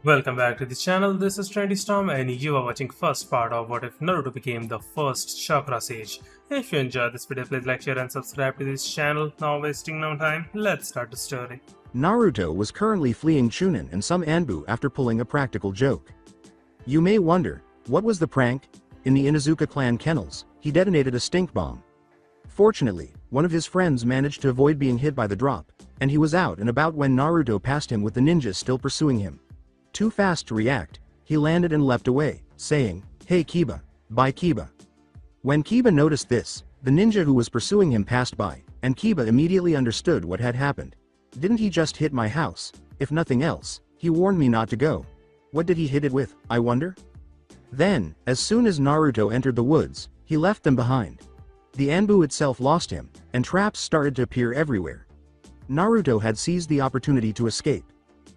Welcome back to the channel. This is Trendy Storm and you are watching first part of What If Naruto Became the First Chakra Sage. If you enjoyed this video, please like, share and subscribe to this channel. Now wasting no time, let's start the story. Naruto was currently fleeing Chunin and some Anbu after pulling a practical joke. You may wonder, what was the prank? In the Inuzuka clan kennels, he detonated a stink bomb. Fortunately, one of his friends managed to avoid being hit by the drop, and he was out and about when Naruto passed him with the ninjas still pursuing him. Too fast to react, he landed and leapt away, saying, "Hey Kiba, bye Kiba." When Kiba noticed this, the ninja who was pursuing him passed by, and Kiba immediately understood what had happened. Didn't he just hit my house? If nothing else, he warned me not to go. What did he hit it with, I wonder? Then, as soon as Naruto entered the woods, he left them behind. The Anbu itself lost him, and traps started to appear everywhere. Naruto had seized the opportunity to escape.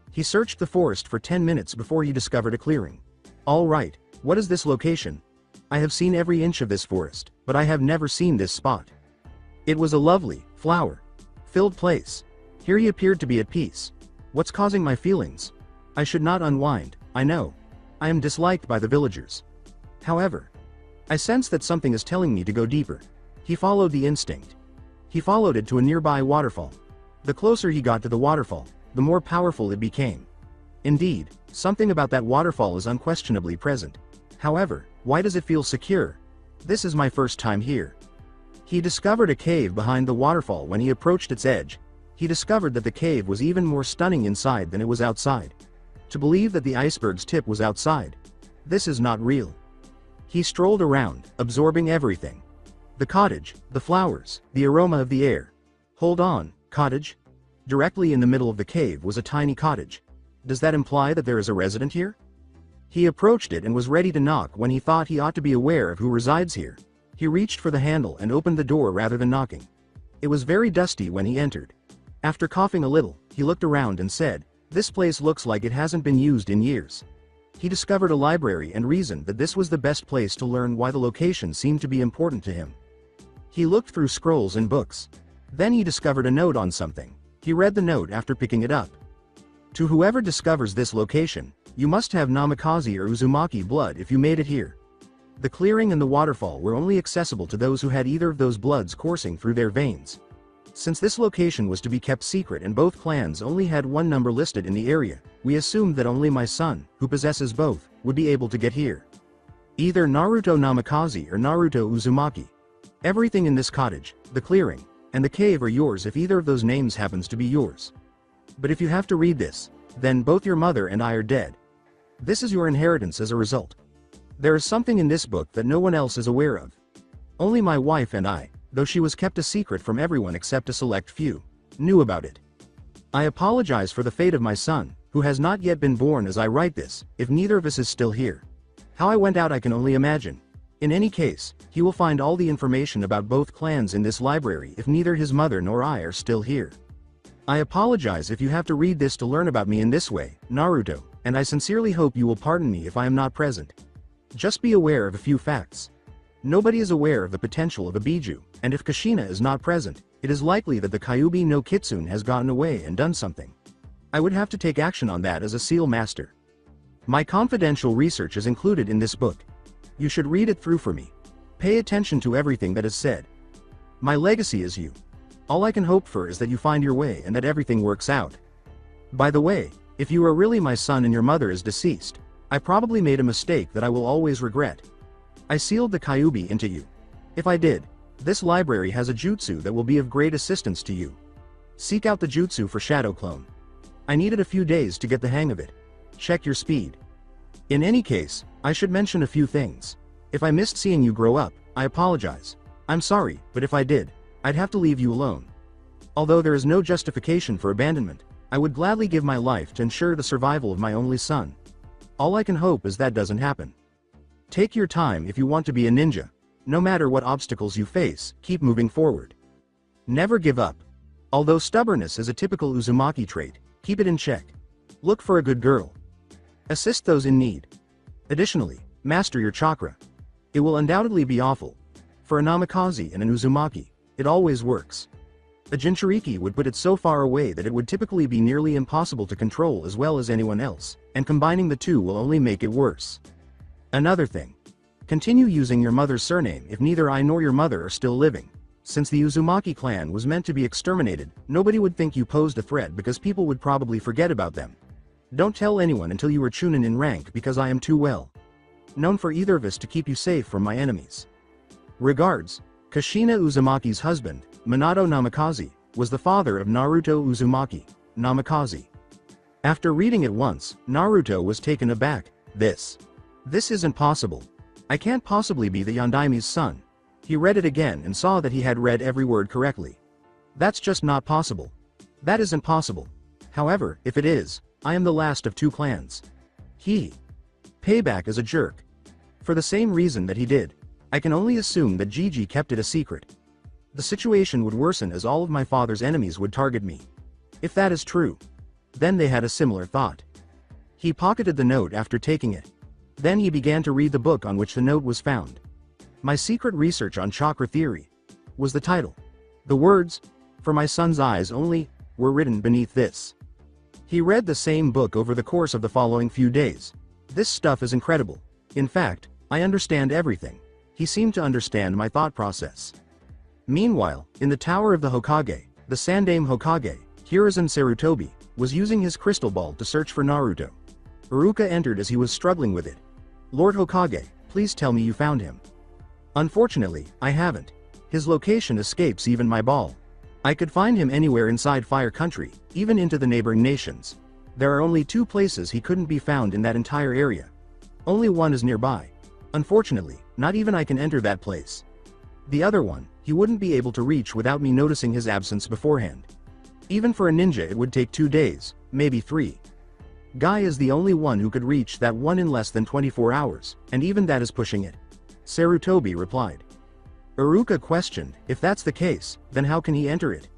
He searched the forest for 10 minutes before he discovered a clearing. All right, what is this location? I have seen every inch of this forest, but I have never seen this spot. It was a lovely, flower-filled place. Here he appeared to be at peace. What's causing my feelings? I should not unwind, I know. I am disliked by the villagers. However, I sense that something is telling me to go deeper. He followed the instinct. He followed it to a nearby waterfall. The closer he got to the waterfall, the more powerful it became. Indeed, something about that waterfall is unquestionably present. However, why does it feel secure? This is my first time here. He discovered a cave behind the waterfall. When he approached its edge, he discovered that the cave was even more stunning inside than it was outside. To believe that the iceberg's tip was outside. This is not real. He strolled around, absorbing everything. The cottage, the flowers, the aroma of the air. Hold on, cottage? Directly in the middle of the cave was a tiny cottage. Does that imply that there is a resident here? He approached it and was ready to knock when he thought he ought to be aware of who resides here. He reached for the handle and opened the door rather than knocking. It was very dusty when he entered. After coughing a little, he looked around and said, "This place looks like it hasn't been used in years." He discovered a library and reasoned that this was the best place to learn why the location seemed to be important to him. He looked through scrolls and books. Then he discovered a note on something. He read the note after picking it up. To whoever discovers this location, you must have Namikaze or Uzumaki blood if you made it here. The clearing and the waterfall were only accessible to those who had either of those bloods coursing through their veins. Since this location was to be kept secret and both clans only had one number listed in the area, we assumed that only my son, who possesses both, would be able to get here. Either Naruto Namikaze or Naruto Uzumaki. Everything in this cottage, the clearing, and the cave are yours if either of those names happens to be yours. But if you have to read this, then both your mother and I are dead. This is your inheritance as a result. There is something in this book that no one else is aware of. Only my wife and I, though she was kept a secret from everyone except a select few, knew about it. I apologize for the fate of my son, who has not yet been born as I write this, if neither of us is still here. How I went out I can only imagine. In any case, he will find all the information about both clans in this library if neither his mother nor I are still here. I apologize if you have to read this to learn about me in this way, Naruto, and I sincerely hope you will pardon me if I am not present. Just be aware of a few facts. Nobody is aware of the potential of a Biju, and if Kushina is not present, it is likely that the Kyuubi no Kitsun has gotten away and done something. I would have to take action on that as a seal master. My confidential research is included in this book. You should read it through for me. Pay attention to everything that is said. My legacy is you. All I can hope for is that you find your way and that everything works out. By the way, if you are really my son and your mother is deceased, I probably made a mistake that I will always regret. I sealed the Kyuubi into you. If I did, this library has a jutsu that will be of great assistance to you. Seek out the jutsu for Shadow Clone. I needed a few days to get the hang of it. Check your speed. In any case, I should mention a few things. If I missed seeing you grow up, I apologize. I'm sorry, but if I did, I'd have to leave you alone. Although there is no justification for abandonment, I would gladly give my life to ensure the survival of my only son. All I can hope is that doesn't happen. Take your time if you want to be a ninja. No matter what obstacles you face, keep moving forward. Never give up. Although stubbornness is a typical Uzumaki trait, keep it in check. Look for a good girl. Assist those in need. Additionally, master your chakra. It will undoubtedly be awful. For a Namikaze and an Uzumaki, it always works. A Jinchuriki would put it so far away that it would typically be nearly impossible to control as well as anyone else, and combining the two will only make it worse. Another thing. Continue using your mother's surname if neither I nor your mother are still living. Since the Uzumaki clan was meant to be exterminated, nobody would think you posed a threat because people would probably forget about them. Don't tell anyone until you are Chunin in rank because I am too well known for either of us to keep you safe from my enemies. Regards, Kushina Uzumaki's husband, Minato Namikaze, was the father of Naruto Uzumaki, Namikaze. After reading it once, Naruto was taken aback. This isn't possible. I can't possibly be the Yondaime's son. He read it again and saw that he had read every word correctly. That's just not possible. That isn't possible. However, if it is, I am the last of two clans. Payback is a jerk. For the same reason that he did. I can only assume that Gigi kept it a secret. The situation would worsen as all of my father's enemies would target me. If that is true. Then they had a similar thought. He pocketed the note after taking it. Then he began to read the book on which the note was found. My Secret Research on Chakra Theory was the title. The words, "For my son's eyes only," were written beneath this. He read the same book over the course of the following few days. This stuff is incredible. In fact, I understand everything. He seemed to understand my thought process. Meanwhile, in the Tower of the Hokage, the Sandaime Hokage, Hiruzen Sarutobi, was using his crystal ball to search for Naruto. Iruka entered as he was struggling with it. "Lord Hokage, please tell me you found him." "Unfortunately, I haven't. His location escapes even my ball. I could find him anywhere inside Fire Country, even into the neighboring nations. There are only two places he couldn't be found in that entire area. Only one is nearby. Unfortunately, not even I can enter that place. The other one, he wouldn't be able to reach without me noticing his absence beforehand. Even for a ninja it would take 2 days, maybe 3. Guy is the only one who could reach that one in less than 24 hours, and even that is pushing it." Sarutobi replied. Iruka questioned, "If that's the case, then how can he enter it?"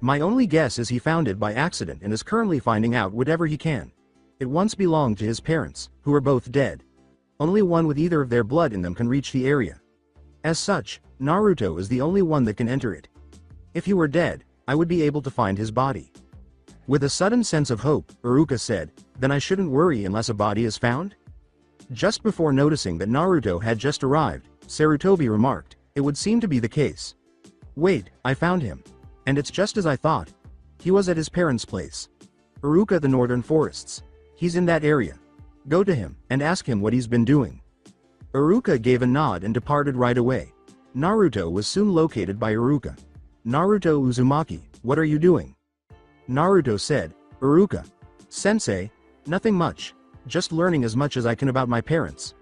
"My only guess is he found it by accident and is currently finding out whatever he can. It once belonged to his parents, who are both dead. Only one with either of their blood in them can reach the area. As such, Naruto is the only one that can enter it. If he were dead, I would be able to find his body." With a sudden sense of hope, Iruka said, "Then I shouldn't worry unless a body is found?" Just before noticing that Naruto had just arrived, Sarutobi remarked, "It would seem to be the case. Wait, I found him. And it's just as I thought. He was at his parents' place. Iruka, the Northern Forests. He's in that area. Go to him, and ask him what he's been doing." Iruka gave a nod and departed right away. Naruto was soon located by Iruka. "Naruto Uzumaki, what are you doing?" Naruto said, "Iruka. Sensei, nothing much. Just learning as much as I can about my parents.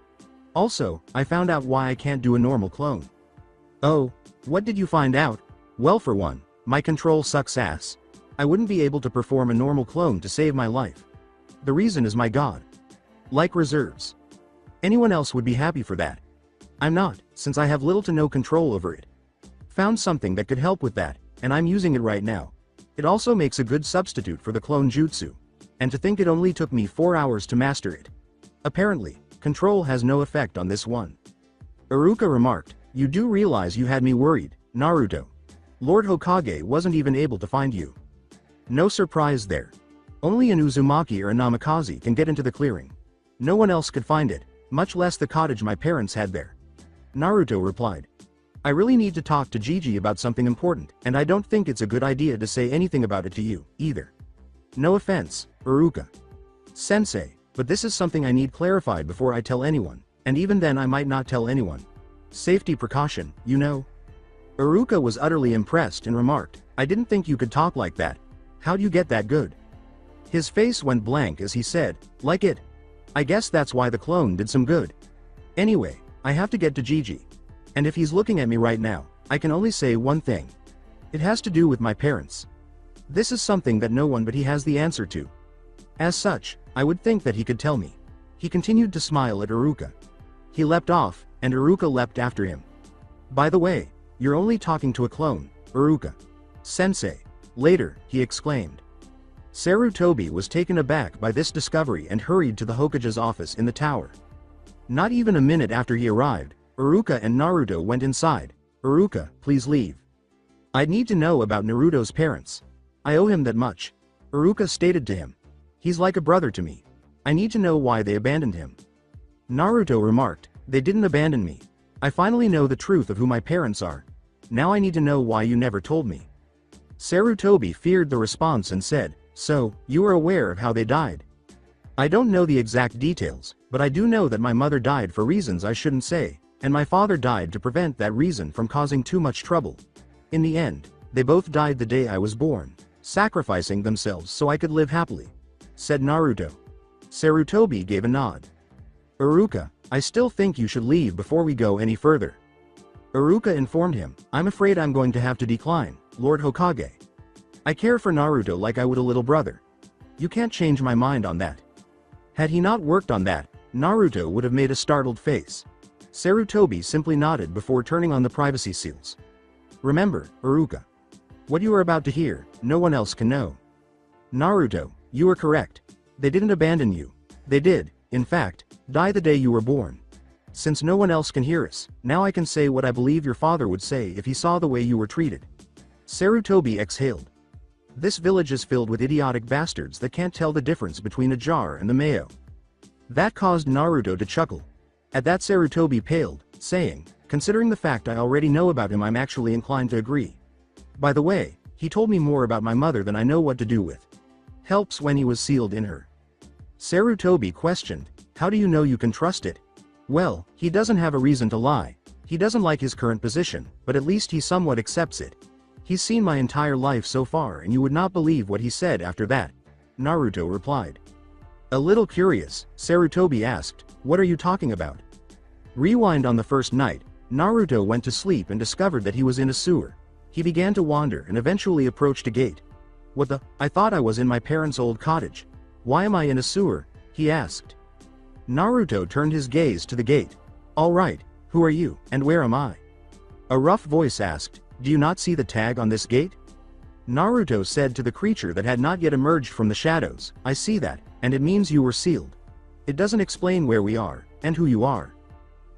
Also, I found out why I can't do a normal clone." "Oh, what did you find out?" "Well, for one, my control sucks ass. I wouldn't be able to perform a normal clone to save my life. The reason is my god. Like reserves. Anyone else would be happy for that. I'm not, since I have little to no control over it. Found something that could help with that, and I'm using it right now. It also makes a good substitute for the clone jutsu. And to think it only took me 4 hours to master it. Apparently, control has no effect on this one." Iruka remarked, "You do realize you had me worried, Naruto. Lord Hokage wasn't even able to find you. No surprise there. Only an Uzumaki or a Namikaze can get into the clearing. No one else could find it, much less the cottage my parents had there." Naruto replied, "I really need to talk to Gigi about something important, and I don't think it's a good idea to say anything about it to you, either. No offense, Iruka. Sensei, but this is something I need clarified before I tell anyone, and even then I might not tell anyone. Safety precaution, you know." Iruka was utterly impressed and remarked, "I didn't think you could talk like that. How'd you get that good?" His face went blank as he said, "Like it. I guess that's why the clone did some good. Anyway, I have to get to Gigi. And if he's looking at me right now, I can only say one thing. It has to do with my parents. This is something that no one but he has the answer to. As such, I would think that he could tell me." He continued to smile at Iruka. He leapt off, and Iruka leapt after him. "By the way, you're only talking to a clone, Iruka. Sensei." Later, he exclaimed. Sarutobi was taken aback by this discovery and hurried to the Hokage's office in the tower. Not even a minute after he arrived, Iruka and Naruto went inside. "Iruka, please leave." I'd need to know about Naruto's parents. I owe him that much. Iruka stated to him. He's like a brother to me. I need to know why they abandoned him. Naruto remarked, they didn't abandon me. I finally know the truth of who my parents are. Now I need to know why you never told me. Sarutobi feared the response and said, so, you are aware of how they died? I don't know the exact details, but I do know that my mother died for reasons I shouldn't say, and my father died to prevent that reason from causing too much trouble. In the end, they both died the day I was born, sacrificing themselves so I could live happily, said Naruto. Sarutobi gave a nod. Iruka, I still think you should leave before we go any further. Iruka informed him, I'm afraid I'm going to have to decline, Lord Hokage. I care for Naruto like I would a little brother. You can't change my mind on that. Had he not worked on that, Naruto would have made a startled face. Sarutobi simply nodded before turning on the privacy seals. Remember, Iruka. What you are about to hear, no one else can know. Naruto, you are correct. They didn't abandon you. They did, in fact, die the day you were born. Since no one else can hear us, now I can say what I believe your father would say if he saw the way you were treated. Sarutobi exhaled. This village is filled with idiotic bastards that can't tell the difference between a jar and the mayo. That caused Naruto to chuckle. At that Sarutobi paled, saying, considering the fact I already know about him, I'm actually inclined to agree. By the way, he told me more about my mother than I know what to do with. Helps when he was sealed in her. Sarutobi questioned, how do you know you can trust it? Well, he doesn't have a reason to lie. He doesn't like his current position, but at least he somewhat accepts it. He's seen my entire life so far and you would not believe what he said after that. Naruto replied. A little curious, Sarutobi asked, what are you talking about? Rewind on the first night, Naruto went to sleep and discovered that he was in a sewer. He began to wander and eventually approached a gate. What the? I thought I was in my parents' old cottage. Why am I in a sewer? He asked. Naruto turned his gaze to the gate. All right, who are you, and where am I? A rough voice asked, do you not see the tag on this gate? Naruto said to the creature that had not yet emerged from the shadows, I see that, and it means you were sealed. It doesn't explain where we are, and who you are.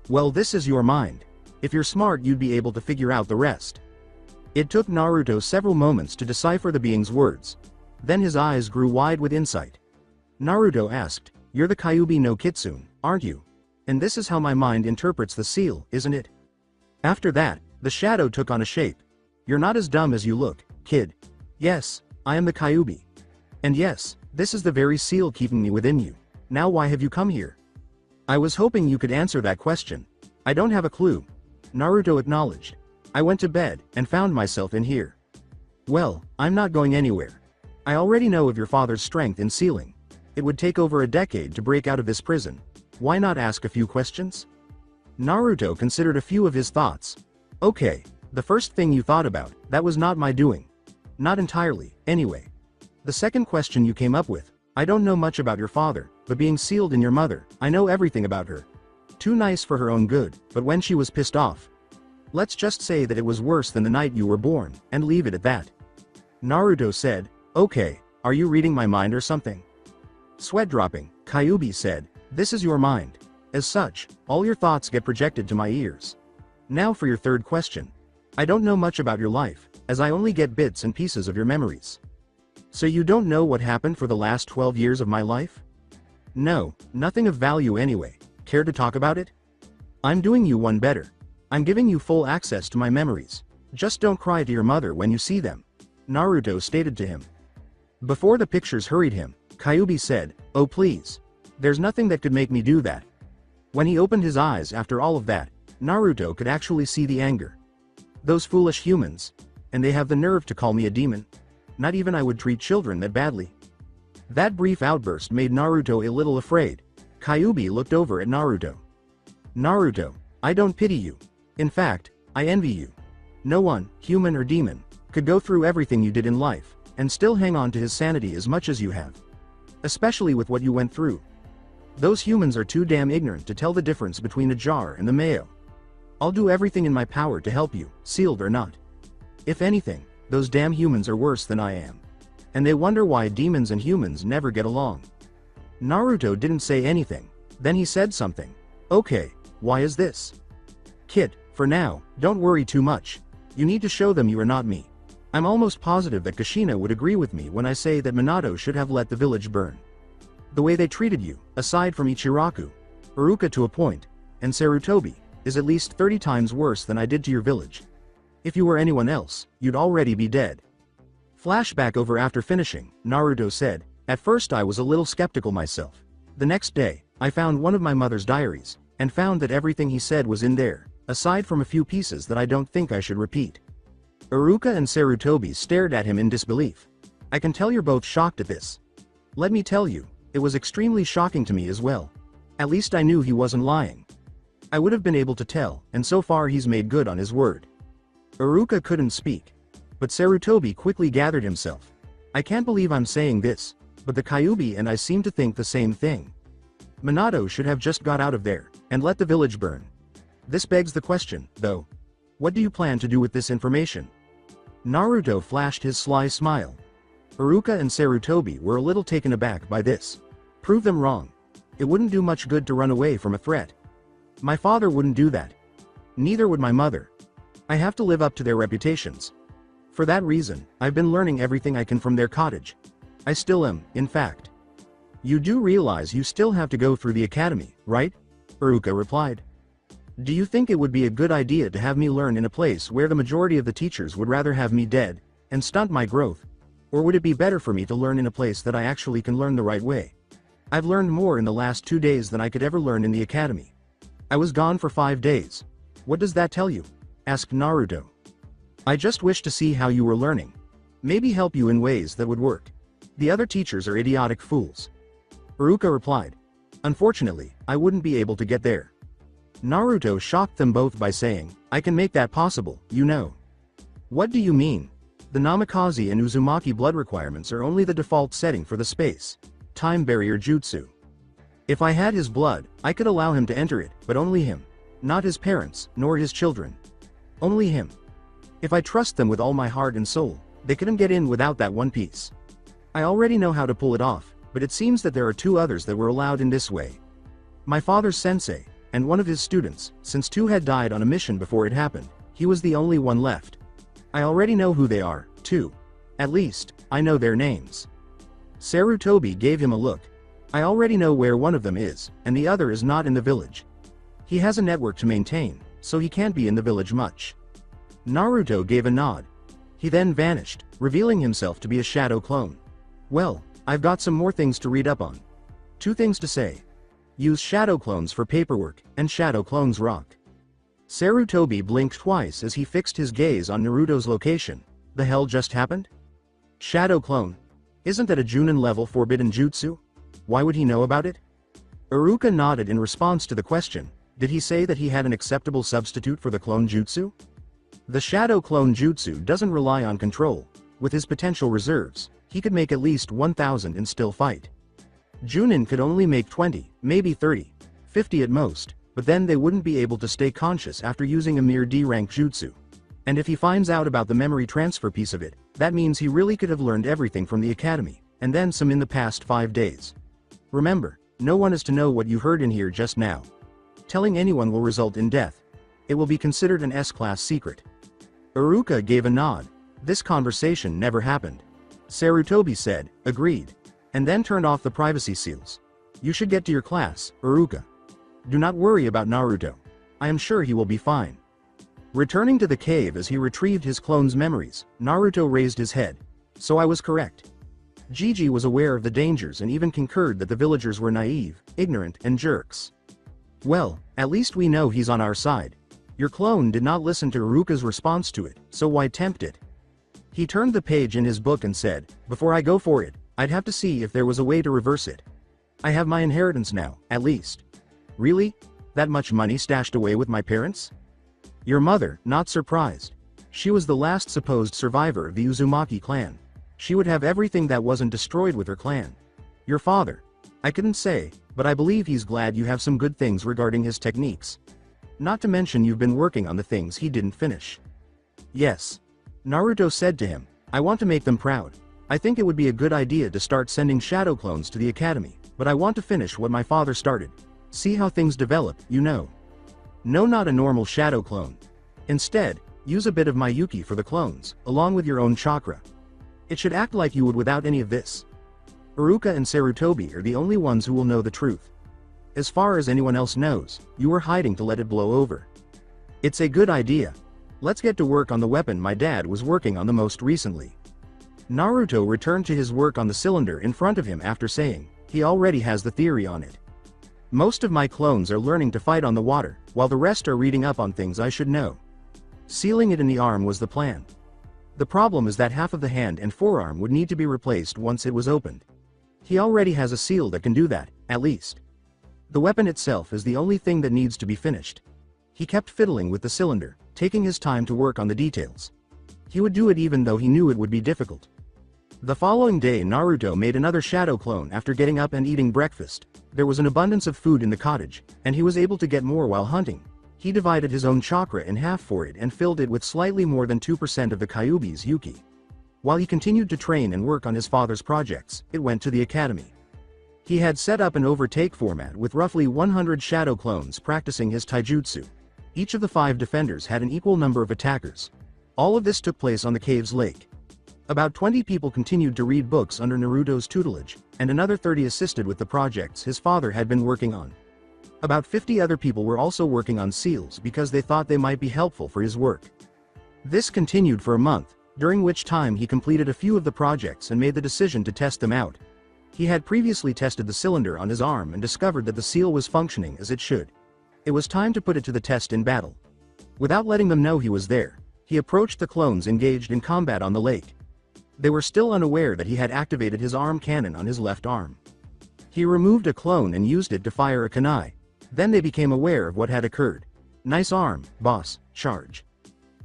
Well, this is your mind. If you're smart, you'd be able to figure out the rest. It took Naruto several moments to decipher the being's words. Then his eyes grew wide with insight. Naruto asked, you're the Kyuubi no Kitsun, aren't you? And this is how my mind interprets the seal, isn't it? After that, the shadow took on a shape. You're not as dumb as you look, kid. Yes, I am the Kyuubi. And yes, this is the very seal keeping me within you. Now why have you come here? I was hoping you could answer that question. I don't have a clue. Naruto acknowledged. I went to bed and found myself in here. Well, I'm not going anywhere. I already know of your father's strength in sealing. It would take over a decade to break out of this prison. Why not ask a few questions? Naruto considered a few of his thoughts. Okay, the first thing you thought about, that was not my doing. Not entirely, anyway. The second question you came up with, I don't know much about your father, but being sealed in your mother, I know everything about her. Too nice for her own good, but when she was pissed off. Let's just say that it was worse than the night you were born, and leave it at that. Naruto said, okay, are you reading my mind or something? Sweat dropping, Kyuubi said, this is your mind. As such, all your thoughts get projected to my ears. Now for your third question. I don't know much about your life, as I only get bits and pieces of your memories. So you don't know what happened for the last 12 years of my life? No, nothing of value anyway. Care to talk about it? I'm doing you one better. I'm giving you full access to my memories. Just don't cry to your mother when you see them. Naruto stated to him. Before the pictures hurried him, Kyuubi said, oh please. There's nothing that could make me do that. When he opened his eyes after all of that, Naruto could actually see the anger. Those foolish humans. And they have the nerve to call me a demon. Not even I would treat children that badly. That brief outburst made Naruto a little afraid. Kyuubi looked over at Naruto. Naruto, I don't pity you. In fact, I envy you. No one, human or demon, could go through everything you did in life, and still hang on to his sanity as much as you have. Especially with what you went through. Those humans are too damn ignorant to tell the difference between a jar and the mayo. I'll do everything in my power to help you, sealed or not. If anything, those damn humans are worse than I am. And they wonder why demons and humans never get along. Naruto didn't say anything, then he said something. Okay, why is this? Kid, for now, don't worry too much. You need to show them you are not me. I'm almost positive that Kushina would agree with me when I say that Minato should have let the village burn. The way they treated you, aside from Ichiraku, Iruka to a point, and Sarutobi, is at least 30 times worse than I did to your village. If you were anyone else, you'd already be dead. Flashback over after finishing, Naruto said, at first I was a little skeptical myself. The next day, I found one of my mother's diaries, and found that everything he said was in there, aside from a few pieces that I don't think I should repeat. Iruka and Sarutobi stared at him in disbelief. I can tell you're both shocked at this. Let me tell you, it was extremely shocking to me as well. At least I knew he wasn't lying. I would have been able to tell, and so far he's made good on his word. Iruka couldn't speak. But Sarutobi quickly gathered himself. I can't believe I'm saying this, but the Kyuubi and I seem to think the same thing. Minato should have just got out of there, and let the village burn. This begs the question, though. What do you plan to do with this information? Naruto flashed his sly smile. Iruka and Sarutobi were a little taken aback by this. Prove them wrong. It wouldn't do much good to run away from a threat. My father wouldn't do that. Neither would my mother. I have to live up to their reputations. For that reason, I've been learning everything I can from their cottage. I still am, in fact. You do realize you still have to go through the academy, right? Iruka replied. Do you think it would be a good idea to have me learn in a place where the majority of the teachers would rather have me dead, and stunt my growth? Or would it be better for me to learn in a place that I actually can learn the right way? I've learned more in the last 2 days than I could ever learn in the academy. I was gone for 5 days. What does that tell you? Asked Naruto. I just wish to see how you were learning. Maybe help you in ways that would work. The other teachers are idiotic fools. Iruka replied. Unfortunately, I wouldn't be able to get there. Naruto shocked them both by saying, I can make that possible, you know. What do you mean? The Namikaze and Uzumaki blood requirements are only the default setting for the space time barrier jutsu. If I had his blood, I could allow him to enter it, but only him. Not his parents, nor his children. Only him. If I trust them with all my heart and soul, they couldn't get in without that one piece. I already know how to pull it off, but it seems that there are 2 others that were allowed in this way. My father's sensei, and one of his students, since 2 had died on a mission before it happened, he was the only one left. I already know who they are, too. At least, I know their names. Sarutobi gave him a look. I already know where one of them is, and the other is not in the village. He has a network to maintain, so he can't be in the village much. Naruto gave a nod. He then vanished, revealing himself to be a shadow clone. Well, I've got some more things to read up on. 2 things to say. Use shadow clones for paperwork, and shadow clones rock. Sarutobi blinked twice as he fixed his gaze on Naruto's location. The hell just happened? Shadow clone? Isn't that a Junin level forbidden jutsu? Why would he know about it? Iruka nodded in response to the question. Did he say that he had an acceptable substitute for the clone jutsu? The shadow clone jutsu doesn't rely on control. With his potential reserves, he could make at least 1,000 and still fight. Junin could only make 20, maybe 30, 50 at most, but then they wouldn't be able to stay conscious after using a mere D-rank jutsu. And if he finds out about the memory transfer piece of it, that means he really could have learned everything from the academy, and then some in the past 5 days. Remember, no one is to know what you heard in here just now. Telling anyone will result in death. It will be considered an S-class secret. Iruka gave a nod. This conversation never happened. Sarutobi said, agreed, and then turned off the privacy seals. You should get to your class, Iruka. Do not worry about Naruto. I am sure he will be fine. Returning to the cave as he retrieved his clone's memories, Naruto raised his head. So I was correct. Gigi was aware of the dangers and even concurred that the villagers were naive, ignorant, and jerks. Well, at least we know he's on our side. Your clone did not listen to Iruka's response to it, so why tempt it? He turned the page in his book and said, before I go for it, I'd have to see if there was a way to reverse it. I have my inheritance now, at least. Really? That much money stashed away with my parents? Your mother, not surprised. She was the last supposed survivor of the Uzumaki clan. She would have everything that wasn't destroyed with her clan. Your father. I couldn't say, but I believe he's glad you have some good things regarding his techniques. Not to mention you've been working on the things he didn't finish. Yes. Naruto said to him, I want to make them proud. I think it would be a good idea to start sending shadow clones to the academy, but I want to finish what my father started. See how things develop, you know. No, not a normal shadow clone. Instead, use a bit of my Yuki for the clones, along with your own chakra. It should act like you would without any of this. Iruka and Sarutobi are the only ones who will know the truth. As far as anyone else knows, you were hiding to let it blow over. It's a good idea. Let's get to work on the weapon my dad was working on the most recently. Naruto returned to his work on the cylinder in front of him after saying, he already has the theory on it. Most of my clones are learning to fight on the water, while the rest are reading up on things I should know. Sealing it in the arm was the plan. The problem is that half of the hand and forearm would need to be replaced once it was opened. He already has a seal that can do that, at least. The weapon itself is the only thing that needs to be finished. He kept fiddling with the cylinder, taking his time to work on the details. He would do it even though he knew it would be difficult. The following day Naruto made another shadow clone after getting up and eating breakfast. There was an abundance of food in the cottage, and he was able to get more while hunting. He divided his own chakra in half for it and filled it with slightly more than 2% of the Kyuubi's Yuki. While he continued to train and work on his father's projects, it went to the academy. He had set up an overtake format with roughly 100 shadow clones practicing his taijutsu. Each of the 5 defenders had an equal number of attackers. All of this took place on the cave's lake. About 20 people continued to read books under Naruto's tutelage, and another 30 assisted with the projects his father had been working on. About 50 other people were also working on seals because they thought they might be helpful for his work. This continued for a month, during which time he completed a few of the projects and made the decision to test them out. He had previously tested the cylinder on his arm and discovered that the seal was functioning as it should. It was time to put it to the test in battle. Without letting them know he was there, he approached the clones engaged in combat on the lake. They were still unaware that he had activated his arm cannon on his left arm. He removed a clone and used it to fire a kunai. Then they became aware of what had occurred. Nice arm, boss, charge.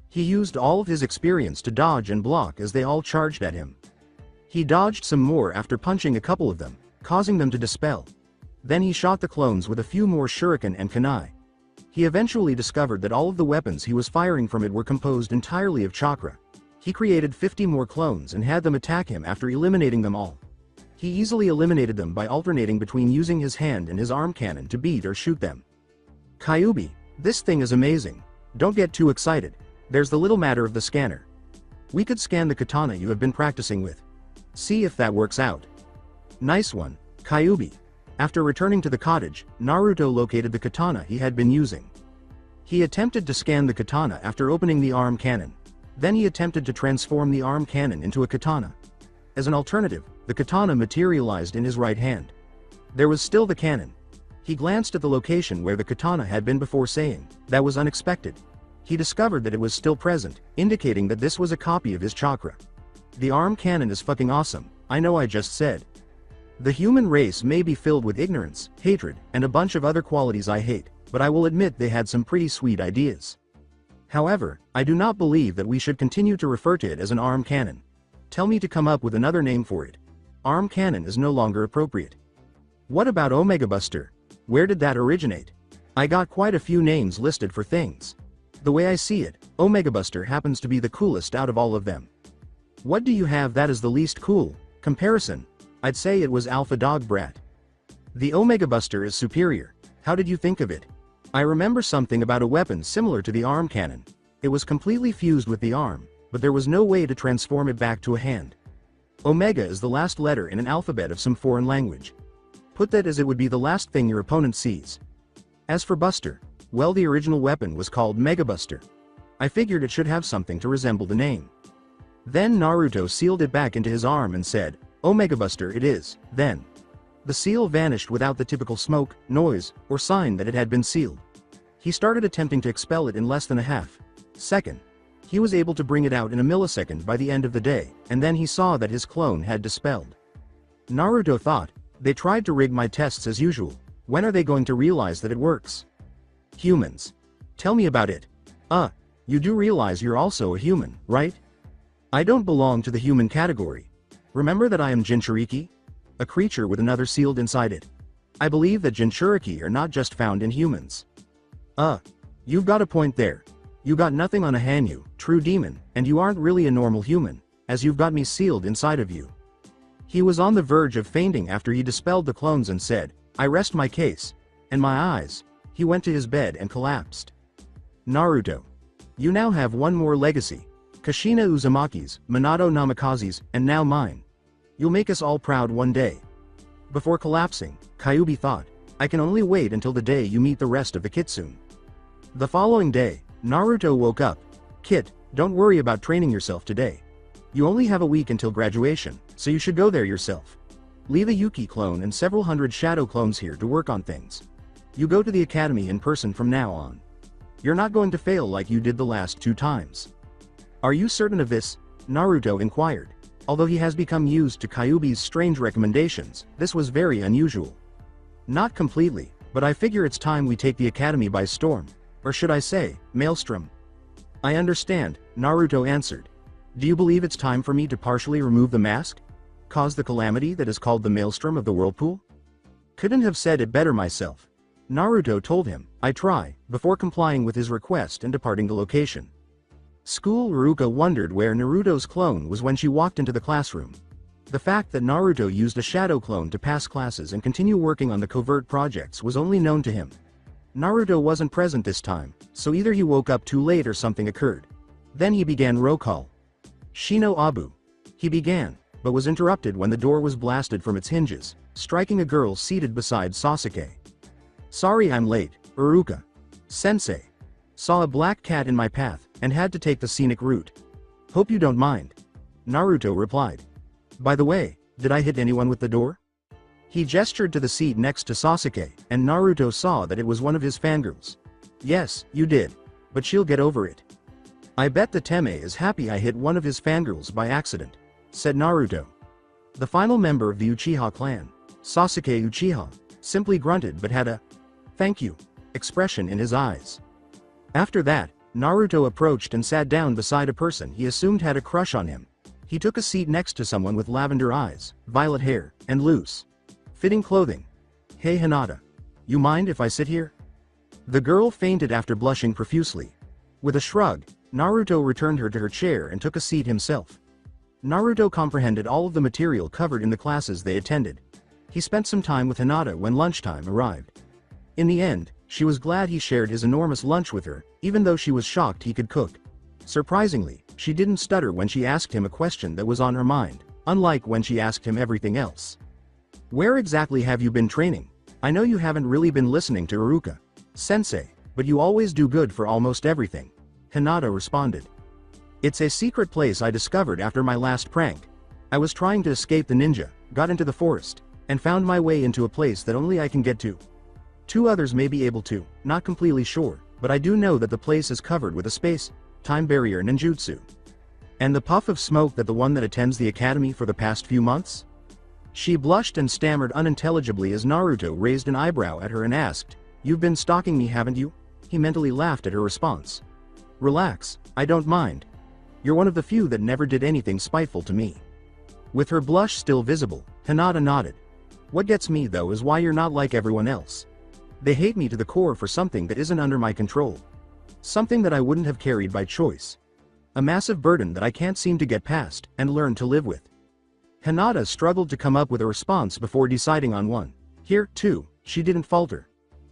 He used all of his experience to dodge and block as they all charged at him. He dodged some more after punching a couple of them, causing them to dispel. Then he shot the clones with a few more shuriken and kunai. He eventually discovered that all of the weapons he was firing from it were composed entirely of chakra. He created 50 more clones and had them attack him after eliminating them all. He easily eliminated them by alternating between using his hand and his arm cannon to beat or shoot them. Kyuubi, this thing is amazing. Don't get too excited. There's the little matter of the scanner. We could scan the katana you have been practicing with. See if that works out. Nice one, Kyuubi. After returning to the cottage, Naruto located the katana he had been using. He attempted to scan the katana after opening the arm cannon. Then he attempted to transform the arm cannon into a katana. As an alternative, the katana materialized in his right hand. There was still the cannon. He glanced at the location where the katana had been before saying, "That was unexpected." He discovered that it was still present, indicating that this was a copy of his chakra. The arm cannon is fucking awesome, I know I just said. The human race may be filled with ignorance, hatred, and a bunch of other qualities I hate, but I will admit they had some pretty sweet ideas. However, I do not believe that we should continue to refer to it as an arm cannon. Tell me to come up with another name for it. Arm cannon is no longer appropriate. What about Omega Buster? Where did that originate? I got quite a few names listed for things. The way I see it, Omega Buster happens to be the coolest out of all of them. What do you have that is the least cool? Comparison. I'd say it was Alpha Dog Brat. The Omega Buster is superior. How did you think of it? I remember something about a weapon similar to the arm cannon. It was completely fused with the arm, but there was no way to transform it back to a hand. Omega is the last letter in an alphabet of some foreign language. Put that as it would be the last thing your opponent sees. As for Buster, well, the original weapon was called Mega Buster. I figured it should have something to resemble the name. Then Naruto sealed it back into his arm and said, "Omega Buster it is." Then the seal vanished without the typical smoke, noise, or sign that it had been sealed. He started attempting to expel it in less than a half second. He was able to bring it out in a millisecond by the end of the day, and then he saw that his clone had dispelled. Naruto thought, they tried to rig my tests as usual. When are they going to realize that it works? Humans. Tell me about it. You do realize you're also a human, right? I don't belong to the human category. Remember that I am Jinchuriki? A creature with another sealed inside it. I believe that Jinchuriki are not just found in humans. You've got a point there. You got nothing on a Hanyu, true demon, and you aren't really a normal human, as you've got me sealed inside of you. He was on the verge of fainting after he dispelled the clones and said, "I rest my case." And my eyes. He went to his bed and collapsed. Naruto. You now have one more legacy. Kushina Uzumaki's, Minato Namikaze's, and now mine. You'll make us all proud one day. Before collapsing, Kyuubi thought, I can only wait until the day you meet the rest of the Kitsun. The following day, Naruto woke up. Kid, don't worry about training yourself today. You only have a week until graduation, so you should go there yourself. Leave a Yuki clone and several hundred shadow clones here to work on things. You go to the academy in person from now on. You're not going to fail like you did the last 2 times. Are you certain of this? Naruto inquired. Although he has become used to Kyuubi's strange recommendations, this was very unusual. Not completely, but I figure it's time we take the academy by storm. Or should I say, maelstrom? I understand, Naruto answered. Do you believe it's time for me to partially remove the mask? Cause the calamity that is called the maelstrom of the whirlpool? Couldn't have said it better myself. Naruto told him, I try, before complying with his request and departing the location. School Iruka wondered where Naruto's clone was when she walked into the classroom. The fact that Naruto used a shadow clone to pass classes and continue working on the covert projects was only known to him. Naruto wasn't present this time, so either he woke up too late or something occurred. Then he began roll call. Shino Abu. He began, but was interrupted when the door was blasted from its hinges, striking a girl seated beside Sasuke. Sorry I'm late, Iruka. Sensei. Saw a black cat in my path, and had to take the scenic route. Hope you don't mind. Naruto replied. By the way, did I hit anyone with the door? He gestured to the seat next to Sasuke, and Naruto saw that it was one of his fangirls. Yes, you did. But she'll get over it. I bet the Teme is happy I hit one of his fangirls by accident, said Naruto. The final member of the Uchiha clan, Sasuke Uchiha, simply grunted but had a thank you expression in his eyes. After that, Naruto approached and sat down beside a person he assumed had a crush on him. He took a seat next to someone with lavender eyes, violet hair, and loose fitting clothing. Hey Hinata. You mind if I sit here? The girl fainted after blushing profusely. With a shrug, Naruto returned her to her chair and took a seat himself. Naruto comprehended all of the material covered in the classes they attended. He spent some time with Hinata when lunchtime arrived. In the end, she was glad he shared his enormous lunch with her, even though she was shocked he could cook. Surprisingly, she didn't stutter when she asked him a question that was on her mind, unlike when she asked him everything else. Where exactly have you been training? I know you haven't really been listening to Iruka, Sensei, but you always do good for almost everything. Hinata responded. It's a secret place I discovered after my last prank. I was trying to escape the ninja, got into the forest, and found my way into a place that only I can get to. 2 others may be able to, not completely sure, but I do know that the place is covered with a space-time barrier ninjutsu. And the puff of smoke that the one that attends the academy for the past few months? She blushed and stammered unintelligibly as Naruto raised an eyebrow at her and asked, You've been stalking me, haven't you? He mentally laughed at her response. Relax, I don't mind. You're one of the few that never did anything spiteful to me. With her blush still visible, Hinata nodded. What gets me though is why you're not like everyone else. They hate me to the core for something that isn't under my control. Something that I wouldn't have carried by choice. A massive burden that I can't seem to get past and learn to live with. Hinata struggled to come up with a response before deciding on one. Here, too, she didn't falter.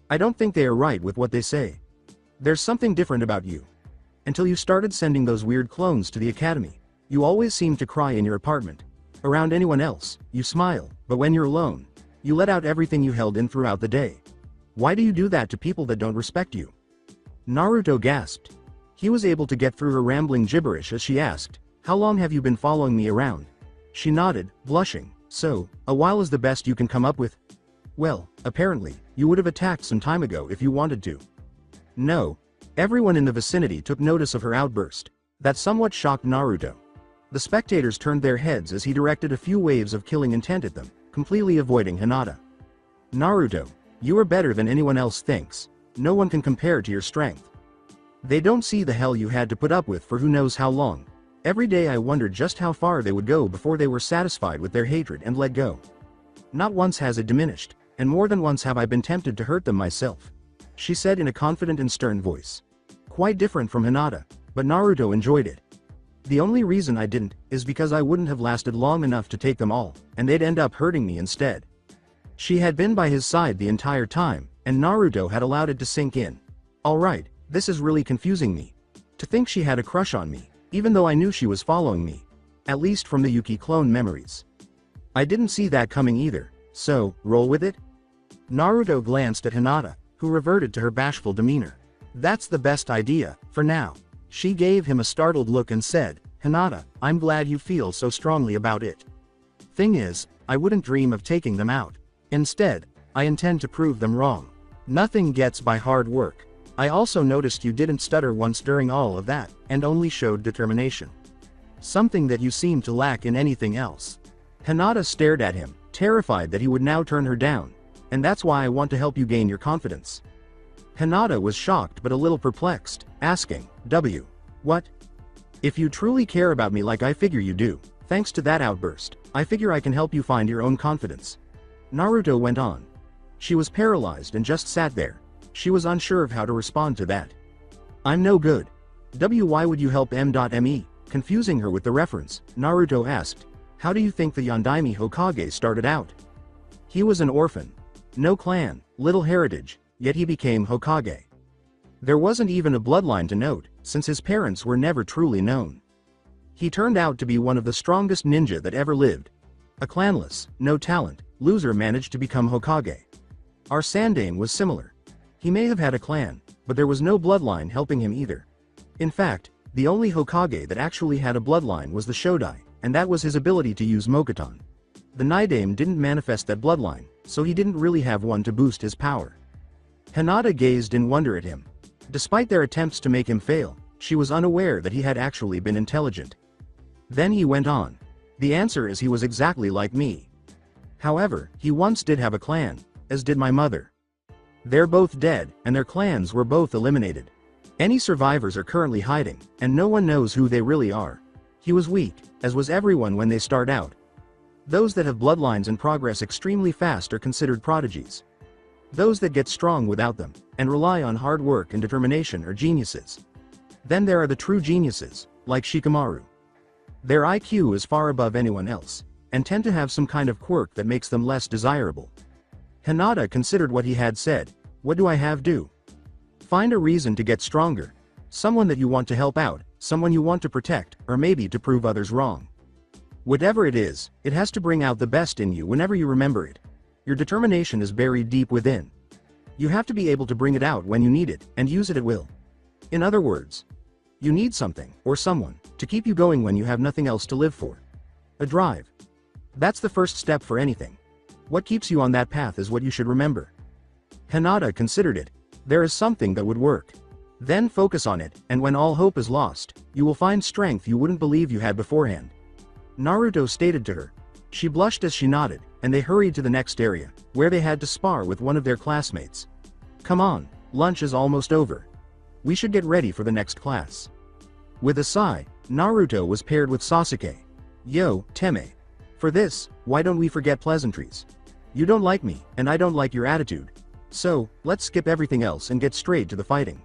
I don't think they are right with what they say. There's something different about you. Until you started sending those weird clones to the academy, you always seem to cry in your apartment. Around anyone else, you smile, but when you're alone, you let out everything you held in throughout the day. Why do you do that to people that don't respect you? Naruto gasped. He was able to get through her rambling gibberish as she asked, How long have you been following me around? She nodded, blushing. So, a while is the best you can come up with? Well, apparently, you would have attacked some time ago if you wanted to. No. Everyone in the vicinity took notice of her outburst. That somewhat shocked Naruto. The spectators turned their heads as he directed a few waves of killing intent at them, completely avoiding Hinata. Naruto, you are better than anyone else thinks. No one can compare to your strength. They don't see the hell you had to put up with for who knows how long. Every day I wondered just how far they would go before they were satisfied with their hatred and let go. Not once has it diminished, and more than once have I been tempted to hurt them myself. She said in a confident and stern voice. Quite different from Hinata, but Naruto enjoyed it. The only reason I didn't, is because I wouldn't have lasted long enough to take them all, and they'd end up hurting me instead. She had been by his side the entire time, and Naruto had allowed it to sink in. Alright, this is really confusing me. To think she had a crush on me, even though I knew she was following me. At least from the Yuki clone memories. I didn't see that coming either, so, roll with it? Naruto glanced at Hinata, who reverted to her bashful demeanor. That's the best idea, for now. She gave him a startled look and said, Hinata, I'm glad you feel so strongly about it. Thing is, I wouldn't dream of taking them out. Instead, I intend to prove them wrong. Nothing gets by hard work. I also noticed you didn't stutter once during all of that, and only showed determination. Something that you seem to lack in anything else. Hinata stared at him, terrified that he would now turn her down, and that's why I want to help you gain your confidence. Hinata was shocked but a little perplexed, asking, What? If you truly care about me like I figure you do, thanks to that outburst, I figure I can help you find your own confidence. Naruto went on. She was paralyzed and just sat there. She was unsure of how to respond to that. I'm no good. Why would you help M.Me? Confusing her with the reference, Naruto asked, how do you think the Yondaime Hokage started out? He was an orphan. No clan, little heritage, yet he became Hokage. There wasn't even a bloodline to note, since his parents were never truly known. He turned out to be one of the strongest ninja that ever lived. A clanless, no talent, loser managed to become Hokage. Our Sandaime was similar. He may have had a clan, but there was no bloodline helping him either. In fact, the only Hokage that actually had a bloodline was the Shodai, and that was his ability to use Mokuton. The Nidaime didn't manifest that bloodline, so he didn't really have one to boost his power. Hinata gazed in wonder at him. Despite their attempts to make him fail, she was unaware that he had actually been intelligent. Then he went on. The answer is he was exactly like me. However, he once did have a clan, as did my mother. They're both dead, and their clans were both eliminated. Any survivors are currently hiding, and no one knows who they really are. He was weak, as was everyone when they start out. Those that have bloodlines and progress extremely fast are considered prodigies. Those that get strong without them, and rely on hard work and determination are geniuses. Then there are the true geniuses, like Shikamaru. Their IQ is far above anyone else, and tend to have some kind of quirk that makes them less desirable. Hinata considered what he had said. What do I have do? Find a reason to get stronger. Someone that you want to help out, someone you want to protect, or maybe to prove others wrong. Whatever it is, it has to bring out the best in you whenever you remember it. Your determination is buried deep within. You have to be able to bring it out when you need it, and use it at will. In other words, you need something, or someone, to keep you going when you have nothing else to live for. A drive. That's the first step for anything. What keeps you on that path is what you should remember. Hinata considered it. There is something that would work. Then focus on it, and when all hope is lost, you will find strength you wouldn't believe you had beforehand. Naruto stated to her. She blushed as she nodded, and they hurried to the next area, where they had to spar with one of their classmates. Come on, lunch is almost over. We should get ready for the next class. With a sigh, Naruto was paired with Sasuke. Yo, Teme. For this, why don't we forget pleasantries? You don't like me, and I don't like your attitude. So, let's skip everything else and get straight to the fighting.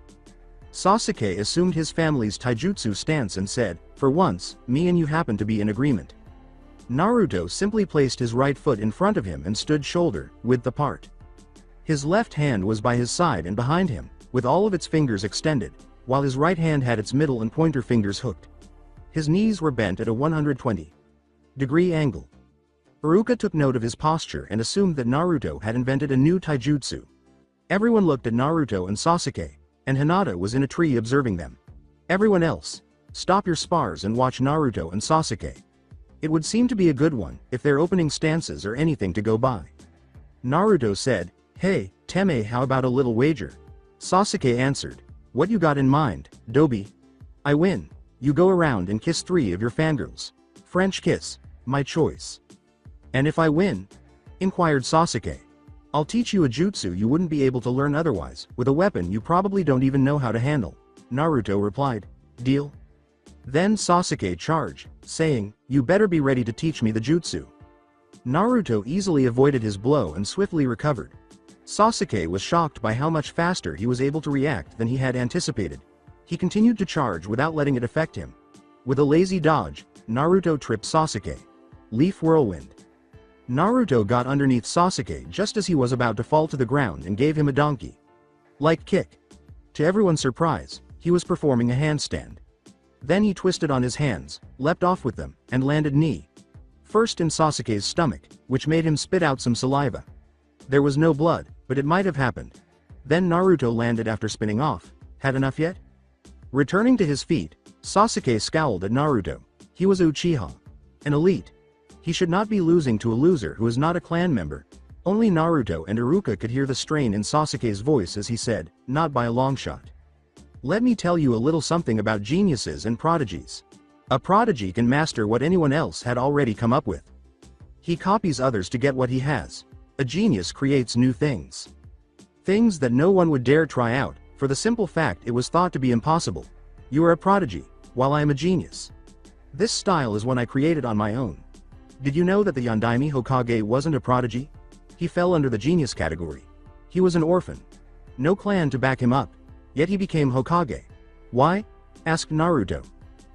Sasuke assumed his family's taijutsu stance and said, for once, me and you happen to be in agreement. Naruto simply placed his right foot in front of him and stood shoulder-width apart. His left hand was by his side and behind him, with all of its fingers extended, while his right hand had its middle and pointer fingers hooked. His knees were bent at a 120-degree angle. Iruka took note of his posture and assumed that Naruto had invented a new taijutsu. Everyone looked at Naruto and Sasuke, and Hinata was in a tree observing them. Everyone else, stop your spars and watch Naruto and Sasuke. It would seem to be a good one, if their opening stances are anything to go by. Naruto said, hey, Teme, how about a little wager? Sasuke answered, what you got in mind, Dobi? I win. You go around and kiss 3 of your fangirls. French kiss, my choice. And if I win? Inquired Sasuke. I'll teach you a jutsu you wouldn't be able to learn otherwise, with a weapon you probably don't even know how to handle. Naruto replied, deal? Then Sasuke charged, saying, you better be ready to teach me the jutsu. Naruto easily avoided his blow and swiftly recovered. Sasuke was shocked by how much faster he was able to react than he had anticipated. He continued to charge without letting it affect him. With a lazy dodge, Naruto tripped Sasuke. Leaf Whirlwind. Naruto got underneath Sasuke just as he was about to fall to the ground and gave him a donkey-like kick. To everyone's surprise, He was performing a handstand. Then he twisted on his hands, leapt off with them, and landed knee first in Sasuke's stomach, which made him spit out some saliva. There was no blood, but it might have happened. Then Naruto landed after spinning off. Had enough yet? Returning to his feet, Sasuke scowled at Naruto. He was Uchiha, an elite. He should not be losing to a loser who is not a clan member. Only Naruto and Iruka could hear the strain in Sasuke's voice as he said, not by a long shot. Let me tell you a little something about geniuses and prodigies. A prodigy can master what anyone else had already come up with. He copies others to get what he has. A genius creates new things. Things that no one would dare try out, for the simple fact it was thought to be impossible. You are a prodigy, while I am a genius. This style is one I created on my own. Did you know that the Yondaime Hokage wasn't a prodigy? He fell under the genius category. He was an orphan. No clan to back him up, yet he became Hokage. Why? Asked Naruto.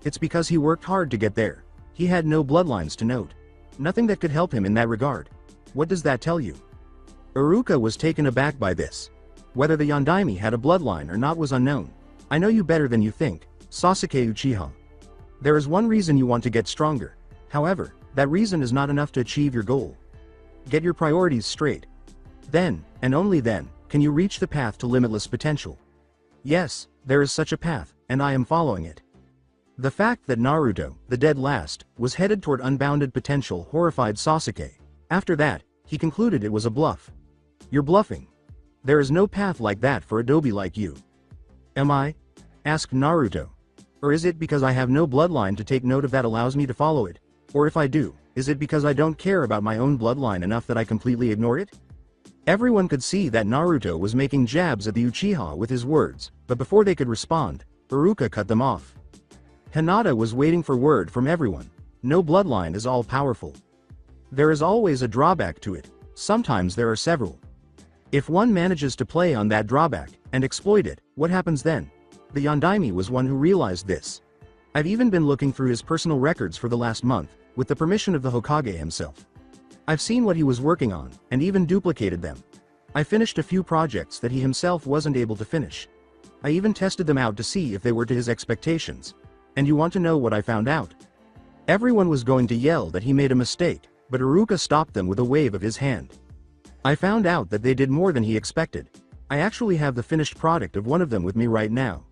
It's because he worked hard to get there. He had no bloodlines to note. Nothing that could help him in that regard. What does that tell you? Iruka was taken aback by this. Whether the Yondaime had a bloodline or not was unknown. I know you better than you think, Sasuke Uchiha. There is one reason you want to get stronger. However, that reason is not enough to achieve your goal. Get your priorities straight. Then, and only then, can you reach the path to limitless potential. Yes, there is such a path, and I am following it. The fact that Naruto, the dead last, was headed toward unbounded potential horrified Sasuke. After that, he concluded it was a bluff. You're bluffing. There is no path like that for a dobi like you. Am I? Asked Naruto. Or is it because I have no bloodline to take note of that allows me to follow it? Or if I do, is it because I don't care about my own bloodline enough that I completely ignore it? Everyone could see that Naruto was making jabs at the Uchiha with his words, but before they could respond, Iruka cut them off. Hinata was waiting for word from everyone. No bloodline is all-powerful. There is always a drawback to it. Sometimes there are several. If one manages to play on that drawback, and exploit it, what happens then? The Yondaime was one who realized this. I've even been looking through his personal records for the last month, with the permission of the Hokage himself. I've seen what he was working on, and even duplicated them. I finished a few projects that he himself wasn't able to finish. I even tested them out to see if they were to his expectations. And you want to know what I found out? Everyone was going to yell that he made a mistake, but Iruka stopped them with a wave of his hand. I found out that they did more than he expected. I actually have the finished product of one of them with me right now.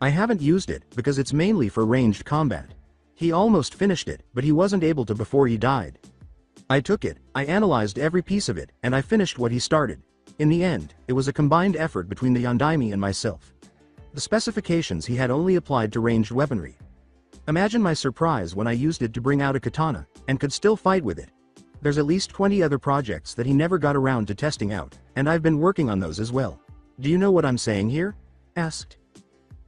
I haven't used it because it's mainly for ranged combat. He almost finished it, but he wasn't able to before he died. I took it, I analyzed every piece of it, and I finished what he started. In the end, it was a combined effort between the Yondaime and myself. The specifications he had only applied to ranged weaponry. Imagine my surprise when I used it to bring out a katana, and could still fight with it. There's at least 20 other projects that he never got around to testing out, and I've been working on those as well. Do you know what I'm saying here? Asked.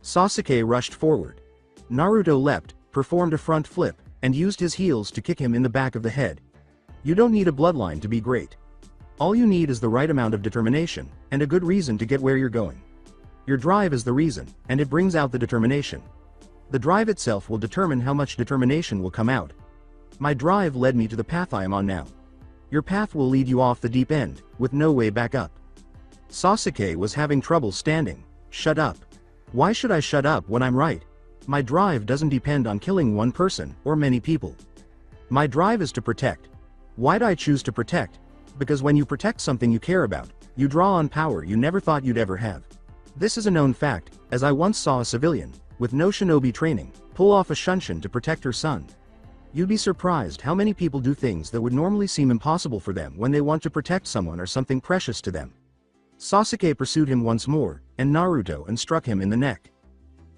Sasuke rushed forward. Naruto leapt, performed a front flip, and used his heels to kick him in the back of the head. You don't need a bloodline to be great. All you need is the right amount of determination, and a good reason to get where you're going. Your drive is the reason, and it brings out the determination. The drive itself will determine how much determination will come out. My drive led me to the path I am on now. Your path will lead you off the deep end, with no way back up. Sasuke was having trouble standing. Shut up. Why should I shut up when I'm right? My drive doesn't depend on killing one person, or many people. My drive is to protect. Why'd I choose to protect? Because when you protect something you care about, you draw on power you never thought you'd ever have. This is a known fact, as I once saw a civilian, with no shinobi training, pull off a shunshin to protect her son. You'd be surprised how many people do things that would normally seem impossible for them when they want to protect someone or something precious to them. Sasuke pursued him once more, and Naruto and struck him in the neck.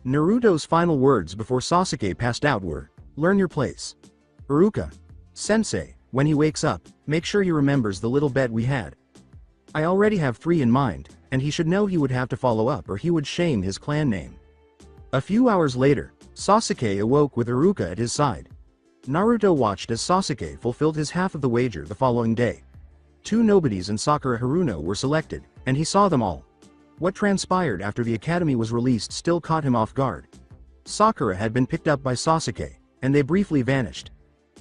Naruto's final words before Sasuke passed out were, "Learn your place. Iruka. Sensei, when he wakes up, make sure he remembers the little bet we had. I already have 3 in mind, and he should know he would have to follow up or he would shame his clan name." A few hours later, Sasuke awoke with Iruka at his side. Naruto watched as Sasuke fulfilled his half of the wager the following day. 2 nobodies and Sakura Haruno were selected, and he saw them all. What transpired after the academy was released still caught him off guard. Sakura had been picked up by Sasuke, and they briefly vanished.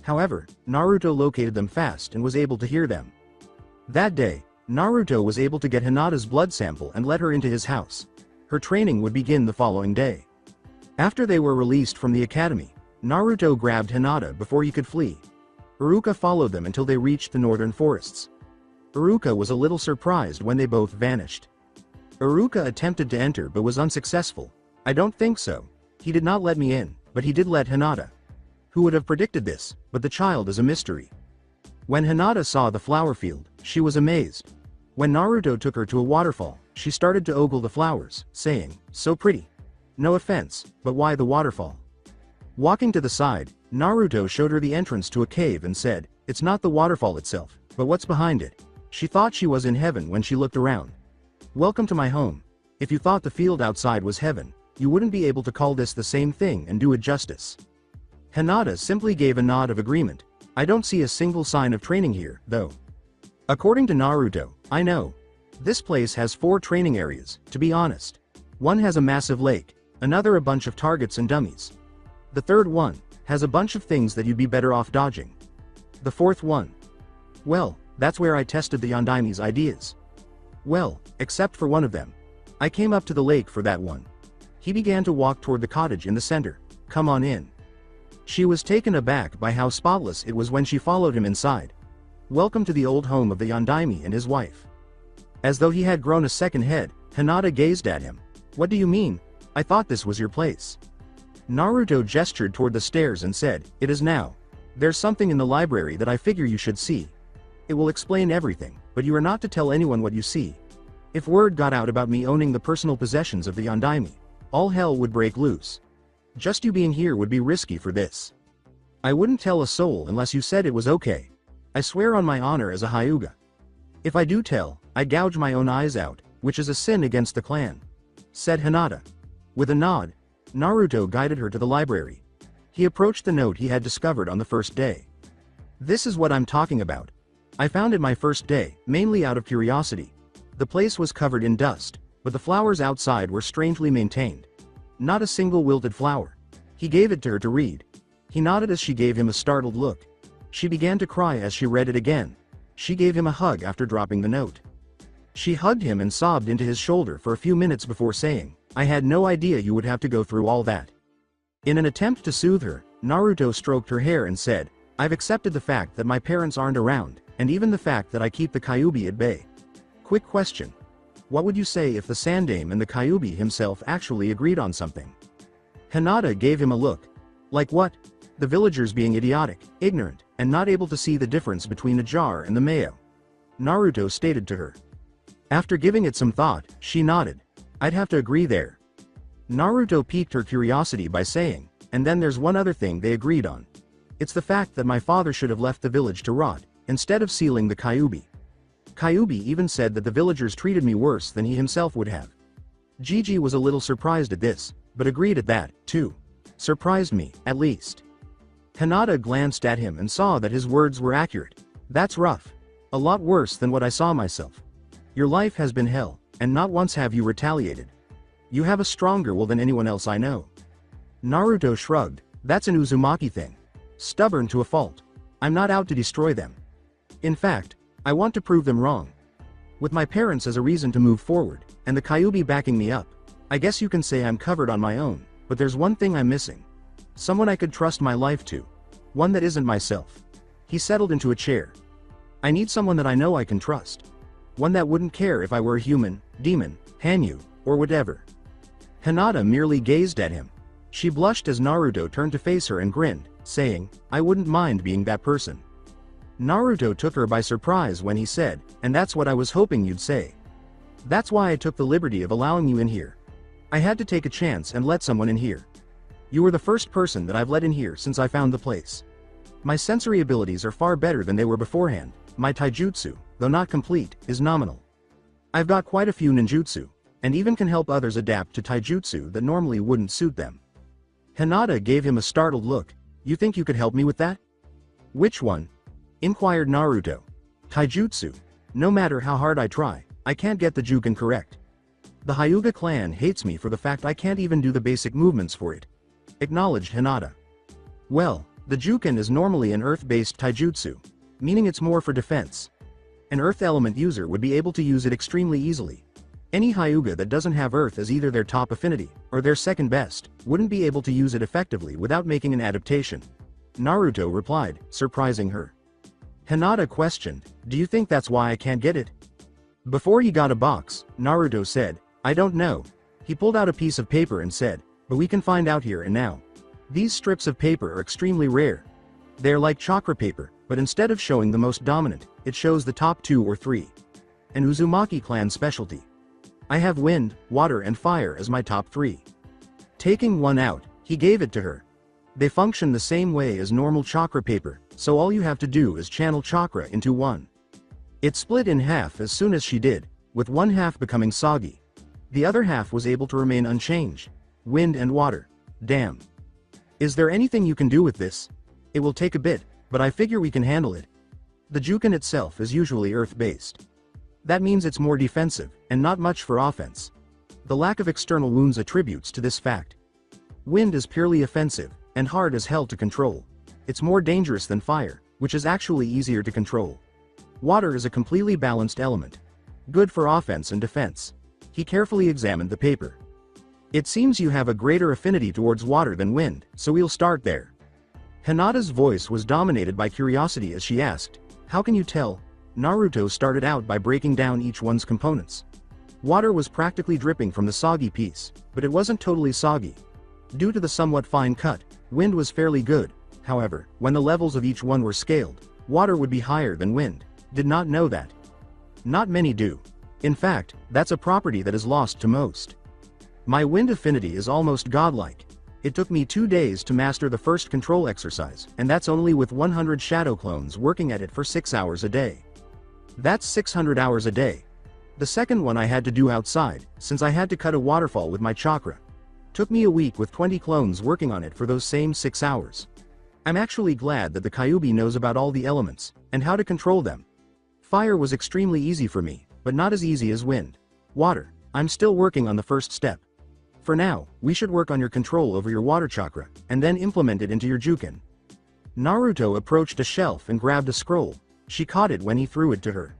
However, Naruto located them fast and was able to hear them. That day, Naruto was able to get Hinata's blood sample and let her into his house. Her training would begin the following day. After they were released from the academy, Naruto grabbed Hinata before he could flee. Iruka followed them until they reached the northern forests. Iruka was a little surprised when they both vanished. Iruka attempted to enter but was unsuccessful. I don't think so. He did not let me in, but he did let Hinata. Who would have predicted this, but the child is a mystery. When Hinata saw the flower field, she was amazed. When Naruto took her to a waterfall, she started to ogle the flowers, saying, "So pretty. No offense, but why the waterfall?" Walking to the side, Naruto showed her the entrance to a cave and said, "It's not the waterfall itself, but what's behind it." She thought she was in heaven when she looked around. "Welcome to my home. If you thought the field outside was heaven, you wouldn't be able to call this the same thing and do it justice." Hinata simply gave a nod of agreement. "I don't see a single sign of training here, though." According to Naruto, "I know. This place has 4 training areas, to be honest. One has a massive lake, another a bunch of targets and dummies. The third one has a bunch of things that you'd be better off dodging. The fourth one, well, that's where I tested the Yondaime's ideas. Well, except for one of them. I came up to the lake for that one." He began to walk toward the cottage in the center. "Come on in." She was taken aback by how spotless it was when she followed him inside. "Welcome to the old home of the Yondaime and his wife." As though he had grown a second head, Hinata gazed at him. "What do you mean? I thought this was your place." Naruto gestured toward the stairs and said, "It is now. There's something in the library that I figure you should see. It will explain everything, but you are not to tell anyone what you see. If word got out about me owning the personal possessions of the Yondaime, all hell would break loose. Just you being here would be risky for this. I wouldn't tell a soul unless you said it was okay. I swear on my honor as a Hyuga. If I do tell, I gouge my own eyes out, which is a sin against the clan," said Hinata. With a nod, Naruto guided her to the library. He approached the note he had discovered on the first day. "This is what I'm talking about. I found it my first day, mainly out of curiosity. The place was covered in dust, but the flowers outside were strangely maintained. Not a single wilted flower." He gave it to her to read. He nodded as she gave him a startled look. She began to cry as she read it again. She gave him a hug after dropping the note. She hugged him and sobbed into his shoulder for a few minutes before saying, "I had no idea you would have to go through all that." In an attempt to soothe her, Naruto stroked her hair and said, "I've accepted the fact that my parents aren't around, and even the fact that I keep the Kyuubi at bay. Quick question. What would you say if the Sandaime and the Kyuubi himself actually agreed on something?" Hinata gave him a look. "Like what?" "The villagers being idiotic, ignorant, and not able to see the difference between the jar and the mayo," Naruto stated to her. After giving it some thought, she nodded. "I'd have to agree there." Naruto piqued her curiosity by saying, "And then there's one other thing they agreed on. It's the fact that my father should have left the village to rot, instead of sealing the Kyuubi. Kyuubi even said that the villagers treated me worse than he himself would have." Gigi was a little surprised at this, but agreed at that, too. "Surprised me, at least." Hinata glanced at him and saw that his words were accurate. "That's rough. A lot worse than what I saw myself. Your life has been hell, and not once have you retaliated. You have a stronger will than anyone else I know." Naruto shrugged. "That's an Uzumaki thing. Stubborn to a fault. I'm not out to destroy them. In fact, I want to prove them wrong. With my parents as a reason to move forward, and the Kyuubi backing me up, I guess you can say I'm covered on my own, but there's one thing I'm missing. Someone I could trust my life to. One that isn't myself." He settled into a chair. "I need someone that I know I can trust. One that wouldn't care if I were a human, demon, Hanyu, or whatever." Hinata merely gazed at him. She blushed as Naruto turned to face her and grinned, saying, "I wouldn't mind being that person." Naruto took her by surprise when he said, "And that's what I was hoping you'd say. That's why I took the liberty of allowing you in here. I had to take a chance and let someone in here. You were the first person that I've let in here since I found the place. My sensory abilities are far better than they were beforehand. My taijutsu, though not complete, is nominal. I've got quite a few ninjutsu, and even can help others adapt to taijutsu that normally wouldn't suit them." Hinata gave him a startled look. "You think you could help me with that?" "Which one?" inquired Naruto. "Taijutsu. No matter how hard I try, I can't get the Juken correct. The Hyuga clan hates me for the fact I can't even do the basic movements for it," acknowledged Hinata. "Well, the Juken is normally an earth-based taijutsu, meaning it's more for defense. An earth element user would be able to use it extremely easily. Any Hyuga that doesn't have Earth as either their top affinity, or their second best, wouldn't be able to use it effectively without making an adaptation. Naruto replied, surprising her. Hinata questioned, do you think that's why I can't get it? Before he got a box, Naruto said, I don't know. He pulled out a piece of paper and said, but we can find out here and now. These strips of paper are extremely rare. They're like chakra paper, but instead of showing the most dominant, it shows the top 2 or 3. An Uzumaki clan specialty. I have wind, water and fire as my top 3. Taking one out, he gave it to her. They function the same way as normal chakra paper, so all you have to do is channel chakra into one. It split in half as soon as she did, with one half becoming soggy. The other half was able to remain unchanged. Wind and water. Damn. Is there anything you can do with this? It will take a bit, but I figure we can handle it. The Juken itself is usually earth-based. That means it's more defensive, and not much for offense. The lack of external wounds attributes to this fact. Wind is purely offensive, and hard as hell to control. It's more dangerous than fire, which is actually easier to control. Water is a completely balanced element. Good for offense and defense. He carefully examined the paper. It seems you have a greater affinity towards water than wind, so we'll start there. Hinata's voice was dominated by curiosity as she asked, how can you tell? Naruto started out by breaking down each one's components. Water was practically dripping from the soggy piece, but it wasn't totally soggy. Due to the somewhat fine cut, wind was fairly good. However, when the levels of each one were scaled, water would be higher than wind. Did not know that. Not many do. In fact, that's a property that is lost to most. My wind affinity is almost godlike. It took me 2 days to master the first control exercise, and that's only with 100 shadow clones working at it for 6 hours a day. That's 600 hours a day. The second one I had to do outside, since I had to cut a waterfall with my chakra. Took me a week with 20 clones working on it for those same 6 hours. I'm actually glad that the Kyuubi knows about all the elements, and how to control them. Fire was extremely easy for me, but not as easy as wind. Water, I'm still working on the first step. For now, we should work on your control over your water chakra, and then implement it into your Juken. Naruto approached a shelf and grabbed a scroll. She caught it when he threw it to her.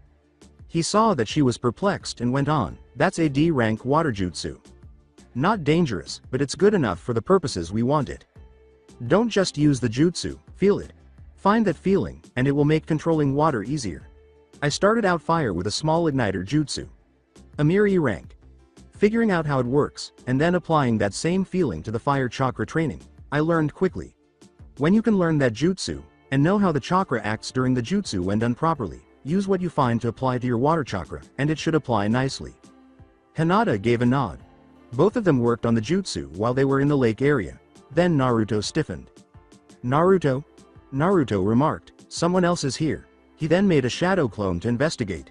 He saw that she was perplexed and went on, that's a D-rank water jutsu. Not dangerous, but it's good enough for the purposes we want it. Don't just use the jutsu, feel it. Find that feeling, and it will make controlling water easier. I started out fire with a small igniter jutsu. A mere E rank. Figuring out how it works, and then applying that same feeling to the fire chakra training, I learned quickly. When you can learn that jutsu, and know how the chakra acts during the jutsu when done properly, use what you find to apply to your water chakra, and it should apply nicely. Hinata gave a nod. Both of them worked on the jutsu while they were in the lake area. Then Naruto stiffened. Naruto? Naruto remarked, someone else is here. He then made a shadow clone to investigate.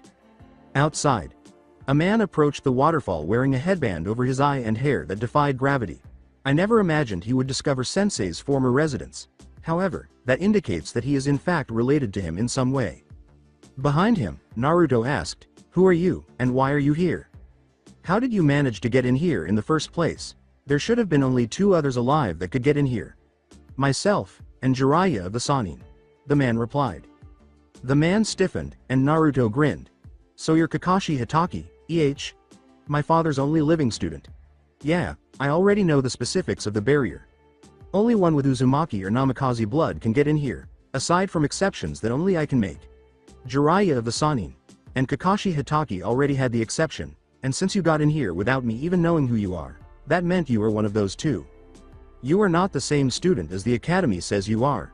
Outside. A man approached the waterfall wearing a headband over his eye and hair that defied gravity. I never imagined he would discover Sensei's former residence. However, that indicates that he is in fact related to him in some way. Behind him, Naruto asked, who are you, and why are you here? How did you manage to get in here in the first place? There should have been only 2 others alive that could get in here. Myself, and Jiraiya of the Sannin. The man replied. The man stiffened, and Naruto grinned. So you're Kakashi Hitaki, my father's only living student. Yeah, I already know the specifics of the barrier. Only one with Uzumaki or Namikaze blood can get in here, aside from exceptions that only I can make. Jiraiya of the Sannin, and Kakashi Hitaki already had the exception, and since you got in here without me even knowing who you are, that meant you were one of those 2. You are not the same student as the academy says you are.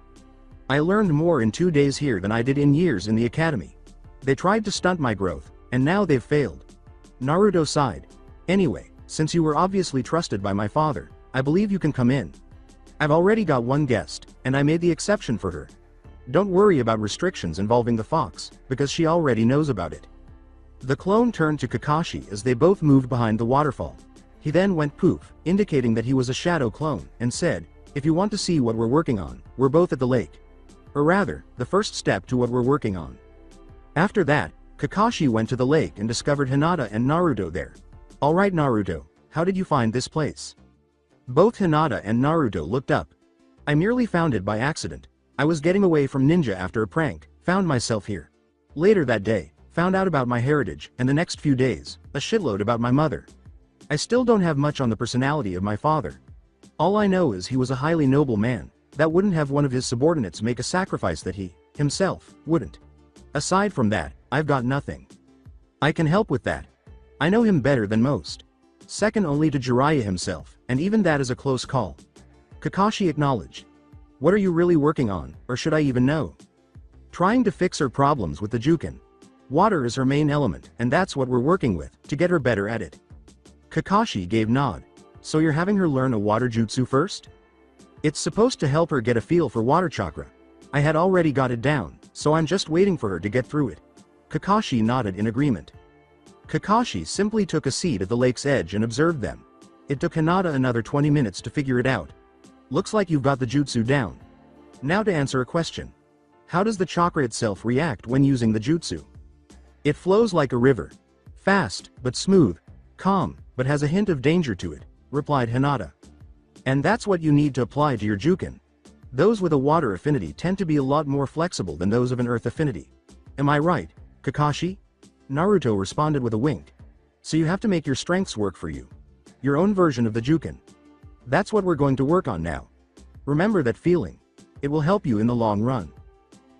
I learned more in 2 days here than I did in years in the academy. They tried to stunt my growth, and now they've failed. Naruto sighed. Anyway, since you were obviously trusted by my father, I believe you can come in. I've already got one guest, and I made the exception for her. Don't worry about restrictions involving the fox, because she already knows about it. The clone turned to Kakashi as they both moved behind the waterfall. He then went poof, indicating that he was a shadow clone, and said, if you want to see what we're working on, we're both at the lake. Or rather, the first step to what we're working on. After that, Kakashi went to the lake and discovered Hinata and Naruto there. Alright Naruto, how did you find this place? Both Hinata and Naruto looked up. I merely found it by accident. I was getting away from ninja after a prank, found myself here. Later that day, Found out about my heritage, and the next few days, a shitload about my mother. I still don't have much on the personality of my father. All I know is he was a highly noble man, that wouldn't have one of his subordinates make a sacrifice that he, himself, wouldn't. Aside from that, I've got nothing. I can help with that. I know him better than most. Second only to Jiraiya himself, and even that is a close call. Kakashi acknowledged. What are you really working on, or should I even know? Trying to fix her problems with the Juken. Water is her main element, and that's what we're working with, to get her better at it. Kakashi gave nod. So you're having her learn a water jutsu first? It's supposed to help her get a feel for water chakra. I had already got it down, so I'm just waiting for her to get through it. Kakashi nodded in agreement. Kakashi simply took a seat at the lake's edge and observed them. It took Hinata another 20 minutes to figure it out. Looks like you've got the jutsu down. Now to answer a question. How does the chakra itself react when using the jutsu? It flows like a river. Fast, but smooth. Calm, but has a hint of danger to it, replied Hinata. And that's what you need to apply to your Juken. Those with a water affinity tend to be a lot more flexible than those of an earth affinity. Am I right, Kakashi? Naruto responded with a wink. So you have to make your strengths work for you. Your own version of the Juken. That's what we're going to work on now. Remember that feeling. It will help you in the long run.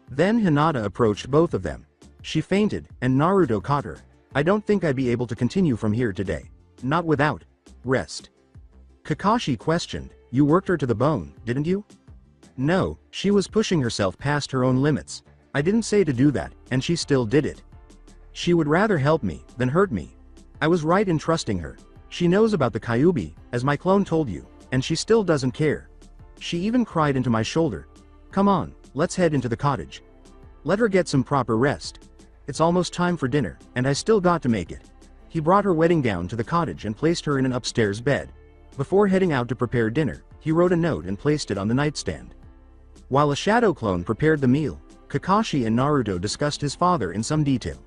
Then Hinata approached both of them. She fainted, and Naruto caught her. I don't think I'd be able to continue from here today. Not without rest. Kakashi questioned, you worked her to the bone, didn't you? No, she was pushing herself past her own limits. I didn't say to do that, and she still did it. She would rather help me than hurt me. I was right in trusting her. She knows about the Kyuubi, as my clone told you, and she still doesn't care. She even cried into my shoulder. Come on, let's head into the cottage. Let her get some proper rest. It's almost time for dinner, and I still got to make it. He brought her wedding gown to the cottage and placed her in an upstairs bed. Before heading out to prepare dinner, he wrote a note and placed it on the nightstand. While a shadow clone prepared the meal, Kakashi and Naruto discussed his father in some detail.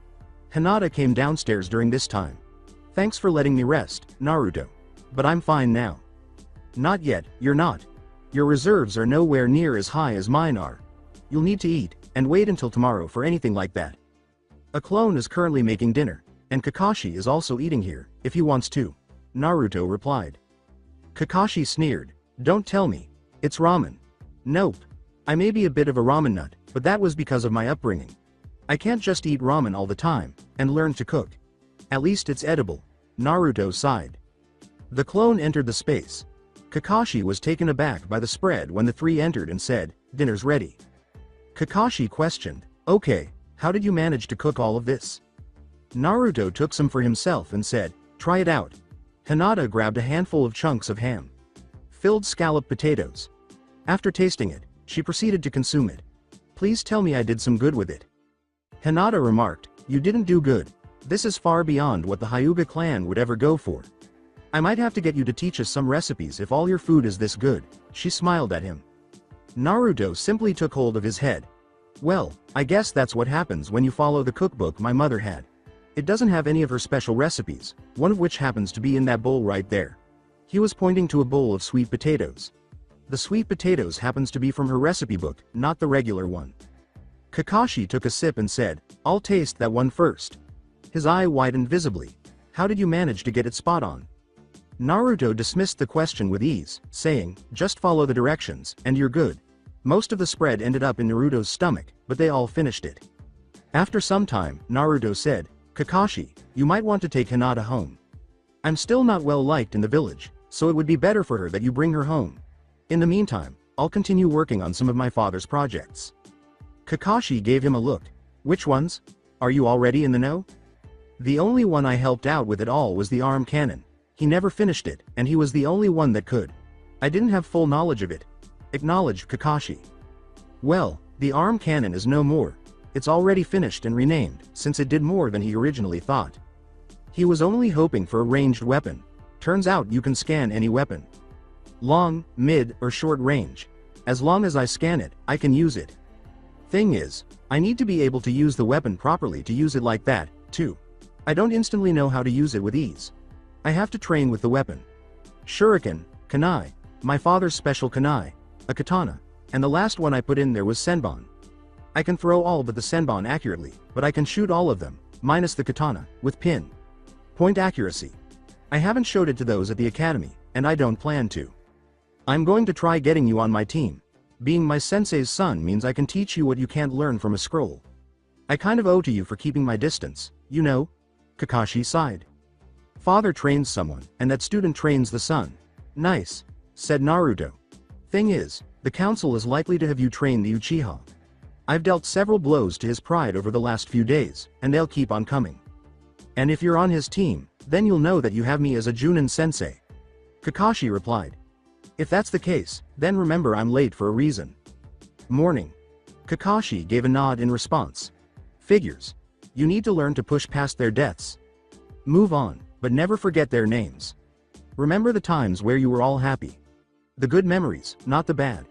Hinata came downstairs during this time. Thanks for letting me rest, Naruto. But I'm fine now. Not yet, you're not. Your reserves are nowhere near as high as mine are. You'll need to eat, and wait until tomorrow for anything like that. A clone is currently making dinner, and Kakashi is also eating here, if he wants to. Naruto replied. Kakashi sneered. Don't tell me. It's ramen. Nope. I may be a bit of a ramen nut, but that was because of my upbringing. I can't just eat ramen all the time, and learn to cook. At least it's edible. Naruto sighed. The clone entered the space. Kakashi was taken aback by the spread when the three entered and said, dinner's ready. Kakashi questioned, okay, how did you manage to cook all of this? Naruto took some for himself and said, try it out. Hinata grabbed a handful of chunks of ham. Filled scalloped potatoes. After tasting it, she proceeded to consume it. Please tell me I did some good with it. Hinata remarked, you didn't do good. This is far beyond what the Hyuga clan would ever go for. I might have to get you to teach us some recipes if all your food is this good. She smiled at him. Naruto simply took hold of his head. Well, I guess that's what happens when you follow the cookbook my mother had. It doesn't have any of her special recipes, one of which happens to be in that bowl right there. He was pointing to a bowl of sweet potatoes. The sweet potatoes happens to be from her recipe book, not the regular one. Kakashi took a sip and said, I'll taste that one first. His eye widened visibly. How did you manage to get it spot on? Naruto dismissed the question with ease, saying, just follow the directions, and you're good. Most of the spread ended up in Naruto's stomach, but they all finished it. After some time, Naruto said, Kakashi, you might want to take Hinata home. I'm still not well liked in the village, so it would be better for her that you bring her home. In the meantime, I'll continue working on some of my father's projects. Kakashi gave him a look. Which ones? Are you already in the know? The only one I helped out with at all was the arm cannon. He never finished it, and he was the only one that could. I didn't have full knowledge of it. Acknowledged Kakashi. Well, the arm cannon is no more. It's already finished and renamed, since it did more than he originally thought. He was only hoping for a ranged weapon. Turns out you can scan any weapon. Long, mid, or short range. As long as I scan it, I can use it. Thing is, I need to be able to use the weapon properly to use it like that, too. I don't instantly know how to use it with ease. I have to train with the weapon. Shuriken, kunai, my father's special kunai, a katana, and the last one I put in there was senbon. I can throw all but the senbon accurately, but I can shoot all of them, minus the katana, with pin point accuracy. I haven't showed it to those at the academy, and I don't plan to. I'm going to try getting you on my team. Being my sensei's son means I can teach you what you can't learn from a scroll. I kind of owe to you for keeping my distance, you know? Kakashi sighed. Father trains someone, and that student trains the son. Nice, said Naruto. Thing is, the council is likely to have you train the Uchiha. I've dealt several blows to his pride over the last few days, and they'll keep on coming. And if you're on his team, then you'll know that you have me as a Junin sensei. Kakashi replied. If that's the case, then remember I'm late for a reason. Morning. Kakashi gave a nod in response. Figures. You need to learn to push past their deaths. Move on, but never forget their names. Remember the times where you were all happy. The good memories, not the bad.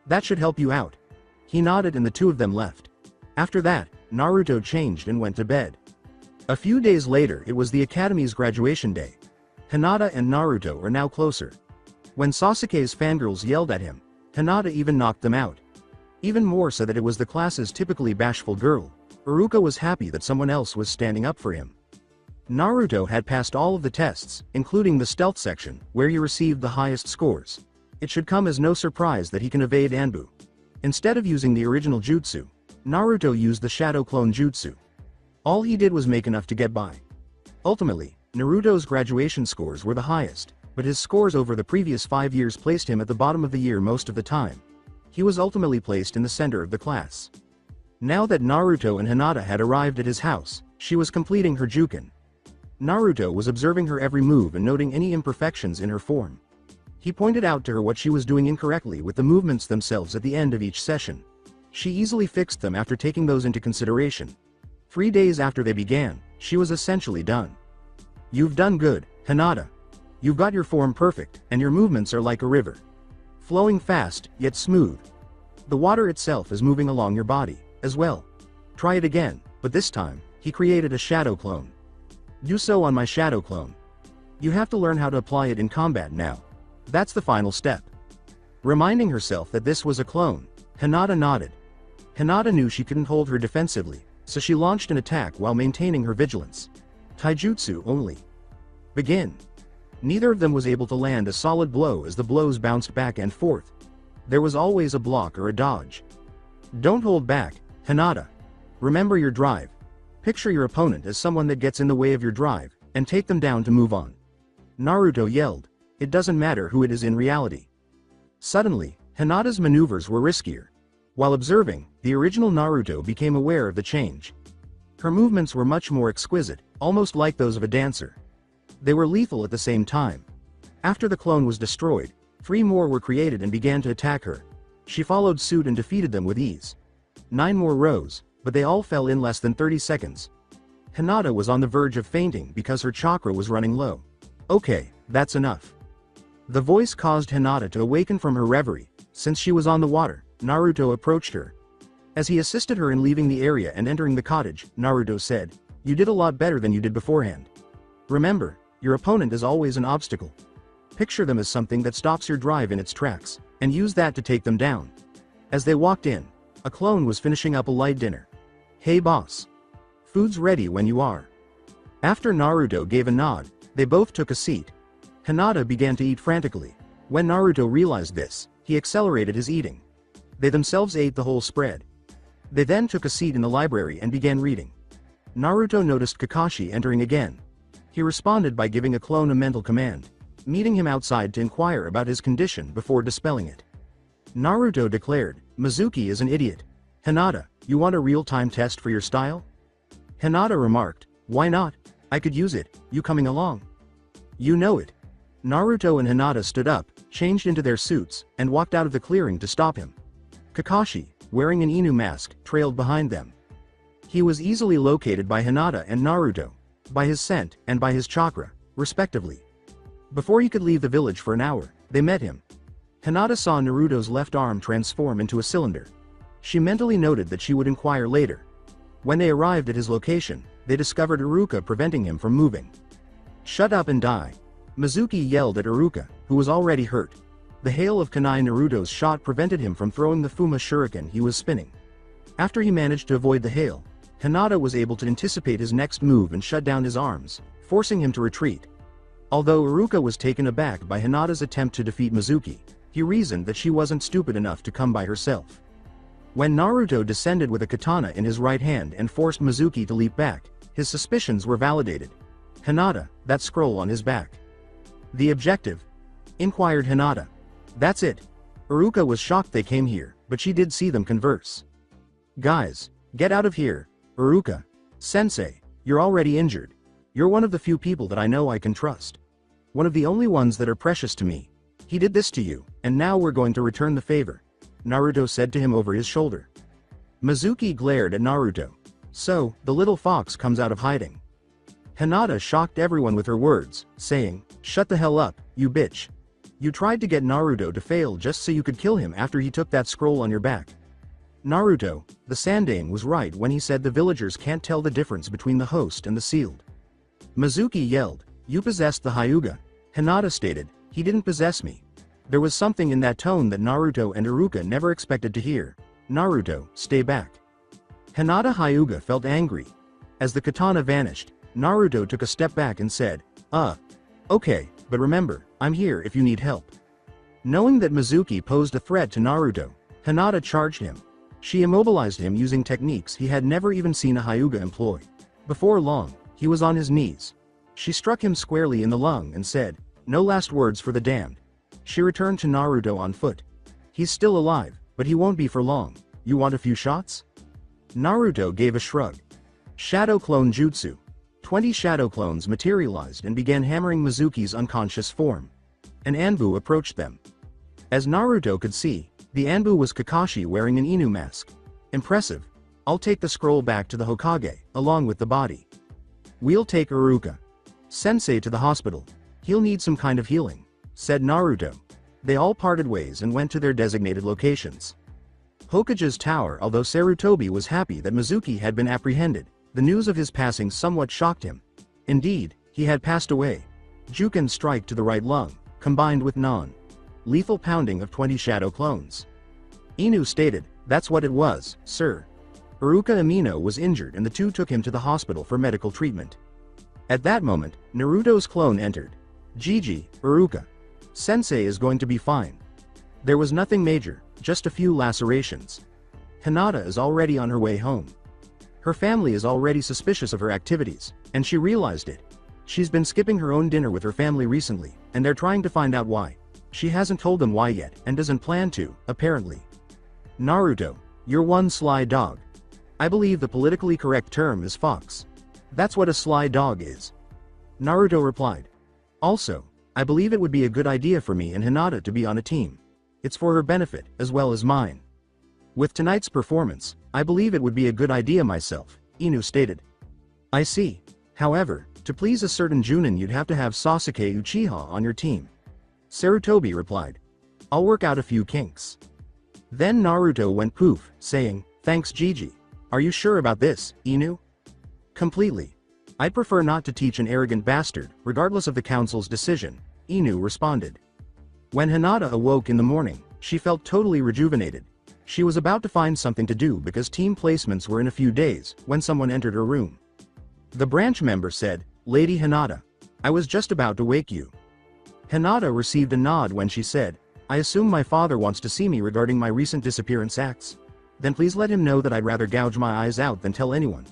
That should help you out. He nodded and the two of them left. After that, Naruto changed and went to bed. A few days later it was the academy's graduation day. Hinata and Naruto are now closer. When Sasuke's fangirls yelled at him, Hinata even knocked them out. Even more so that it was the class's typically bashful girl, Iruka was happy that someone else was standing up for him. Naruto had passed all of the tests, including the stealth section, where he received the highest scores. It should come as no surprise that he can evade Anbu. Instead of using the original jutsu, Naruto used the shadow clone jutsu. All he did was make enough to get by. Ultimately, Naruto's graduation scores were the highest, but his scores over the previous 5 years placed him at the bottom of the year most of the time. He was ultimately placed in the center of the class. Now that Naruto and Hinata had arrived at his house, she was completing her Juken. Naruto was observing her every move and noting any imperfections in her form. He pointed out to her what she was doing incorrectly with the movements themselves at the end of each session. She easily fixed them after taking those into consideration. 3 days after they began, she was essentially done. You've done good, Hinata. You've got your form perfect, and your movements are like a river. Flowing fast, yet smooth. The water itself is moving along your body, as well. Try it again, but this time, he created a shadow clone. Do so on my shadow clone. You have to learn how to apply it in combat now. That's the final step. Reminding herself that this was a clone, Hinata nodded. Hinata knew she couldn't hold her defensively, so she launched an attack while maintaining her vigilance. Taijutsu only. Begin. Neither of them was able to land a solid blow as the blows bounced back and forth. There was always a block or a dodge. Don't hold back, Hinata. Remember your drive. Picture your opponent as someone that gets in the way of your drive, and take them down to move on. Naruto yelled. It doesn't matter who it is in reality. Suddenly, Hinata's maneuvers were riskier. While observing, the original Naruto became aware of the change. Her movements were much more exquisite, almost like those of a dancer. They were lethal at the same time. After the clone was destroyed, 3 more were created and began to attack her. She followed suit and defeated them with ease. 9 more rose, but they all fell in less than 30 seconds. Hinata was on the verge of fainting because her chakra was running low. Okay, that's enough. The voice caused Hinata to awaken from her reverie. Since she was on the water, Naruto approached her. As he assisted her in leaving the area and entering the cottage, Naruto said, "You did a lot better than you did beforehand. Remember, your opponent is always an obstacle. Picture them as something that stops your drive in its tracks, and use that to take them down." As they walked in, a clone was finishing up a light dinner. "Hey boss. Food's ready when you are." After Naruto gave a nod, they both took a seat. Hinata began to eat frantically. When Naruto realized this, he accelerated his eating. They themselves ate the whole spread. They then took a seat in the library and began reading. Naruto noticed Kakashi entering again. He responded by giving a clone a mental command, meeting him outside to inquire about his condition before dispelling it. Naruto declared, "Mizuki is an idiot. Hinata, you want a real-time test for your style?" Hinata remarked, "Why not? I could use it, you coming along." "You know it." Naruto and Hinata stood up, changed into their suits, and walked out of the clearing to stop him. Kakashi, wearing an Inu mask, trailed behind them. He was easily located by Hinata and Naruto, by his scent and by his chakra, respectively. Before he could leave the village for an hour, they met him. Hinata saw Naruto's left arm transform into a cylinder. She mentally noted that she would inquire later. When they arrived at his location, they discovered Iruka preventing him from moving. "Shut up and die." Mizuki yelled at Iruka, who was already hurt. The hail of Kunai Naruto's shot prevented him from throwing the Fuma shuriken he was spinning. After he managed to avoid the hail, Hinata was able to anticipate his next move and shut down his arms, forcing him to retreat. Although Iruka was taken aback by Hinata's attempt to defeat Mizuki, he reasoned that she wasn't stupid enough to come by herself. When Naruto descended with a katana in his right hand and forced Mizuki to leap back, his suspicions were validated. "Hinata, that scroll on his back. The objective?" inquired Hinata. "That's it." Iruka was shocked they came here, but she did see them converse. "Guys, get out of here. Iruka. Sensei, you're already injured. You're one of the few people that I know I can trust. One of the only ones that are precious to me. He did this to you, and now we're going to return the favor," Naruto said to him over his shoulder. Mizuki glared at Naruto. "So, the little fox comes out of hiding." Hinata shocked everyone with her words, saying, "Shut the hell up, you bitch. You tried to get Naruto to fail just so you could kill him after he took that scroll on your back." Naruto, the Sandaime, was right when he said the villagers can't tell the difference between the host and the sealed. Mizuki yelled, "You possessed the Hyuga." Hinata stated, "He didn't possess me." There was something in that tone that Naruto and Iruka never expected to hear. "Naruto, stay back." Hinata Hyuga felt angry. As the katana vanished, Naruto took a step back and said, Okay, but remember, I'm here if you need help." Knowing that Mizuki posed a threat to Naruto, Hinata charged him. She immobilized him using techniques he had never even seen a Hyuga employ. Before long, he was on his knees. She struck him squarely in the lung and said, "No last words for the damned." She returned to Naruto on foot. "He's still alive, but he won't be for long. You want a few shots?" Naruto gave a shrug. Shadow Clone Jutsu. 20 shadow clones materialized and began hammering Mizuki's unconscious form. An Anbu approached them. As Naruto could see, the Anbu was Kakashi wearing an Inu mask. "Impressive. I'll take the scroll back to the Hokage, along with the body. We'll take Iruka Sensei to the hospital. He'll need some kind of healing," said Naruto. They all parted ways and went to their designated locations. Hokage's tower. Although Sarutobi was happy that Mizuki had been apprehended, the news of his passing somewhat shocked him. Indeed, he had passed away. Juken strike to the right lung, combined with non-lethal pounding of 20 shadow clones. Inu stated, "That's what it was, sir." Iruka Amino was injured and the two took him to the hospital for medical treatment. At that moment, Naruto's clone entered. "Gigi, Iruka. Sensei is going to be fine. There was nothing major, just a few lacerations. Hinata is already on her way home. Her family is already suspicious of her activities, and she realized it. She's been skipping her own dinner with her family recently, and they're trying to find out why. She hasn't told them why yet, and doesn't plan to, apparently." Naruto, "You're one sly dog. I believe the politically correct term is fox. That's what a sly dog is." Naruto replied. "Also, I believe it would be a good idea for me and Hinata to be on a team. It's for her benefit, as well as mine. With tonight's performance, I believe it would be a good idea myself," Inu stated. "I see. However, to please a certain Junin you'd have to have Sasuke Uchiha on your team." Sarutobi replied. "I'll work out a few kinks." Then Naruto went poof, saying, "Thanks Gigi. Are you sure about this, Inu?" "Completely. I'd prefer not to teach an arrogant bastard, regardless of the council's decision," Inu responded. When Hinata awoke in the morning, she felt totally rejuvenated. She was about to find something to do because team placements were in a few days, when someone entered her room. The branch member said, "Lady Hinata, I was just about to wake you." Hinata received a nod when she said, "I assume my father wants to see me regarding my recent disappearance acts. Then please let him know that I'd rather gouge my eyes out than tell anyone.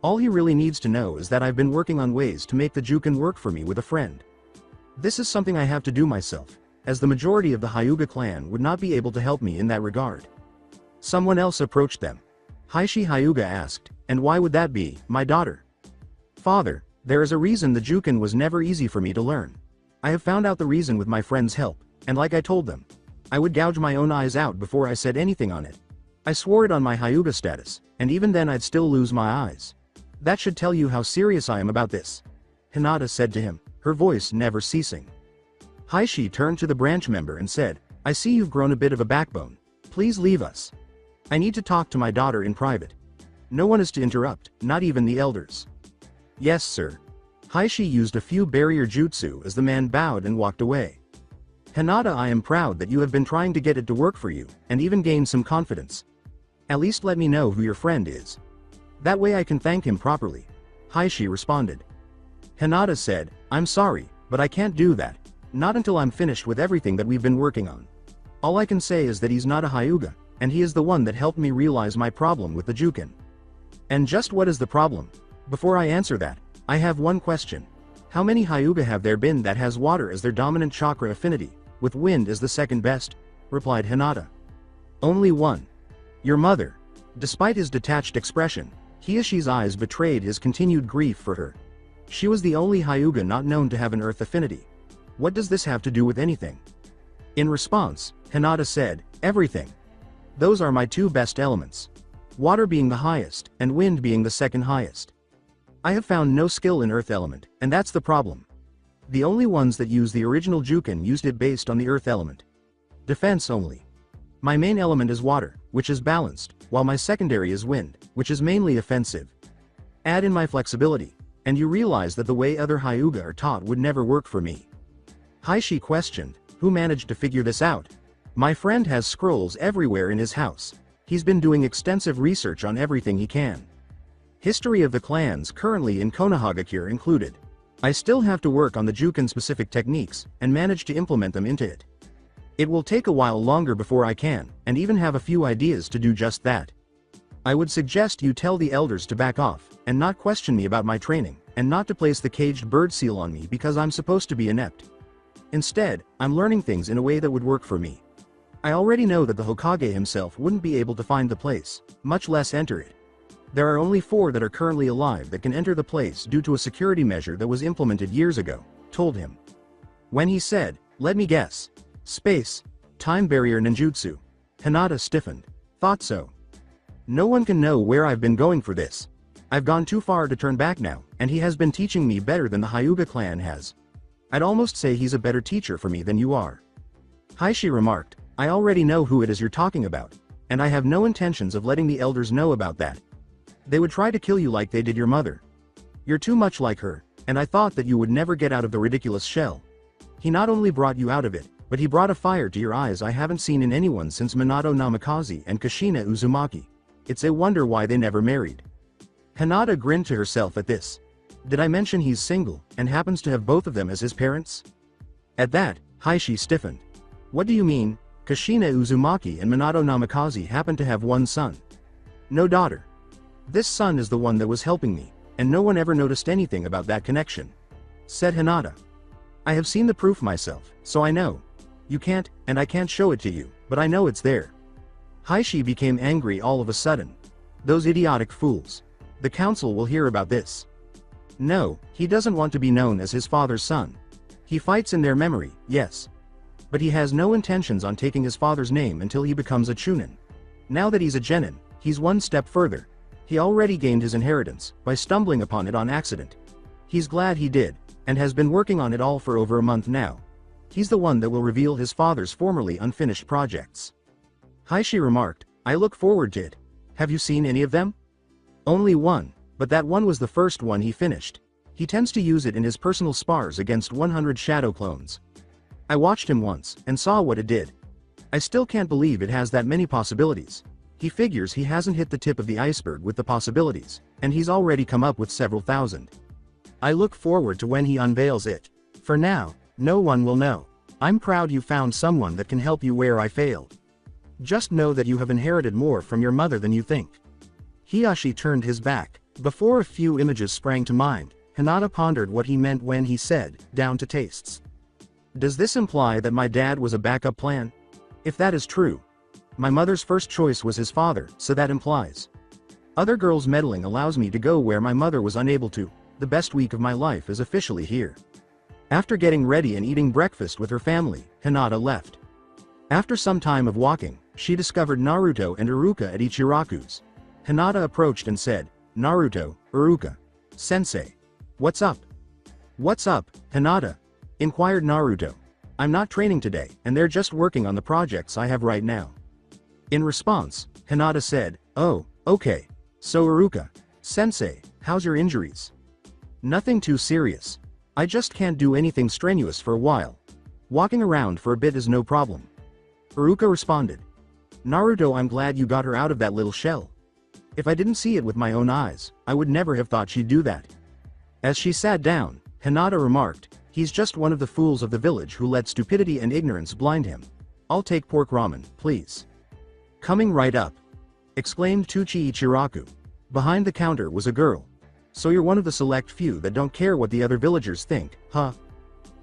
All he really needs to know is that I've been working on ways to make the Juken work for me with a friend. This is something I have to do myself, as the majority of the Hyuga clan would not be able to help me in that regard." Someone else approached them. Heishi Hyuga asked, "And why would that be, my daughter?" "Father, there is a reason the Juken was never easy for me to learn. I have found out the reason with my friend's help, and like I told them, I would gouge my own eyes out before I said anything on it. I swore it on my Hyuga status, and even then I'd still lose my eyes. That should tell you how serious I am about this," Hinata said to him, her voice never ceasing. Heishi turned to the branch member and said, "I see you've grown a bit of a backbone. Please leave us. I need to talk to my daughter in private. No one is to interrupt, not even the elders." "Yes, sir." Heishi used a few barrier jutsu as the man bowed and walked away. "Hinata, I am proud that you have been trying to get it to work for you, and even gained some confidence. At least let me know who your friend is." That way I can thank him properly. Heishi responded. Hinata said, I'm sorry, but I can't do that. Not until I'm finished with everything that we've been working on. All I can say is that he's not a Hyuga, and he is the one that helped me realize my problem with the Juken. And just what is the problem? Before I answer that, I have one question. How many Hyuga have there been that has water as their dominant chakra affinity, with wind as the second best? Replied Hinata. Only one. Your mother. Despite his detached expression, Kiyoshi's eyes betrayed his continued grief for her. She was the only Hyuga not known to have an earth affinity. What does this have to do with anything? In response, Hinata said, everything. Those are my two best elements. Water being the highest, and wind being the second highest. I have found no skill in earth element, and that's the problem. The only ones that use the original Juken used it based on the earth element. Defense only. My main element is water, which is balanced, while my secondary is wind, which is mainly offensive. Add in my flexibility, and you realize that the way other Hyuga are taught would never work for me. Heishi questioned, who managed to figure this out? My friend has scrolls everywhere in his house. He's been doing extensive research on everything he can. History of the clans currently in Konohagakure included. I still have to work on the Juken-specific techniques, and manage to implement them into it. It will take a while longer before I can, and even have a few ideas to do just that. I would suggest you tell the elders to back off, and not question me about my training, and not to place the caged bird seal on me because I'm supposed to be inept. Instead, I'm learning things in a way that would work for me. I already know that the Hokage himself wouldn't be able to find the place, much less enter it. There are only 4 that are currently alive that can enter the place due to a security measure that was implemented years ago, told him. When he said, let me guess. Space, time barrier ninjutsu. Hinata stiffened. Thought so. No one can know where I've been going for this. I've gone too far to turn back now, and he has been teaching me better than the Hyuga clan has. I'd almost say he's a better teacher for me than you are. Heishi remarked, I already know who it is you're talking about, and I have no intentions of letting the elders know about that. They would try to kill you like they did your mother. You're too much like her, and I thought that you would never get out of the ridiculous shell. He not only brought you out of it, but he brought a fire to your eyes I haven't seen in anyone since Minato Namikaze and Kushina Uzumaki. It's a wonder why they never married. Hinata grinned to herself at this. Did I mention he's single, and happens to have both of them as his parents? At that, Heishi stiffened. What do you mean? Kushina Uzumaki and Minato Namikaze happen to have one son. No daughter. This son is the one that was helping me, and no one ever noticed anything about that connection. Said Hinata. I have seen the proof myself, so I know. You can't, and I can't show it to you, but I know it's there. Heishi became angry all of a sudden. Those idiotic fools. The council will hear about this. No, he doesn't want to be known as his father's son. He fights in their memory, yes. But he has no intentions on taking his father's name until he becomes a Chunin. Now that he's a genin, he's one step further. He already gained his inheritance, by stumbling upon it on accident. He's glad he did, and has been working on it all for over a month now. He's the one that will reveal his father's formerly unfinished projects. Heishi remarked, I look forward to it. Have you seen any of them? Only one, but that one was the first one he finished. He tends to use it in his personal spars against 100 shadow clones. I watched him once, and saw what it did. I still can't believe it has that many possibilities. He figures he hasn't hit the tip of the iceberg with the possibilities, and he's already come up with several thousand. I look forward to when he unveils it. For now, no one will know. I'm proud you found someone that can help you where I failed. Just know that you have inherited more from your mother than you think. Hiyashi turned his back. Before a few images sprang to mind, Hinata pondered what he meant when he said, down to tastes. Does this imply that my dad was a backup plan? If that is true, my mother's first choice was his father, so that implies. Other girls' meddling allows me to go where my mother was unable to. The best week of my life is officially here. After getting ready and eating breakfast with her family, Hinata left. After some time of walking, she discovered Naruto and Iruka at Ichiraku's. Hinata approached and said, Naruto, Iruka. Sensei. What's up? What's up, Hinata? Inquired Naruto. I'm not training today, and they're just working on the projects I have right now. In response, Hinata said, oh, okay. So Iruka. Sensei, how's your injuries? Nothing too serious. I just can't do anything strenuous for a while. Walking around for a bit is no problem. Iruka responded. Naruto, I'm glad you got her out of that little shell. If I didn't see it with my own eyes, I would never have thought she'd do that. As she sat down, Hinata remarked, he's just one of the fools of the village who let stupidity and ignorance blind him. I'll take pork ramen, please. Coming right up, exclaimed Tuchi Ichiraku. Behind the counter was a girl. So you're one of the select few that don't care what the other villagers think, huh?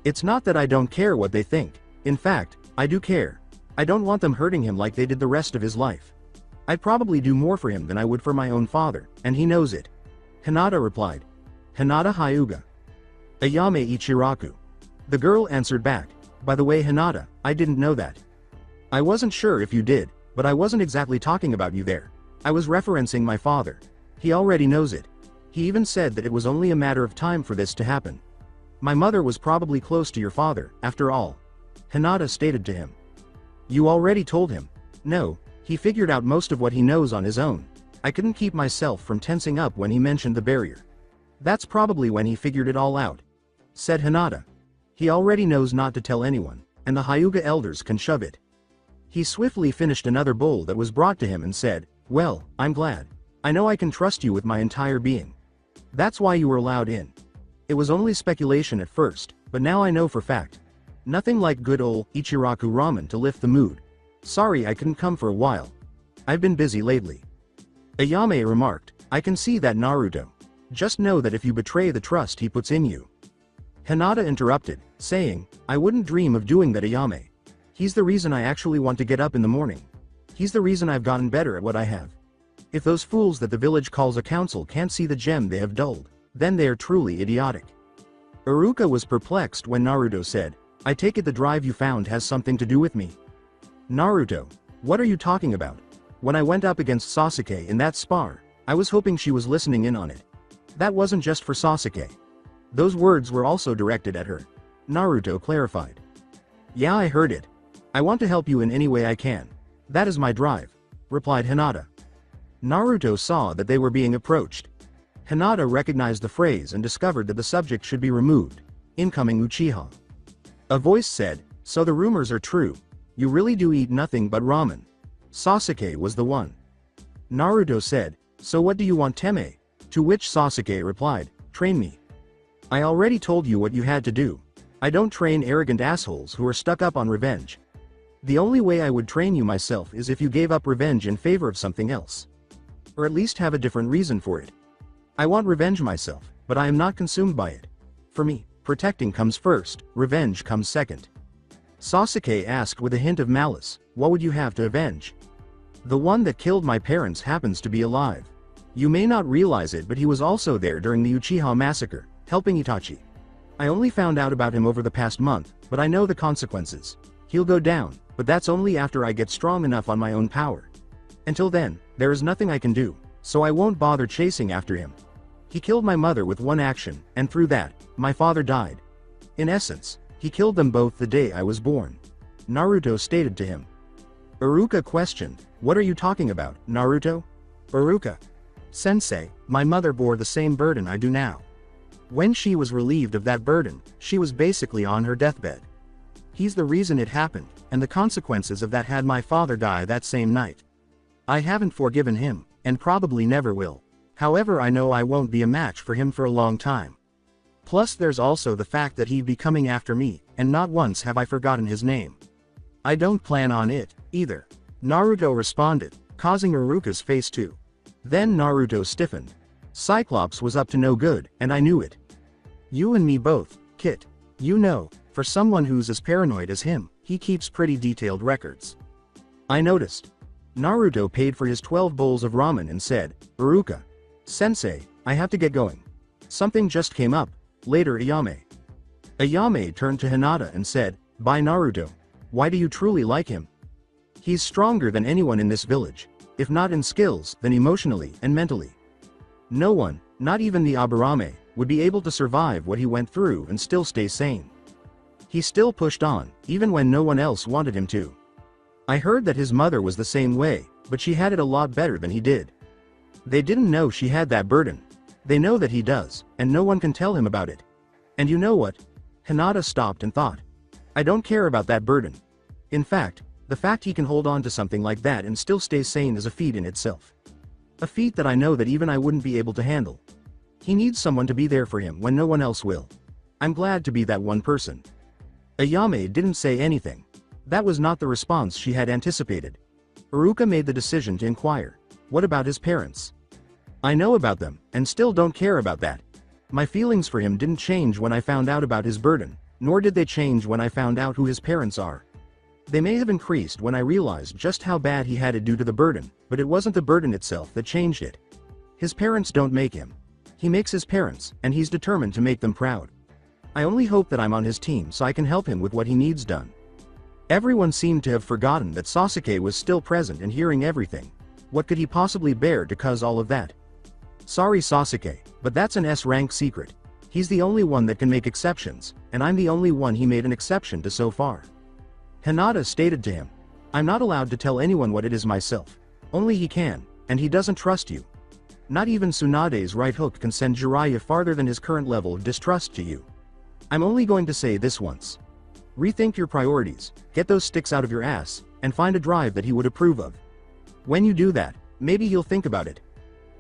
It's not that I don't care what they think. In fact, I do care. I don't want them hurting him like they did the rest of his life. I'd probably do more for him than I would for my own father, and he knows it. Hinata replied. Hinata Hyuga. Ayame Ichiraku. The girl answered back, by the way Hinata, I didn't know that. I wasn't sure if you did, but I wasn't exactly talking about you there. I was referencing my father. He already knows it. He even said that it was only a matter of time for this to happen. My mother was probably close to your father, after all. Hinata stated to him. You already told him. No, he figured out most of what he knows on his own. I couldn't keep myself from tensing up when he mentioned the barrier. That's probably when he figured it all out. Said Hinata. He already knows not to tell anyone, and the Hyuga elders can shove it. He swiftly finished another bowl that was brought to him and said, well, I'm glad. I know I can trust you with my entire being. That's why you were allowed in. It was only speculation at first, but now I know for fact. Nothing like good old Ichiraku ramen to lift the mood. Sorry I couldn't come for a while. I've been busy lately. Ayame remarked, I can see that Naruto. Just know that if you betray the trust he puts in you. Hinata interrupted, saying, I wouldn't dream of doing that Ayame. He's the reason I actually want to get up in the morning. He's the reason I've gotten better at what I have. If those fools that the village calls a council can't see the gem they have dulled, then they are truly idiotic. Iruka was perplexed when Naruto said, I take it the drive you found has something to do with me. Naruto, what are you talking about? When I went up against Sasuke in that spar, I was hoping she was listening in on it. That wasn't just for Sasuke. Those words were also directed at her. Naruto clarified. Yeah, I heard it. I want to help you in any way I can. That is my drive, replied Hinata. Naruto saw that they were being approached. Hinata recognized the phrase and discovered that the subject should be removed. Incoming Uchiha. A voice said, so the rumors are true. You really do eat nothing but ramen. Sasuke was the one. Naruto said, so what do you want Teme? To which Sasuke replied, train me. I already told you what you had to do. I don't train arrogant assholes who are stuck up on revenge. The only way I would train you myself is if you gave up revenge in favor of something else. Or at least have a different reason for it. I want revenge myself, but I am not consumed by it. For me, protecting comes first, revenge comes second. Sasuke asked with a hint of malice, what would you have to avenge? The one that killed my parents happens to be alive. You may not realize it, but he was also there during the Uchiha massacre, helping Itachi. I only found out about him over the past month, but I know the consequences. He'll go down, but that's only after I get strong enough on my own power. Until then, there is nothing I can do, so I won't bother chasing after him. He killed my mother with one action, and through that, my father died. In essence, he killed them both the day I was born. Naruto stated to him. Iruka questioned, what are you talking about, Naruto? Iruka. Sensei, my mother bore the same burden I do now. When she was relieved of that burden, she was basically on her deathbed. He's the reason it happened, and the consequences of that had my father die that same night. I haven't forgiven him, and probably never will. However, I know I won't be a match for him for a long time. Plus there's also the fact that he'd be coming after me, and not once have I forgotten his name. I don't plan on it, either. Naruto responded, causing Iruka's face to. Then Naruto stiffened. Cyclops was up to no good, and I knew it. You and me both, Kit. You know, for someone who's as paranoid as him, he keeps pretty detailed records. I noticed. Naruto paid for his 12 bowls of ramen and said, Iruka. Sensei, I have to get going. Something just came up. Later Ayame. Ayame turned to Hinata and said, bye Naruto. Why do you truly like him? He's stronger than anyone in this village. If not in skills, then emotionally and mentally. No one, not even the Aburame, would be able to survive what he went through and still stay sane. He still pushed on, even when no one else wanted him to. I heard that his mother was the same way, but she had it a lot better than he did. They didn't know she had that burden. They know that he does, and no one can tell him about it. And you know what? Hinata stopped and thought. I don't care about that burden. In fact, the fact he can hold on to something like that and still stay sane is a feat in itself. A feat that I know that even I wouldn't be able to handle. He needs someone to be there for him when no one else will. I'm glad to be that one person." Ayame didn't say anything. That was not the response she had anticipated. Iruka made the decision to inquire, "What about his parents?" "I know about them, and still don't care about that. My feelings for him didn't change when I found out about his burden, nor did they change when I found out who his parents are. They may have increased when I realized just how bad he had it due to the burden, but it wasn't the burden itself that changed it. His parents don't make him. He makes his parents, and he's determined to make them proud. I only hope that I'm on his team so I can help him with what he needs done." Everyone seemed to have forgotten that Sasuke was still present and hearing everything. What could he possibly bear to cause all of that? "Sorry Sasuke, but that's an S-rank secret. He's the only one that can make exceptions, and I'm the only one he made an exception to so far." Hinata stated to him, "I'm not allowed to tell anyone what it is myself. Only he can, and he doesn't trust you. Not even Tsunade's right hook can send Jiraiya farther than his current level of distrust to you. I'm only going to say this once. Rethink your priorities, get those sticks out of your ass, and find a drive that he would approve of. When you do that, maybe he'll think about it.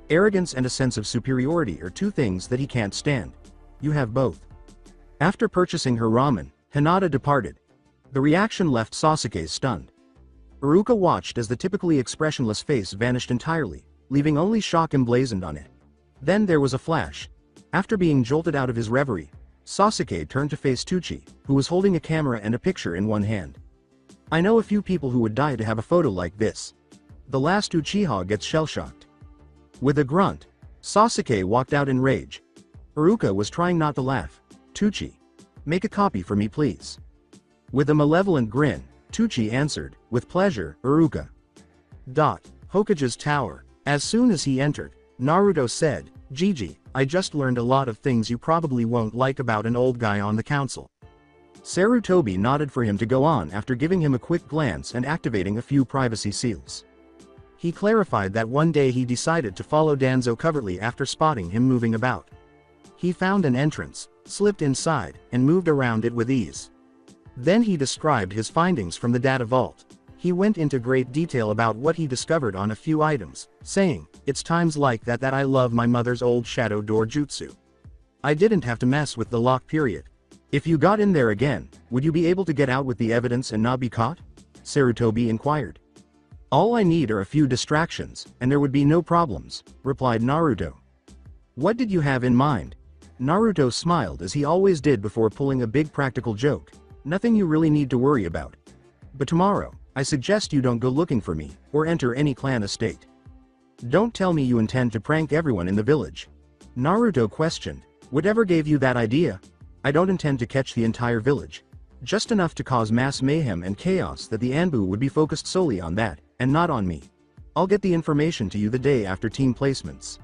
Arrogance and a sense of superiority are two things that he can't stand. You have both." After purchasing her ramen, Hinata departed. The reaction left Sasuke stunned. Iruka watched as the typically expressionless face vanished entirely, leaving only shock emblazoned on it. Then there was a flash. After being jolted out of his reverie, Sasuke turned to face Tucci, who was holding a camera and a picture in one hand. "I know a few people who would die to have a photo like this. The last Uchiha gets shell-shocked." With a grunt, Sasuke walked out in rage. Iruka was trying not to laugh. "Tucci, make a copy for me please." With a malevolent grin, Tucci answered, "With pleasure, Iruka." Hokage's tower. As soon as he entered, Naruto said, "Gigi, I just learned a lot of things you probably won't like about an old guy on the council." Sarutobi nodded for him to go on after giving him a quick glance and activating a few privacy seals. He clarified that one day he decided to follow Danzo covertly after spotting him moving about. He found an entrance, slipped inside, and moved around it with ease. Then he described his findings from the data vault. He went into great detail about what he discovered on a few items, saying, "It's times like that that I love my mother's old shadow door jutsu. I didn't have to mess with the lock period. If you got in there again, would you be able to get out with the evidence and not be caught?" Sarutobi inquired. "All I need are a few distractions, and there would be no problems," replied Naruto. "What did you have in mind?" Naruto smiled as he always did before pulling a big practical joke. "Nothing you really need to worry about. But tomorrow, I suggest you don't go looking for me, or enter any clan estate. Don't tell me you intend to prank everyone in the village." Naruto questioned, "Whatever gave you that idea?" "I don't intend to catch the entire village. Just enough to cause mass mayhem and chaos that the Anbu would be focused solely on that, and not on me. I'll get the information to you the day after team placements."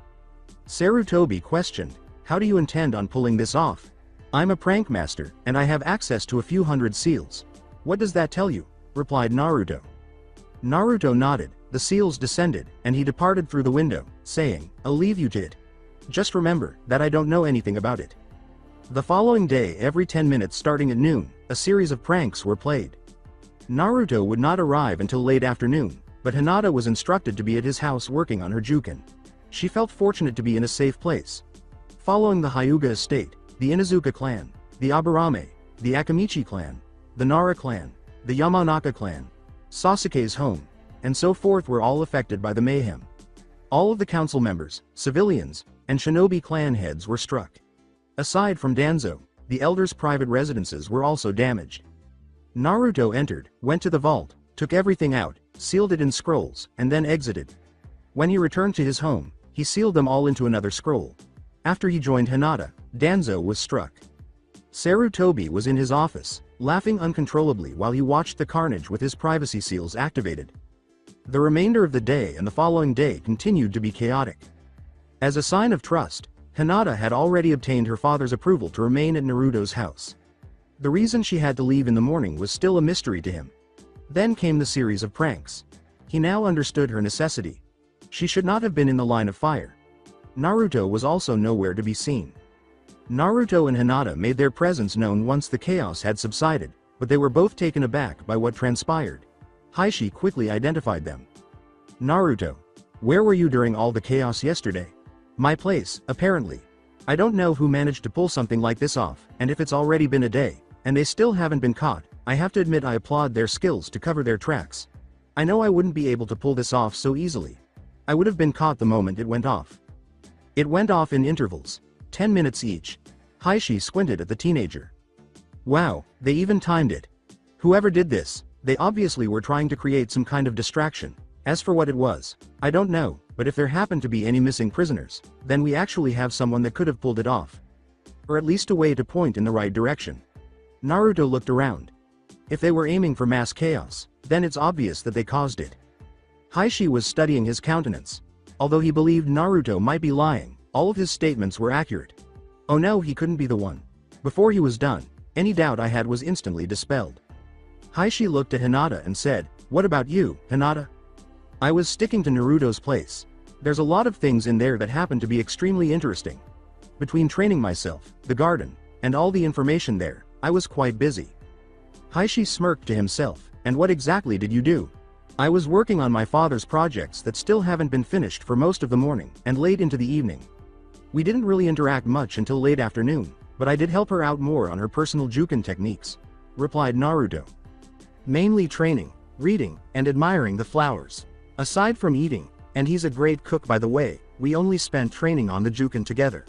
Sarutobi questioned, "How do you intend on pulling this off?" "I'm a prank master, and I have access to a few hundred seals." "What does that tell you?" replied Naruto. Naruto nodded, the seals descended, and he departed through the window, saying, "I'll leave you to it. Just remember that I don't know anything about it." The following day, every 10 minutes starting at noon, a series of pranks were played. Naruto would not arrive until late afternoon, but Hinata was instructed to be at his house working on her Juken. She felt fortunate to be in a safe place. Following the Hyuga estate, the Inuzuka clan, the Aburame, the Akamichi clan, the Nara clan, the Yamanaka clan, Sasuke's home, and so forth were all affected by the mayhem. All of the council members, civilians, and shinobi clan heads were struck. Aside from Danzo, the elders' private residences were also damaged. Naruto entered, went to the vault, took everything out, sealed it in scrolls, and then exited. When he returned to his home, he sealed them all into another scroll. After he joined Hinata, Danzo was struck. Sarutobi was in his office, laughing uncontrollably while he watched the carnage with his privacy seals activated. The remainder of the day and the following day continued to be chaotic. As a sign of trust, Hinata had already obtained her father's approval to remain at Naruto's house. The reason she had to leave in the morning was still a mystery to him. Then came the series of pranks. He now understood her necessity. She should not have been in the line of fire. Naruto was also nowhere to be seen. Naruto and Hinata made their presence known once the chaos had subsided, but they were both taken aback by what transpired. Heishi quickly identified them. "Naruto, Where were you during all the chaos yesterday? My place, apparently. I don't know who managed to pull something like this off, and if it's already been a day, and they still haven't been caught, I have to admit I applaud their skills to cover their tracks. I know I wouldn't be able to pull this off so easily. I would have been caught the moment it went off. It went off in intervals, 10 minutes each. Heishi squinted at the teenager. Wow, they even timed it. Whoever did this, they obviously were trying to create some kind of distraction. As for what it was, I don't know, but if there happened to be any missing prisoners, then we actually have someone that could have pulled it off. Or at least a way to point in the right direction. Naruto looked around. If they were aiming for mass chaos, then it's obvious that they caused it. Heishi was studying his countenance. Although he believed Naruto might be lying, all of his statements were accurate. Oh no, he couldn't be the one. Before he was done, any doubt I had was instantly dispelled. Heishi looked at Hinata and said, "What about you, Hinata?" I was sticking to Naruto's place. There's a lot of things in there that happen to be extremely interesting. Between training myself, the garden, and all the information there, I was quite busy. Heishi smirked to himself, and what exactly did you do? I was working on my father's projects that still haven't been finished for most of the morning, and late into the evening. We didn't really interact much until late afternoon, but I did help her out more on her personal Juken techniques, replied Naruto. Mainly training, reading, and admiring the flowers. Aside from eating, and he's a great cook by the way, we only spent training on the Juken together.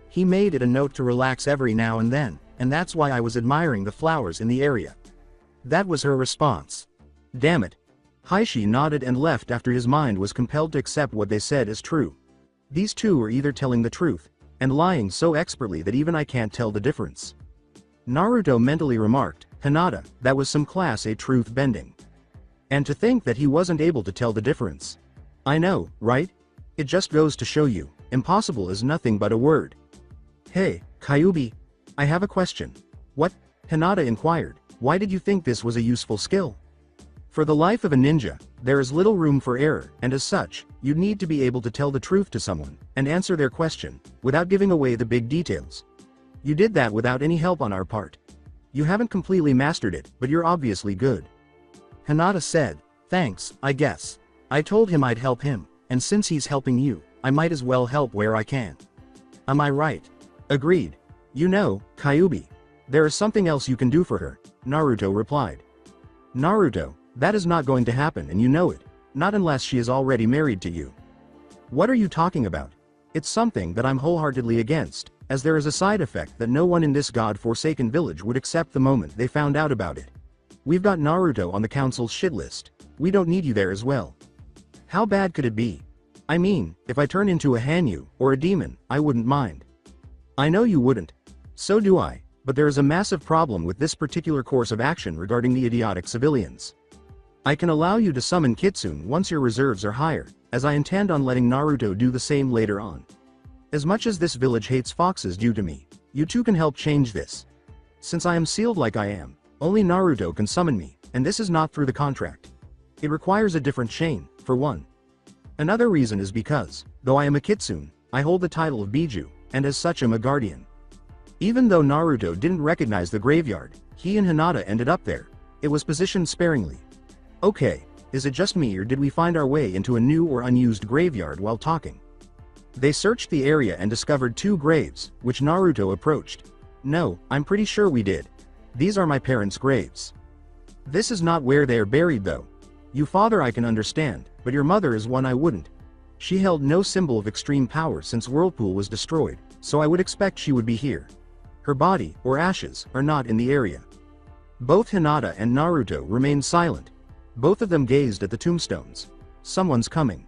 He made it a note to relax every now and then, and that's why I was admiring the flowers in the area. That was her response. Damn it. Heishi nodded and left after his mind was compelled to accept what they said as true. These two were either telling the truth, and lying so expertly that even I can't tell the difference. Naruto mentally remarked, Hinata, that was some class A truth bending. And to think that he wasn't able to tell the difference. I know, right? It just goes to show you, impossible is nothing but a word. Hey, Kyuubi, I have a question. What? Hinata inquired, why did you think this was a useful skill? For the life of a ninja, there is little room for error, and as such, you'd need to be able to tell the truth to someone, and answer their question, without giving away the big details. You did that without any help on our part. You haven't completely mastered it, but you're obviously good. Hinata said, thanks, I guess. I told him I'd help him, and since he's helping you, I might as well help where I can. Am I right? Agreed. You know, Kyuubi, there is something else you can do for her, Naruto replied. Naruto, that is not going to happen and you know it, not unless she is already married to you. What are you talking about? It's something that I'm wholeheartedly against, as there is a side effect that no one in this god-forsaken village would accept the moment they found out about it. We've got Naruto on the council's shit list. We don't need you there as well. How bad could it be? I mean, if I turn into a Hanyu, or a demon, I wouldn't mind. I know you wouldn't. So do I, but there is a massive problem with this particular course of action regarding the idiotic civilians. I can allow you to summon Kitsun once your reserves are higher, as I intend on letting Naruto do the same later on. As much as this village hates foxes due to me, you two can help change this. Since I am sealed like I am, only Naruto can summon me, and this is not through the contract. It requires a different chain, for one. Another reason is because, though I am a Kitsun, I hold the title of Biju, and as such am a guardian. Even though Naruto didn't recognize the graveyard, he and Hinata ended up there. It was positioned sparingly. Okay, is it just me or did we find our way into a new or unused graveyard while talking? They searched the area and discovered 2 graves, which Naruto approached. No, I'm pretty sure we did. These are my parents' graves. This is not where they are buried though. You father I can understand, but your mother is one I wouldn't. She held no symbol of extreme power since Whirlpool was destroyed, so I would expect she would be here. Her body, or ashes, are not in the area. Both Hinata and Naruto remained silent. Both of them gazed at the tombstones. Someone's coming.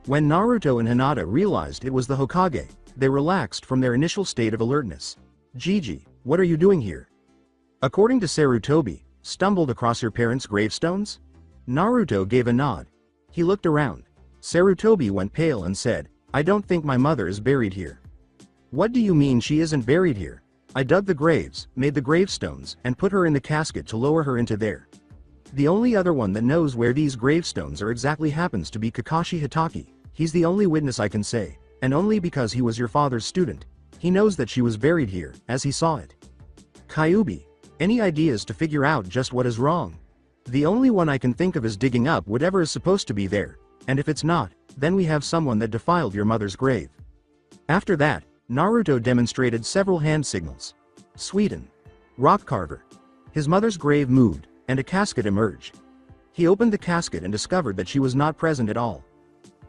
When Naruto and Hinata realized it was the Hokage, they relaxed from their initial state of alertness. Gigi, what are you doing here? According to Sarutobi, stumbled across your parents' gravestones? Naruto gave a nod. He looked around. Sarutobi went pale and said, I don't think my mother is buried here. What do you mean she isn't buried here? I dug the graves, made the gravestones, and put her in the casket to lower her into there. The only other one that knows where these gravestones are exactly happens to be Kakashi Hitaki. He's the only witness I can say, and only because he was your father's student. He knows that she was buried here, as he saw it. Kyuubi, any ideas to figure out just what is wrong? The only one I can think of is digging up whatever is supposed to be there, and if it's not, then we have someone that defiled your mother's grave. After that, Naruto demonstrated several hand signals. Sweden. Rock carver. His mother's grave moved, and a casket emerged. He opened the casket and discovered that she was not present at all.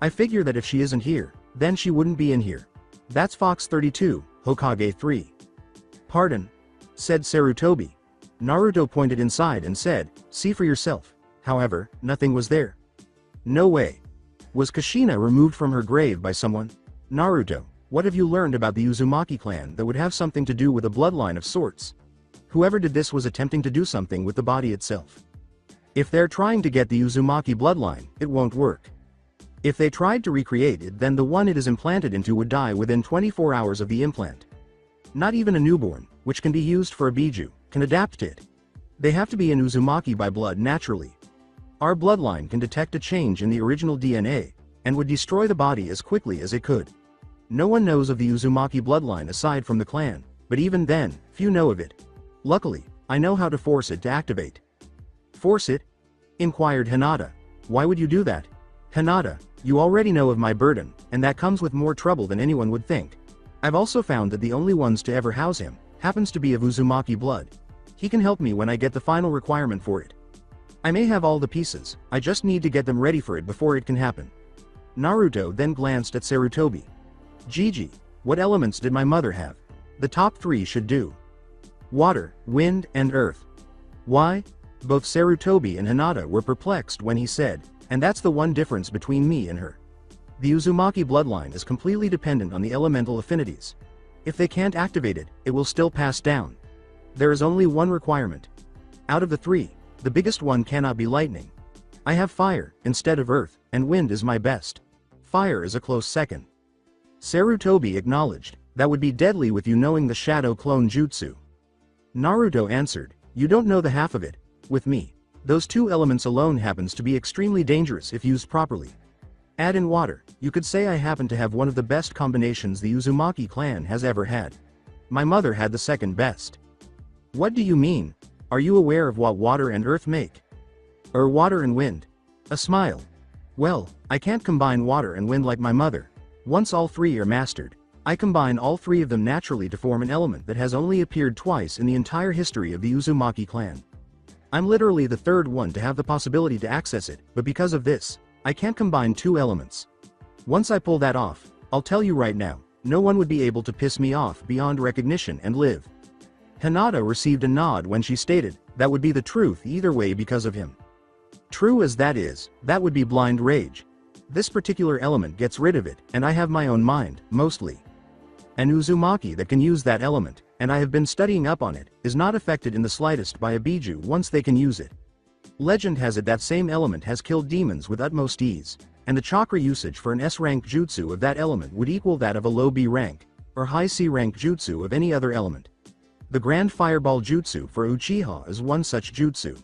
I figure that if she isn't here, then she wouldn't be in here. That's Fox 32, Hokage 3. Pardon? Said Sarutobi. Naruto pointed inside and said, see for yourself. However, nothing was there. No way. Was Kushina removed from her grave by someone? Naruto, what have you learned about the Uzumaki clan that would have something to do with a bloodline of sorts? Whoever did this was attempting to do something with the body itself. If they're trying to get the Uzumaki bloodline, it won't work. If they tried to recreate it, then the one it is implanted into would die within 24 hours of the implant. Not even a newborn, which can be used for a Biju, can adapt to it. They have to be an Uzumaki by blood naturally. Our bloodline can detect a change in the original DNA, and would destroy the body as quickly as it could. No one knows of the Uzumaki bloodline aside from the clan, but even then, few know of it. Luckily, I know how to force it to activate. Force it? Inquired Hinata. Why would you do that? Hinata, you already know of my burden, and that comes with more trouble than anyone would think. I've also found that the only ones to ever house him, happens to be of Uzumaki blood. He can help me when I get the final requirement for it. I may have all the pieces, I just need to get them ready for it before it can happen. Naruto then glanced at Sarutobi. Gigi, what elements did my mother have? The top 3 should do. Water, wind, and earth. Why? Both Sarutobi and Hinata were perplexed when he said, and that's the one difference between me and her. The Uzumaki bloodline is completely dependent on the elemental affinities. If they can't activate it, it will still pass down. There is only one requirement. Out of the 3, the biggest one cannot be lightning. I have fire, instead of earth, and wind is my best. Fire is a close second. Sarutobi acknowledged, that would be deadly with you knowing the shadow clone jutsu. Naruto answered, you don't know the half of it. With me, those 2 elements alone happens to be extremely dangerous if used properly. Add in water, you could say I happen to have one of the best combinations the Uzumaki clan has ever had. My mother had the second best. What do you mean? Are you aware of what water and earth make? Or water and wind? A smile. Well, I can't combine water and wind like my mother. Once all 3 are mastered, I combine all 3 of them naturally to form an element that has only appeared twice in the entire history of the Uzumaki clan. I'm literally the 3rd one to have the possibility to access it, but because of this, I can't combine 2 elements. Once I pull that off, I'll tell you right now, no one would be able to piss me off beyond recognition and live. Hinata received a nod when she stated, that would be the truth either way because of him. True as that is, that would be blind rage. This particular element gets rid of it, and I have my own mind, mostly. An Uzumaki that can use that element, and I have been studying up on it, is not affected in the slightest by a Biju once they can use it. Legend has it that same element has killed demons with utmost ease, and the chakra usage for an S-rank jutsu of that element would equal that of a low B rank, or high C rank jutsu of any other element. The Grand Fireball Jutsu for Uchiha is one such jutsu.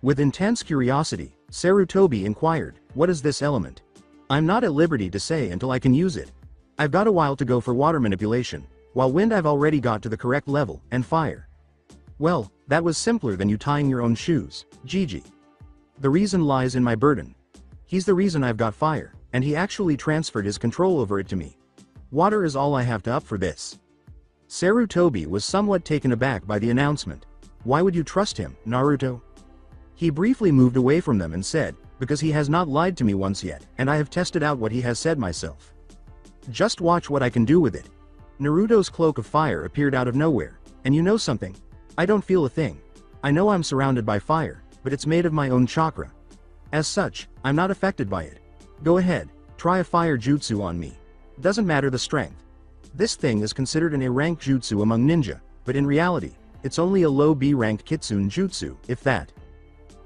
With intense curiosity, Sarutobi inquired, what is this element? I'm not at liberty to say until I can use it. I've got a while to go for water manipulation, while wind I've already got to the correct level, and fire. Well, that was simpler than you tying your own shoes, Gigi. The reason lies in my burden. He's the reason I've got fire, and he actually transferred his control over it to me. Water is all I have to up for this. Sarutobi was somewhat taken aback by the announcement. Why would you trust him, Naruto? He briefly moved away from them and said, because he has not lied to me once yet, and I have tested out what he has said myself. Just watch what I can do with it. Naruto's cloak of fire appeared out of nowhere, and you know something? I don't feel a thing. I know I'm surrounded by fire, but it's made of my own chakra. As such, I'm not affected by it. Go ahead, try a fire jutsu on me. Doesn't matter the strength. This thing is considered an A-rank jutsu among ninja, but in reality, it's only a low B-rank Kitsun jutsu, if that.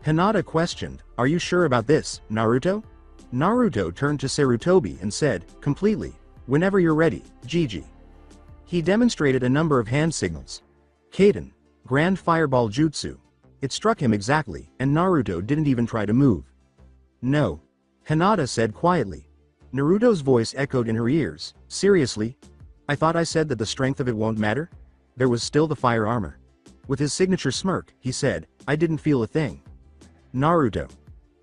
Hinata questioned, are you sure about this, Naruto? Naruto turned to Sarutobi and said, completely. Whenever you're ready, Gigi. He demonstrated a number of hand signals. Kaden, Grand Fireball Jutsu. It struck him exactly, and Naruto didn't even try to move. No. Hinata said quietly. Naruto's voice echoed in her ears, seriously? I thought I said that the strength of it won't matter? There was still the fire armor. With his signature smirk, he said, I didn't feel a thing. Naruto.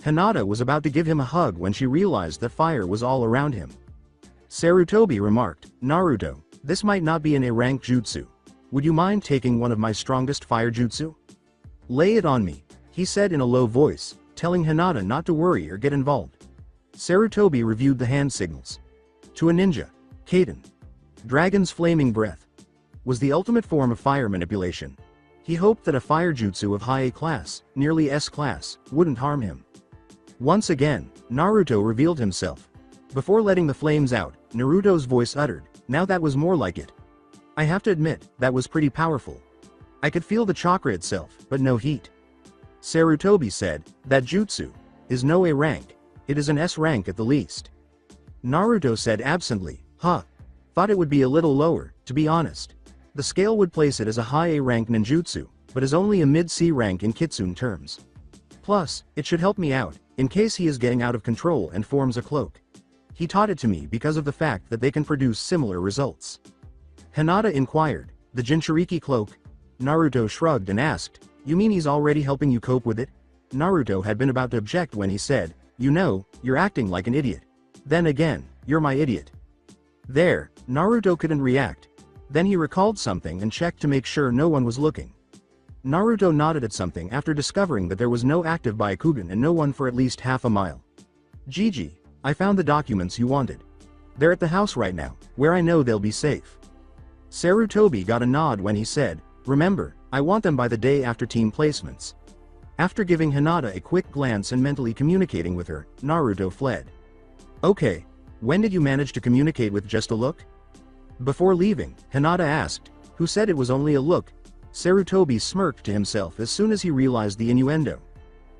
Hinata was about to give him a hug when she realized that fire was all around him. Sarutobi remarked, "Naruto, this might not be an A-rank jutsu. Would you mind taking one of my strongest fire jutsu? Lay it on me," he said in a low voice, telling Hinata not to worry or get involved. Sarutobi reviewed the hand signals. To a ninja, Kaden. Dragon's flaming breath was the ultimate form of fire manipulation. He hoped that a fire jutsu of high A class, nearly S class, wouldn't harm him. Once again, Naruto revealed himself. Before letting the flames out, Naruto's voice uttered, "Now that was more like it. I have to admit, that was pretty powerful. I could feel the chakra itself, but no heat." Sarutobi said, "That jutsu is no A rank, it is an S rank at the least." Naruto said absently, "Huh. Thought it would be a little lower, to be honest. The scale would place it as a high A rank ninjutsu, but is only a mid-C rank in Kitsun terms. Plus, it should help me out, in case he is getting out of control and forms a cloak. He taught it to me because of the fact that they can produce similar results." Hinata inquired, "The Jinchuriki cloak?" Naruto shrugged and asked, "You mean he's already helping you cope with it?" Naruto had been about to object when he said, "You know, you're acting like an idiot. Then again, you're my idiot." There, Naruto couldn't react. Then he recalled something and checked to make sure no one was looking. Naruto nodded at something after discovering that there was no active Byakugan and no one for at least half a mile. "Gigi, I found the documents you wanted. They're at the house right now, where I know they'll be safe." Sarutobi got a nod when he said, "Remember, I want them by the day after team placements." After giving Hinata a quick glance and mentally communicating with her, Naruto fled. "Okay, when did you manage to communicate with just a look?" Before leaving, Hinata asked, "Who said it was only a look?" Sarutobi smirked to himself as soon as he realized the innuendo.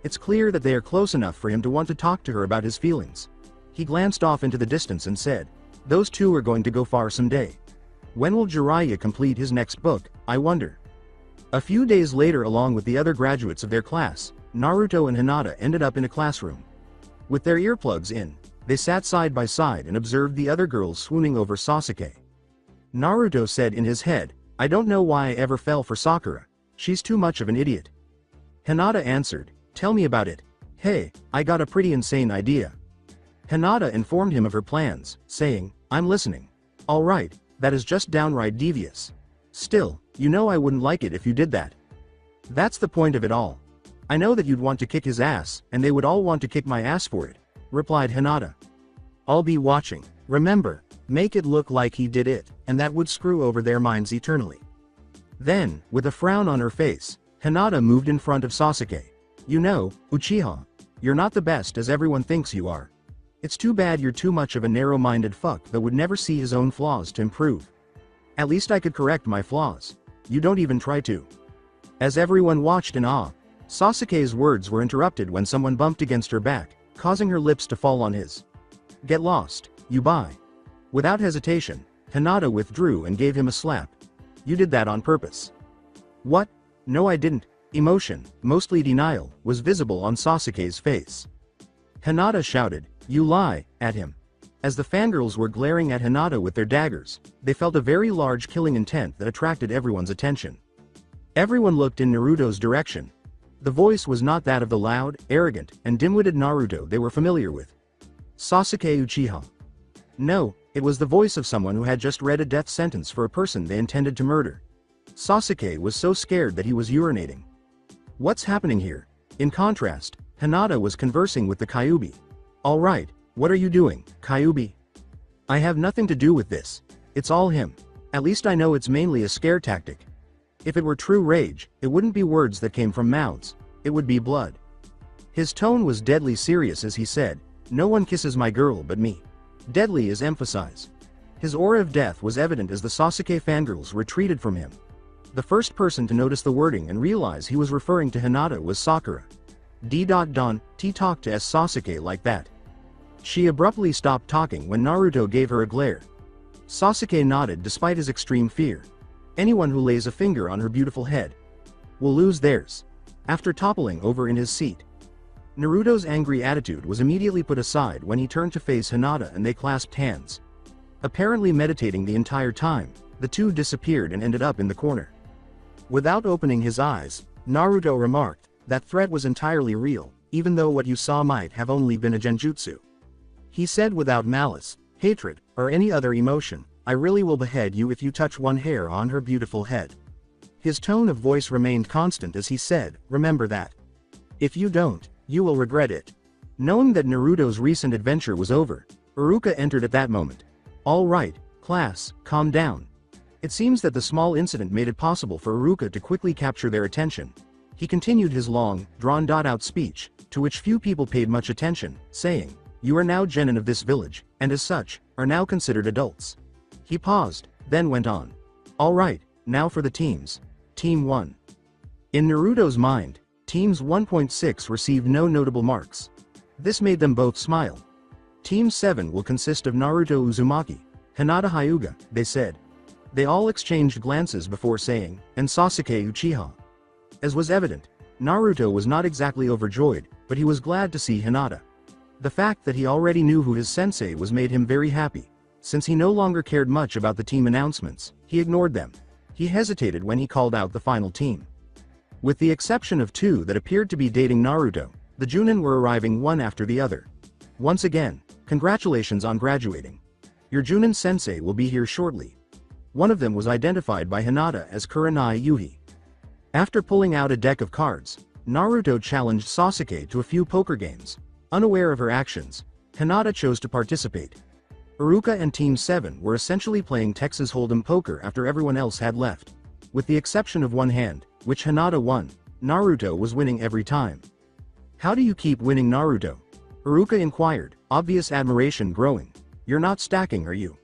It's clear that they are close enough for him to want to talk to her about his feelings. He glanced off into the distance and said, "Those two are going to go far someday. When will Jiraiya complete his next book, I wonder?" A few days later, along with the other graduates of their class, Naruto and Hinata ended up in a classroom. With their earplugs in, they sat side by side and observed the other girls swooning over Sasuke. Naruto said in his head, "I don't know why I ever fell for Sakura. She's too much of an idiot." Hinata answered, "Tell me about it. Hey, I got a pretty insane idea." Hinata informed him of her plans, saying, "I'm listening." "Alright, that is just downright devious. Still, you know I wouldn't like it if you did that. That's the point of it all. I know that you'd want to kick his ass, and they would all want to kick my ass for it," replied Hinata. "I'll be watching. Remember, make it look like he did it, and that would screw over their minds eternally." Then, with a frown on her face, Hinata moved in front of Sasuke. "You know, Uchiha, you're not the best as everyone thinks you are. It's too bad you're too much of a narrow-minded fuck that would never see his own flaws to improve. At least I could correct my flaws. You don't even try to." As everyone watched in awe, Sasuke's words were interrupted when someone bumped against her back, causing her lips to fall on his. "Get lost, you bye." Without hesitation, Hinata withdrew and gave him a slap. "You did that on purpose." "What? No, I didn't." Emotion, mostly denial, was visible on Sasuke's face. Hinata shouted, "You lie," at him. As the fangirls were glaring at Hinata with their daggers, they felt a very large killing intent that attracted everyone's attention. Everyone looked in Naruto's direction. The voice was not that of the loud, arrogant, and dim-witted Naruto they were familiar with. Sasuke Uchiha. No, it was the voice of someone who had just read a death sentence for a person they intended to murder. Sasuke was so scared that he was urinating. What's happening here? In contrast, Hinata was conversing with the Kyuubi. "Alright, what are you doing, Kyuubi? I have nothing to do with this. It's all him. At least I know it's mainly a scare tactic. If it were true rage, it wouldn't be words that came from mouths, it would be blood." His tone was deadly serious as he said, "No one kisses my girl but me." Deadly is emphasized. His aura of death was evident as the Sasuke fangirls retreated from him. The first person to notice the wording and realize he was referring to Hinata was Sakura. T talked to Sasuke like that. She abruptly stopped talking when Naruto gave her a glare. Sasuke nodded despite his extreme fear. Anyone who lays a finger on her beautiful head will lose theirs. After toppling over in his seat, Naruto's angry attitude was immediately put aside when he turned to face Hinata and they clasped hands. Apparently meditating the entire time, the two disappeared and ended up in the corner. Without opening his eyes, Naruto remarked, "That threat was entirely real. even though what you saw might have only been a genjutsu. He said without malice, hatred, or any other emotion, I really will behead you if you touch one hair on her beautiful head. His tone of voice remained constant as he said, remember that. If you don't, you will regret it. Knowing that Naruto's recent adventure was over, Iruka entered at that moment. All right, class, calm down. It seems that the small incident made it possible for Iruka to quickly capture their attention. He continued his long, drawn-out speech, to which few people paid much attention, saying, you are now genin of this village, and as such, are now considered adults. He paused, then went on. All right, now for the teams. Team 1. In Naruto's mind, Teams 1.6 received no notable marks. This made them both smile. Team 7 will consist of Naruto Uzumaki, Hinata Hyuga, they said. They all exchanged glances before saying, and Sasuke Uchiha. As was evident, Naruto was not exactly overjoyed, but he was glad to see Hinata. The fact that he already knew who his sensei was made him very happy. Since he no longer cared much about the team announcements, he ignored them. He hesitated when he called out the final team. With the exception of 2 that appeared to be dating Naruto, the Junin were arriving one after the other. Once again, congratulations on graduating. Your Junin sensei will be here shortly. One of them was identified by Hinata as Kurenai Yuhi. After pulling out a deck of cards, Naruto challenged Sasuke to a few poker games. Unaware of her actions, Hinata chose to participate. Iruka and Team 7 were essentially playing Texas Hold'em poker after everyone else had left. With the exception of one hand, which Hinata won, Naruto was winning every time. How do you keep winning, Naruto? Iruka inquired, obvious admiration growing. You're not stacking, are you?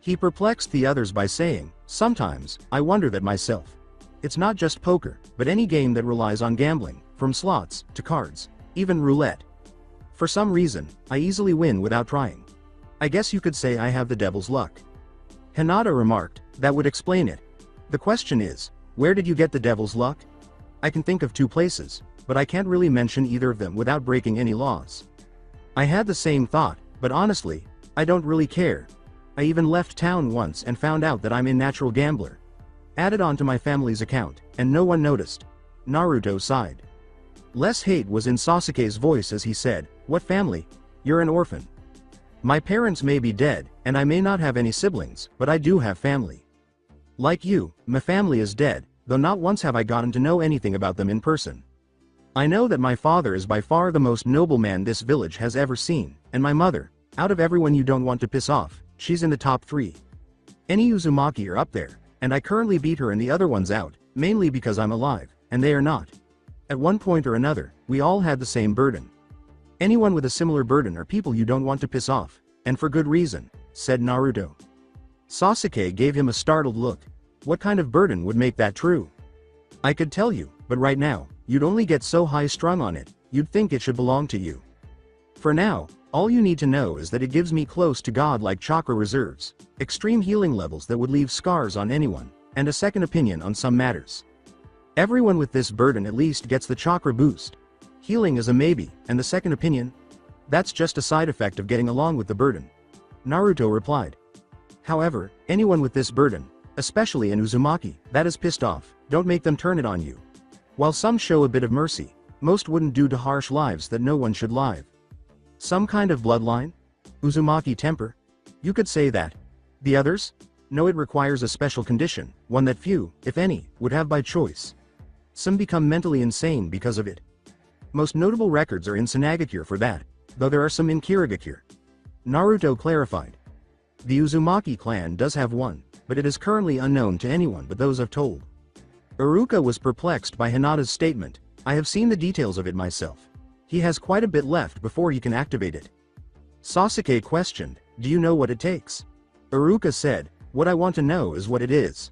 He perplexed the others by saying, sometimes, I wonder that myself. It's not just poker, but any game that relies on gambling, from slots, to cards, even roulette. For some reason, I easily win without trying. I guess you could say I have the devil's luck. Hinata remarked, that would explain it. The question is, where did you get the devil's luck? I can think of 2 places, but I can't really mention either of them without breaking any laws. I had the same thought, but honestly, I don't really care. I even left town once and found out that I'm a natural gambler. Added on to my family's account, and no one noticed. Naruto sighed. Less hate was in Sasuke's voice as he said, what family? You're an orphan. My parents may be dead, and I may not have any siblings, but I do have family. Like you, my family is dead, though not once have I gotten to know anything about them in person. I know that my father is by far the most noble man this village has ever seen, and my mother, out of everyone you don't want to piss off, she's in the top 3. Any Uzumaki are up there, and I currently beat her and the other ones out, mainly because I'm alive, and they are not. At one point or another, we all had the same burden. Anyone with a similar burden are people you don't want to piss off, and for good reason, said Naruto. Sasuke gave him a startled look. What kind of burden would make that true? I could tell you, but right now, you'd only get so high-strung on it, you'd think it should belong to you. For now, all you need to know is that it gives me close to God-like chakra reserves, extreme healing levels that would leave scars on anyone, and a second opinion on some matters. Everyone with this burden at least gets the chakra boost. Healing is a maybe, and the second opinion? That's just a side effect of getting along with the burden. Naruto replied. However, anyone with this burden, especially an Uzumaki, that is pissed off, don't make them turn it on you. While some show a bit of mercy, most wouldn't do to harsh lives that no one should live. Some kind of bloodline? Uzumaki temper? You could say that. The others? No, it requires a special condition, one that few, if any, would have by choice. Some become mentally insane because of it. Most notable records are in Sanagakure for that, though there are some in Kirigakure. Naruto clarified. The Uzumaki clan does have one, but it is currently unknown to anyone but those I've told. Iruka was perplexed by Hinata's statement, I have seen the details of it myself. He has quite a bit left before he can activate it. Sasuke questioned, do you know what it takes? Iruka said, what I want to know is what it is.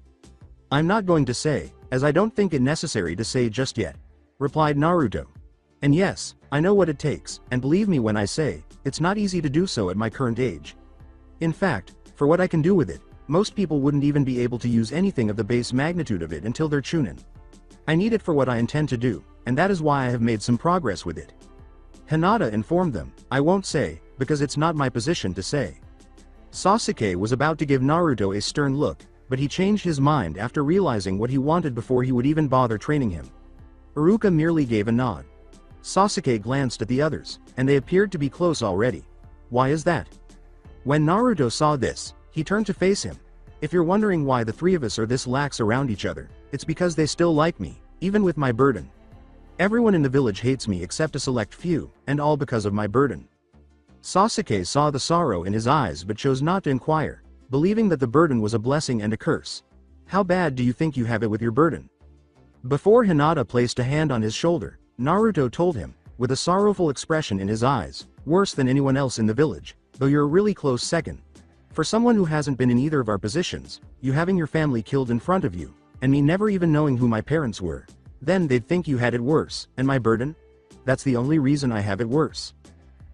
I'm not going to say, as I don't think it necessary to say just yet, replied Naruto. And yes, I know what it takes, and believe me when I say, it's not easy to do so at my current age. In fact, for what I can do with it, most people wouldn't even be able to use anything of the base magnitude of it until they're Chunin. I need it for what I intend to do, and that is why I have made some progress with it. Hinata informed them, I won't say, because it's not my position to say. Sasuke was about to give Naruto a stern look, but he changed his mind after realizing what he wanted before he would even bother training him. Iruka merely gave a nod. Sasuke glanced at the others, and they appeared to be close already. Why is that? When Naruto saw this, he turned to face him. If you're wondering why the three of us are this lax around each other, it's because they still like me, even with my burden. Everyone in the village hates me except a select few, and all because of my burden. Sasuke saw the sorrow in his eyes but chose not to inquire, believing that the burden was a blessing and a curse. How bad do you think you have it with your burden? Before Hinata placed a hand on his shoulder, Naruto told him, with a sorrowful expression in his eyes, worse than anyone else in the village, though you're a really close second. For someone who hasn't been in either of our positions, you having your family killed in front of you, and me never even knowing who my parents were, then they'd think you had it worse, and my burden? That's the only reason I have it worse.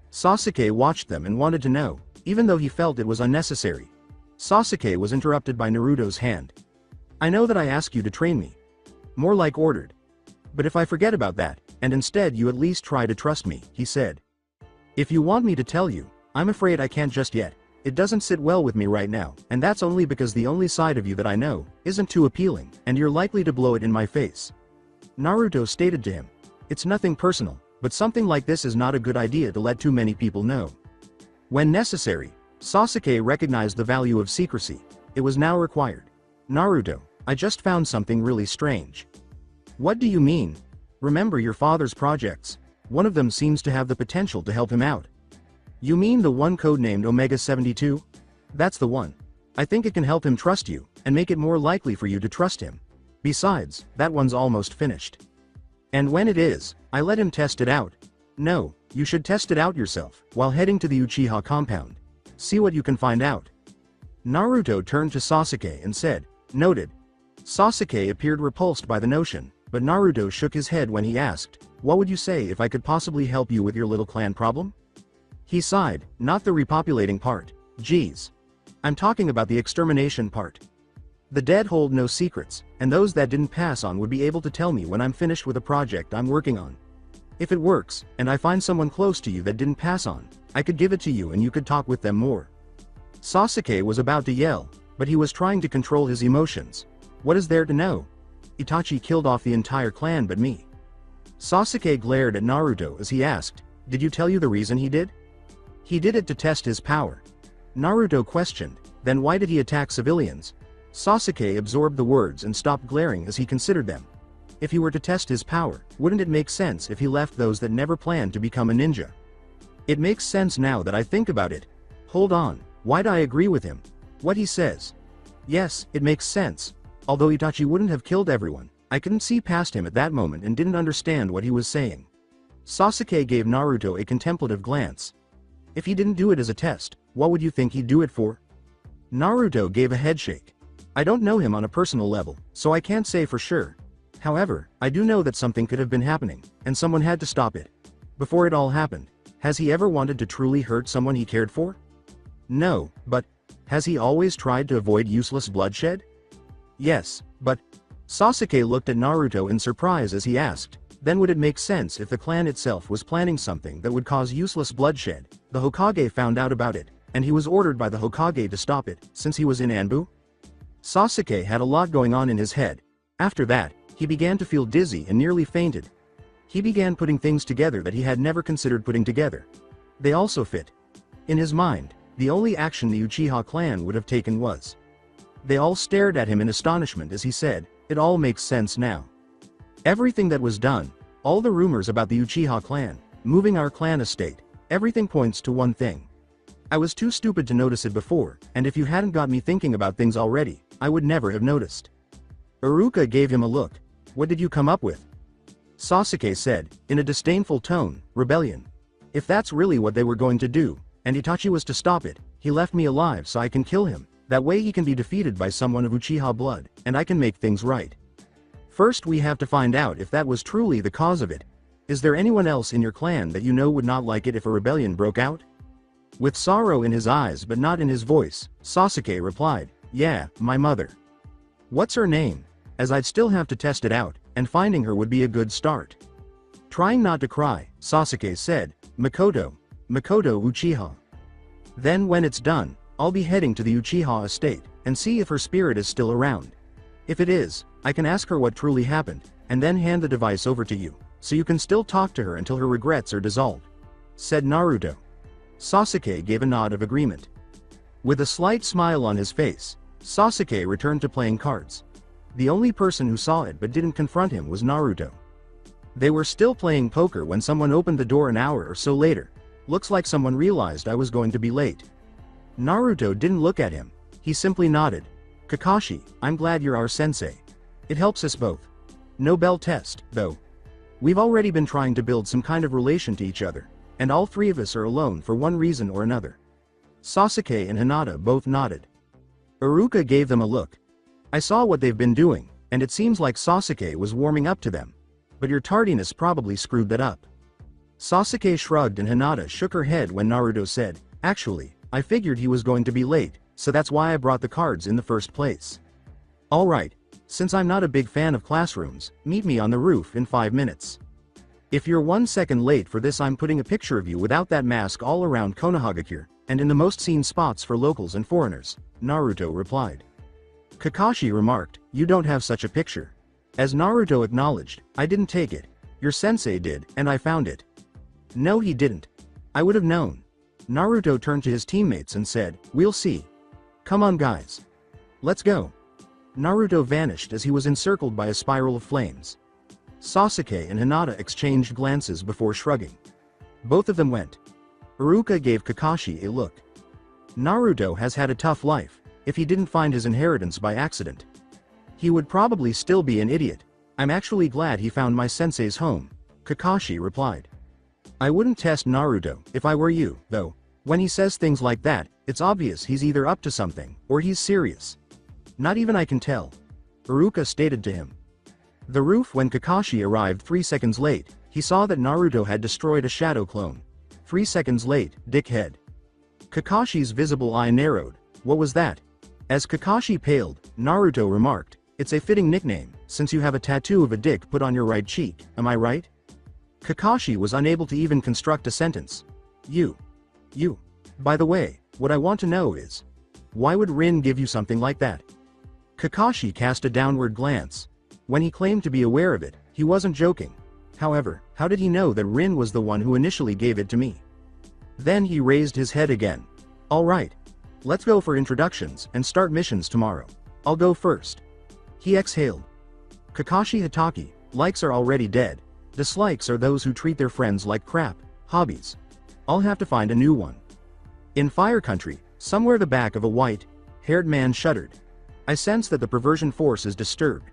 Sasuke watched them and wanted to know, even though he felt it was unnecessary. Sasuke was interrupted by Naruto's hand. I know that I ask you to train me. More like ordered. But if I forget about that, and instead you at least try to trust me, he said. If you want me to tell you, I'm afraid I can't just yet. It doesn't sit well with me right now, and that's only because the only side of you that I know isn't too appealing, and you're likely to blow it in my face. Naruto stated to him. It's nothing personal, but something like this is not a good idea to let too many people know. When necessary, Sasuke recognized the value of secrecy. It was now required. Naruto, I just found something really strange. What do you mean? Remember your father's projects. One of them seems to have the potential to help him out. You mean the one codenamed Omega 72? That's the one. I think it can help him trust you, and make it more likely for you to trust him. Besides, that one's almost finished. And when it is, I let him test it out. No, you should test it out yourself, while heading to the Uchiha compound. See what you can find out. Naruto turned to Sasuke and said, Noted. Sasuke appeared repulsed by the notion, but Naruto shook his head when he asked, What would you say if I could possibly help you with your little clan problem? He sighed, not the repopulating part. Geez. I'm talking about the extermination part. The dead hold no secrets, and those that didn't pass on would be able to tell me when I'm finished with a project I'm working on. If it works, and I find someone close to you that didn't pass on, I could give it to you and you could talk with them more. Sasuke was about to yell, but he was trying to control his emotions. What is there to know? Itachi killed off the entire clan but me. Sasuke glared at Naruto as he asked, Did you tell you the reason he did? He did it to test his power. Naruto questioned, Then why did he attack civilians? Sasuke absorbed the words and stopped glaring as he considered them. If he were to test his power, wouldn't it make sense if he left those that never planned to become a ninja? It makes sense now that I think about it. Hold on, why'd I agree with him? What he says. Yes, it makes sense. Although Itachi wouldn't have killed everyone, I couldn't see past him at that moment and didn't understand what he was saying. Sasuke gave Naruto a contemplative glance. If he didn't do it as a test, what would you think he'd do it for? Naruto gave a headshake. I don't know him on a personal level, so I can't say for sure. However, I do know that something could have been happening, and someone had to stop it. Before it all happened, has he ever wanted to truly hurt someone he cared for? No, but has he always tried to avoid useless bloodshed? Yes, but Sasuke looked at Naruto in surprise as he asked, then would it make sense if the clan itself was planning something that would cause useless bloodshed? The Hokage found out about it, and he was ordered by the Hokage to stop it, since he was in Anbu? Sasuke had a lot going on in his head. After that, he began to feel dizzy and nearly fainted. He began putting things together that he had never considered putting together. They also fit. In his mind, the only action the Uchiha clan would have taken was. They all stared at him in astonishment as he said, It all makes sense now. Everything that was done, all the rumors about the Uchiha clan, moving our clan estate, everything points to one thing. I was too stupid to notice it before, and if you hadn't got me thinking about things already, I would never have noticed. Iruka gave him a look. What did you come up with? Sasuke said, in a disdainful tone, rebellion. If that's really what they were going to do, and Itachi was to stop it, he left me alive so I can kill him. That way he can be defeated by someone of Uchiha blood, and I can make things right. First we have to find out if that was truly the cause of it. Is there anyone else in your clan that you know would not like it if a rebellion broke out? With sorrow in his eyes but not in his voice, Sasuke replied, Yeah, my mother. What's her name? As I'd still have to test it out, and finding her would be a good start. Trying not to cry, Sasuke said, Mikoto Uchiha. Then when it's done, I'll be heading to the Uchiha estate, and see if her spirit is still around. If it is, I can ask her what truly happened, and then hand the device over to you, so you can still talk to her until her regrets are dissolved," said Naruto. Sasuke gave a nod of agreement. With a slight smile on his face, Sasuke returned to playing cards. The only person who saw it but didn't confront him was Naruto. They were still playing poker when someone opened the door an hour or so later. "Looks like someone realized I was going to be late." Naruto didn't look at him, he simply nodded. "Kakashi, I'm glad you're our sensei. It helps us both. No bell test, though. We've already been trying to build some kind of relation to each other, and all three of us are alone for one reason or another." Sasuke and Hinata both nodded. Iruka gave them a look. "I saw what they've been doing, and it seems like Sasuke was warming up to them. But your tardiness probably screwed that up." Sasuke shrugged and Hinata shook her head when Naruto said, "Actually, I figured he was going to be late, so that's why I brought the cards in the first place. Alright, since I'm not a big fan of classrooms, meet me on the roof in 5 minutes. If you're 1 second late for this, I'm putting a picture of you without that mask all around Konohagakure, and in the most seen spots for locals and foreigners," Naruto replied. Kakashi remarked, "You don't have such a picture." As Naruto acknowledged, "I didn't take it. Your sensei did, and I found it." "No, he didn't. I would have known." Naruto turned to his teammates and said, "We'll see. Come on guys. Let's go." Naruto vanished as he was encircled by a spiral of flames. Sasuke and Hinata exchanged glances before shrugging. Both of them went. Iruka gave Kakashi a look. Naruto has had a tough life. If he didn't find his inheritance by accident, he would probably still be an idiot. "I'm actually glad he found my sensei's home," Kakashi replied. "I wouldn't test Naruto if I were you, though. When he says things like that, it's obvious he's either up to something, or he's serious." "Not even I can tell," Iruka stated to him. The roof. When Kakashi arrived 3 seconds late, he saw that Naruto had destroyed a shadow clone. 3 seconds late, dickhead. Kakashi's visible eye narrowed. What was that? As Kakashi paled, Naruto remarked, "It's a fitting nickname, since you have a tattoo of a dick put on your right cheek, am I right?" Kakashi was unable to even construct a sentence. You. By the way, what I want to know is, why would Rin give you something like that?" Kakashi cast a downward glance. When he claimed to be aware of it, he wasn't joking. However, how did he know that Rin was the one who initially gave it to me? Then he raised his head again. "Alright. Let's go for introductions and start missions tomorrow. I'll go first." He exhaled. Kakashi Hatake, likes are already dead. Dislikes are those who treat their friends like crap. Hobbies. I'll have to find a new one. In Fire Country, somewhere the back of a white-haired man shuddered. "I sense that the perversion force is disturbed.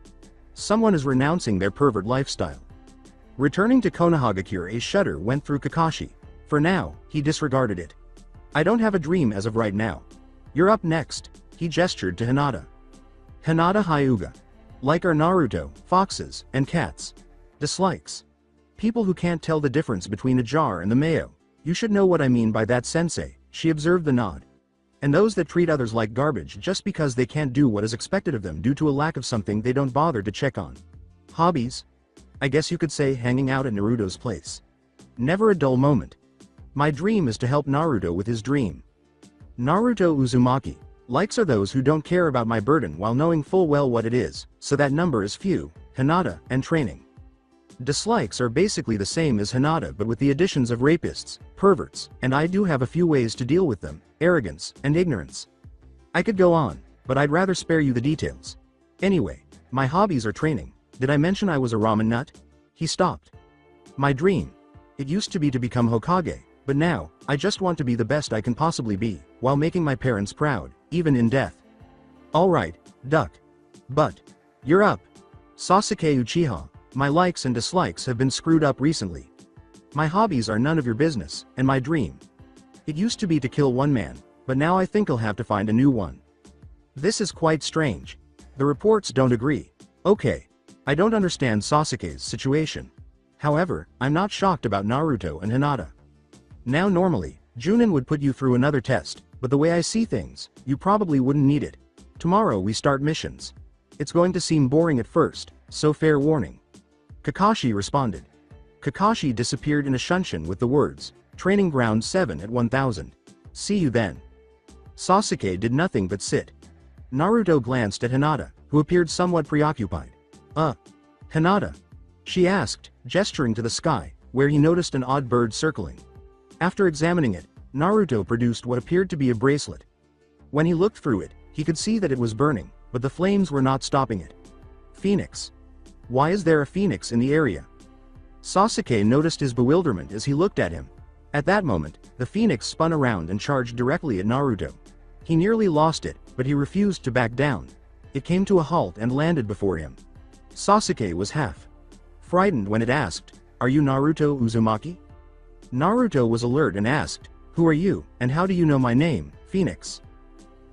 Someone is renouncing their pervert lifestyle." Returning to Konohagakure, a shudder went through Kakashi. For now, he disregarded it. "I don't have a dream as of right now. You're up next," he gestured to Hinata. Hinata Hyuga. Like our Naruto, foxes, and cats. Dislikes. People who can't tell the difference between a jar and the mayo. "You should know what I mean by that, sensei," she observed the nod. "And those that treat others like garbage just because they can't do what is expected of them due to a lack of something they don't bother to check on. Hobbies? I guess you could say hanging out at Naruto's place. Never a dull moment. My dream is to help Naruto with his dream." Naruto Uzumaki. Likes are those who don't care about my burden while knowing full well what it is, so that number is few. Hinata, and training. Dislikes are basically the same as Hinata but with the additions of rapists, perverts, and I do have a few ways to deal with them: arrogance and ignorance. I could go on, but I'd rather spare you the details. Anyway, my hobbies are training. Did I mention I was a ramen nut? He stopped. My dream. It used to be to become Hokage, but now, I just want to be the best I can possibly be, while making my parents proud, even in death. Alright, duck. But. You're up. Sasuke Uchiha. My likes and dislikes have been screwed up recently. My hobbies are none of your business, and my dream. It used to be to kill one man, but now I think I'll have to find a new one. This is quite strange. The reports don't agree. Okay. I don't understand Sasuke's situation. However, I'm not shocked about Naruto and Hinata. Now normally, Junen would put you through another test, but the way I see things, you probably wouldn't need it. Tomorrow we start missions. It's going to seem boring at first, so fair warning. Kakashi responded. Kakashi disappeared in a shunshin with the words, "Training ground 7 at 1000. See you then." Sasuke did nothing but sit. Naruto glanced at Hinata, who appeared somewhat preoccupied. Hinata. She asked, gesturing to the sky, where he noticed an odd bird circling. After examining it, Naruto produced what appeared to be a bracelet. When he looked through it, he could see that it was burning, but the flames were not stopping it. Phoenix. Why is there a phoenix in the area? Sasuke noticed his bewilderment as he looked at him. At that moment, the phoenix spun around and charged directly at Naruto. He nearly lost it, but he refused to back down. It came to a halt and landed before him. Sasuke was half frightened when it asked, "Are you Naruto Uzumaki?" Naruto was alert and asked, "Who are you, and how do you know my name, Phoenix?"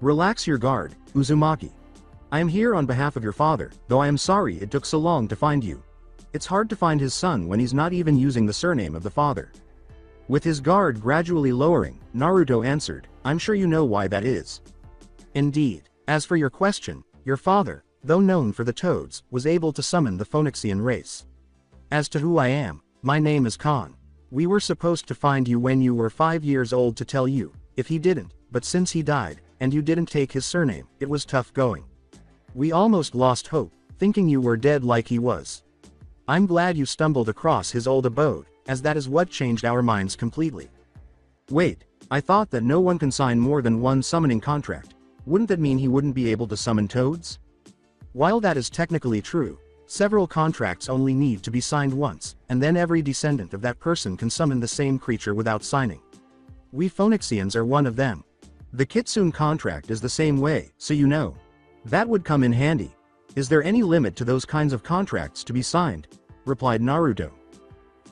"Relax your guard, Uzumaki. I am here on behalf of your father, though I am sorry it took so long to find you. It's hard to find his son when he's not even using the surname of the father." With his guard gradually lowering, Naruto answered, "I'm sure you know why that is." "Indeed. As for your question, your father, though known for the toads, was able to summon the Phoenixian race. As to who I am, my name is Khan. We were supposed to find you when you were 5 years old to tell you, if he didn't, but since he died, and you didn't take his surname, it was tough going. We almost lost hope, thinking you were dead like he was. I'm glad you stumbled across his old abode, as that is what changed our minds completely." "Wait, I thought that no one can sign more than one summoning contract. Wouldn't that mean he wouldn't be able to summon toads?" "While that is technically true, several contracts only need to be signed once, and then every descendant of that person can summon the same creature without signing. We Phoenixians are one of them. The Kitsun contract is the same way, so you know. That would come in handy. Is there any limit to those kinds of contracts to be signed?" replied Naruto.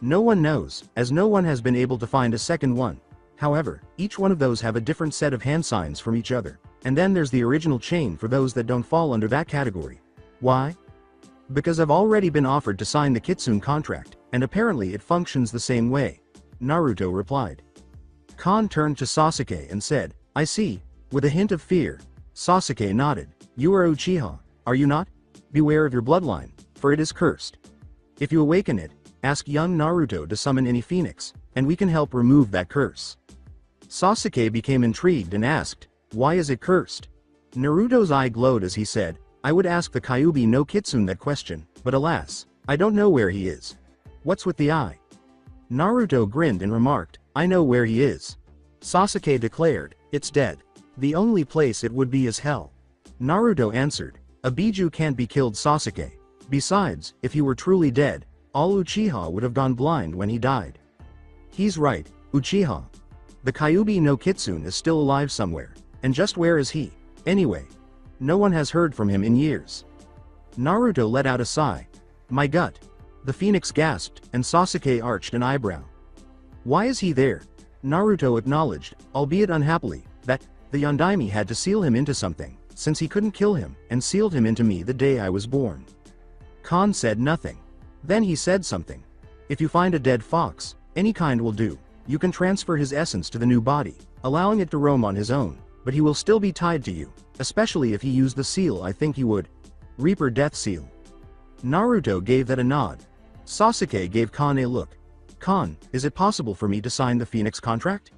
"No one knows, as no one has been able to find a second one. However, each one of those have a different set of hand signs from each other, and then there's the original chain for those that don't fall under that category. Why? Because I've already been offered to sign the Kitsun contract, and apparently it functions the same way," Naruto replied. Khan turned to Sasuke and said, "I see." With a hint of fear, Sasuke nodded. "You are Uchiha, are you not? Beware of your bloodline, for it is cursed. If you awaken it, ask young Naruto to summon any phoenix, and we can help remove that curse." Sasuke became intrigued and asked, "Why is it cursed?" Naruto's eye glowed as he said, "I would ask the Kyuubi no Kitsun that question, but alas, I don't know where he is." "What's with the eye?" Naruto grinned and remarked, "I know where he is." Sasuke declared, "It's dead. The only place it would be is hell." Naruto answered, "A Biju can't be killed, Sasuke. Besides, if he were truly dead, all Uchiha would have gone blind when he died." "He's right, Uchiha. The Kyuubi no Kitsun is still alive somewhere, and just where is he, anyway? No one has heard from him in years." Naruto let out a sigh. "My gut." The phoenix gasped, and Sasuke arched an eyebrow. "Why is he there?" Naruto acknowledged, albeit unhappily, that the Yondaime had to seal him into something, since he couldn't kill him, and sealed him into me the day I was born. Khan said nothing. Then he said something. "If you find a dead fox, any kind will do, you can transfer his essence to the new body, allowing it to roam on his own, but he will still be tied to you, especially if he used the seal I think he would. Reaper Death Seal." Naruto gave that a nod. Sasuke gave Khan a look. "Khan, is it possible for me to sign the Phoenix contract?"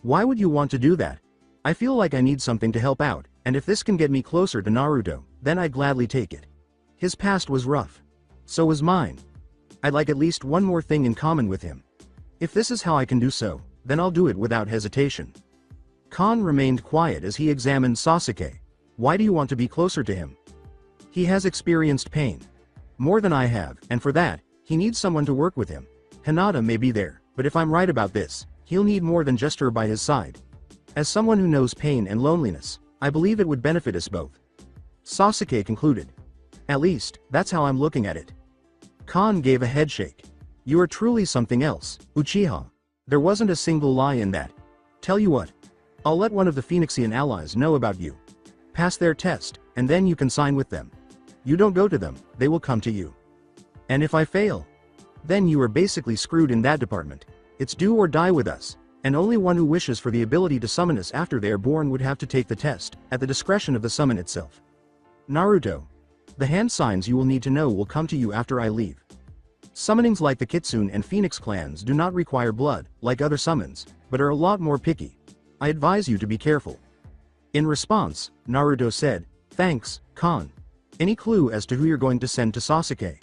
"Why would you want to do that? I feel like I need something to help out, and if this can get me closer to Naruto, then I'd gladly take it. His past was rough. So was mine. I'd like at least one more thing in common with him. If this is how I can do so, then I'll do it without hesitation." Khan remained quiet as he examined Sasuke. "Why do you want to be closer to him?" "He has experienced pain. More than I have, and for that, he needs someone to work with him. Hinata may be there, but if I'm right about this, he'll need more than just her by his side. As someone who knows pain and loneliness, I believe it would benefit us both," Sasuke concluded. "At least, that's how I'm looking at it." Khan gave a headshake. "You are truly something else, Uchiha. There wasn't a single lie in that. Tell you what. I'll let one of the Phoenixian allies know about you. Pass their test, and then you can sign with them. You don't go to them, they will come to you. And if I fail, then you are basically screwed in that department. It's do or die with us, and only one who wishes for the ability to summon us after they are born would have to take the test, at the discretion of the summon itself. Naruto. The hand signs you will need to know will come to you after I leave. Summonings like the Kitsun and Phoenix clans do not require blood, like other summons, but are a lot more picky. I advise you to be careful." In response, Naruto said, "Thanks, Khan. Any clue as to who you're going to send to Sasuke?"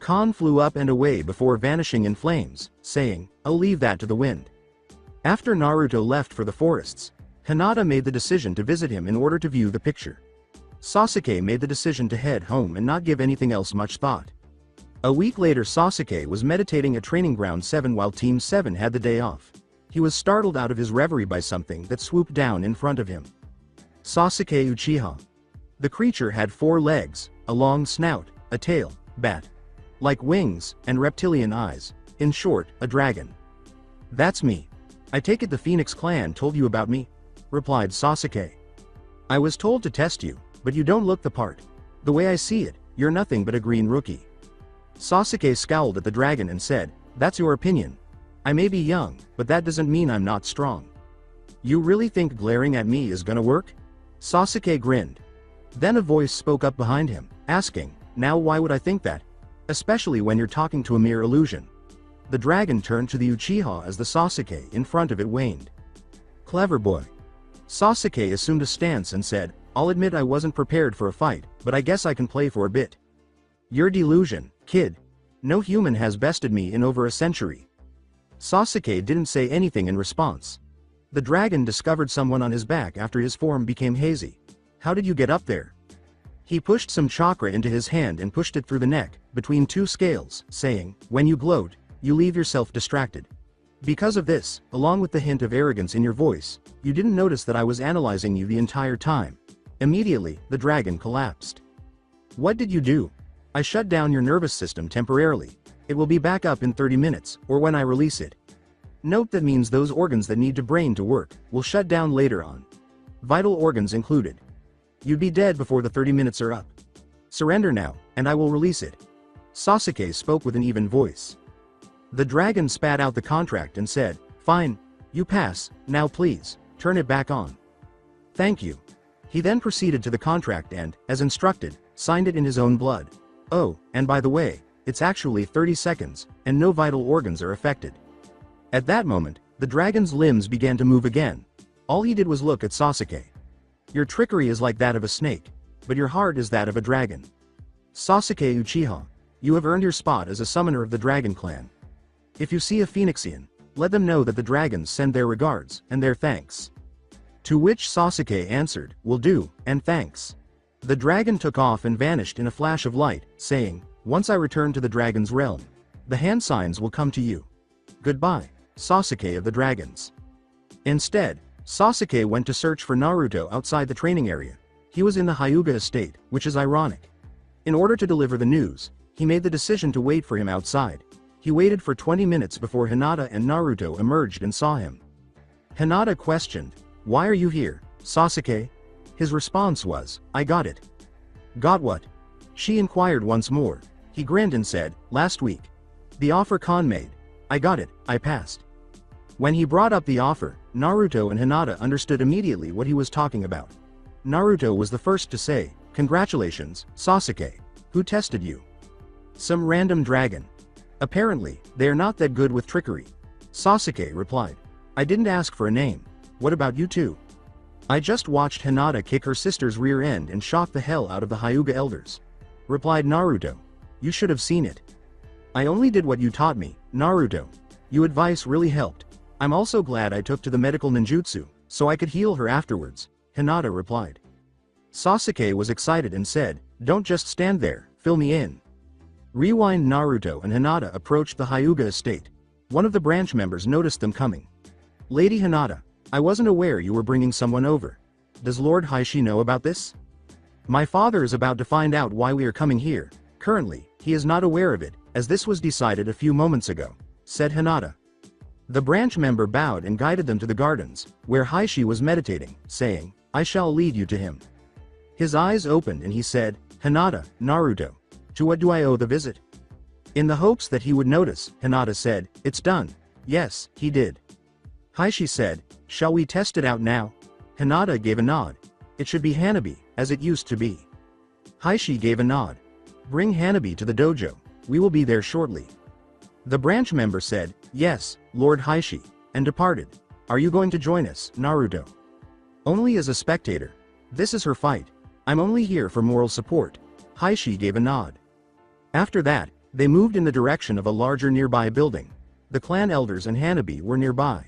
Khan flew up and away before vanishing in flames, saying, "I'll leave that to the wind." After Naruto left for the forests, Hinata made the decision to visit him in order to view the picture. Sasuke made the decision to head home and not give anything else much thought. A week later, Sasuke was meditating at Training Ground 7 while Team 7 had the day off. He was startled out of his reverie by something that swooped down in front of him. Sasuke Uchiha. The creature had 4 legs, a long snout, a tail, bat-like wings, and reptilian eyes. In short, a dragon. "That's me. I take it the Phoenix clan told you about me?" replied Sasuke. "I was told to test you, but you don't look the part. The way I see it, you're nothing but a green rookie." Sasuke scowled at the dragon and said, "That's your opinion. I may be young, but that doesn't mean I'm not strong. You really think glaring at me is gonna work?" Sasuke grinned. Then a voice spoke up behind him, asking, "Now why would I think that? Especially when you're talking to a mere illusion." The dragon turned to the Uchiha as the Sasuke in front of it waned. "Clever boy." Sasuke assumed a stance and said, "I'll admit I wasn't prepared for a fight, but I guess I can play for a bit." "Your delusion, kid. No human has bested me in over a century." Sasuke didn't say anything in response. The dragon discovered someone on his back after his form became hazy. "How did you get up there?" He pushed some chakra into his hand and pushed it through the neck, between 2 scales, saying, "When you gloat, you leave yourself distracted. Because of this, along with the hint of arrogance in your voice, you didn't notice that I was analyzing you the entire time." Immediately, the dragon collapsed. "What did you do?" "I shut down your nervous system temporarily. It will be back up in 30 minutes, or when I release it. Note that means those organs that need the brain to work, will shut down later on. Vital organs included. You'd be dead before the 30 minutes are up. Surrender now, and I will release it." Sasuke spoke with an even voice. The dragon spat out the contract and said, "Fine, you pass, now please, turn it back on." "Thank you." He then proceeded to the contract and, as instructed, signed it in his own blood. "Oh, and by the way, it's actually 30 seconds, and no vital organs are affected." At that moment, the dragon's limbs began to move again. All he did was look at Sasuke. "Your trickery is like that of a snake, but your heart is that of a dragon. Sasuke Uchiha, you have earned your spot as a summoner of the Dragon Clan. If you see a Phoenixian, let them know that the dragons send their regards, and their thanks." To which Sasuke answered, "Will do, and thanks." The dragon took off and vanished in a flash of light, saying, "Once I return to the dragon's realm, the hand signs will come to you. Goodbye, Sasuke of the dragons." Instead, Sasuke went to search for Naruto outside the training area. He was in the Hyuga estate, which is ironic. In order to deliver the news, he made the decision to wait for him outside. He waited for 20 minutes before Hinata and Naruto emerged and saw him. Hinata questioned, "Why are you here, Sasuke?" His response was, "I got it." "Got what?" She inquired once more. He grinned and said, "Last week. The offer Khan made. I got it, I passed." When he brought up the offer, Naruto and Hinata understood immediately what he was talking about. Naruto was the first to say, "Congratulations, Sasuke. Who tested you?" "Some random dragon. Apparently, they are not that good with trickery." Sasuke replied, "I didn't ask for a name. What about you two?" "I just watched Hinata kick her sister's rear end and shock the hell out of the Hyuga elders," replied Naruto. "You should have seen it." "I only did what you taught me, Naruto. Your advice really helped. I'm also glad I took to the medical ninjutsu, so I could heal her afterwards," Hinata replied. Sasuke was excited and said, "Don't just stand there, fill me in." Rewind. Naruto and Hinata approached the Hyuga estate. One of the branch members noticed them coming. "Lady Hinata, I wasn't aware you were bringing someone over. Does Lord Heishi know about this?" "My father is about to find out why we are coming here. Currently, he is not aware of it, as this was decided a few moments ago," said Hinata. The branch member bowed and guided them to the gardens, where Heishi was meditating, saying, "I shall lead you to him." His eyes opened and he said, "Hinata, Naruto, to what do I owe the visit?" In the hopes that he would notice, Hinata said, "It's done." "Yes, he did." Heishi said, "Shall we test it out now?" Hinata gave a nod. "It should be Hanabi, as it used to be." Heishi gave a nod. "Bring Hanabi to the dojo, we will be there shortly." The branch member said, "Yes, Lord Heishi," and departed. "Are you going to join us, Naruto?" "Only as a spectator. This is her fight. I'm only here for moral support." Heishi gave a nod. After that, They moved in the direction of a larger nearby building. The clan elders and Hanabi were nearby.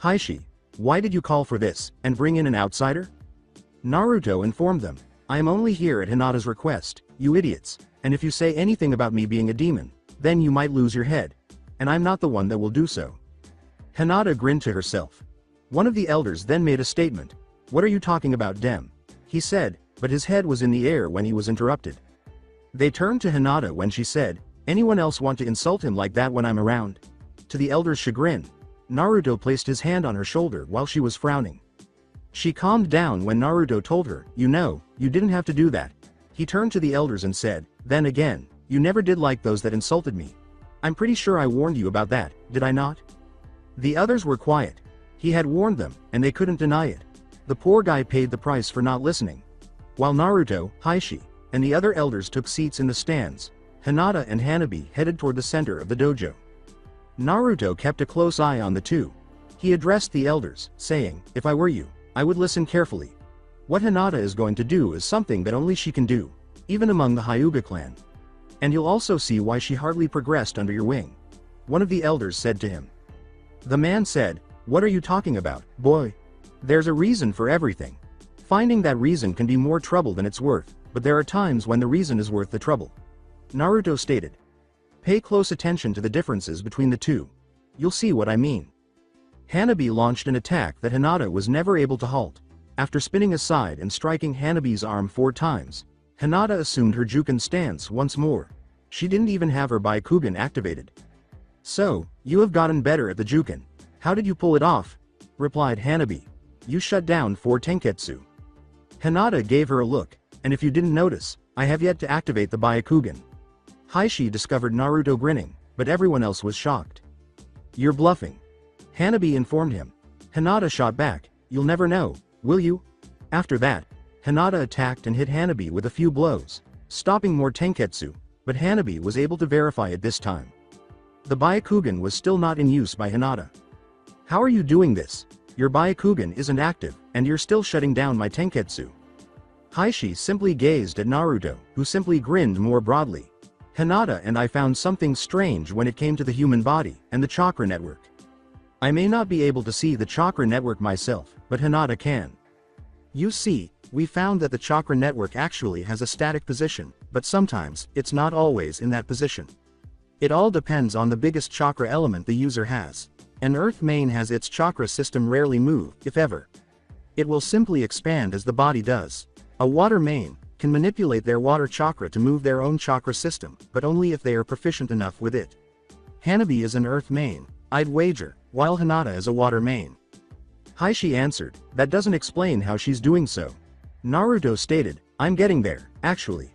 Heishi, why did you call for this, and bring in an outsider? Naruto informed them. I am only here at Hinata's request, you idiots, and if you say anything about me being a demon, then you might lose your head. And I'm not the one that will do so. Hinata grinned to herself. One of the elders then made a statement. What are you talking about, Dem? He said, but his head was in the air when he was interrupted. They turned to Hinata when she said, anyone else want to insult him like that when I'm around? To the elder's chagrin, Naruto placed his hand on her shoulder while she was frowning. She calmed down when Naruto told her, you know, you didn't have to do that. He turned to the elders and said, then again, you never did like those that insulted me. I'm pretty sure I warned you about that, did I not? The others were quiet. He had warned them, and they couldn't deny it. The poor guy paid the price for not listening. While Naruto, Heishi, and the other elders took seats in the stands, Hinata and Hanabi headed toward the center of the dojo. Naruto kept a close eye on the two. He addressed the elders, saying, if I were you, I would listen carefully. What Hinata is going to do is something that only she can do, even among the Hyuga clan. And you'll also see why she hardly progressed under your wing. One of the elders said to him. The man said, what are you talking about, boy? There's a reason for everything. Finding that reason can be more trouble than it's worth, but there are times when the reason is worth the trouble. Naruto stated. Pay close attention to the differences between the two. You'll see what I mean. Hanabi launched an attack that Hinata was never able to halt. After spinning aside and striking Hanabi's arm 4 times, Hinata assumed her Juken stance once more. She didn't even have her Byakugan activated. So, you have gotten better at the Juken. How did you pull it off? Replied Hanabi. You shut down 4 Tenketsu. Hinata gave her a look, and if you didn't notice, I have yet to activate the Byakugan. Heishi discovered Naruto grinning, but everyone else was shocked. You're bluffing. Hanabi informed him. Hinata shot back, you'll never know, will you? After that, Hinata attacked and hit Hanabi with a few blows, stopping more Tenketsu, but Hanabi was able to verify it this time. The Byakugan was still not in use by Hinata. How are you doing this? Your Byakugan isn't active, and you're still shutting down my Tenketsu. Heishi simply gazed at Naruto, who simply grinned more broadly. Hinata and I found something strange when it came to the human body and the chakra network. I may not be able to see the chakra network myself, but Hinata can. You see, we found that the chakra network actually has a static position, but sometimes, it's not always in that position. It all depends on the biggest chakra element the user has. An earth main has its chakra system rarely move, if ever. It will simply expand as the body does. A water main can manipulate their water chakra to move their own chakra system, but only if they are proficient enough with it. Hanabi is an earth main, I'd wager, while Hinata is a water main. Heishi answered, that doesn't explain how she's doing so. Naruto stated, I'm getting there, actually.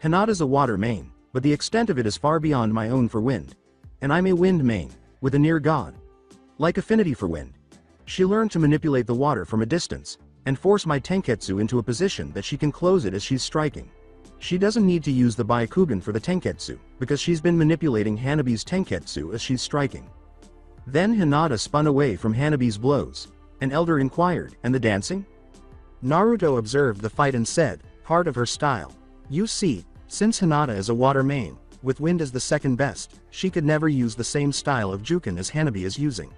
Hinata's a water main, but the extent of it is far beyond my own for wind. And I'm a wind main, with a near god. Like affinity for wind. She learned to manipulate the water from a distance, and force my Tenketsu into a position that she can close it as she's striking. She doesn't need to use the Byakugan for the Tenketsu, because she's been manipulating Hanabi's Tenketsu as she's striking. Then Hinata spun away from Hanabi's blows. An elder inquired, and the dancing? Naruto observed the fight and said, part of her style. You see, since Hinata is a water main, with wind as the second best, she could never use the same style of Juken as Hanabi is using.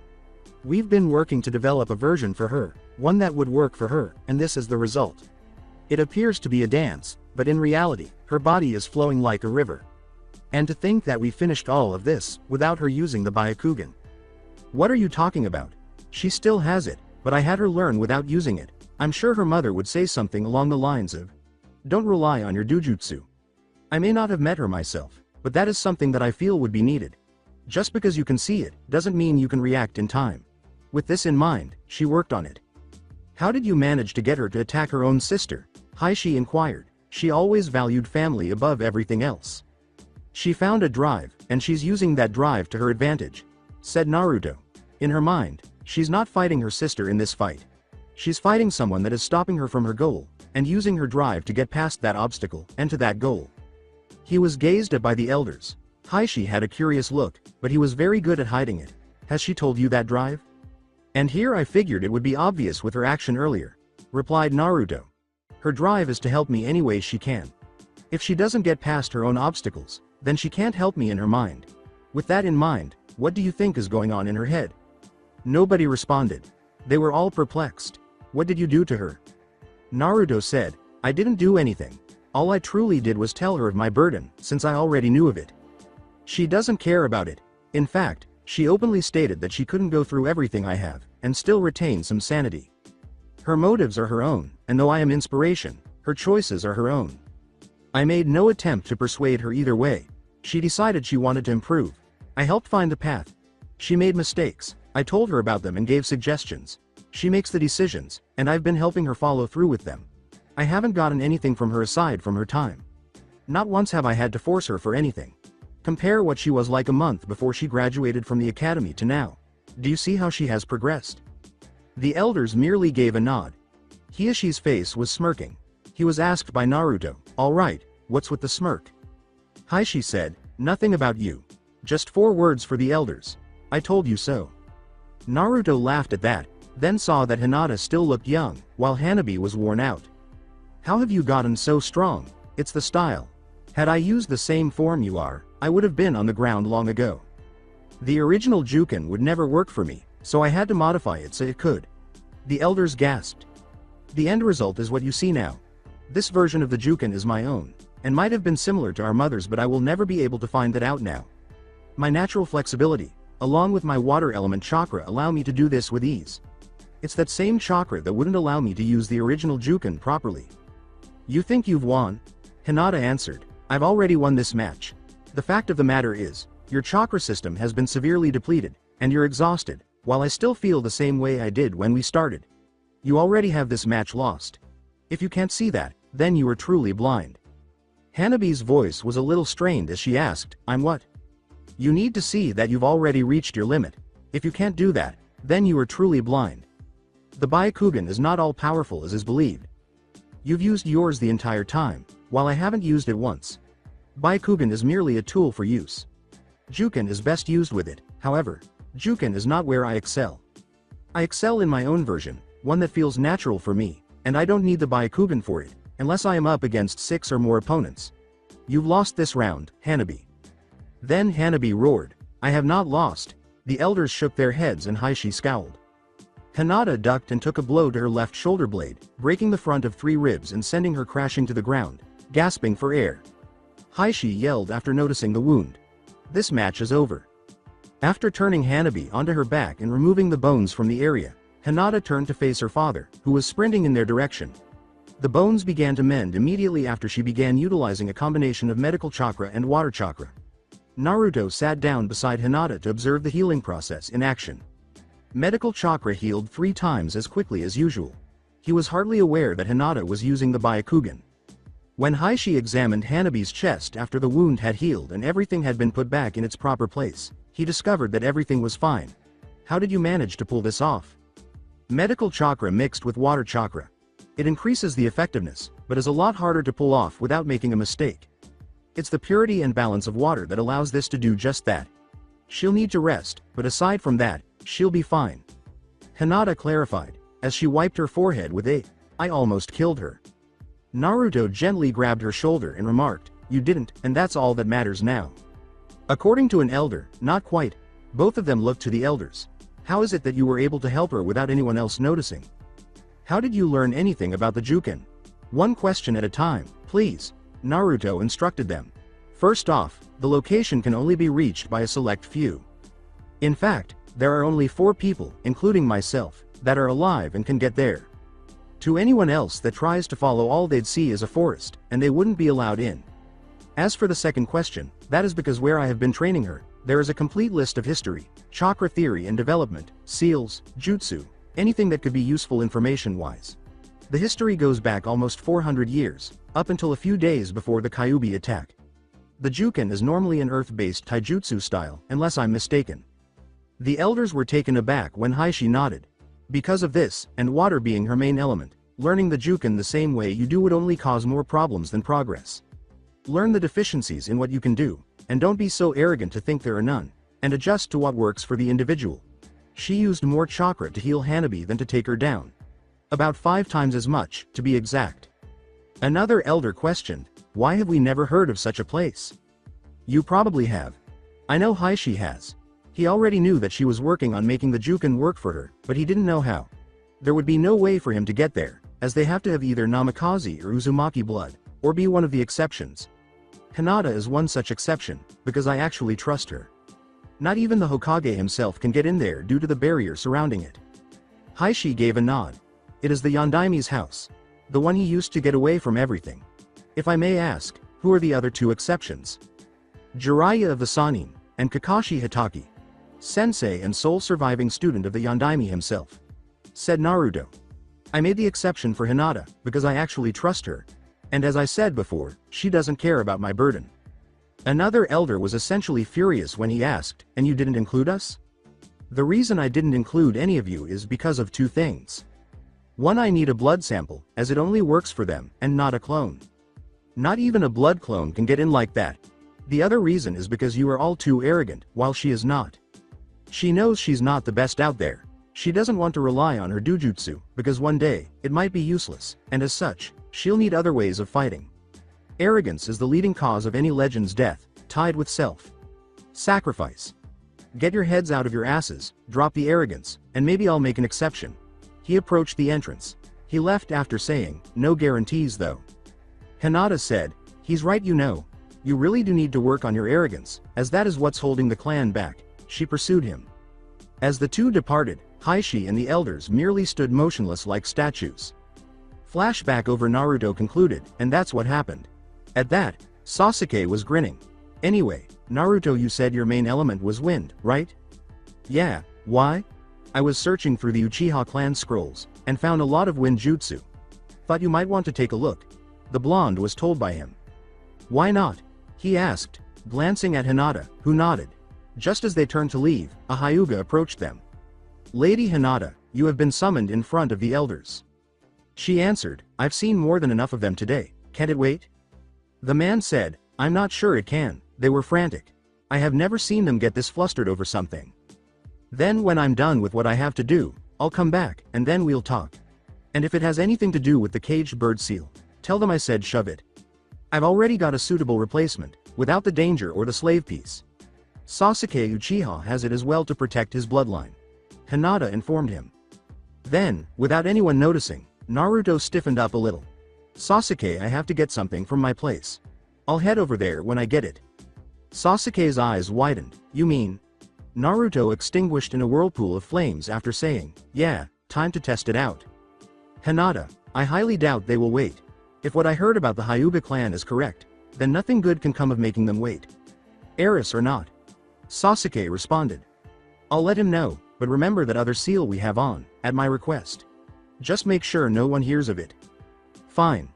We've been working to develop a version for her, one that would work for her, and this is the result. It appears to be a dance, but in reality, her body is flowing like a river. And to think that we finished all of this, without her using the Byakugan. What are you talking about? She still has it, but I had her learn without using it. I'm sure her mother would say something along the lines of, don't rely on your dojutsu. I may not have met her myself, but that is something that I feel would be needed. Just because you can see it, doesn't mean you can react in time. With this in mind, she worked on it. How did you manage to get her to attack her own sister? Heishi inquired. She always valued family above everything else. She found a drive, and she's using that drive to her advantage, said Naruto. In her mind, she's not fighting her sister in this fight. She's fighting someone that is stopping her from her goal, and using her drive to get past that obstacle, and to that goal. He was gazed at by the elders. Heishi had a curious look, but he was very good at hiding it. Has she told you that drive? And here I figured it would be obvious with her action earlier, replied Naruto. Her drive is to help me any way she can. If she doesn't get past her own obstacles, Then she can't help me in her mind. With that in mind, what do you think is going on in her head? Nobody responded. They were all perplexed. What did you do to her? Naruto said, I didn't do anything. All I truly did was tell her of my burden, since I already knew of it. She doesn't care about it. In fact, she openly stated that she couldn't go through everything I have, and still retain some sanity. Her motives are her own, and though I am inspiration, her choices are her own. I made no attempt to persuade her either way. She decided she wanted to improve. I helped find the path. She made mistakes. I told her about them and gave suggestions. She makes the decisions, and I've been helping her follow through with them. I haven't gotten anything from her aside from her time. Not once have I had to force her for anything. Compare what she was like a month before she graduated from the academy to now. Do you see how she has progressed? The elders merely gave a nod. Hiashi's face was smirking. He was asked by Naruto, all right, what's with the smirk? Hiashi said, nothing about you. Just 4 words for the elders. I told you so. Naruto laughed at that, then saw that Hinata still looked young, while Hanabi was worn out. How have you gotten so strong? It's the style. Had I used the same form you are, I would have been on the ground long ago. The original Juken would never work for me, so I had to modify it so it could. The elders gasped. The end result is what you see now. This version of the Juken is my own, and might have been similar to our mother's, but I will never be able to find that out now. My natural flexibility, along with my water element chakra, allow me to do this with ease. It's that same chakra that wouldn't allow me to use the original Juken properly. You think you've won? Hinata answered, I've already won this match. The fact of the matter is, your chakra system has been severely depleted, and you're exhausted, while I still feel the same way I did when we started. You already have this match lost. If you can't see that, then you are truly blind. Hanabi's voice was a little strained as she asked, I'm what? You need to see that you've already reached your limit. If you can't do that, then you are truly blind. The Byakugan is not all powerful as is believed. You've used yours the entire time, while I haven't used it once. Byakugan is merely a tool for use. Juken is best used with it, however, Juken is not where I excel. I excel in my own version, one that feels natural for me, and I don't need the Byakugan for it, unless I am up against 6 or more opponents. You've lost this round, Hanabi. Then Hanabi roared, I have not lost. The elders shook their heads and Hiashi scowled. Hinata ducked and took a blow to her left shoulder blade, breaking the front of 3 ribs and sending her crashing to the ground, gasping for air. Hiashi yelled after noticing the wound. This match is over. After turning Hanabi onto her back and removing the bones from the area, Hinata turned to face her father, who was sprinting in their direction. The bones began to mend immediately after she began utilizing a combination of medical chakra and water chakra. Naruto sat down beside Hinata to observe the healing process in action. Medical chakra healed 3 times as quickly as usual. He was hardly aware that Hinata was using the Byakugan. When Hiashi examined Hanabi's chest after the wound had healed and everything had been put back in its proper place, he discovered that everything was fine. How did you manage to pull this off? Medical chakra mixed with water chakra. It increases the effectiveness, but is a lot harder to pull off without making a mistake. It's the purity and balance of water that allows this to do just that. She'll need to rest, but aside from that, she'll be fine. Hinata clarified, as she wiped her forehead with I almost killed her. Naruto gently grabbed her shoulder and remarked, you didn't, and that's all that matters now. According to an elder, not quite. Both of them looked to the elders. How is it that you were able to help her without anyone else noticing? How did you learn anything about the Juken? One question at a time, please. Naruto instructed them. First off, the location can only be reached by a select few. In fact, there are only 4 people, including myself, that are alive and can get there. To anyone else that tries to follow, all they'd see is a forest, and they wouldn't be allowed in. As for the second question, that is because where I have been training her, there is a complete list of history, chakra theory and development, seals, jutsu, anything that could be useful information-wise. The history goes back almost 400 years, up until a few days before the Kyuubi attack. The Juken is normally an earth-based taijutsu style, unless I'm mistaken. The elders were taken aback when Hiashi nodded. Because of this, and water being her main element, learning the Juken the same way you do would only cause more problems than progress. Learn the deficiencies in what you can do, and don't be so arrogant to think there are none, and adjust to what works for the individual. She used more chakra to heal Hanabi than to take her down. About 5 times as much, to be exact. Another elder questioned, why have we never heard of such a place? You probably have. I know Heishi has. He already knew that she was working on making the Juken work for her, but he didn't know how. There would be no way for him to get there, as they have to have either Namikaze or Uzumaki blood, or be one of the exceptions. Hinata is one such exception, because I actually trust her. Not even the Hokage himself can get in there due to the barrier surrounding it. Heishi gave a nod. It is the Yondaime's house. The one he used to get away from everything. If I may ask, who are the other two exceptions? Jiraiya of the Sannin, and Kakashi Hitaki. Sensei and sole surviving student of the Yondaime himself. Said Naruto. I made the exception for Hinata, because I actually trust her. And as I said before, she doesn't care about my burden. Another elder was essentially furious when he asked, and you didn't include us? The reason I didn't include any of you is because of two things. One, I need a blood sample, as it only works for them, and not a clone. Not even a blood clone can get in like that. The other reason is because you are all too arrogant, while she is not. She knows she's not the best out there. She doesn't want to rely on her dujutsu, because one day, it might be useless, and as such, she'll need other ways of fighting. Arrogance is the leading cause of any legend's death, tied with self-sacrifice. Get your heads out of your asses, drop the arrogance, and maybe I'll make an exception. He approached the entrance. He left after saying, no guarantees though. Hinata said, he's right, you know. You really do need to work on your arrogance, as that is what's holding the clan back. She pursued him. As the two departed, Heishi and the elders merely stood motionless like statues. Flashback over Naruto concluded, and that's what happened. At that, Sasuke was grinning. Anyway, Naruto, you said your main element was wind, right? Yeah, why? I was searching through the Uchiha clan scrolls, and found a lot of wind jutsu. Thought you might want to take a look. The blonde was told by him. Why not? He asked, glancing at Hinata, who nodded. Just as they turned to leave, a Hyuga approached them. Lady Hinata, you have been summoned in front of the elders. She answered, I've seen more than enough of them today, can't it wait? The man said, I'm not sure it can, they were frantic. I have never seen them get this flustered over something. Then when I'm done with what I have to do, I'll come back, and then we'll talk. And if it has anything to do with the caged bird seal, tell them I said shove it. I've already got a suitable replacement, without the danger or the slave piece. Sasuke Uchiha has it as well to protect his bloodline. Hinata informed him. Then, without anyone noticing, Naruto stiffened up a little. Sasuke, I have to get something from my place. I'll head over there when I get it. Sasuke's eyes widened. You mean? Naruto extinguished in a whirlpool of flames after saying, yeah, time to test it out. Hinata, I highly doubt they will wait. If what I heard about the Hyuga clan is correct, then nothing good can come of making them wait. Heiress or not. Sasuke responded. I'll let him know, but remember that other seal we have on, at my request. Just make sure no one hears of it. Fine.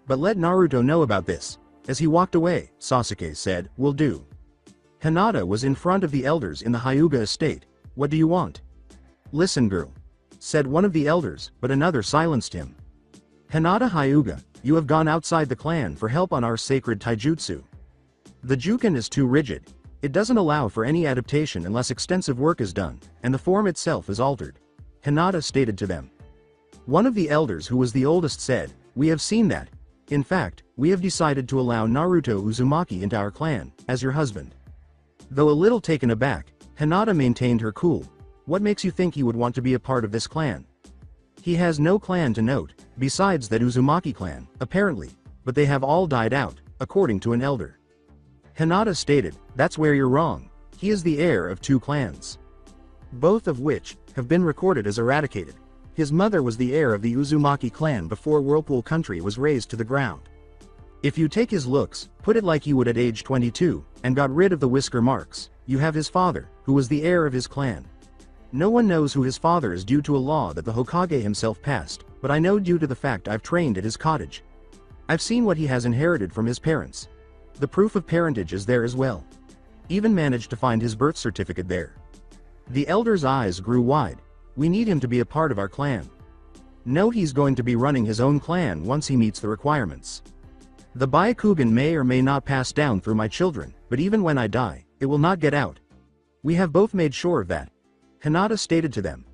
But let Naruto know about this. As he walked away, Sasuke said, will do. Hinata was in front of the elders in the Hyuga estate. What do you want? Listen, girl. Said one of the elders, but another silenced him. Hinata Hyuga, you have gone outside the clan for help on our sacred taijutsu. The Juken is too rigid. It doesn't allow for any adaptation unless extensive work is done, and the form itself is altered. Hinata stated to them. One of the elders, who was the oldest, said, we have seen that. In fact, we have decided to allow Naruto Uzumaki into our clan, as your husband. Though a little taken aback, Hinata maintained her cool. What makes you think he would want to be a part of this clan? He has no clan to note, besides that Uzumaki clan, apparently, but they have all died out, according to an elder. Hinata stated, that's where you're wrong. He is the heir of two clans, both of which have been recorded as eradicated. His mother was the heir of the Uzumaki clan before Whirlpool Country was razed to the ground. If you take his looks, put it like you would at age 22, and got rid of the whisker marks, you have his father, who was the heir of his clan. No one knows who his father is due to a law that the Hokage himself passed, but I know due to the fact I've trained at his cottage. I've seen what he has inherited from his parents. The proof of parentage is there as well. Even managed to find his birth certificate there. The elder's eyes grew wide. We need him to be a part of our clan. No, he's going to be running his own clan once he meets the requirements. The Byakugan may or may not pass down through my children, but even when I die, it will not get out. We have both made sure of that. Hinata stated to them.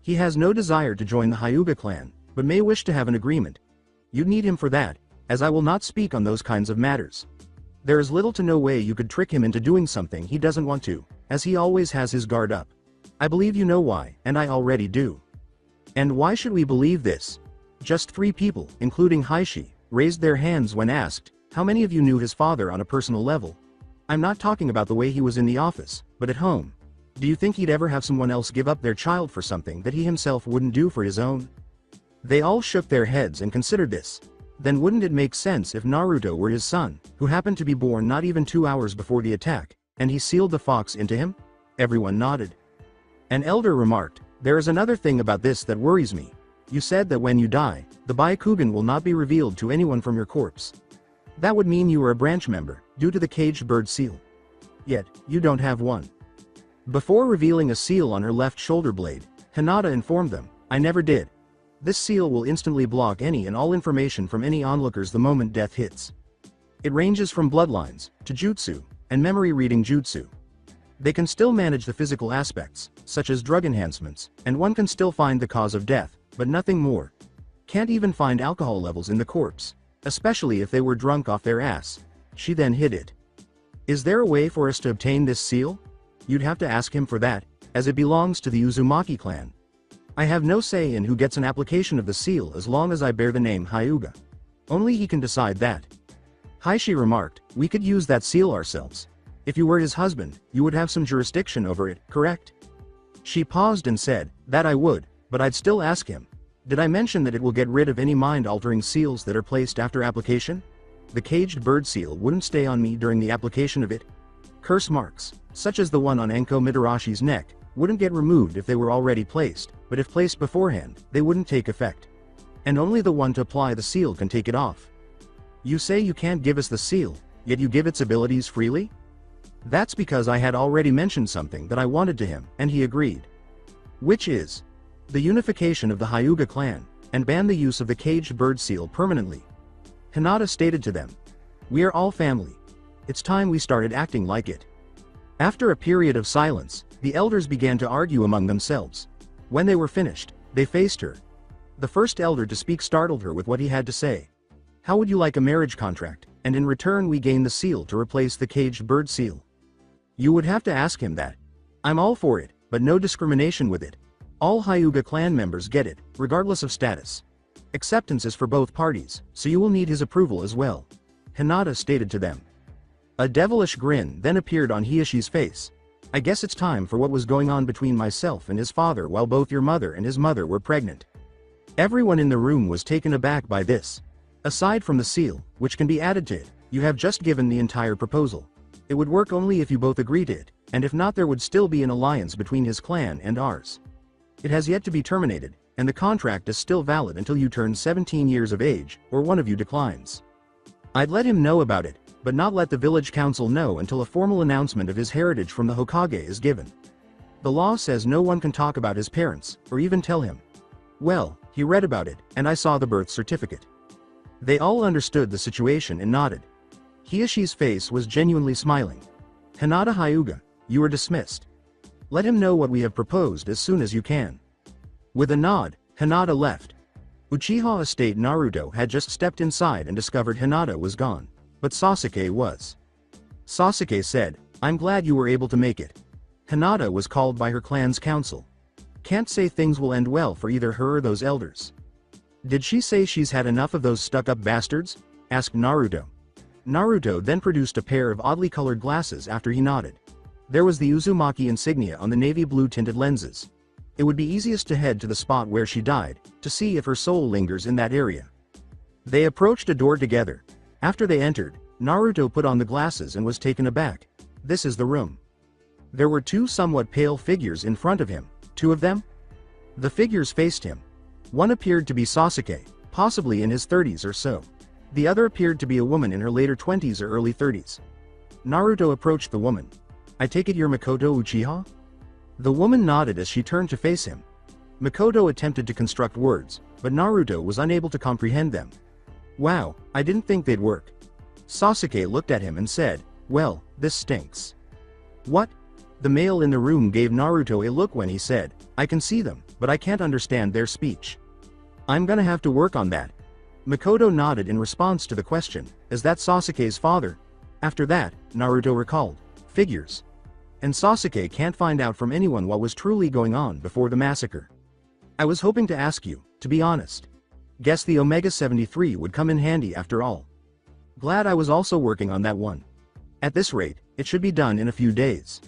He has no desire to join the Hyuga clan, but may wish to have an agreement. You'd need him for that, as I will not speak on those kinds of matters. There is little to no way you could trick him into doing something he doesn't want to, as he always has his guard up. I believe you know why, and I already do. And why should we believe this? Just 3 people, including Heishi, raised their hands when asked, how many of you knew his father on a personal level? I'm not talking about the way he was in the office, but at home. Do you think he'd ever have someone else give up their child for something that he himself wouldn't do for his own? They all shook their heads and considered this. Then wouldn't it make sense if Naruto were his son, who happened to be born not even 2 hours before the attack, and he sealed the fox into him? Everyone nodded. An elder remarked, there is another thing about this that worries me. You said that when you die, the Byakugan will not be revealed to anyone from your corpse. That would mean you were a branch member, due to the caged bird seal. Yet, you don't have one. Before revealing a seal on her left shoulder blade, Hinata informed them, I never did. This seal will instantly block any and all information from any onlookers the moment death hits. It ranges from bloodlines, to jutsu, and memory reading jutsu. They can still manage the physical aspects, such as drug enhancements, and one can still find the cause of death, but nothing more. Can't even find alcohol levels in the corpse, especially if they were drunk off their ass. She then hid it. Is there a way for us to obtain this seal? You'd have to ask him for that, as it belongs to the Uzumaki clan. I have no say in who gets an application of the seal as long as I bear the name Hyuga. Only he can decide that. Heishi remarked, we could use that seal ourselves. If you were his husband, you would have some jurisdiction over it, correct? She paused and said, that I would, but I'd still ask him. Did I mention that it will get rid of any mind-altering seals that are placed after application? The caged bird seal wouldn't stay on me during the application of it. Curse marks, such as the one on Enko Midarashi's neck, wouldn't get removed if they were already placed, but if placed beforehand, they wouldn't take effect. And only the one to apply the seal can take it off. You say you can't give us the seal, yet you give its abilities freely? That's because I had already mentioned something that I wanted to him, and he agreed. Which is the unification of the Hyuga clan, and ban the use of the caged bird seal permanently. Hinata stated to them, we are all family. It's time we started acting like it. After a period of silence, the elders began to argue among themselves. When they were finished, they faced her. The first elder to speak startled her with what he had to say. How would you like a marriage contract, and in return we gain the seal to replace the caged bird seal? You would have to ask him that. I'm all for it, but no discrimination with it. All Hyuga clan members get it, regardless of status. Acceptance is for both parties, so you will need his approval as well. Hinata stated to them. A devilish grin then appeared on Hiashi's face. I guess it's time for what was going on between myself and his father while both your mother and his mother were pregnant. Everyone in the room was taken aback by this. Aside from the seal, which can be added to it, you have just given the entire proposal. It would work only if you both agree to it, and if not there would still be an alliance between his clan and ours. It has yet to be terminated, and the contract is still valid until you turn 17 years of age, or one of you declines. I'd let him know about it, but not let the village council know until a formal announcement of his heritage from the Hokage is given. The law says no one can talk about his parents, or even tell him. Well, he read about it, and I saw the birth certificate. They all understood the situation and nodded. Hiashi's face was genuinely smiling. Hinata Hyuga, you are dismissed. Let him know what we have proposed as soon as you can. With a nod, Hinata left. Uchiha estate Naruto had just stepped inside and discovered Hinata was gone, but Sasuke was. Sasuke said, I'm glad you were able to make it. Hinata was called by her clan's council. Can't say things will end well for either her or those elders. Did she say she's had enough of those stuck-up bastards? Asked Naruto. Naruto then produced a pair of oddly colored glasses after he nodded. There was the Uzumaki insignia on the navy blue tinted lenses. It would be easiest to head to the spot where she died, to see if her soul lingers in that area. They approached a door together. After they entered, Naruto put on the glasses and was taken aback. This is the room. There were 2 somewhat pale figures in front of him, 2 of them? The figures faced him. One appeared to be Sasuke, possibly in his 30s or so. The other appeared to be a woman in her later 20s or early 30s. Naruto approached the woman. I take it you're Makoto Uchiha? The woman nodded as she turned to face him. Makoto attempted to construct words, but Naruto was unable to comprehend them. Wow, I didn't think they'd work. Sasuke looked at him and said, well, this stinks. What? The male in the room gave Naruto a look when he said, I can see them, but I can't understand their speech. I'm gonna have to work on that. Makoto nodded in response to the question, is that Sasuke's father? After that, Naruto recalled, figures. And Sasuke can't find out from anyone what was truly going on before the massacre. I was hoping to ask you, to be honest. Guess the Omega 73 would come in handy after all. Glad I was also working on that one. At this rate, it should be done in a few days.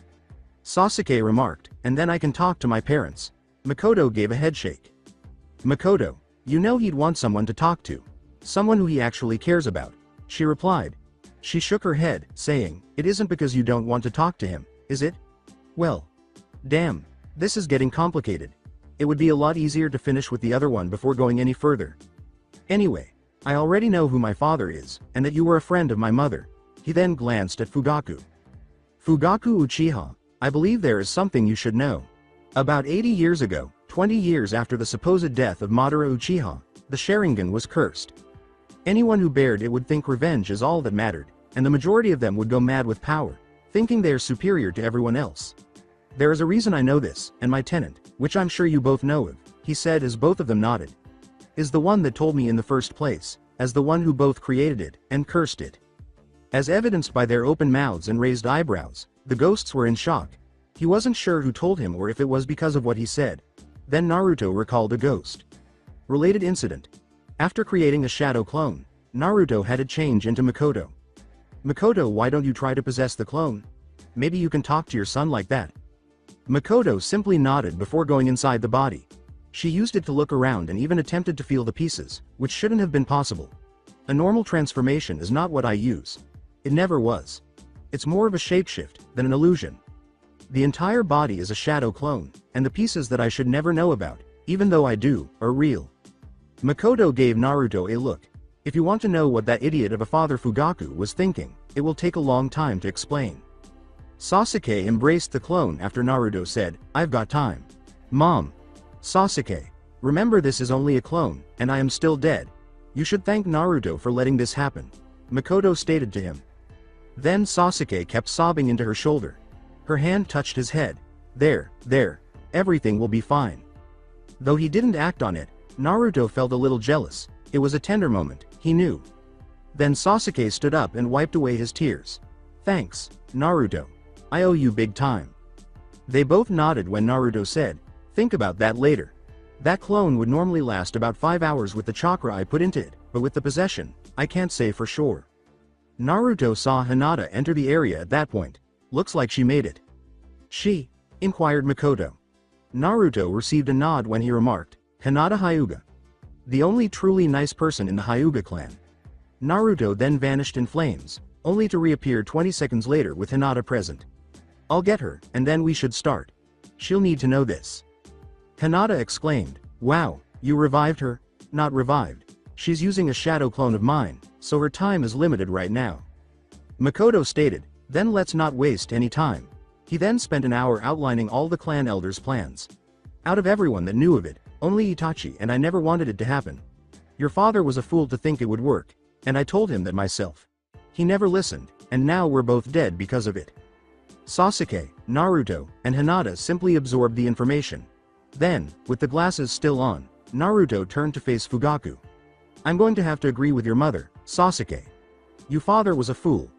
Sasuke remarked, and then I can talk to my parents. Makoto gave a headshake. Makoto, you know he'd want someone to talk to. Someone who he actually cares about. She replied. She shook her head, saying, it isn't because you don't want to talk to him, is it? Well. Damn, this is getting complicated. It would be a lot easier to finish with the other one before going any further. Anyway, I already know who my father is, and that you were a friend of my mother. He then glanced at Fugaku. Fugaku Uchiha, I believe there is something you should know. About 80 years ago, 20 years after the supposed death of Madara Uchiha, the Sharingan was cursed. Anyone who bared it would think revenge is all that mattered, and the majority of them would go mad with power, thinking they are superior to everyone else. There is a reason I know this, and my tenant, which I'm sure you both know of, he said as both of them nodded, is the one that told me in the first place, as the one who both created it and cursed it. As evidenced by their open mouths and raised eyebrows, the ghosts were in shock. He wasn't sure who told him or if it was because of what he said. Then Naruto recalled a ghost related incident. After creating a shadow clone, Naruto had it change into Makoto. Makoto, why don't you try to possess the clone? Maybe you can talk to your son like that. Makoto simply nodded before going inside the body. She used it to look around and even attempted to feel the pieces, which shouldn't have been possible. A normal transformation is not what I use. It never was. It's more of a shapeshift than an illusion. The entire body is a shadow clone, and the pieces that I should never know about, even though I do, are real. Makoto gave Naruto a look. If you want to know what that idiot of a father Fugaku was thinking, it will take a long time to explain. Sasuke embraced the clone after Naruto said, I've got time. Mom. Sasuke. Remember, this is only a clone, and I am still dead. You should thank Naruto for letting this happen. Makoto stated to him. Then Sasuke kept sobbing into her shoulder. Her hand touched his head. There, everything will be fine. Though he didn't act on it, Naruto felt a little jealous. It was a tender moment, he knew. Then Sasuke stood up and wiped away his tears. Thanks, Naruto. I owe you big time. They both nodded when Naruto said, think about that later. That clone would normally last about 5 hours with the chakra I put into it, but with the possession, I can't say for sure. Naruto saw Hinata enter the area at that point. Looks like she made it. She? Inquired Makoto. Naruto received a nod when he remarked, Hinata Hyuga. The only truly nice person in the Hyuga clan. Naruto then vanished in flames, only to reappear 20 seconds later with Hinata present. I'll get her, and then we should start. She'll need to know this. Hinata exclaimed, wow, you revived her? Not revived. She's using a shadow clone of mine, so her time is limited right now. Makoto stated, then let's not waste any time. He then spent an hour outlining all the clan elders' plans. Out of everyone that knew of it, only Itachi and I never wanted it to happen. Your father was a fool to think it would work, and I told him that myself. He never listened, and now we're both dead because of it. Sasuke, Naruto, and Hinata simply absorbed the information. Then, with the glasses still on, Naruto turned to face Fugaku. I'm going to have to agree with your mother, Sasuke. Your father was a fool.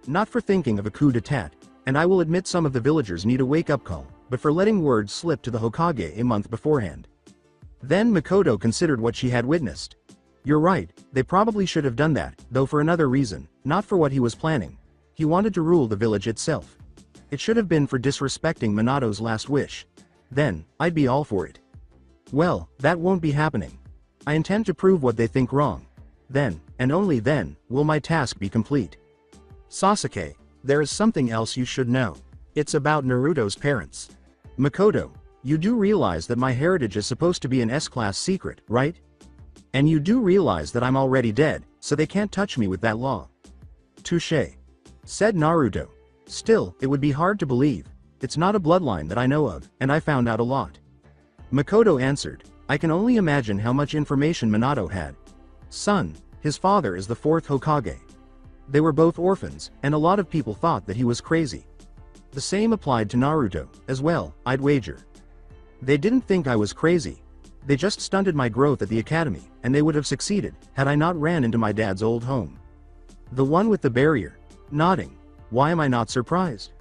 Not for thinking of a coup d'etat, and I will admit some of the villagers need a wake-up call, but for letting words slip to the Hokage a month beforehand. Then Makoto considered what she had witnessed. You're right, they probably should have done that, though for another reason, not for what he was planning. He wanted to rule the village itself. It should have been for disrespecting Minato's last wish. Then, I'd be all for it. Well, that won't be happening. I intend to prove what they think wrong. Then, and only then, will my task be complete. Sasuke, there is something else you should know. It's about Naruto's parents. Makoto, you do realize that my heritage is supposed to be an S-class secret, right? And you do realize that I'm already dead, so they can't touch me with that law. Touché. Said Naruto. Still, it would be hard to believe. It's not a bloodline that I know of, and I found out a lot. Makoto answered, I can only imagine how much information Minato had. Son, his father is the 4th Hokage. They were both orphans, and a lot of people thought that he was crazy. The same applied to Naruto, as well, I'd wager. They didn't think I was crazy. They just stunted my growth at the academy, and they would have succeeded, had I not ran into my dad's old home. The one with the barrier. Nodding. Why am I not surprised?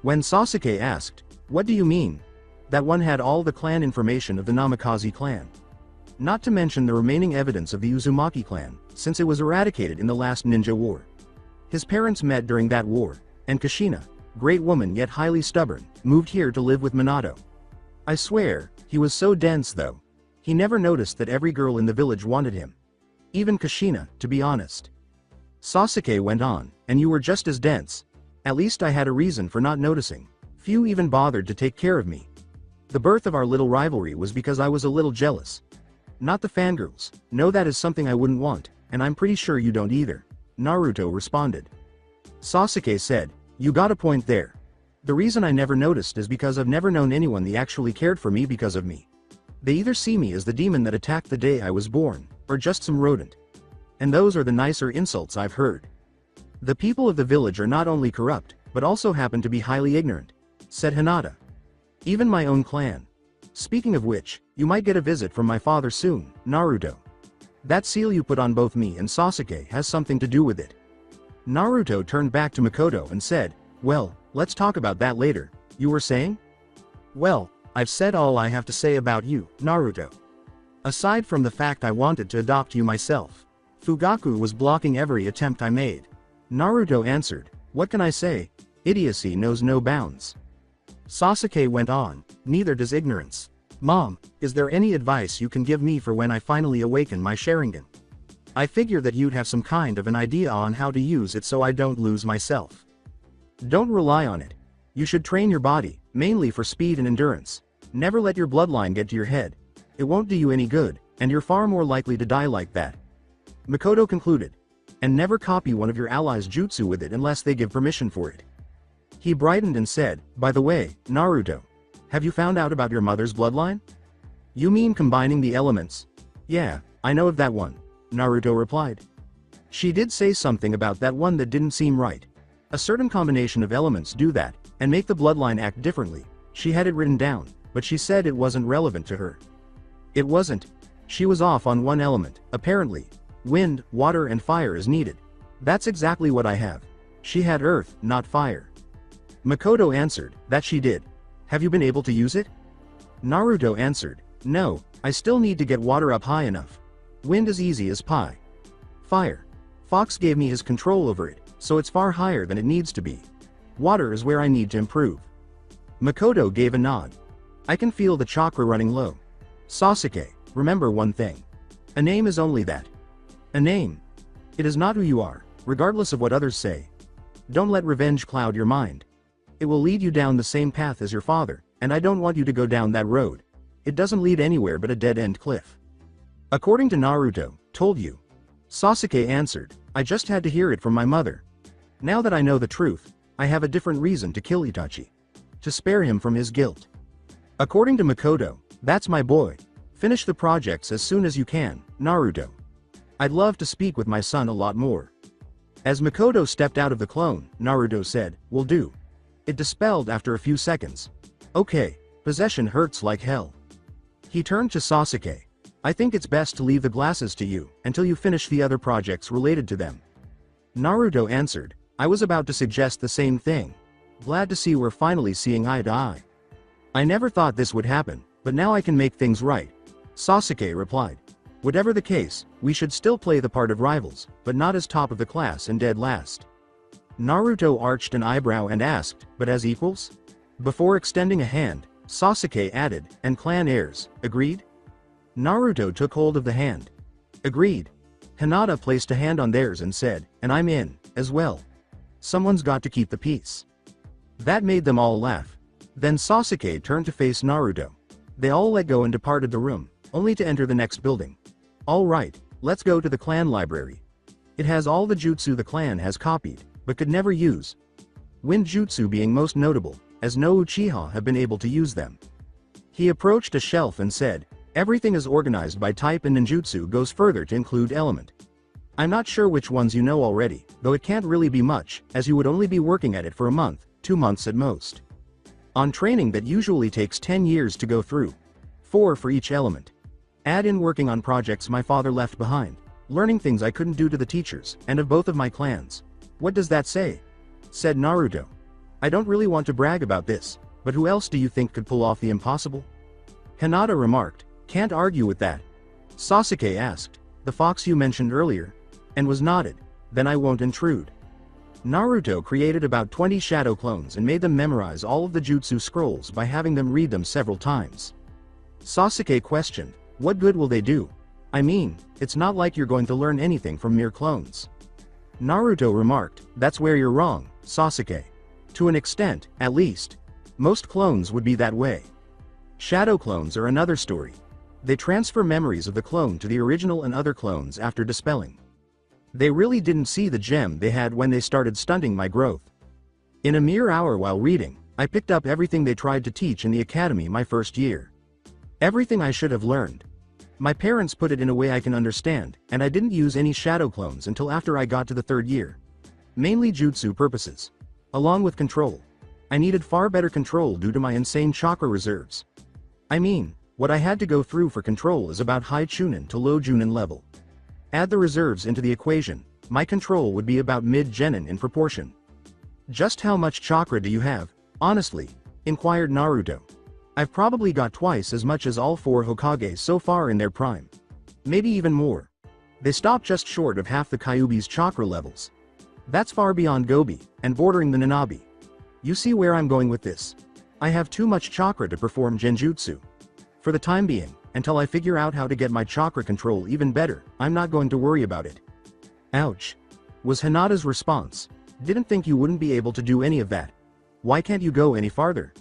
When Sasuke asked, "What do you mean?" That one had all the clan information of the Namikaze clan. Not to mention the remaining evidence of the Uzumaki clan, since it was eradicated in the last ninja war. His parents met during that war, and Kushina, great woman yet highly stubborn, moved here to live with Minato. I swear, he was so dense though. He never noticed that every girl in the village wanted him. Even Kushina, to be honest. Sasuke went on, and you were just as dense. At least I had a reason for not noticing. Few even bothered to take care of me. The birth of our little rivalry was because I was a little jealous. Not the fangirls, no, that is something I wouldn't want, and I'm pretty sure you don't either. Naruto responded. Sasuke said, you got a point there. The reason I never noticed is because I've never known anyone that actually cared for me because of me. They either see me as the demon that attacked the day I was born, or just some rodent. And those are the nicer insults I've heard. The people of the village are not only corrupt, but also happen to be highly ignorant, said Hinata. Even my own clan. Speaking of which, you might get a visit from my father soon, Naruto. That seal you put on both me and Sasuke has something to do with it. Naruto turned back to Makoto and said, well, let's talk about that later. You were saying? Well, I've said all I have to say about you, Naruto. Aside from the fact I wanted to adopt you myself, Fugaku was blocking every attempt I made. Naruto answered, what can I say? Idiocy knows no bounds. Sasuke went on, neither does ignorance. Mom, is there any advice you can give me for when I finally awaken my Sharingan? I figure that you'd have some kind of an idea on how to use it so I don't lose myself. Don't rely on it. You should train your body, mainly for speed and endurance. Never let your bloodline get to your head. It won't do you any good, and you're far more likely to die like that. Makoto concluded. And never copy one of your allies' jutsu with it unless they give permission for it. He brightened and said, by the way, Naruto, have you found out about your mother's bloodline? You mean combining the elements? Yeah, I know of that one, Naruto replied. She did say something about that one that didn't seem right. A certain combination of elements do that, and make the bloodline act differently. She had it written down, but she said it wasn't relevant to her. It wasn't. She was off on one element, apparently. Wind, water and fire is needed. That's exactly what I have. She had earth, not fire. Makoto answered, that she did. Have you been able to use it? Naruto answered, no, I still need to get water up high enough. Wind is easy as pie. Fire. Fox gave me his control over it, so it's far higher than it needs to be. Water is where I need to improve. Makoto gave a nod. I can feel the chakra running low. Sasuke, remember one thing. A name is only that. A name. It is not who you are, regardless of what others say. Don't let revenge cloud your mind. It will lead you down the same path as your father, and I don't want you to go down that road. It doesn't lead anywhere but a dead-end cliff. According to Naruto, told you. Sasuke answered, I just had to hear it from my mother. Now that I know the truth, I have a different reason to kill Itachi. To spare him from his guilt. According to Makoto, that's my boy. Finish the projects as soon as you can, Naruto. I'd love to speak with my son a lot more. As Makoto stepped out of the clone, Naruto said, will do. It dispelled after a few seconds. Okay, possession hurts like hell. He turned to Sasuke. I think it's best to leave the glasses to you, until you finish the other projects related to them. Naruto answered, I was about to suggest the same thing. Glad to see we're finally seeing eye to eye. I never thought this would happen, but now I can make things right. Sasuke replied. Whatever the case, we should still play the part of rivals, but not as top of the class and dead last. Naruto arched an eyebrow and asked, but as equals? Before extending a hand, Sasuke added, and clan heirs, agreed? Naruto took hold of the hand. Agreed. Hinata placed a hand on theirs and said, and I'm in, as well. Someone's got to keep the peace. That made them all laugh. Then Sasuke turned to face Naruto. They all let go and departed the room, only to enter the next building. All right, let's go to the clan library. It has all the jutsu the clan has copied, but could never use. Wind jutsu being most notable, as no Uchiha have been able to use them. He approached a shelf and said, everything is organized by type and ninjutsu goes further to include element. I'm not sure which ones you know already, though it can't really be much, as you would only be working at it for a month, 2 months at most. On training that usually takes 10 years to go through. 4 for each element. Add in working on projects my father left behind, learning things I couldn't do to the teachers, and of both of my clans. What does that say? Said Naruto. I don't really want to brag about this, but who else do you think could pull off the impossible? Hinata remarked. Can't argue with that. Sasuke asked. The fox you mentioned earlier? And was nodded. Then I won't intrude. Naruto created about 20 shadow clones and made them memorize all of the jutsu scrolls by having them read them several times. Sasuke questioned, what good will they do? I mean, it's not like you're going to learn anything from mere clones. Naruto remarked, that's where you're wrong, Sasuke. To an extent, at least. Most clones would be that way. Shadow clones are another story. They transfer memories of the clone to the original and other clones after dispelling. They really didn't see the gem they had when they started stunting my growth. In a mere hour while reading, I picked up everything they tried to teach in the academy my first year. Everything I should have learned. My parents put it in a way I can understand, and I didn't use any shadow clones until after I got to the third year. Mainly jutsu purposes. Along with control. I needed far better control due to my insane chakra reserves. I mean, what I had to go through for control is about high chunin to low junin level. Add the reserves into the equation, my control would be about mid-genin in proportion. Just how much chakra do you have, honestly? Inquired Naruto. I've probably got twice as much as all 4 Hokages so far in their prime. Maybe even more. They stop just short of half the Kyuubi's chakra levels. That's far beyond Gobi, and bordering the Hanabi. You see where I'm going with this? I have too much chakra to perform genjutsu. For the time being, until I figure out how to get my chakra control even better, I'm not going to worry about it. Ouch. Was Hinata's response. Didn't think you wouldn't be able to do any of that. Why can't you go any farther?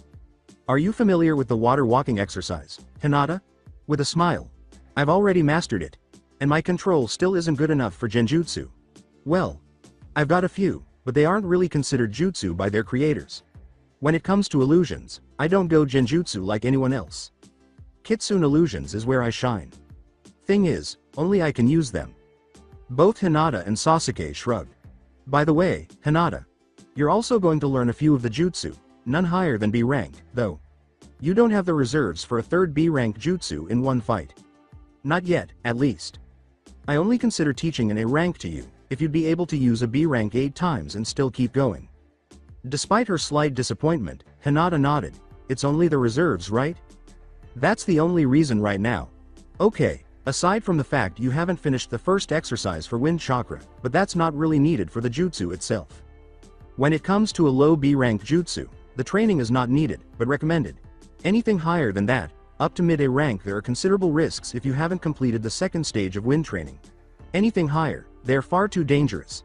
Are you familiar with the water walking exercise, Hinata? With a smile. I've already mastered it. And my control still isn't good enough for genjutsu. Well, I've got a few, but they aren't really considered jutsu by their creators. When it comes to illusions, I don't go genjutsu like anyone else. Kitsun illusions is where I shine. Thing is, only I can use them. Both Hinata and Sasuke shrugged. By the way, Hinata, you're also going to learn a few of the jutsu, none higher than B rank, though. You don't have the reserves for a third B rank jutsu in one fight. Not yet, at least. I only consider teaching an A rank to you, if you'd be able to use a B rank 8 times and still keep going. Despite her slight disappointment, Hinata nodded. It's only the reserves, right? That's the only reason right now. Okay, aside from the fact you haven't finished the first exercise for wind chakra, but that's not really needed for the jutsu itself. When it comes to a low B rank jutsu, the training is not needed, but recommended. Anything higher than that, up to mid A rank, there are considerable risks if you haven't completed the second stage of wind training. Anything higher, they're far too dangerous.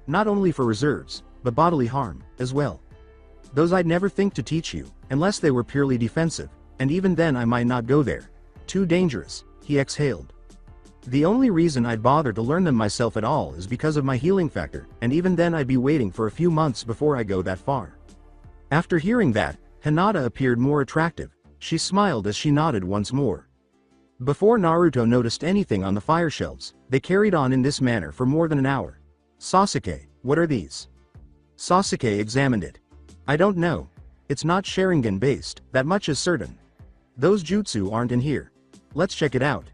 Not only for reserves, but bodily harm, as well. Those I'd never think to teach you, unless they were purely defensive. And even then I might not go there. Too dangerous, he exhaled. The only reason I'd bother to learn them myself at all is because of my healing factor, and even then I'd be waiting for a few months before I go that far. After hearing that, Hinata appeared more attractive. She smiled as she nodded once more. Before Naruto noticed anything on the fire shelves, they carried on in this manner for more than an hour. Sasuke, what are these? Sasuke examined it. I don't know. It's not Sharingan based, that much is certain. Those jutsu aren't in here. Let's check it out.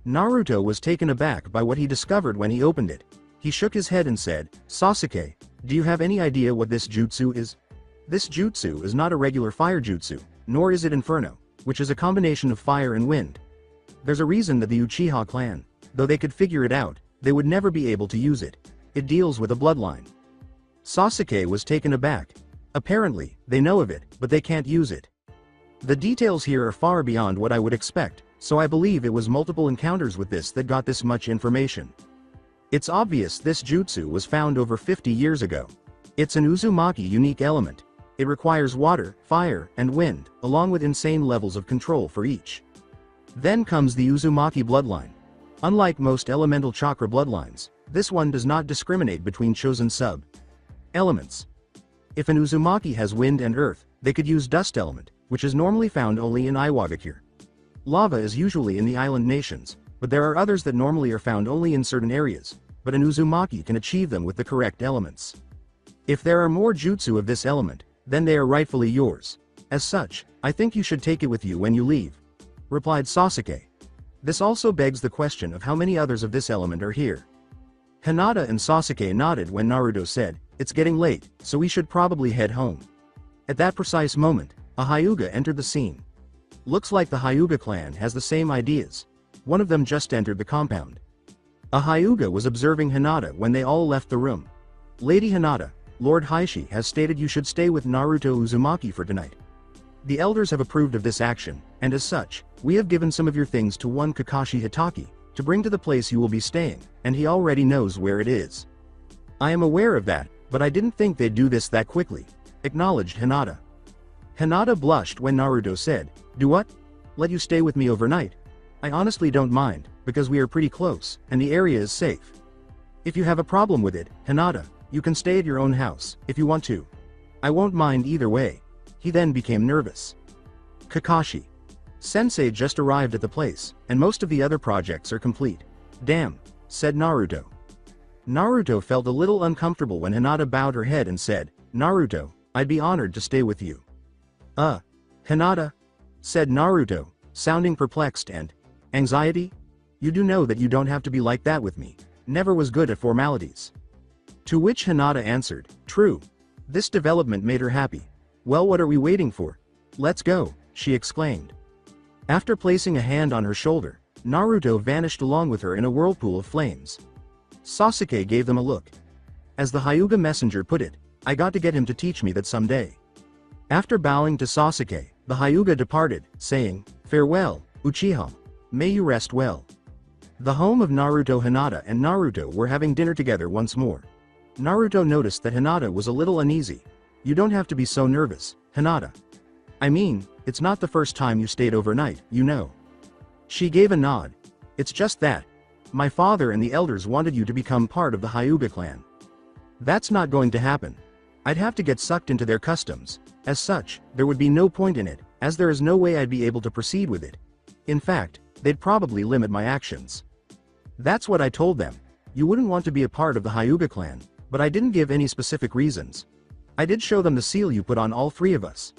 Naruto was taken aback by what he discovered when he opened it. He shook his head and said, Sasuke, do you have any idea what this jutsu is? This jutsu is not a regular fire jutsu, nor is it Inferno, which is a combination of fire and wind. There's a reason that the Uchiha clan, though they could figure it out, they would never be able to use it. It deals with a bloodline. Sasuke was taken aback. Apparently, they know of it, but they can't use it. The details here are far beyond what I would expect, so I believe it was multiple encounters with this that got this much information. It's obvious this jutsu was found over 50 years ago. It's an Uzumaki unique element. It requires water, fire, and wind, along with insane levels of control for each. Then comes the Uzumaki bloodline. Unlike most elemental chakra bloodlines, this one does not discriminate between chosen sub-elements. If an Uzumaki has wind and earth, they could use dust element, which is normally found only in Iwagakure. Lava is usually in the island nations, but there are others that normally are found only in certain areas, but an Uzumaki can achieve them with the correct elements. If there are more jutsu of this element, then they are rightfully yours. As such, I think you should take it with you when you leave, replied Sasuke. This also begs the question of how many others of this element are here. Hinata and Sasuke nodded when Naruto said, "It's getting late, so we should probably head home." At that precise moment, a Hyuga entered the scene. Looks like the Hyuga clan has the same ideas. One of them just entered the compound. A Hyuga was observing Hinata when they all left the room. "Lady Hinata, Lord Hishi has stated you should stay with Naruto Uzumaki for tonight. The elders have approved of this action, and as such, we have given some of your things to one Kakashi Hitaki, to bring to the place you will be staying, and he already knows where it is." "I am aware of that, but I didn't think they'd do this that quickly," acknowledged Hinata. Hinata blushed when Naruto said, "Do what? Let you stay with me overnight? I honestly don't mind, because we are pretty close, and the area is safe. If you have a problem with it, Hinata, you can stay at your own house, if you want to. I won't mind either way." He then became nervous. Kakashi Sensei just arrived at the place, and most of the other projects are complete. "Damn," said Naruto. Naruto felt a little uncomfortable when Hinata bowed her head and said, "Naruto, I'd be honored to stay with you." Hinata?" said Naruto, sounding perplexed and anxiety? "You do know that you don't have to be like that with me. Never was good at formalities." To which Hinata answered, "True." This development made her happy. "Well, what are we waiting for? Let's go," she exclaimed. After placing a hand on her shoulder, Naruto vanished along with her in a whirlpool of flames. Sasuke gave them a look. As the Hyuga messenger put it, "I got to get him to teach me that someday." After bowing to Sasuke, the Hyuga departed, saying, "Farewell, Uchiha. May you rest well." The home of Naruto Hinata and Naruto were having dinner together once more. Naruto noticed that Hinata was a little uneasy. "You don't have to be so nervous, Hinata. I mean, it's not the first time you stayed overnight, you know." She gave a nod. "It's just that. My father and the elders wanted you to become part of the Hyuga clan. That's not going to happen. I'd have to get sucked into their customs. As such, there would be no point in it, as there is no way I'd be able to proceed with it. In fact, they'd probably limit my actions." That's what I told them. You wouldn't want to be a part of the Hyuga clan, but I didn't give any specific reasons. I did show them the seal you put on all three of us.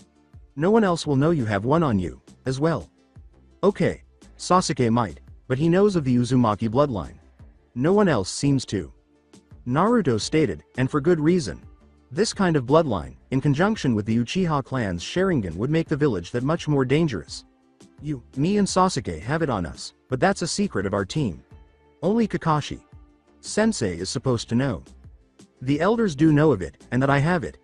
No one else will know you have one on you, as well. Okay, Sasuke might, but he knows of the Uzumaki bloodline. No one else seems to. Naruto stated, and for good reason. This kind of bloodline, in conjunction with the Uchiha clan's Sharingan, would make the village that much more dangerous. Me and Sasuke have it on us, but that's a secret of our team. Only Kakashi Sensei is supposed to know. The elders do know of it, and that I have it.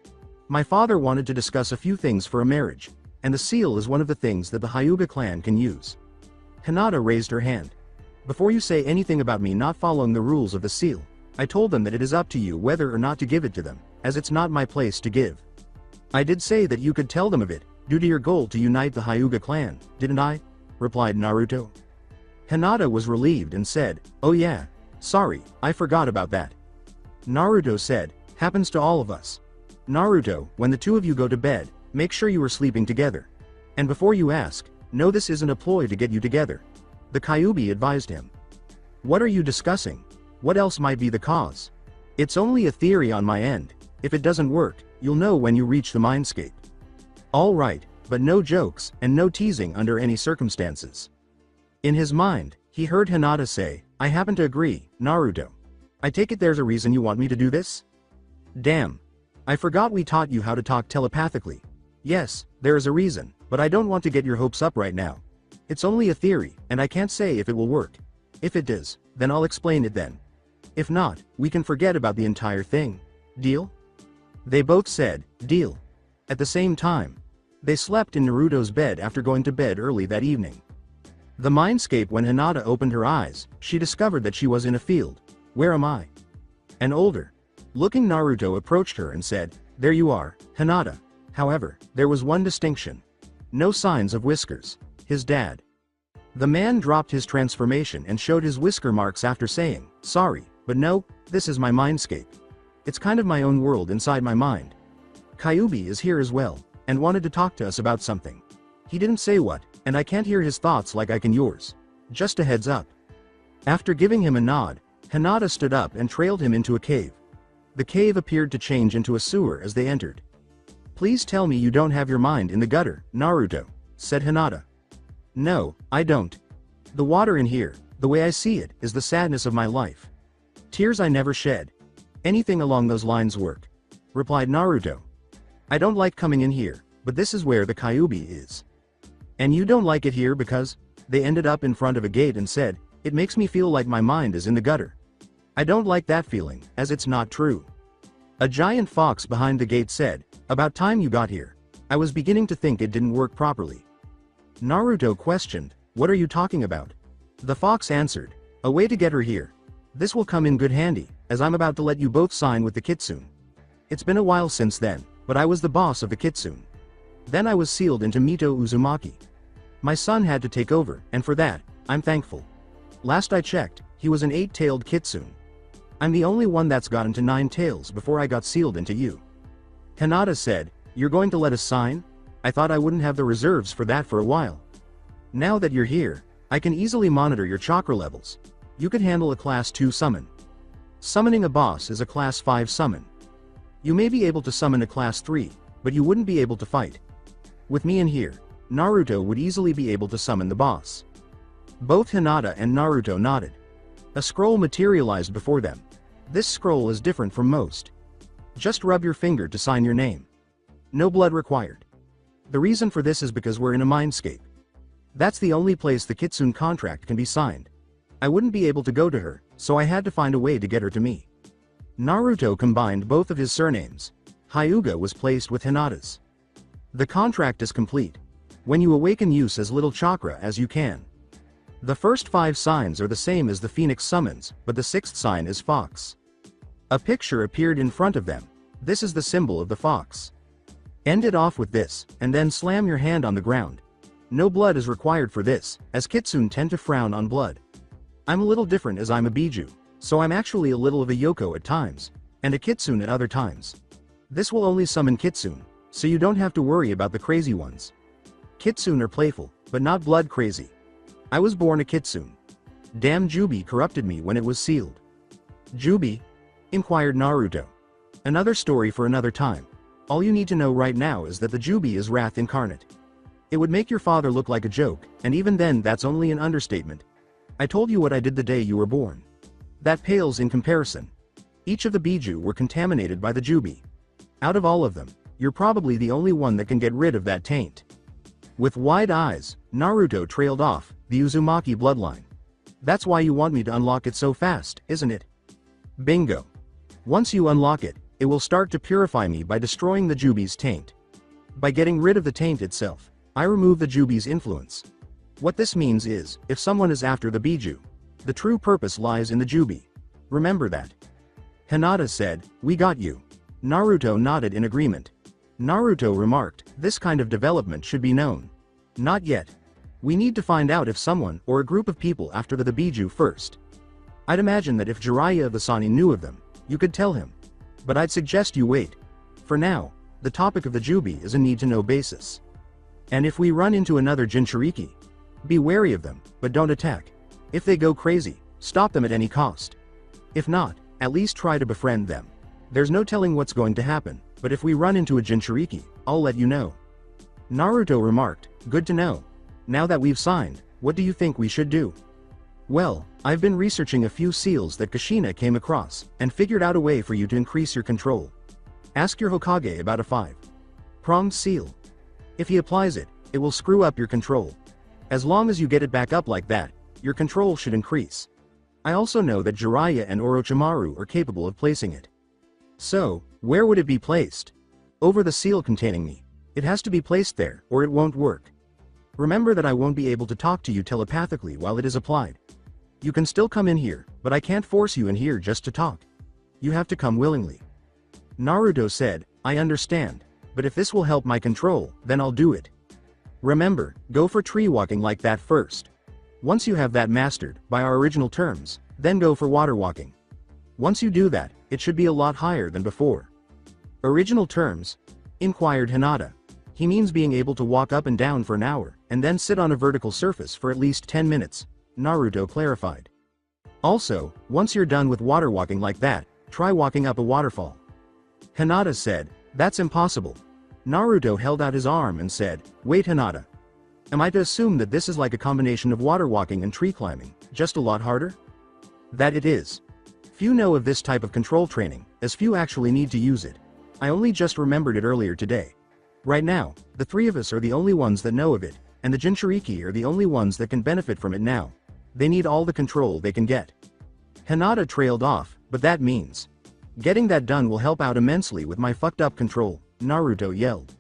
My father wanted to discuss a few things for a marriage, and the seal is one of the things that the Hyuga clan can use." Hinata raised her hand. "Before you say anything about me not following the rules of the seal, I told them that it is up to you whether or not to give it to them, as it's not my place to give. I did say that you could tell them of it, due to your goal to unite the Hyuga clan, didn't I?" replied Naruto. Hinata was relieved and said, "Oh yeah, sorry, I forgot about that." Naruto said, "Happens to all of us. Naruto, when the two of you go to bed, make sure you are sleeping together. And before you ask, no, this isn't a ploy to get you together." The Kyuubi advised him. "What are you discussing? What else might be the cause? It's only a theory on my end. If it doesn't work, you'll know when you reach the mindscape. All right, but no jokes, and no teasing under any circumstances." In his mind, he heard Hinata say, "I happen to agree, Naruto. I take it there's a reason you want me to do this? Damn. I forgot we taught you how to talk telepathically. Yes, there is a reason, but I don't want to get your hopes up right now. It's only a theory, and I can't say if it will work. If it does, then I'll explain it then. If not, we can forget about the entire thing. Deal?" They both said, "Deal." At the same time, they slept in Naruto's bed after going to bed early that evening. The mindscape. When Hinata opened her eyes, she discovered that she was in a field. "Where am I?" An older looking Naruto approached her and said, "There you are, Hinata." However, there was one distinction. No signs of whiskers. His dad. The man dropped his transformation and showed his whisker marks after saying, "Sorry, but no, this is my mindscape. It's kind of my own world inside my mind. Kyuubi is here as well, and wanted to talk to us about something. He didn't say what, and I can't hear his thoughts like I can yours. Just a heads up." After giving him a nod, Hinata stood up and trailed him into a cave. The cave appeared to change into a sewer as they entered. "Please tell me you don't have your mind in the gutter, Naruto," said Hinata. "No, I don't. The water in here, the way I see it, is the sadness of my life. Tears I never shed. Anything along those lines work, replied Naruto. I don't like coming in here, but this is where the Kyuubi is. And you don't like it here because? They ended up in front of a gate and said, it makes me feel like my mind is in the gutter. I don't like that feeling, as it's not true. A giant fox behind the gate said, about time you got here. I was beginning to think it didn't work properly. Naruto questioned, what are you talking about? The fox answered, a way to get her here. This will come in good handy, as I'm about to let you both sign with the Kitsun. It's been a while since then, but I was the boss of the Kitsun. Then I was sealed into Mito Uzumaki. My son had to take over, and for that, I'm thankful. Last I checked, he was an 8-tailed Kitsun. I'm the only one that's gotten to 9 tails before I got sealed into you. Hinata said, you're going to let us sign? I thought I wouldn't have the reserves for that for a while. Now that you're here, I can easily monitor your chakra levels. You can handle a class 2 summon. Summoning a boss is a class 5 summon. You may be able to summon a class 3, but you wouldn't be able to fight. With me in here, Naruto would easily be able to summon the boss. Both Hinata and Naruto nodded. A scroll materialized before them. This scroll is different from most. Just rub your finger to sign your name. No blood required. The reason for this is because we're in a mindscape. That's the only place the Kitsun contract can be signed. I wouldn't be able to go to her, so I had to find a way to get her to me. Naruto combined both of his surnames. Hyuga was placed with Hinata's. The contract is complete. When you awaken, use as little chakra as you can. The first 5 signs are the same as the Phoenix summons, but the 6th sign is Fox. A picture appeared in front of them. This is the symbol of the fox. End it off with this, and then slam your hand on the ground. No blood is required for this, as Kitsun tend to frown on blood. I'm a little different as I'm a Biju, so I'm actually a little of a Yoko at times, and a Kitsun at other times. This will only summon Kitsun, so you don't have to worry about the crazy ones. Kitsun are playful, but not blood crazy. I was born a Kitsun. Damn Jubi corrupted me when it was sealed. Jubi? Inquired Naruto. Another story for another time. All you need to know right now is that the Jubi is wrath incarnate. It would make your father look like a joke, and even then that's only an understatement. I told you what I did the day you were born. That pales in comparison. Each of the Biju were contaminated by the Jubi. Out of all of them, you're probably the only one that can get rid of that taint. With wide eyes, Naruto trailed off, the Uzumaki bloodline. That's why you want me to unlock it so fast, isn't it? Bingo. Once you unlock it, it will start to purify me by destroying the Jubi's taint. By getting rid of the taint itself, I remove the Jubi's influence. What this means is, if someone is after the Biju, the true purpose lies in the Jubi. Remember that. Hinata said, we got you. Naruto nodded in agreement. Naruto remarked, this kind of development should be known. Not yet. We need to find out if someone or a group of people after the Biju first. I'd imagine that if Jiraiya of the Sani knew of them, you could tell him. But I'd suggest you wait. For now, the topic of the Jubi is a need-to-know basis. And if we run into another Jinchuriki, be wary of them, but don't attack. If they go crazy, stop them at any cost. If not, at least try to befriend them. There's no telling what's going to happen, but if we run into a Jinchuriki, I'll let you know. Naruto remarked, good to know. Now that we've signed, what do you think we should do? Well, I've been researching a few seals that Kushina came across, and figured out a way for you to increase your control. Ask your Hokage about a 5 pronged seal. If he applies it, it will screw up your control. As long as you get it back up like that, your control should increase. I also know that Jiraiya and Orochimaru are capable of placing it. So, where would it be placed? Over the seal containing me. It has to be placed there, or it won't work. Remember that I won't be able to talk to you telepathically while it is applied. You can still come in here, but I can't force you in here just to talk. You have to come willingly. Naruto said, I understand, but if this will help my control, then I'll do it. Remember, go for tree walking like that first. Once you have that mastered, by our original terms, then go for water walking. Once you do that, it should be a lot higher than before. Original terms? Inquired Hinata. He means being able to walk up and down for an hour, and then sit on a vertical surface for at least 10 minutes, Naruto clarified. Also, once you're done with water walking like that, try walking up a waterfall. Hinata said, that's impossible. Naruto held out his arm and said, wait Hinata. Am I to assume that this is like a combination of water walking and tree climbing, just a lot harder? That it is. Few know of this type of control training, as few actually need to use it. I only just remembered it earlier today. Right now, the three of us are the only ones that know of it, and the Jinchuriki are the only ones that can benefit from it now. They need all the control they can get. Hinata trailed off, but that means getting that done will help out immensely with my fucked up control, Naruto yelled.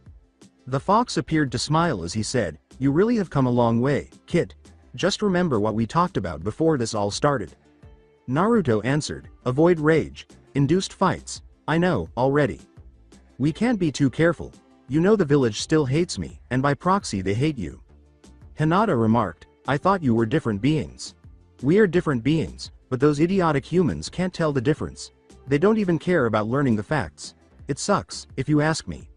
The fox appeared to smile as he said, "You really have come a long way, kid. Just remember what we talked about before this all started." Naruto answered, "Avoid rage induced fights. I know, already. We can't be too careful. You know the village still hates me, and by proxy they hate you." Hinata remarked, "I thought you were different beings." "We are different beings, but those idiotic humans can't tell the difference. They don't even care about learning the facts. It sucks, if you ask me."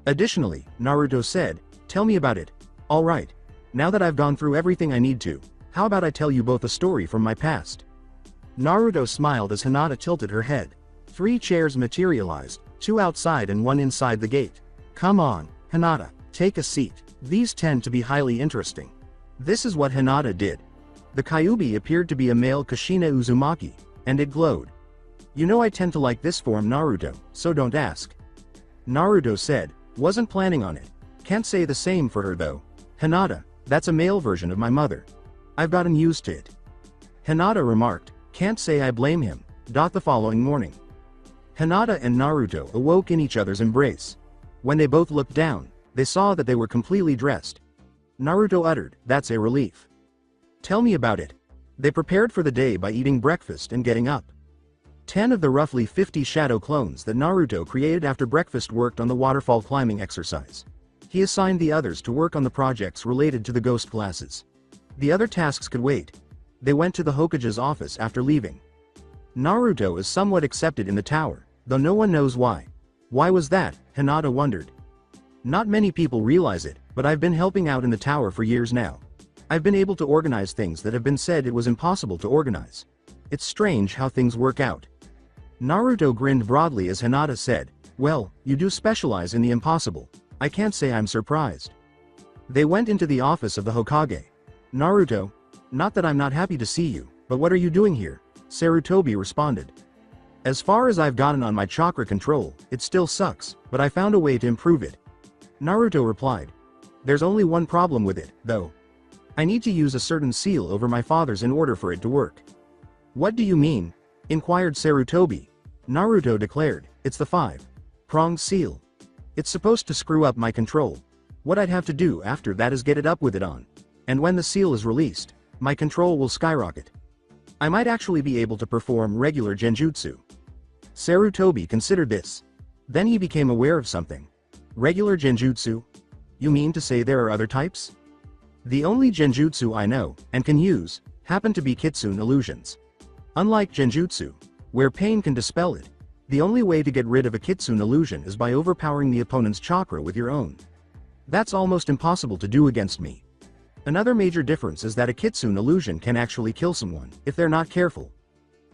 Additionally, Naruto said, "Tell me about it." "Alright. Now that I've gone through everything I need to, how about I tell you both a story from my past?" Naruto smiled as Hinata tilted her head. 3 chairs materialized, 2 outside and 1 inside the gate. "Come on, Hinata, take a seat. These tend to be highly interesting." This is what Hinata did. The Kyuubi appeared to be a male Kushina Uzumaki, and it glowed. "You know I tend to like this form, Naruto, so don't ask." Naruto said, "Wasn't planning on it. Can't say the same for her though. Hinata, that's a male version of my mother. I've gotten used to it." Hinata remarked, "Can't say I blame him." The following morning, Hinata and Naruto awoke in each other's embrace. When they both looked down, they saw that they were completely dressed. Naruto uttered, "That's a relief." "Tell me about it." They prepared for the day by eating breakfast and getting up. 10 of the roughly 50 shadow clones that Naruto created after breakfast worked on the waterfall climbing exercise. He assigned the others to work on the projects related to the ghost classes. The other tasks could wait. They went to the Hokage's office after leaving. Naruto is somewhat accepted in the tower, though no one knows why. Why was that? Hinata wondered. Not many people realize it, but I've been helping out in the tower for years now. I've been able to organize things that have been said it was impossible to organize. It's strange how things work out. Naruto grinned broadly as Hinata said, "Well, you do specialize in the impossible. I can't say I'm surprised." They went into the office of the Hokage. "Naruto, not that I'm not happy to see you, but what are you doing here?" Sarutobi responded. "As far as I've gotten on my chakra control, it still sucks, but I found a way to improve it." Naruto replied. "There's only one problem with it, though. I need to use a certain seal over my father's in order for it to work." "What do you mean?" inquired Sarutobi. Naruto declared, "It's the 5 Prong seal. It's supposed to screw up my control. What I'd have to do after that is get it up with it on. And when the seal is released, my control will skyrocket. I might actually be able to perform regular genjutsu." Sarutobi considered this. Then he became aware of something. "Regular genjutsu? You mean to say there are other types?" "The only genjutsu I know, and can use, happen to be Kitsun illusions. Unlike genjutsu, where pain can dispel it, the only way to get rid of a Kitsun illusion is by overpowering the opponent's chakra with your own. That's almost impossible to do against me. Another major difference is that a Kitsun illusion can actually kill someone, if they're not careful.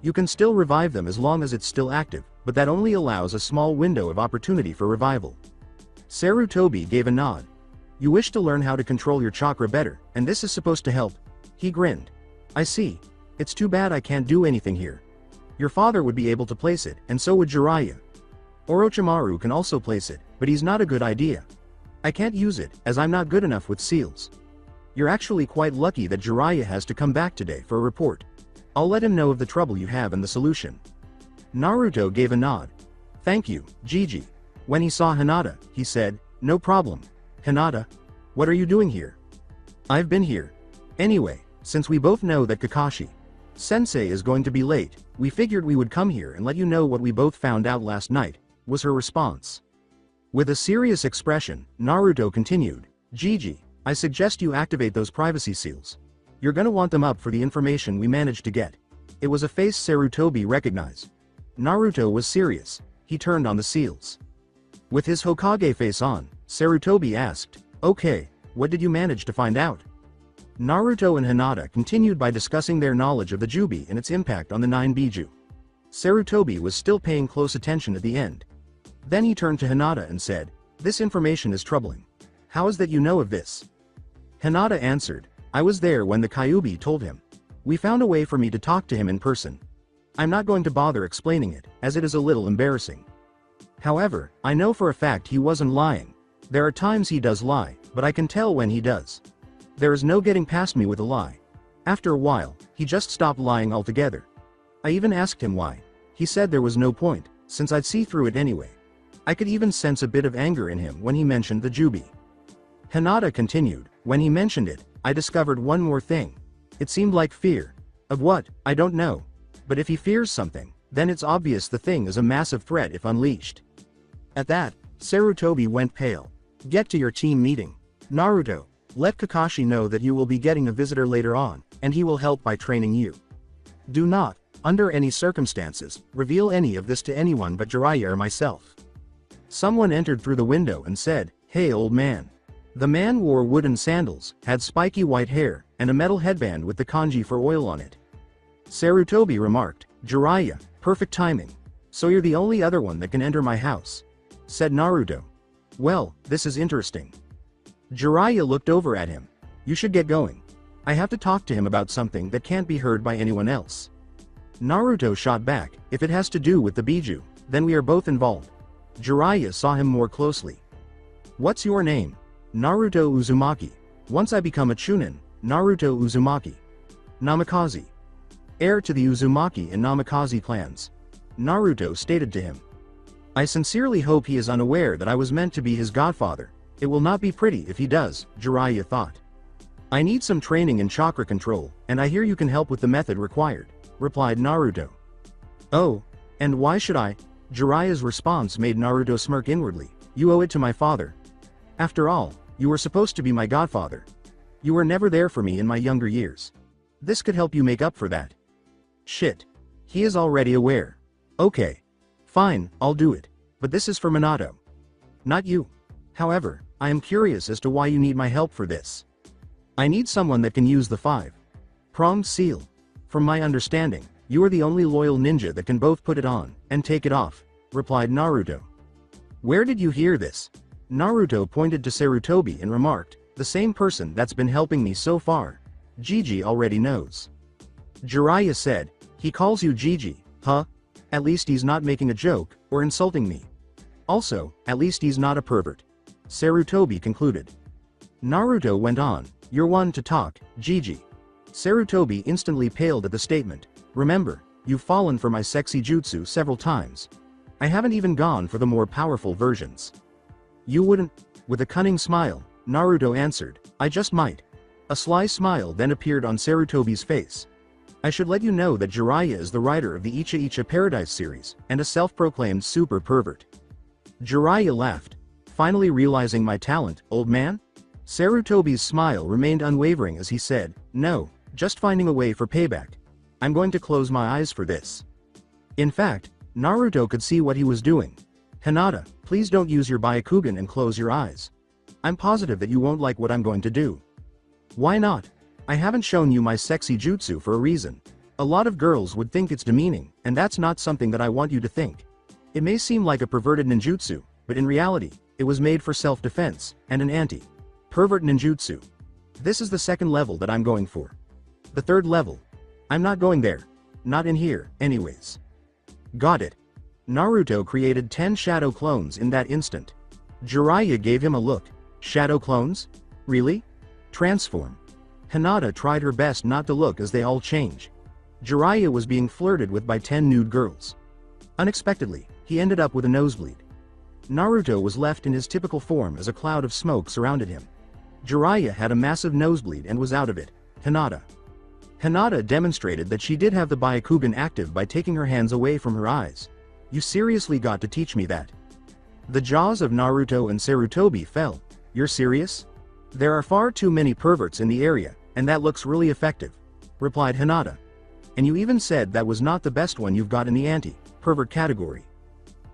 You can still revive them as long as it's still active, but that only allows a small window of opportunity for revival." Sarutobi gave a nod. "You wish to learn how to control your chakra better, and this is supposed to help?" He grinned. "I see. It's too bad I can't do anything here. Your father would be able to place it, and so would Jiraiya. Orochimaru can also place it, but he's not a good idea. I can't use it, as I'm not good enough with seals. You're actually quite lucky that Jiraiya has to come back today for a report. I'll let him know of the trouble you have and the solution." Naruto gave a nod. "Thank you, Gigi." When he saw Hinata, he said, "No problem. Hinata, what are you doing here?" "I've been here. Anyway, since we both know that Kakashi Sensei is going to be late, we figured we would come here and let you know what we both found out last night," was her response. With a serious expression, Naruto continued, "Gigi, I suggest you activate those privacy seals. You're gonna want them up for the information we managed to get." It was a face Sarutobi recognized. Naruto was serious. He turned on the seals. With his Hokage face on, Sarutobi asked, "Okay, what did you manage to find out?" Naruto and Hinata continued by discussing their knowledge of the Jubi and its impact on the 9 Biju. Sarutobi was still paying close attention at the end. Then he turned to Hinata and said, "This information is troubling. How is that you know of this?" Hinata answered, "I was there when the Kyuubi told him. We found a way for me to talk to him in person." I'm not going to bother explaining it, as it is a little embarrassing. However, I know for a fact he wasn't lying. There are times he does lie, but I can tell when he does. There is no getting past me with a lie. After a while, he just stopped lying altogether. I even asked him why. He said there was no point, since I'd see through it anyway. I could even sense a bit of anger in him when he mentioned the Kyuubi. Hinata continued, when he mentioned it, I discovered one more thing. It seemed like fear. Of what, I don't know. But if he fears something, then it's obvious the thing is a massive threat if unleashed. At that, Sarutobi went pale. Get to your team meeting. Naruto, let Kakashi know that you will be getting a visitor later on, and he will help by training you. Do not, under any circumstances, reveal any of this to anyone but Jiraiya or myself. Someone entered through the window and said, hey old man. The man wore wooden sandals, had spiky white hair, and a metal headband with the kanji for oil on it. Sarutobi remarked, Jiraiya, perfect timing. So you're the only other one that can enter my house. Said Naruto. Well, this is interesting. Jiraiya looked over at him. You should get going. I have to talk to him about something that can't be heard by anyone else. Naruto shot back, if it has to do with the Biju, then we are both involved. Jiraiya saw him more closely. What's your name? Naruto Uzumaki. Once I become a Chunin, Naruto Uzumaki. Namikaze. Heir to the Uzumaki and Namikaze clans. Naruto stated to him. I sincerely hope he is unaware that I was meant to be his godfather. It will not be pretty if he does, Jiraiya thought. I need some training in chakra control, and I hear you can help with the method required, replied Naruto. Oh, and why should I? Jiraiya's response made Naruto smirk inwardly. You owe it to my father. After all, you were supposed to be my godfather. You were never there for me in my younger years. This could help you make up for that. Shit. He is already aware. Okay. Fine, I'll do it. But this is for Minato. Not you. However, I am curious as to why you need my help for this. I need someone that can use the 5 pronged seal. From my understanding, you are the only loyal ninja that can both put it on and take it off, replied Naruto. Where did you hear this? Naruto pointed to Sarutobi and remarked, the same person that's been helping me so far. Gigi already knows. Jiraiya said, he calls you Gigi, huh? At least he's not making a joke, or insulting me. Also, at least he's not a pervert. Sarutobi concluded. Naruto went on, you're one to talk, Gigi. Sarutobi instantly paled at the statement. Remember, you've fallen for my sexy jutsu several times. I haven't even gone for the more powerful versions. You wouldn't? With a cunning smile, Naruto answered, I just might. A sly smile then appeared on Sarutobi's face. I should let you know that Jiraiya is the writer of the Uchiha Paradise series, and a self-proclaimed super pervert. Jiraiya laughed. Finally realizing my talent, old man? Sarutobi's smile remained unwavering as he said, no, just finding a way for payback. I'm going to close my eyes for this. In fact, Naruto could see what he was doing. Hinata, please don't use your Byakugan and close your eyes. I'm positive that you won't like what I'm going to do. Why not? I haven't shown you my sexy jutsu for a reason. A lot of girls would think it's demeaning, and that's not something that I want you to think. It may seem like a perverted ninjutsu, but in reality, it was made for self-defense, and an anti-pervert ninjutsu. This is the second level that I'm going for. The third level. I'm not going there. Not in here, anyways. Got it. Naruto created 10 shadow clones in that instant. Jiraiya gave him a look. Shadow clones? Really? Transform. Hinata tried her best not to look as they all change. Jiraiya was being flirted with by 10 nude girls. Unexpectedly, he ended up with a nosebleed. Naruto was left in his typical form as a cloud of smoke surrounded him. Jiraiya had a massive nosebleed and was out of it. Hinata demonstrated that she did have the Byakugan active by taking her hands away from her eyes. You seriously got to teach me that. The jaws of Naruto and Sarutobi fell. You're serious? There are far too many perverts in the area, and that looks really effective, replied Hinata. And you even said that was not the best one you've got in the anti-pervert category.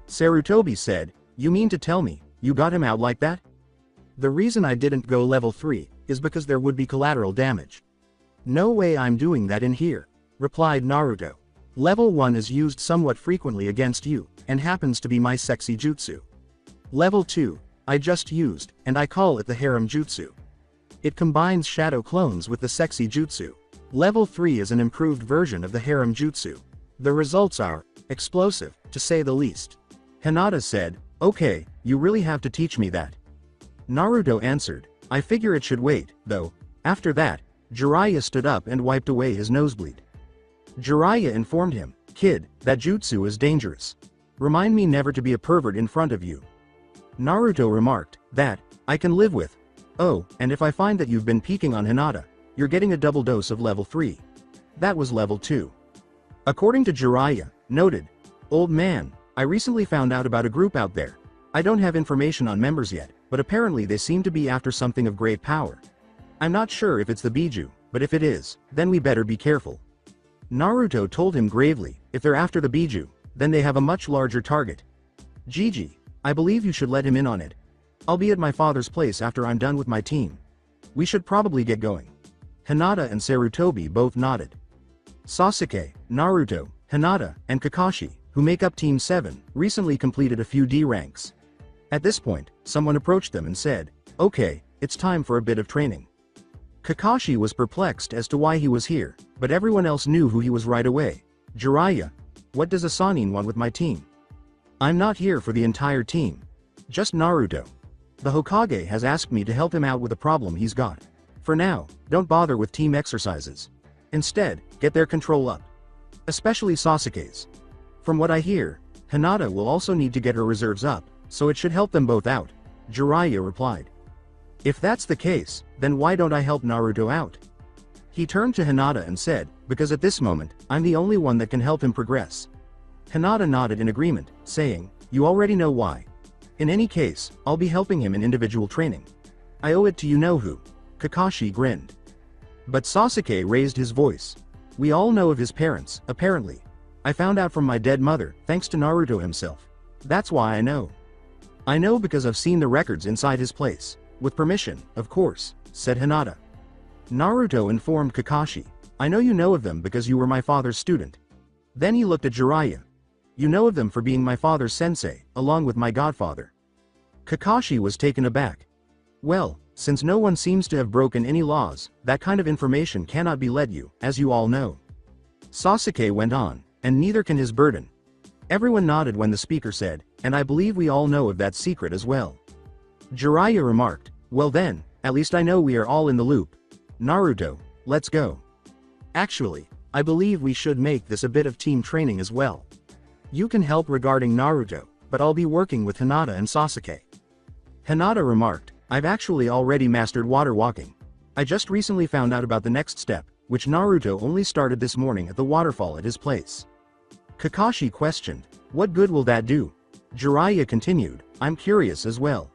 Sarutobi said, you mean to tell me, you got him out like that? The reason I didn't go level 3, is because there would be collateral damage. No way I'm doing that in here, replied Naruto. Level 1 is used somewhat frequently against you, and happens to be my sexy jutsu. Level 2, I just used, and I call it the harem jutsu. It combines shadow clones with the sexy jutsu. Level 3 is an improved version of the harem jutsu. The results are explosive, to say the least. Hinata said, "Okay, you really have to teach me that." Naruto answered, "I figure it should wait, though." After that, Jiraiya stood up and wiped away his nosebleed. Jiraiya informed him, "Kid, that jutsu is dangerous. Remind me never to be a pervert in front of you." Naruto remarked, "That, I can live with. Oh, and if I find that you've been peeking on Hinata, you're getting a double dose of level 3. That was level 2. According to Jiraiya, noted, "Old man, I recently found out about a group out there. I don't have information on members yet, but apparently they seem to be after something of great power. I'm not sure if it's the Biju, but if it is, then we better be careful." Naruto told him gravely, "If they're after the Biju, then they have a much larger target. Gigi, I believe you should let him in on it. I'll be at my father's place after I'm done with my team. We should probably get going." Hinata and Sarutobi both nodded. Sasuke, Naruto, Hinata, and Kakashi, who make up Team 7, recently completed a few D ranks. At this point, someone approached them and said, "Okay, it's time for a bit of training." Kakashi was perplexed as to why he was here, but everyone else knew who he was right away. "Jiraiya, what does a Sannin want with my team? I'm not here for the entire team. Just Naruto. The Hokage has asked me to help him out with a problem he's got. For now, don't bother with team exercises. Instead, get their control up. Especially Sasuke's. From what I hear, Hinata will also need to get her reserves up, so it should help them both out," Jiraiya replied. "If that's the case, then why don't I help Naruto out?" He turned to Hinata and said, "Because at this moment, I'm the only one that can help him progress." Hinata nodded in agreement, saying, "You already know why. In any case, I'll be helping him in individual training. I owe it to you know who." Kakashi grinned. But Sasuke raised his voice. "We all know of his parents, apparently. I found out from my dead mother, thanks to Naruto himself. That's why I know. I know because I've seen the records inside his place. With permission, of course," said Hinata. Naruto informed Kakashi, "I know you know of them because you were my father's student." Then he looked at Jiraiya. "You know of them for being my father's sensei, along with my godfather." Kakashi was taken aback. "Well, since no one seems to have broken any laws, that kind of information cannot be let you, as you all know." Sasuke went on, "And neither can his burden." Everyone nodded when the speaker said, "And I believe we all know of that secret as well." Jiraiya remarked, "Well then, at least I know we are all in the loop. Naruto, let's go. Actually, I believe we should make this a bit of team training as well. You can help regarding Naruto, but I'll be working with Hinata and Sasuke." Hinata remarked, "I've actually already mastered water walking. I just recently found out about the next step, which Naruto only started this morning at the waterfall at his place." Kakashi questioned, "What good will that do?" Jiraiya continued, "I'm curious as well."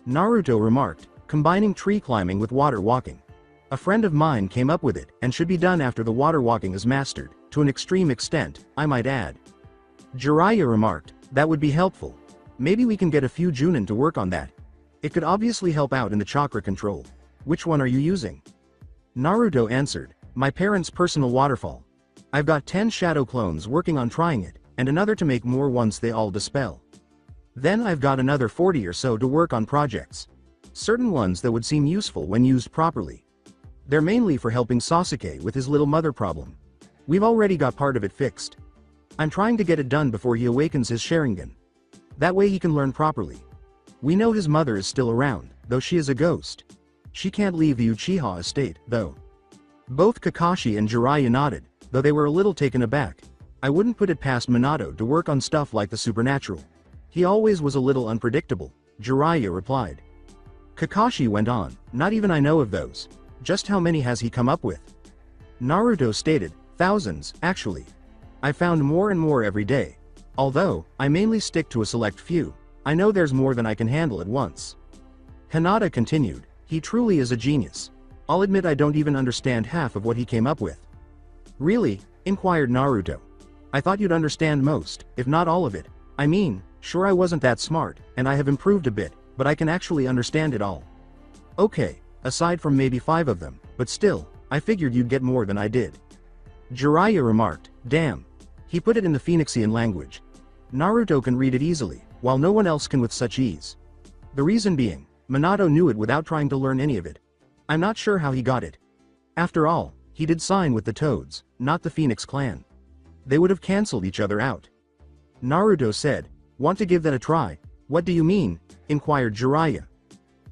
Naruto remarked, "Combining tree climbing with water walking. A friend of mine came up with it and should be done after the water walking is mastered, to an extreme extent, I might add." Jiraiya remarked, "That would be helpful. Maybe we can get a few Junin to work on that. It could obviously help out in the chakra control. Which one are you using?" Naruto answered, "My parents' personal waterfall. I've got 10 shadow clones working on trying it, and another to make more once they all dispel. Then I've got another 40 or so to work on projects. Certain ones that would seem useful when used properly. They're mainly for helping Sasuke with his little mother problem. We've already got part of it fixed. I'm trying to get it done before he awakens his Sharingan. That way he can learn properly. We know his mother is still around, though she is a ghost. She can't leave the Uchiha estate, though." Both Kakashi and Jiraiya nodded, though they were a little taken aback. "I wouldn't put it past Minato to work on stuff like the supernatural. He always was a little unpredictable," Jiraiya replied. Kakashi went on, "Not even I know of those. Just how many has he come up with?" Naruto stated, "Thousands, actually. I found more and more every day. Although, I mainly stick to a select few. I know there's more than I can handle at once." Hinata continued, "He truly is a genius. I'll admit I don't even understand half of what he came up with." "Really?" inquired Naruto. "I thought you'd understand most, if not all of it. I mean, sure I wasn't that smart, and I have improved a bit, but I can actually understand it all." "Okay, aside from maybe 5 of them, but still, I figured you'd get more than I did." Jiraiya remarked, "Damn. He put it in the Phoenixian language. Naruto can read it easily, while no one else can with such ease. The reason being, Minato knew it without trying to learn any of it. I'm not sure how he got it. After all, he did sign with the Toads, not the Phoenix clan." they would have cancelled each other out. Naruto said, "Want to give that a try?" "What do you mean?" inquired Jiraiya.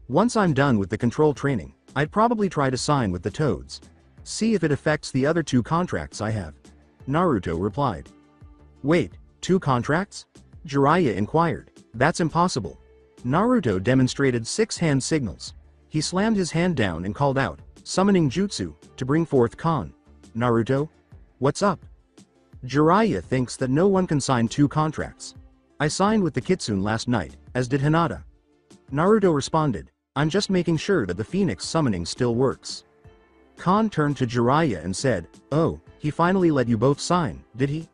"Once I'm done with the control training, I'd probably try to sign with the Toads. See if it affects the other 2 contracts I have," Naruto replied. "Wait, 2 contracts?" Jiraiya inquired. "That's impossible." Naruto demonstrated 6 hand signals. He slammed his hand down and called out, summoning jutsu, to bring forth Kon. "Naruto? What's up?" Jiraiya thinks that no one can sign 2 contracts. "I signed with the Kitsun last night, as did Hinata." Naruto responded, "I'm just making sure that the Phoenix summoning still works." Kon turned to Jiraiya and said, "Oh, he finally let you both sign, did he?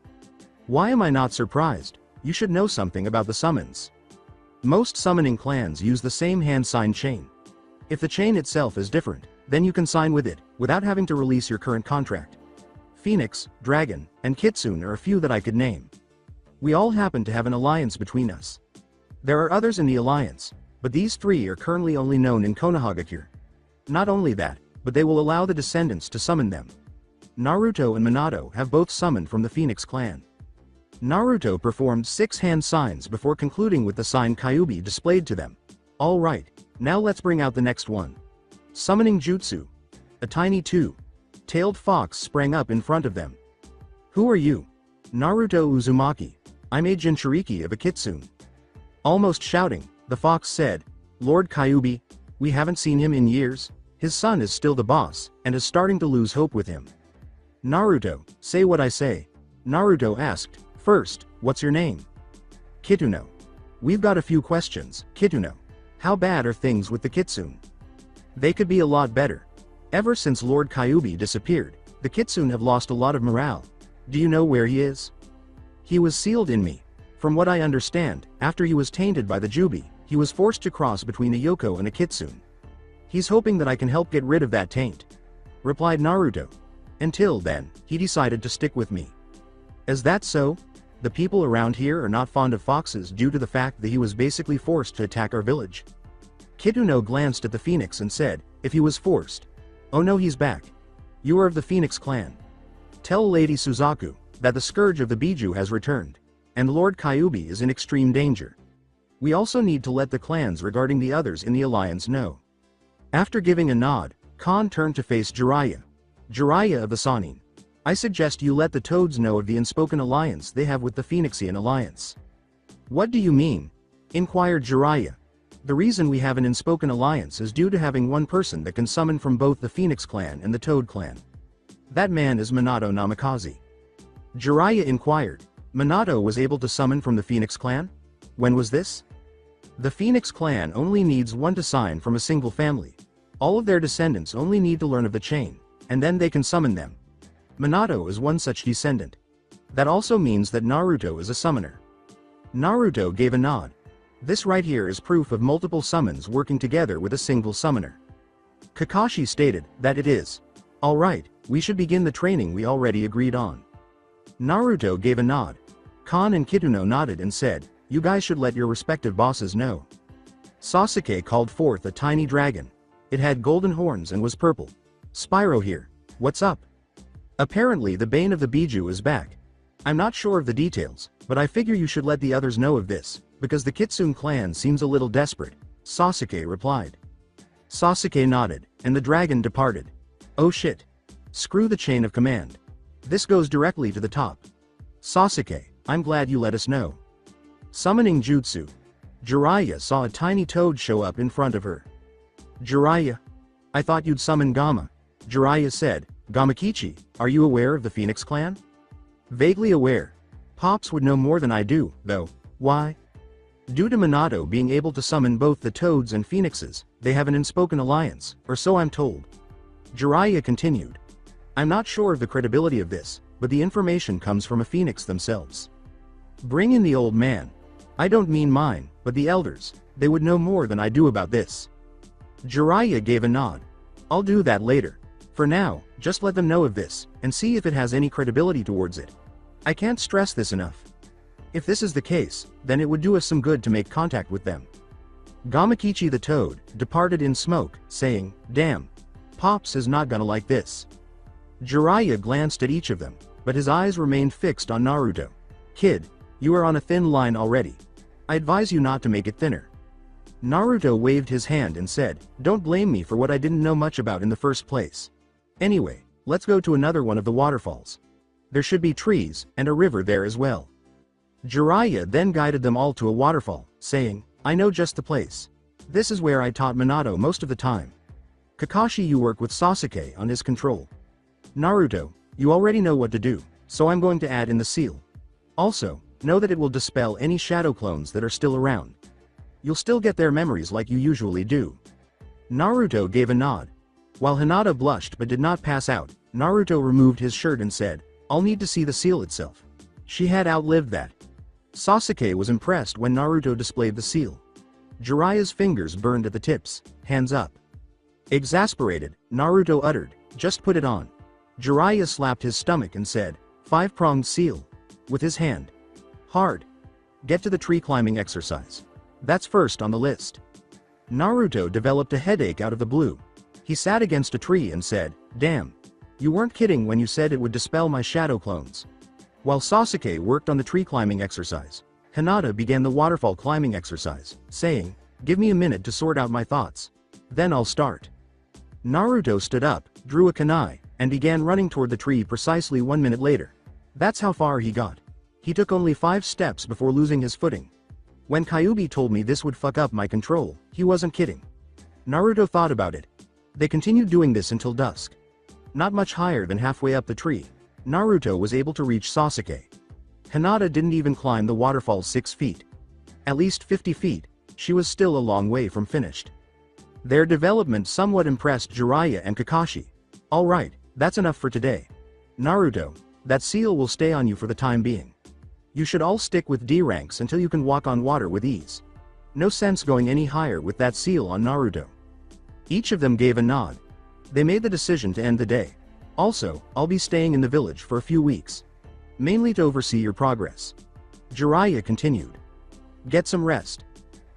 Why am I not surprised? You should know something about the summons. Most summoning clans use the same hand sign chain. If the chain itself is different, then you can sign with it, without having to release your current contract. Phoenix, Dragon, and Kitsun are a few that I could name. We all happen to have an alliance between us. There are others in the alliance, but these 3 are currently only known in Konohagakure. Not only that, but they will allow the descendants to summon them. Naruto and Minato have both summoned from the Phoenix clan." Naruto performed 6 hand signs before concluding with the sign Kyuubi displayed to them. "Alright, now let's bring out the next one." Summoning jutsu. A tiny 2-tailed fox sprang up in front of them. "Who are you?" "Naruto Uzumaki. I'm a Jinchuriki of a Kitsun." Almost shouting, the fox said, "Lord Kyuubi, we haven't seen him in years. His son is still the boss, and is starting to lose hope with him." "Naruto, say what I say." Naruto asked, "First, what's your name?" "Kituno." "We've got a few questions, Kituno. How bad are things with the Kitsun?" "They could be a lot better. Ever since Lord Kyuubi disappeared, the Kitsun have lost a lot of morale. Do you know where he is?" "He was sealed in me. From what I understand, after he was tainted by the Jubi, he was forced to cross between a Yoko and a Kitsun. He's hoping that I can help get rid of that taint," replied Naruto. "Until then, he decided to stick with me." "Is that so? The people around here are not fond of foxes due to the fact that he was basically forced to attack our village." Kituno glanced at the Phoenix and said, "If he was forced. Oh no, he's back. You are of the Phoenix clan. Tell Lady Suzaku that the Scourge of the Beu has returned, and Lord Kyuubi is in extreme danger. We also need to let the clans regarding the others in the alliance know." After giving a nod, Kon turned to face Jiraiya. "Jiraiya of the Sannin, I suggest you let the Toads know of the unspoken alliance they have with the Phoenixian alliance." "What do you mean?" inquired Jiraiya. "The reason we have an unspoken alliance is due to having one person that can summon from both the Phoenix clan and the Toad clan. That man is Minato Namikaze." Jiraiya inquired. "Minato was able to summon from the Phoenix clan? When was this?" "The Phoenix clan only needs one to sign from a single family. All of their descendants only need to learn of the chain, and then they can summon them. Minato is one such descendant. That also means that Naruto is a summoner." Naruto gave a nod. "This right here is proof of multiple summons working together with a single summoner." Kakashi stated that it is. "Alright, we should begin the training we already agreed on." Naruto gave a nod. Kon and Kituno nodded and said, "You guys should let your respective bosses know." Sasuke called forth a tiny dragon. It had golden horns and was purple. "Spyro here. What's up?" "Apparently the Bane of the Beu is back. I'm not sure of the details, but I figure you should let the others know of this, because the Kitsun clan seems a little desperate," Sasuke replied. Sasuke nodded, and the dragon departed. "Oh shit. Screw the chain of command. This goes directly to the top. Sasuke, I'm glad you let us know." Summoning jutsu. Jiraiya saw a tiny toad show up in front of her. "Jiraiya? I thought you'd summon Gamma." Jiraiya said, "Gamakichi, are you aware of the Phoenix clan?" "Vaguely aware. Pops would know more than I do, though. Why?" "Due to Minato being able to summon both the Toads and Phoenixes, they have an unspoken alliance, or so I'm told." Jiraiya continued. "I'm not sure of the credibility of this, but the information comes from a Phoenix themselves. Bring in the old man. I don't mean mine, but the elders. They would know more than I do about this." Jiraiya gave a nod. "I'll do that later. For now, just let them know of this, and see if it has any credibility towards it. I can't stress this enough. If this is the case, then it would do us some good to make contact with them." Gamakichi the Toad departed in smoke, saying, "Damn. Pops is not gonna like this." Jiraiya glanced at each of them, but his eyes remained fixed on Naruto. "Kid, you are on a thin line already. I advise you not to make it thinner." Naruto waved his hand and said, "Don't blame me for what I didn't know much about in the first place. Anyway, let's go to another one of the waterfalls. There should be trees, and a river there as well." Jiraiya then guided them all to a waterfall, saying, "I know just the place. This is where I taught Minato most of the time. Kakashi, you work with Sasuke on his control. Naruto, you already know what to do, so I'm going to add in the seal. Also, know that it will dispel any shadow clones that are still around. You'll still get their memories like you usually do." Naruto gave a nod. While Hinata blushed but did not pass out, Naruto removed his shirt and said, "I'll need to see the seal itself." She had outlived that. Sasuke was impressed when Naruto displayed the seal. Jiraiya's fingers burned at the tips. "Hands up." Exasperated, Naruto uttered, "Just put it on." Jiraiya slapped his stomach and said, "Five-pronged seal." With his hand. "Hard. Get to the tree climbing exercise. That's first on the list." Naruto developed a headache out of the blue. He sat against a tree and said, "Damn. You weren't kidding when you said it would dispel my shadow clones." While Sasuke worked on the tree climbing exercise, Hinata began the waterfall climbing exercise, saying, "Give me a minute to sort out my thoughts. Then I'll start." Naruto stood up, drew a kunai, and began running toward the tree precisely 1 minute later. That's how far he got. He took only 5 steps before losing his footing. When Kyuubi told me this would fuck up my control, he wasn't kidding. Naruto thought about it. They continued doing this until dusk. Not much higher than halfway up the tree, Naruto was able to reach Sasuke. Hinata didn't even climb the waterfall 6 feet. At least 50 feet, she was still a long way from finished. Their development somewhat impressed Jiraiya and Kakashi. "Alright, that's enough for today. Naruto, that seal will stay on you for the time being. You should all stick with D ranks until you can walk on water with ease. No sense going any higher with that seal on Naruto." Each of them gave a nod. They made the decision to end the day. "Also, I'll be staying in the village for a few weeks. Mainly to oversee your progress." Jiraiya continued. "Get some rest.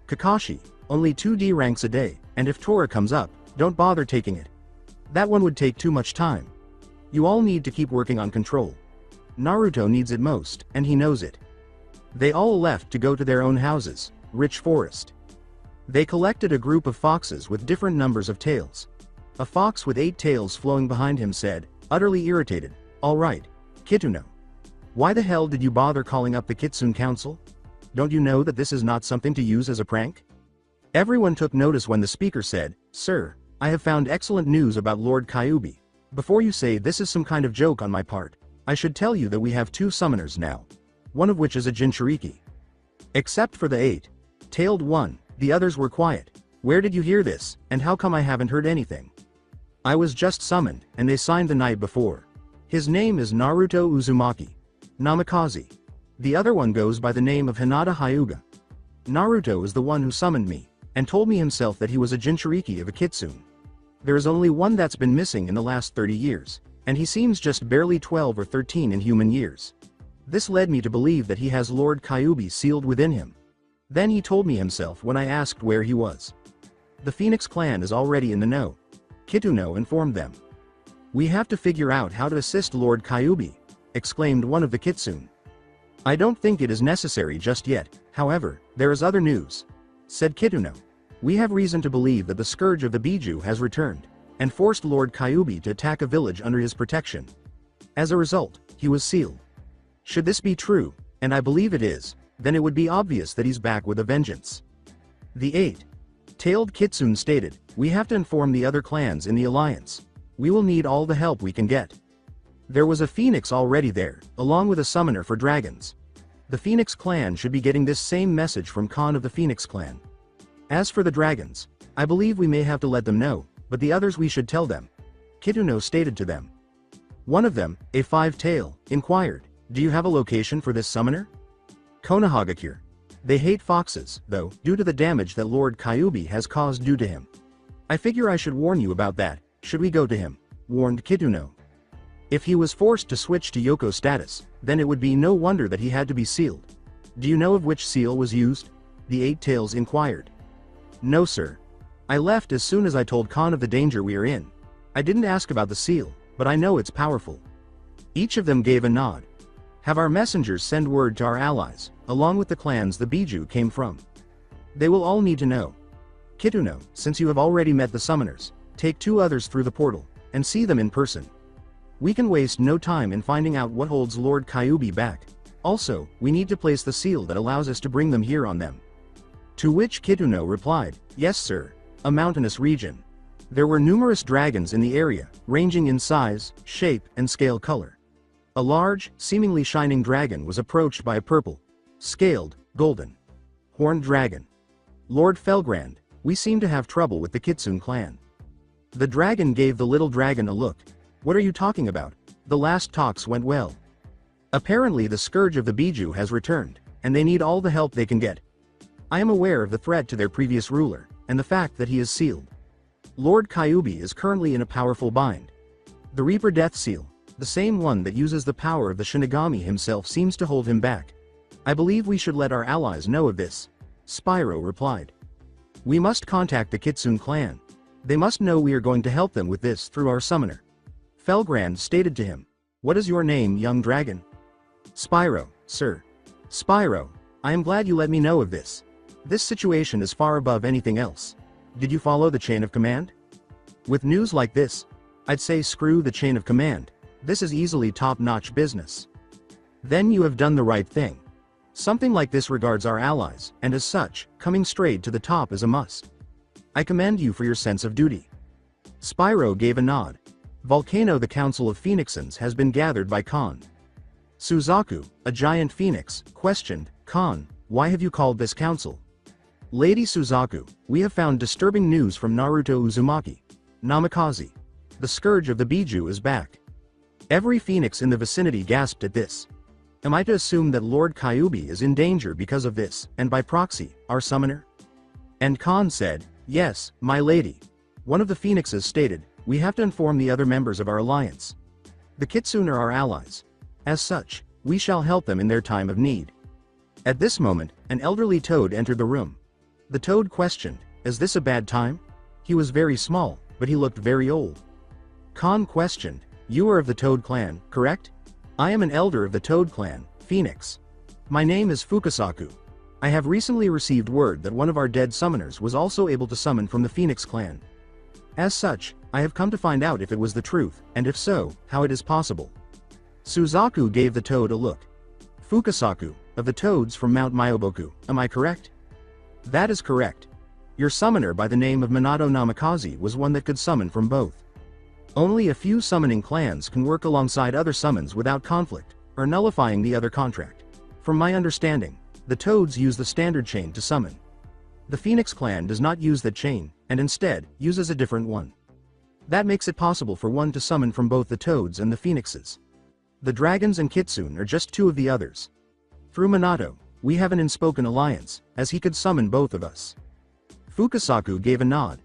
Kakashi, only 2 D ranks a day, and if Tora comes up, don't bother taking it. That one would take too much time. You all need to keep working on control. Naruto needs it most, and he knows it." They all left to go to their own houses, rich forest. They collected a group of foxes with different numbers of tails. A fox with 8 tails flowing behind him said, utterly irritated, "Alright, Kituno. Why the hell did you bother calling up the Kitsun Council? Don't you know that this is not something to use as a prank?" Everyone took notice when the speaker said, "Sir, I have found excellent news about Lord Kyuubi. Before you say this is some kind of joke on my part, I should tell you that we have 2 summoners now. One of which is a Jinchuriki. Except for the 8-tailed one, the others were quiet. Where did you hear this, and how come I haven't heard anything? I was just summoned, and they signed the night before. His name is Naruto Uzumaki Namikaze. The other one goes by the name of Hinata Hyuga. Naruto is the one who summoned me, and told me himself that he was a Jinchuriki of a Kitsun. There is only one that's been missing in the last 30 years, and he seems just barely 12 or 13 in human years. This led me to believe that he has Lord Kyuubi sealed within him. Then he told me himself when I asked where he was. The Phoenix clan is already in the know. Kituno informed them. We have to figure out how to assist Lord Kyuubi, exclaimed one of the Kitsun. I don't think it is necessary just yet, however, there is other news, said Kituno. We have reason to believe that the Scourge of the Beu has returned, and forced Lord Kyuubi to attack a village under his protection. As a result, he was sealed. Should this be true, and I believe it is, then it would be obvious that he's back with a vengeance. The 8-tailed Kitsun stated, we have to inform the other clans in the alliance. We will need all the help we can get. There was a Phoenix already there, along with a summoner for dragons. The Phoenix clan should be getting this same message from Khan of the Phoenix clan. As for the dragons, I believe we may have to let them know, but the others we should tell them. Kituno stated to them. One of them, a 5-tail, inquired, do you have a location for this summoner? Konohagakure. They hate foxes, though, due to the damage that Lord Kyuubi has caused due to him. I figure I should warn you about that, should we go to him, warned Kituno. If he was forced to switch to Yoko status, then it would be no wonder that he had to be sealed. Do you know of which seal was used? The 8-tails inquired. No sir. I left as soon as I told Khan of the danger we are in. I didn't ask about the seal, but I know it's powerful. Each of them gave a nod. Have our messengers send word to our allies, along with the clans the Biju came from. They will all need to know. Kituno, since you have already met the summoners, take 2 others through the portal, and see them in person. We can waste no time in finding out what holds Lord Kyuubi back. Also, we need to place the seal that allows us to bring them here on them. To which Kituno replied, yes sir, a mountainous region. There were numerous dragons in the area, ranging in size, shape, and scale color. A large, seemingly shining dragon was approached by a purple, scaled, golden, horned dragon. Lord Felgrand, we seem to have trouble with the Kitsun clan. The dragon gave the little dragon a look. What are you talking about? The last talks went well. Apparently the Scourge of the Beu has returned, and they need all the help they can get. I am aware of the threat to their previous ruler, and the fact that he is sealed. Lord Kyuubi is currently in a powerful bind. The Reaper Death Seal, the same one that uses the power of the Shinigami himself, seems to hold him back. I believe we should let our allies know of this. Spyro replied. We must contact the Kitsun clan. They must know we are going to help them with this through our summoner. Felgrand stated to him. What is your name, young dragon? Spyro, sir. Spyro, I am glad you let me know of this. This situation is far above anything else. Did you follow the chain of command? With news like this, I'd say screw the chain of command. This is easily top-notch business. Then you have done the right thing. Something like this regards our allies, and as such, coming straight to the top is a must. I commend you for your sense of duty. Spyro gave a nod. Volcano, the Council of Phoenixans has been gathered by Khan. Suzaku, a giant phoenix, questioned, Khan, why have you called this council? Lady Suzaku, we have found disturbing news from Naruto Uzumaki. Namikaze. The Scourge of the Beu is back. Every phoenix in the vicinity gasped at this. Am I to assume that Lord Kyuubi is in danger because of this, and by proxy, our summoner? And Khan said, yes, my lady. One of the phoenixes stated, we have to inform the other members of our alliance. The Kitsun are our allies. As such, we shall help them in their time of need. At this moment, an elderly toad entered the room. The toad questioned, is this a bad time? He was very small, but he looked very old. Khan questioned, you are of the Toad clan, correct? I am an elder of the Toad clan, Phoenix. My name is Fukasaku. I have recently received word that one of our dead summoners was also able to summon from the Phoenix clan. As such, I have come to find out if it was the truth, and if so, how it is possible. Suzaku gave the toad a look. Fukasaku, of the toads from Mount Myoboku, am I correct? That is correct. Your summoner by the name of Minato Namikaze was one that could summon from both. Only a few summoning clans can work alongside other summons without conflict, or nullifying the other contract. From my understanding, the toads use the standard chain to summon. The Phoenix clan does not use that chain, and instead, uses a different one. That makes it possible for one to summon from both the toads and the phoenixes. The dragons and Kitsun are just 2 of the others. Through Minato, we have an unspoken alliance, as he could summon both of us. Fukasaku gave a nod.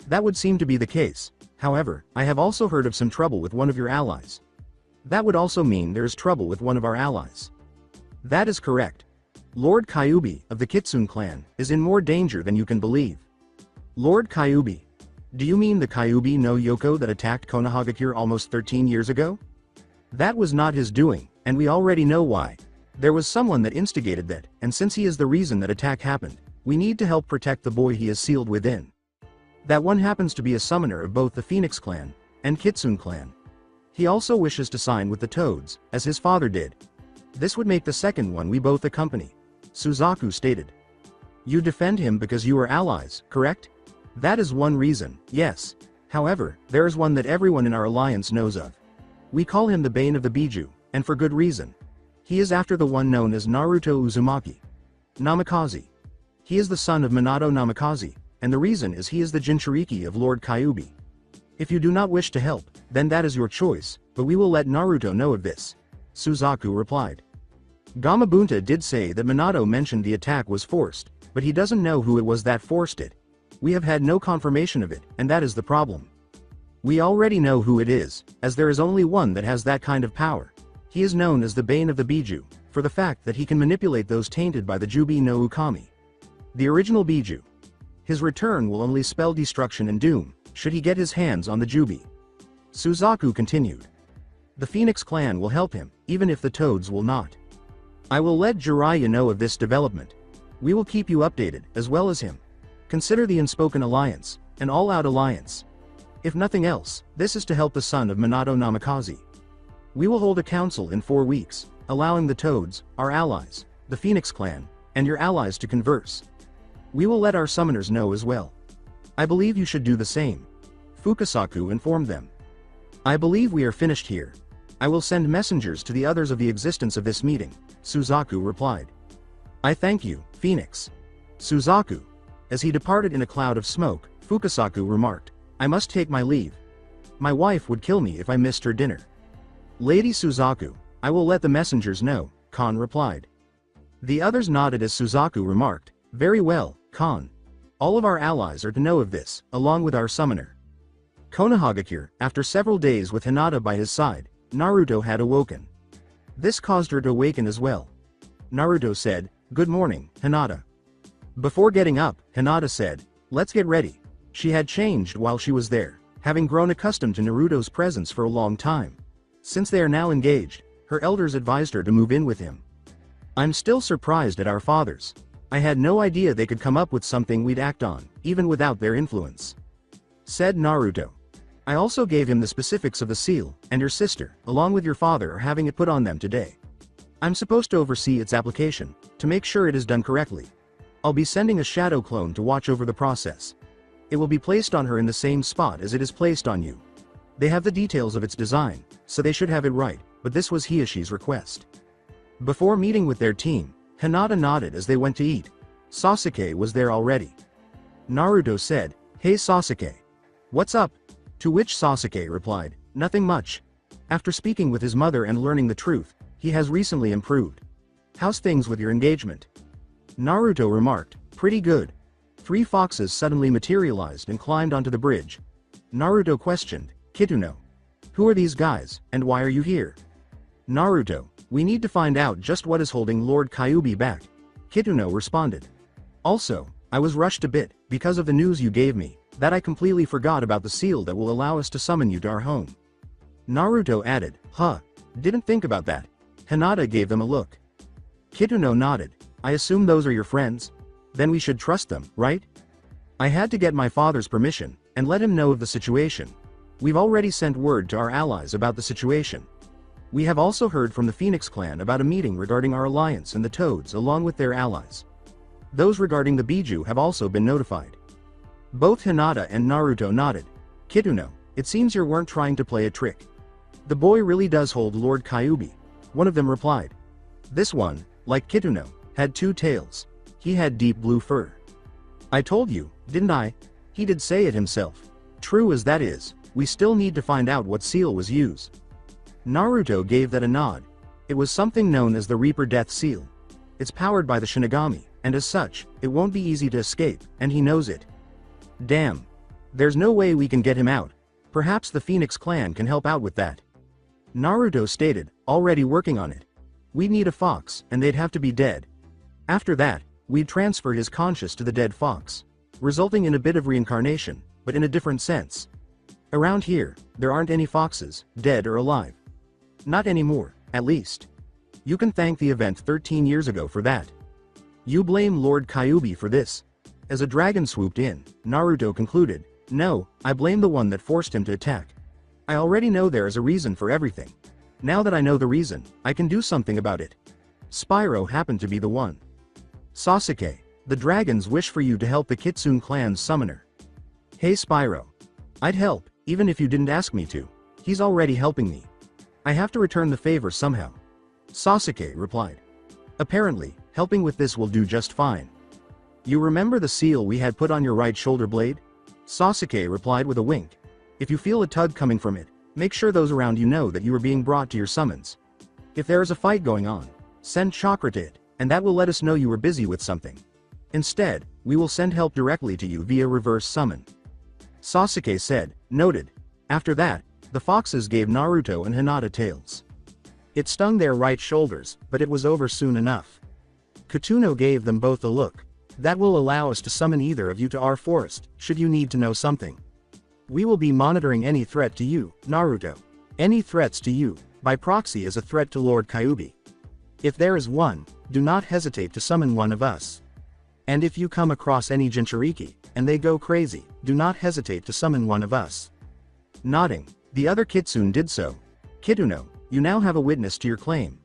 That would seem to be the case. However, I have also heard of some trouble with one of your allies. That would also mean there is trouble with one of our allies. That is correct. Lord Kyuubi, of the Kitsun clan, is in more danger than you can believe. Lord Kyuubi. Do you mean the Kyuubi no Yoko that attacked Konohagakure almost 13 years ago? That was not his doing, and we already know why. There was someone that instigated that, and since he is the reason that attack happened, we need to help protect the boy he is sealed within. That one happens to be a summoner of both the Phoenix clan and Kitsun clan. He also wishes to sign with the Toads, as his father did. This would make the second one we both accompany. Suzaku stated. You defend him because you are allies, correct? That is one reason, yes. However, there is one that everyone in our alliance knows of. We call him the Bane of the Biju, and for good reason. He is after the one known as Naruto Uzumaki. Namikaze. He is the son of Minato Namikaze, and the reason is he is the Jinchuriki of Lord Kyuubi. If you do not wish to help, then that is your choice, but we will let Naruto know of this. Suzaku replied. Gamabunta did say that Minato mentioned the attack was forced, but he doesn't know who it was that forced it. We have had no confirmation of it, and that is the problem. We already know who it is, as there is only one that has that kind of power. He is known as the Bane of the Biju, for the fact that he can manipulate those tainted by the Jubi no Ukami. The original Biju. His return will only spell destruction and doom, should he get his hands on the Jubi. Suzaku continued. The Phoenix clan will help him, even if the Toads will not. I will let Jiraiya know of this development. We will keep you updated, as well as him. Consider the unspoken alliance, an all-out alliance. If nothing else, this is to help the son of Minato Namikaze. We will hold a council in 4 weeks, allowing the Toads, our allies, the Phoenix clan, and your allies to converse. We will let our summoners know as well. I believe you should do the same. Fukasaku informed them. I believe we are finished here. I will send messengers to the others of the existence of this meeting, Suzaku replied. I thank you, Phoenix. Suzaku. As he departed in a cloud of smoke, Fukasaku remarked, I must take my leave. My wife would kill me if I missed her dinner. Lady Suzaku, I will let the messengers know, Kon replied. The others nodded as Suzaku remarked, very well, Kon. All of our allies are to know of this, along with our summoner. Konohagakure, after several days with Hinata by his side, Naruto had awoken. This caused her to awaken as well. Naruto said, good morning, Hinata. Before getting up, Hinata said, let's get ready. She had changed while she was there, having grown accustomed to Naruto's presence for a long time. Since they are now engaged, her elders advised her to move in with him. I'm still surprised at our fathers. I had no idea they could come up with something we'd act on, even without their influence. Said Naruto. I also gave him the specifics of the seal, and your sister, along with your father, are having it put on them today. I'm supposed to oversee its application, to make sure it is done correctly. I'll be sending a shadow clone to watch over the process. It will be placed on her in the same spot as it is placed on you. They have the details of its design, so they should have it right, but this was Hiashi's request. Before meeting with their team, Hinata nodded as they went to eat. Sasuke was there already. Naruto said, hey Sasuke. What's up? To which Sasuke replied, nothing much. After speaking with his mother and learning the truth, he has recently improved. How's things with your engagement? Naruto remarked, pretty good. 3 foxes suddenly materialized and climbed onto the bridge. Naruto questioned, Kituno. Who are these guys, and why are you here? Naruto, we need to find out just what is holding Lord Kyuubi back. Kituno responded. Also, I was rushed a bit, because of the news you gave me, that I completely forgot about the seal that will allow us to summon you to our home. Naruto added, didn't think about that. Hinata gave them a look. Kituno nodded, I assume those are your friends? Then we should trust them, right? I had to get my father's permission, and let him know of the situation. We've already sent word to our allies about the situation. We have also heard from the Phoenix clan about a meeting regarding our alliance and the Toads along with their allies. Those regarding the Biju have also been notified. Both Hinata and Naruto nodded. Kituno, it seems you weren't trying to play a trick. The boy really does hold Lord Kyuubi. One of them replied. This one, like Kituno, had 2 tails. He had deep blue fur. I told you, didn't I? He did say it himself. True as that is, we still need to find out what seal was used. Naruto gave that a nod. It was something known as the Reaper Death Seal. It's powered by the Shinigami, and as such, it won't be easy to escape, and he knows it. Damn. There's no way we can get him out. Perhaps the Phoenix clan can help out with that. Naruto stated, already working on it. We'd need a fox, and they'd have to be dead. After that, we'd transfer his conscious to the dead fox, resulting in a bit of reincarnation, but in a different sense. Around here, there aren't any foxes, dead or alive. Not anymore, at least. You can thank the event 13 years ago for that. You blame Lord Kyuubi for this. As a dragon swooped in, Naruto concluded, no, I blame the one that forced him to attack. I already know there is a reason for everything. Now that I know the reason, I can do something about it. Spyro happened to be the one. Sasuke, the dragons wish for you to help the Kitsun clan's summoner. Hey Spyro. I'd help, even if you didn't ask me to. He's already helping me. I have to return the favor somehow. Sasuke replied. Apparently, helping with this will do just fine. You remember the seal we had put on your right shoulder blade? Sasuke replied with a wink. If you feel a tug coming from it, make sure those around you know that you are being brought to your summons. If there is a fight going on, send Chakra to it, and that will let us know you are busy with something. Instead, we will send help directly to you via reverse summon. Sasuke said, noted. After that, the foxes gave Naruto and Hinata tails. It stung their right shoulders, but it was over soon enough. Kituno gave them both a look. That will allow us to summon either of you to our forest, should you need to know something. We will be monitoring any threat to you, Naruto. Any threats to you, by proxy as a threat to Lord Kyuubi. If there is one, do not hesitate to summon one of us. And if you come across any Jinchuriki, and they go crazy, do not hesitate to summon one of us. Nodding, the other Kitsun did so. Kituno, you now have a witness to your claim.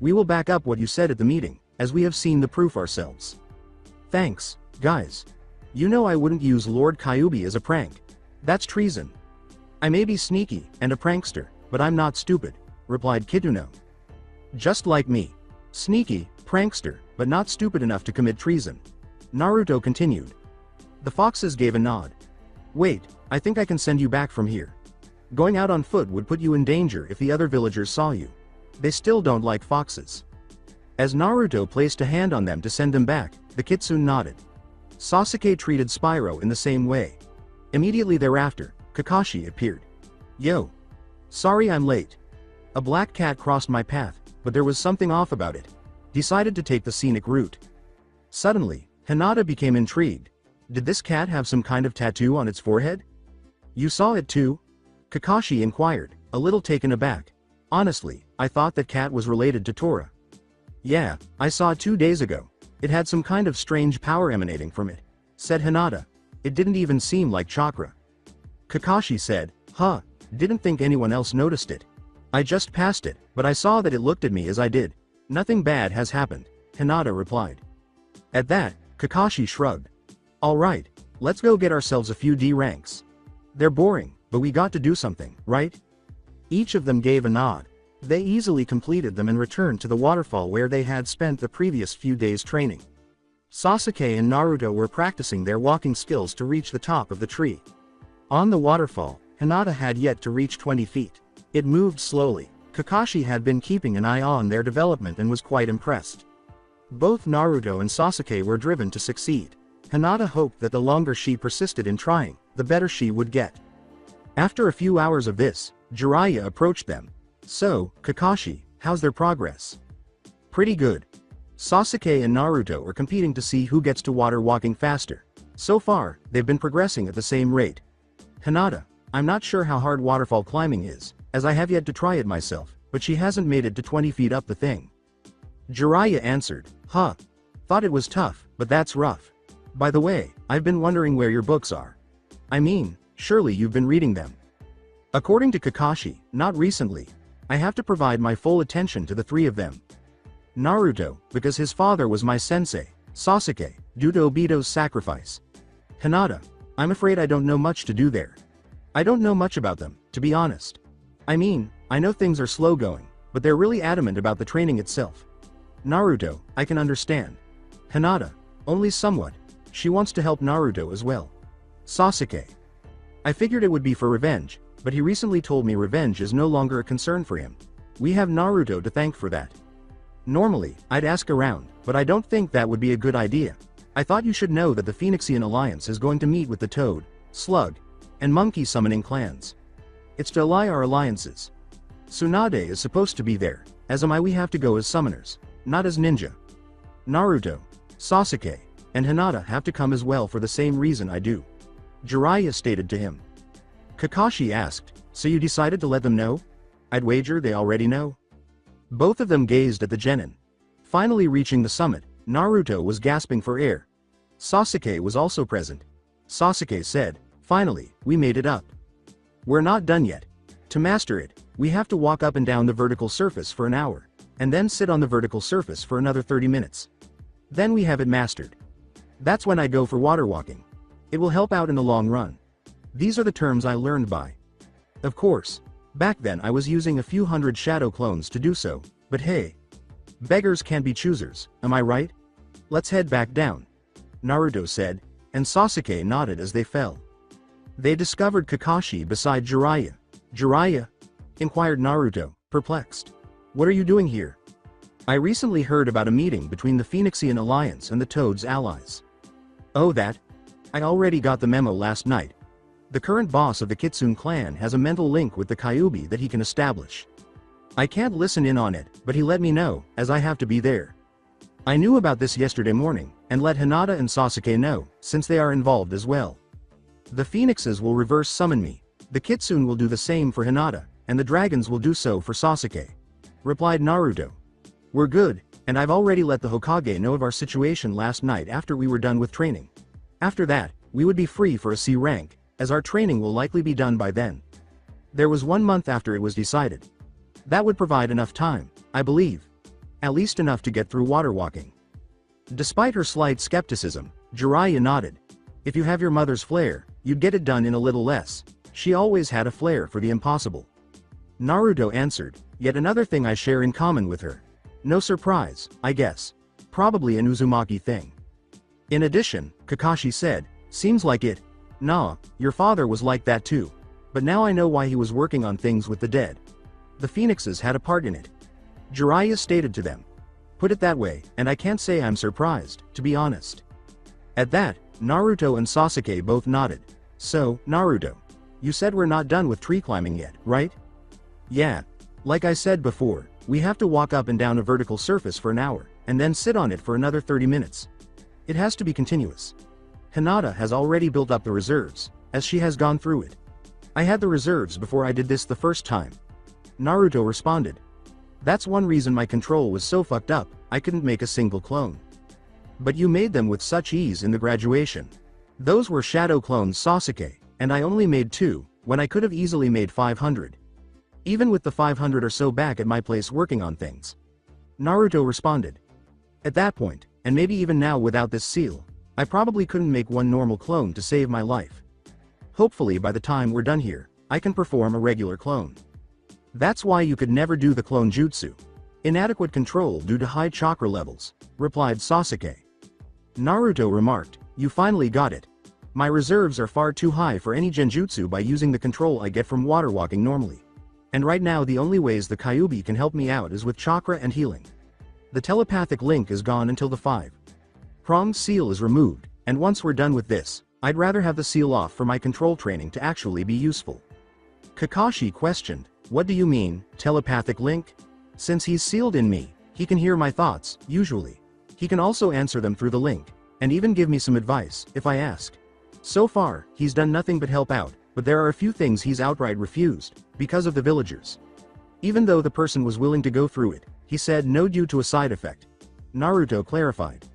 We will back up what you said at the meeting, as we have seen the proof ourselves. Thanks, guys. You know I wouldn't use Lord Kyuubi as a prank. That's treason. I may be sneaky and a prankster, but I'm not stupid, replied Kituno. Just like me. Sneaky, prankster, but not stupid enough to commit treason. Naruto continued. The foxes gave a nod. Wait, I think I can send you back from here. Going out on foot would put you in danger if the other villagers saw you. They still don't like foxes. As Naruto placed a hand on them to send them back, the Kitsun nodded. Sasuke treated Spyro in the same way. Immediately thereafter, Kakashi appeared. Yo. Sorry I'm late. A black cat crossed my path, but there was something off about it. Decided to take the scenic route. Suddenly, Hinata became intrigued. Did this cat have some kind of tattoo on its forehead? You saw it too? Kakashi inquired, a little taken aback. Honestly, I thought that cat was related to Tora. Yeah, I saw it 2 days ago. It had some kind of strange power emanating from it, said Hinata. It didn't even seem like chakra. Kakashi said, huh, didn't think anyone else noticed it. I just passed it, but I saw that it looked at me as I did. Nothing bad has happened, Hinata replied. At that, Kakashi shrugged. Alright, let's go get ourselves a few D ranks. They're boring, but we got to do something, right? Each of them gave a nod. They easily completed them and returned to the waterfall where they had spent the previous few days training. Sasuke and Naruto were practicing their walking skills to reach the top of the tree. On the waterfall, Hinata had yet to reach 20 feet. It moved slowly. Kakashi had been keeping an eye on their development and was quite impressed. Both Naruto and Sasuke were driven to succeed. Hinata hoped that the longer she persisted in trying, the better she would get. After a few hours of this, Jiraiya approached them. So, Kakashi, how's their progress? Pretty good. Sasuke and Naruto are competing to see who gets to water walking faster. So far, they've been progressing at the same rate. Hinata, I'm not sure how hard waterfall climbing is, as I have yet to try it myself, but she hasn't made it to 20 feet up the thing. Jiraiya answered, huh. Thought it was tough, but that's rough. By the way, I've been wondering where your books are. I mean, surely you've been reading them. According to Kakashi, not recently. I have to provide my full attention to the three of them. Naruto, because his father was my sensei. Sasuke, due to Obito's sacrifice. Hinata, I'm afraid I don't know much to do there. I don't know much about them, to be honest. I mean, I know things are slow going, but they're really adamant about the training itself. Naruto, I can understand. Hinata, only somewhat. She wants to help Naruto as well. Sasuke. I figured it would be for revenge, but he recently told me revenge is no longer a concern for him. We have Naruto to thank for that. Normally, I'd ask around, but I don't think that would be a good idea. I thought you should know that the Phoenixian Alliance is going to meet with the Toad, Slug, and Monkey summoning clans. It's to ally our alliances. Tsunade is supposed to be there, as am I. We have to go as summoners, not as ninja. Naruto, Sasuke, and Hinata have to come as well for the same reason I do. Jiraiya stated to him. Kakashi asked, so you decided to let them know? I'd wager they already know. Both of them gazed at the genin. Finally reaching the summit, Naruto was gasping for air. Sasuke was also present. Sasuke said, finally, we made it up. We're not done yet. To master it, we have to walk up and down the vertical surface for an hour, and then sit on the vertical surface for another 30 minutes. Then we have it mastered. That's when I go for water walking. It will help out in the long run. These are the terms I learned by. Of course, back then I was using a few hundred shadow clones to do so, but hey. Beggars can't be choosers, am I right? Let's head back down. Naruto said, and Sasuke nodded as they fell. They discovered Kakashi beside Jiraiya. Jiraiya? Inquired Naruto, perplexed. What are you doing here? I recently heard about a meeting between the Phoenixian Alliance and the Toad's allies. Oh that? I already got the memo last night. The current boss of the Kitsun clan has a mental link with the Kyuubi that he can establish. I can't listen in on it, but he let me know, as I have to be there. I knew about this yesterday morning, and let Hinata and Sasuke know, since they are involved as well. The Phoenixes will reverse summon me. The Kitsun will do the same for Hinata, and the dragons will do so for Sasuke," replied Naruto. "We're good, and I've already let the Hokage know of our situation last night after we were done with training. After that, we would be free for a C rank, as our training will likely be done by then. There was 1 month after it was decided. That would provide enough time, I believe. At least enough to get through water walking." Despite her slight skepticism, Jiraiya nodded. "If you have your mother's flair, you'd get it done in a little less. She always had a flair for the impossible." Naruto answered, "Yet another thing I share in common with her. No surprise, I guess. Probably an Uzumaki thing." In addition, Kakashi said, "Seems like it. Nah, your father was like that too. But now I know why he was working on things with the dead. The phoenixes had a part in it." Jiraiya stated to them. "Put it that way, and I can't say I'm surprised, to be honest." At that, Naruto and Sasuke both nodded. "So, Naruto, you said we're not done with tree climbing yet, right?" "Yeah. Like I said before, we have to walk up and down a vertical surface for an hour, and then sit on it for another 30 minutes. It has to be continuous. Hinata has already built up the reserves, as she has gone through it. I had the reserves before I did this the first time." Naruto responded. "That's one reason my control was so fucked up, I couldn't make a single clone. But you made them with such ease in the graduation. Those were shadow clones, Sasuke, and I only made 2, when I could have easily made 500. Even with the 500 or so back at my place working on things." Naruto responded. "At that point, and maybe even now without this seal, I probably couldn't make one normal clone to save my life. Hopefully by the time we're done here, I can perform a regular clone. That's why you could never do the clone jutsu. Inadequate control due to high chakra levels," replied Sasuke. Naruto remarked, "You finally got it. My reserves are far too high for any genjutsu by using the control I get from water walking normally. And right now the only ways the Kyuubi can help me out is with chakra and healing. The telepathic link is gone until the 5. Prong seal is removed, and once we're done with this, I'd rather have the seal off for my control training to actually be useful." Kakashi questioned, "What do you mean, telepathic link? Since he's sealed in me, he can hear my thoughts, usually. He can also answer them through the link, and even give me some advice, if I ask. So far, he's done nothing but help out, but there are a few things he's outright refused, because of the villagers. Even though the person was willing to go through it, he said no due to a side effect." Naruto clarified.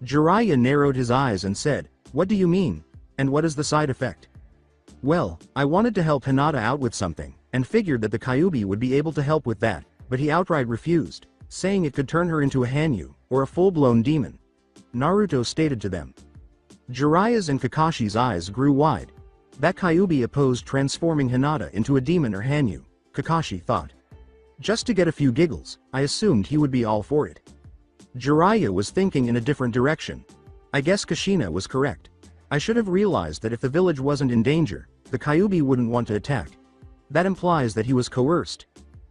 Jiraiya narrowed his eyes and said, "What do you mean? And what is the side effect?" "Well, I wanted to help Hinata out with something, and figured that the Kyuubi would be able to help with that, but he outright refused, saying it could turn her into a Hanyu, or a full-blown demon," Naruto stated to them. Jiraiya's and Kakashi's eyes grew wide. That Kyuubi opposed transforming Hinata into a demon or Hanyu, Kakashi thought. Just to get a few giggles, I assumed he would be all for it. Jiraiya was thinking in a different direction. I guess Kushina was correct. I should have realized that if the village wasn't in danger, the Kyuubi wouldn't want to attack. That implies that he was coerced.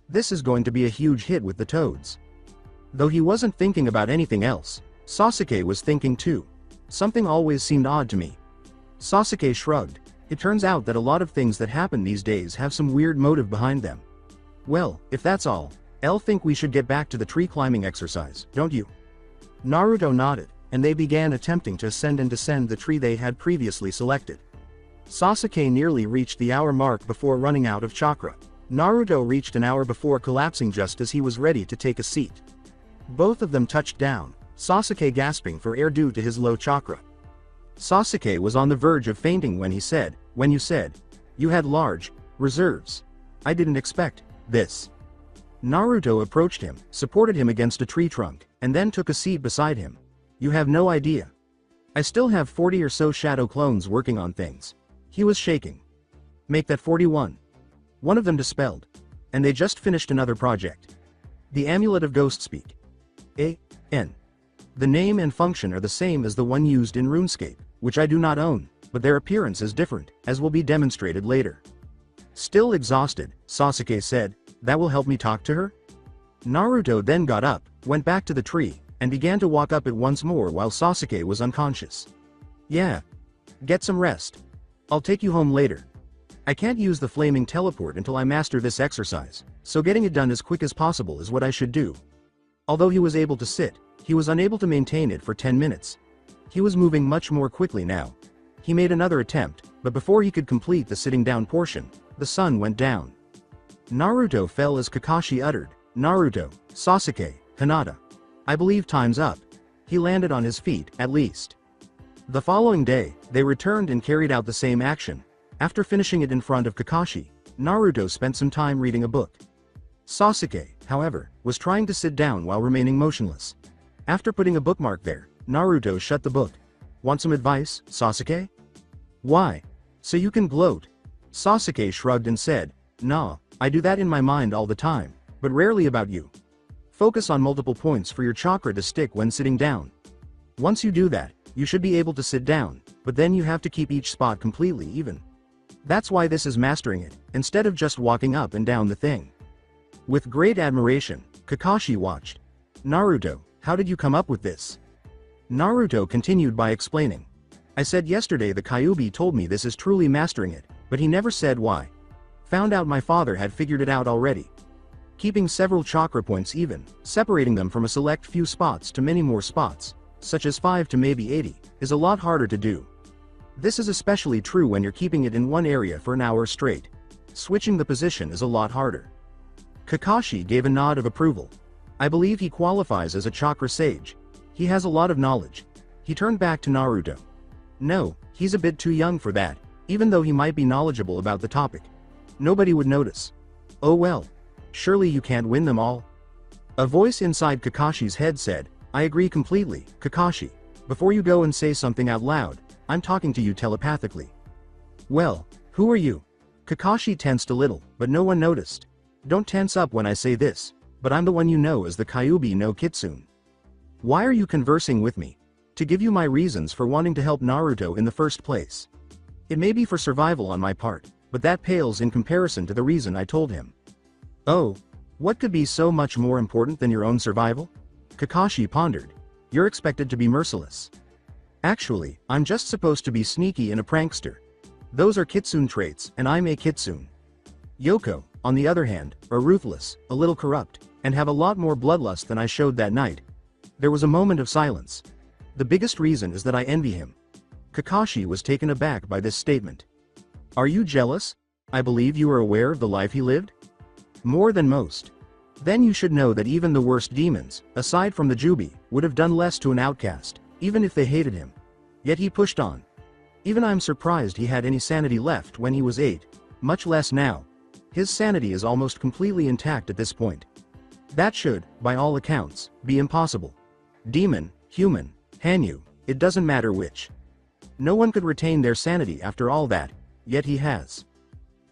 This is going to be a huge hit with the toads. Though he wasn't thinking about anything else, Sasuke was thinking too. Something always seemed odd to me. Sasuke shrugged. It turns out that a lot of things that happen these days have some weird motive behind them. Well, if that's all, I'll think we should get back to the tree climbing exercise, don't you? Naruto nodded, and they began attempting to ascend and descend the tree they had previously selected. Sasuke nearly reached the hour mark before running out of chakra. Naruto reached an hour before collapsing just as he was ready to take a seat. Both of them touched down, Sasuke gasping for air due to his low chakra. Sasuke was on the verge of fainting when you said, you had large reserves. I didn't expect this. Naruto approached him, supported him against a tree trunk, and then took a seat beside him. You have no idea. I still have 40 or so shadow clones working on things. He was shaking. Make that 41. One of them dispelled. And they just finished another project. The Amulet of Ghost Speak. A.N. The name and function are the same as the one used in RuneScape, which I do not own, but their appearance is different, as will be demonstrated later. Still exhausted, Sasuke said, that will help me talk to her? Naruto then got up, went back to the tree, and began to walk up it once more while Sasuke was unconscious. Yeah. Get some rest. I'll take you home later. I can't use the flaming teleport until I master this exercise, so getting it done as quick as possible is what I should do. Although he was able to sit, he was unable to maintain it for 10 minutes. He was moving much more quickly now. He made another attempt, but before he could complete the sitting down portion, the sun went down. Naruto fell as Kakashi uttered, "Naruto, Sasuke, Hinata. I believe time's up." He landed on his feet, at least. The following day, they returned and carried out the same action. After finishing it in front of Kakashi, Naruto spent some time reading a book. Sasuke, however, was trying to sit down while remaining motionless. After putting a bookmark there, Naruto shut the book. "Want some advice, Sasuke?" "Why? So you can gloat?" Sasuke shrugged and said, "Nah, I do that in my mind all the time, but rarely about you. Focus on multiple points for your chakra to stick when sitting down. Once you do that, you should be able to sit down, but then you have to keep each spot completely even. That's why this is mastering it, instead of just walking up and down the thing." With great admiration, Kakashi watched. "Naruto, how did you come up with this?" Naruto continued by explaining. "I said yesterday the Kyuubi told me this is truly mastering it, but he never said why. Found out my father had figured it out already. Keeping several chakra points even, separating them from a select few spots to many more spots, such as 5 to maybe 80, is a lot harder to do. This is especially true when you're keeping it in one area for an hour straight. Switching the position is a lot harder." Kakashi gave a nod of approval. "I believe he qualifies as a chakra sage. He has a lot of knowledge." He turned back to Naruto. "No, he's a bit too young for that, even though he might be knowledgeable about the topic. Nobody would notice." "Oh well. Surely you can't win them all?" A voice inside Kakashi's head said, "I agree completely, Kakashi. Before you go and say something out loud, I'm talking to you telepathically." "Well, who are you?" Kakashi tensed a little, but no one noticed. "Don't tense up when I say this, but I'm the one you know as the Kyuubi no Kitsun. Why are you conversing with me? To give you my reasons for wanting to help Naruto in the first place. It may be for survival on my part, but that pales in comparison to the reason I told him." "Oh, what could be so much more important than your own survival?" Kakashi pondered. "You're expected to be merciless." "Actually, I'm just supposed to be sneaky and a prankster. Those are Kitsun traits, and I'm a Kitsun. Yoko, on the other hand, are ruthless, a little corrupt, and have a lot more bloodlust than I showed that night." There was a moment of silence. "The biggest reason is that I envy him." Kakashi was taken aback by this statement. "Are you jealous? I believe you are aware of the life he lived?" "More than most. Then you should know that even the worst demons, aside from the Jubi, would have done less to an outcast, even if they hated him. Yet he pushed on. Even I'm surprised he had any sanity left when he was 8, much less now. His sanity is almost completely intact at this point. That should, by all accounts, be impossible. Demon, human, Hanyu, it doesn't matter which. No one could retain their sanity after all that, yet he has.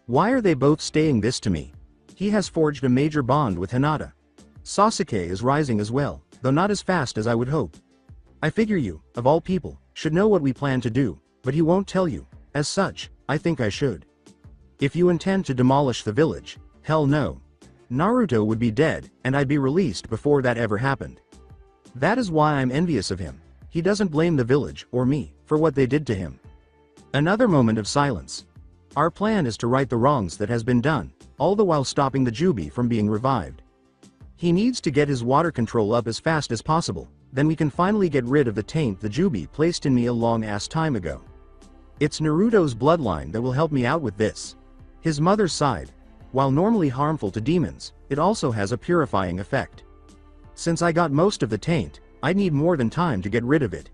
Why are they both saying this to me? He has forged a major bond with Hinata. Sasuke is rising as well, though not as fast as I would hope. I figure you, of all people, should know what we plan to do, but he won't tell you. As such, I think I should. If you intend to demolish the village, hell no. Naruto would be dead, and I'd be released before that ever happened. That is why I'm envious of him. He doesn't blame the village, or me, for what they did to him." Another moment of silence. "Our plan is to right the wrongs that has been done, all the while stopping the Jubi from being revived. He needs to get his water control up as fast as possible, then we can finally get rid of the taint the Jubi placed in me a long-ass time ago. It's Naruto's bloodline that will help me out with this. His mother's side, while normally harmful to demons, it also has a purifying effect. Since I got most of the taint, I need more than time to get rid of it.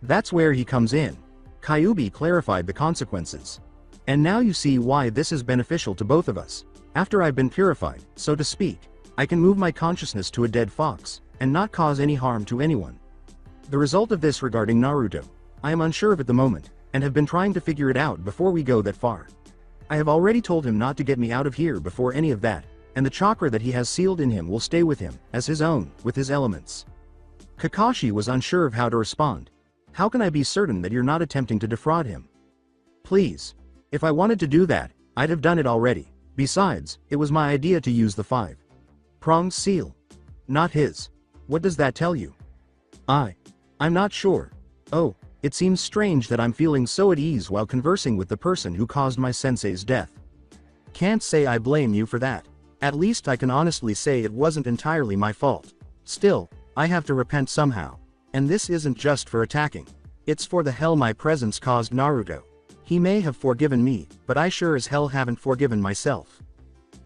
That's where he comes in." Kyuubi clarified the consequences. "And now you see why this is beneficial to both of us. After I've been purified, so to speak, I can move my consciousness to a dead fox, and not cause any harm to anyone. The result of this regarding Naruto, I am unsure of at the moment, and have been trying to figure it out before we go that far. I have already told him not to get me out of here before any of that, and the chakra that he has sealed in him will stay with him, as his own, with his elements." Kakashi was unsure of how to respond. "How can I be certain that you're not attempting to defraud him?" "Please. If I wanted to do that, I'd have done it already. Besides, it was my idea to use the 5. Prong's seal. Not his. What does that tell you?" I'm not sure. Oh, it seems strange that I'm feeling so at ease while conversing with the person who caused my sensei's death. Can't say I blame you for that. At least I can honestly say it wasn't entirely my fault. Still, I have to repent somehow. And this isn't just for attacking. It's for the hell my presence caused Naruto. He may have forgiven me, but I sure as hell haven't forgiven myself.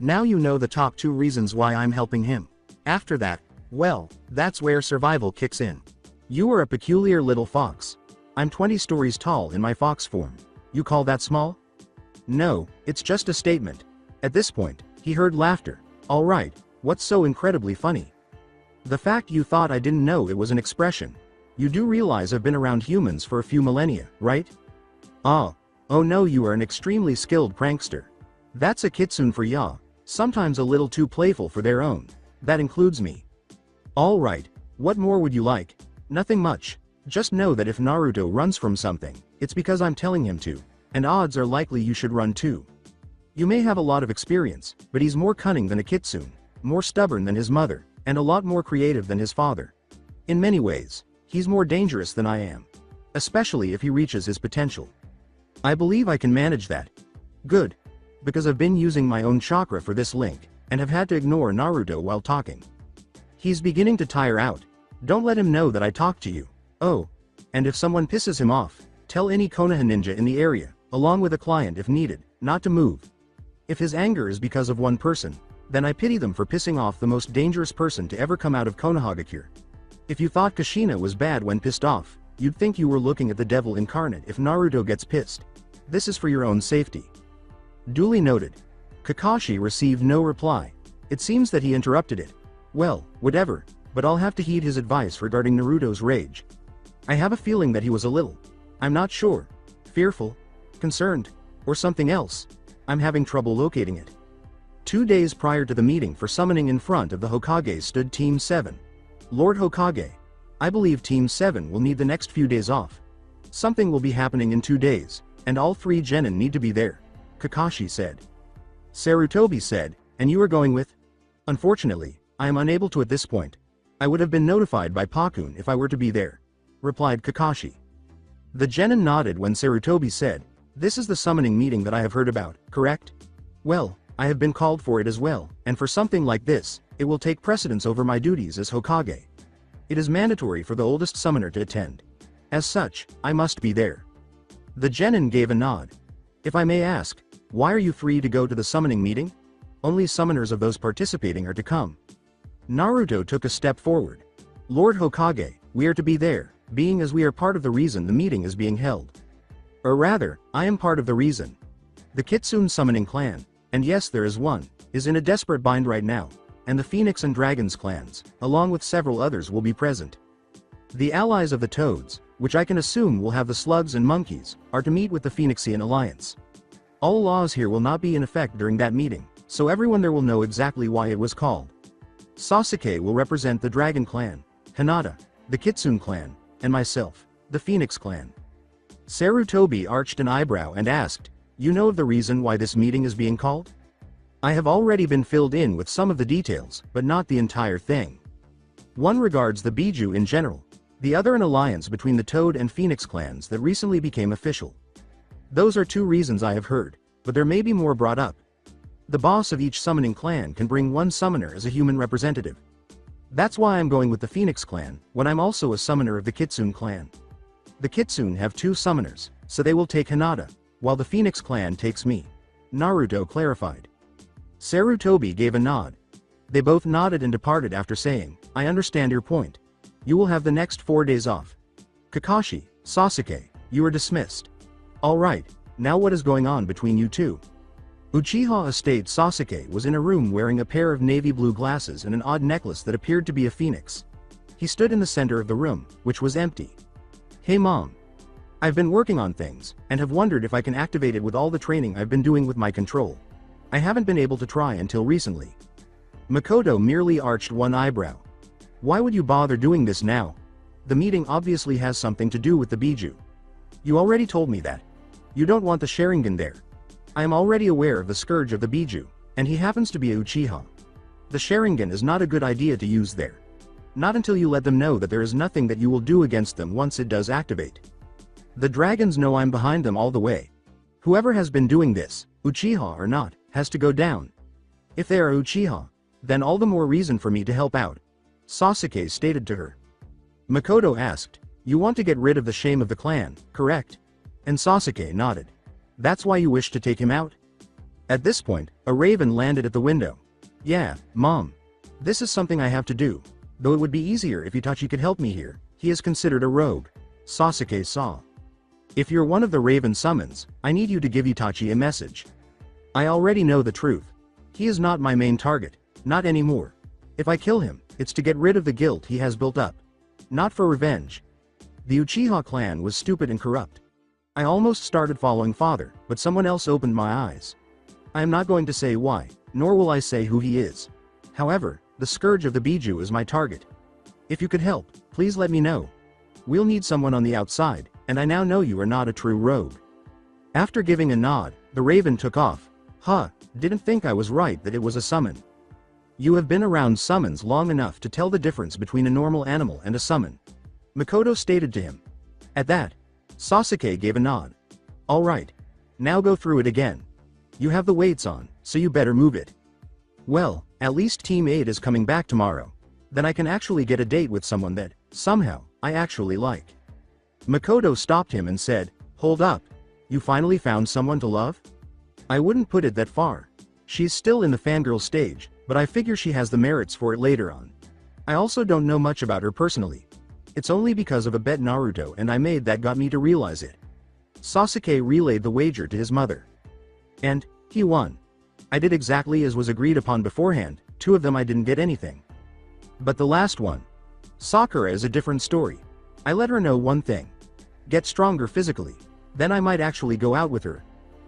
Now you know the top 2 reasons why I'm helping him. After that, well, that's where survival kicks in. You are a peculiar little fox. I'm 20 stories tall in my fox form. You call that small? No, it's just a statement. At this point, he heard laughter. Alright, what's so incredibly funny? The fact you thought I didn't know it was an expression. You do realize I've been around humans for a few millennia, right? Ah. Oh no, you are an extremely skilled prankster. That's a Kitsun for ya, sometimes a little too playful for their own. That includes me. Alright, what more would you like? Nothing much. Just know that if Naruto runs from something, it's because I'm telling him to, and odds are likely you should run too. You may have a lot of experience, but he's more cunning than a Kitsun, more stubborn than his mother, and a lot more creative than his father. In many ways, he's more dangerous than I am. Especially if he reaches his potential. I believe I can manage that. Good. Because I've been using my own chakra for this link, and have had to ignore Naruto while talking. He's beginning to tire out. Don't let him know that I talked to you. Oh. And if someone pisses him off, tell any Konoha ninja in the area, along with a client if needed, not to move. If his anger is because of one person, then I pity them for pissing off the most dangerous person to ever come out of Konohagakure. If you thought Kushina was bad when pissed off, you'd think you were looking at the devil incarnate if Naruto gets pissed. This is for your own safety. Duly noted. Kakashi received no reply. It seems that he interrupted it. Well, whatever, but I'll have to heed his advice regarding Naruto's rage. I have a feeling that he was a little, I'm not sure, fearful, concerned, or something else. I'm having trouble locating it. 2 days prior to the meeting for summoning in front of the Hokage stood Team 7. Lord Hokage, I believe Team 7 will need the next few days off. Something will be happening in 2 days, and all 3 genin need to be there, Kakashi said. Sarutobi said, and you are going with? Unfortunately, I am unable to at this point. I would have been notified by Pakun if I were to be there, replied Kakashi. The genin nodded when Sarutobi said, this is the summoning meeting that I have heard about, correct? Well, I have been called for it as well, and for something like this, it will take precedence over my duties as Hokage. It is mandatory for the oldest summoner to attend. As such, I must be there. The genin gave a nod. If I may ask, why are you free to go to the summoning meeting? Only summoners of those participating are to come. Naruto took a step forward. Lord Hokage, we are to be there, being as we are part of the reason the meeting is being held. Or rather, I am part of the reason. The Kitsun summoning clan, and yes there is one, is in a desperate bind right now, and the Phoenix and Dragons clans, along with several others will be present. The allies of the Toads, which I can assume will have the Slugs and Monkeys, are to meet with the Phoenixian Alliance. All laws here will not be in effect during that meeting, so everyone there will know exactly why it was called. Sasuke will represent the Dragon Clan, Hinata, the Kitsun clan, and myself, the Phoenix clan. Sarutobi arched an eyebrow and asked, you know of the reason why this meeting is being called? I have already been filled in with some of the details, but not the entire thing. One regards the Biju in general, the other an alliance between the Toad and Phoenix clans that recently became official. Those are 2 reasons I have heard, but there may be more brought up. The boss of each summoning clan can bring 1 summoner as a human representative. That's why I'm going with the Phoenix clan, when I'm also a summoner of the Kitsun clan. The Kitsun have 2 summoners, so they will take Hinata, while the Phoenix clan takes me. Naruto clarified. Sarutobi gave a nod. They both nodded and departed after saying, I understand your point. You will have the next 4 days off. Kakashi, Sasuke, you are dismissed. Alright, now what is going on between you two? Uchiha Estate Sasuke was in a room wearing a pair of navy blue glasses and an odd necklace that appeared to be a phoenix. He stood in the center of the room, which was empty. Hey mom. I've been working on things, and have wondered if I can activate it with all the training I've been doing with my control. I haven't been able to try until recently. Makoto merely arched one eyebrow. Why would you bother doing this now? The meeting obviously has something to do with the Biju. You already told me that. You don't want the Sharingan there. I am already aware of the Scourge of the Biju, and he happens to be a Uchiha. The Sharingan is not a good idea to use there. Not until you let them know that there is nothing that you will do against them once it does activate. The dragons know I'm behind them all the way. Whoever has been doing this, Uchiha or not, has to go down. If they are Uchiha, then all the more reason for me to help out, Sasuke stated to her. Makoto asked, you want to get rid of the shame of the clan, correct? And Sasuke nodded. That's why you wish to take him out? At this point, a raven landed at the window. Yeah, Mom. This is something I have to do. Though it would be easier if Itachi could help me here. He is considered a rogue. Sasuke saw. If you're one of the raven summons, I need you to give Itachi a message. I already know the truth. He is not my main target, not anymore. If I kill him, it's to get rid of the guilt he has built up. Not for revenge. The Uchiha clan was stupid and corrupt. I almost started following father, but someone else opened my eyes. I am not going to say why, nor will I say who he is. However, the Scourge of the Beu is my target. If you could help, please let me know. We'll need someone on the outside, and I now know you are not a true rogue. After giving a nod, the raven took off. Didn't think I was right that it was a summon. You have been around summons long enough to tell the difference between a normal animal and a summon. Makoto stated to him. At that, Sasuke gave a nod. Alright. Now go through it again. You have the weights on, so you better move it. Well, at least Team 8 is coming back tomorrow. Then I can actually get a date with someone that, somehow, I actually like. Makoto stopped him and said, Hold up. You finally found someone to love? I wouldn't put it that far. She's still in the fangirl stage, but I figure she has the merits for it later on. I also don't know much about her personally. It's only because of a bet Naruto and I made that got me to realize it. Sasuke relayed the wager to his mother. And, he won. I did exactly as was agreed upon beforehand, 2 of them I didn't get anything. But the last one. Sakura is a different story. I let her know one thing. Get stronger physically. Then I might actually go out with her.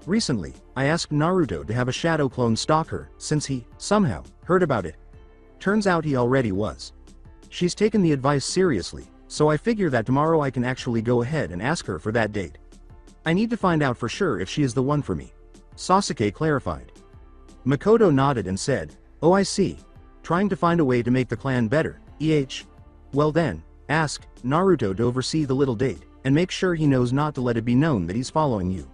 Recently, I asked Naruto to have a shadow clone stalk her, since he, somehow, heard about it. Turns out he already was. She's taken the advice seriously, so I figure that tomorrow I can actually go ahead and ask her for that date. I need to find out for sure if she is the one for me. Sasuke clarified. Makoto nodded and said, Oh, I see. Trying to find a way to make the clan better, Well then, ask Naruto to oversee the little date, and make sure he knows not to let it be known that he's following you.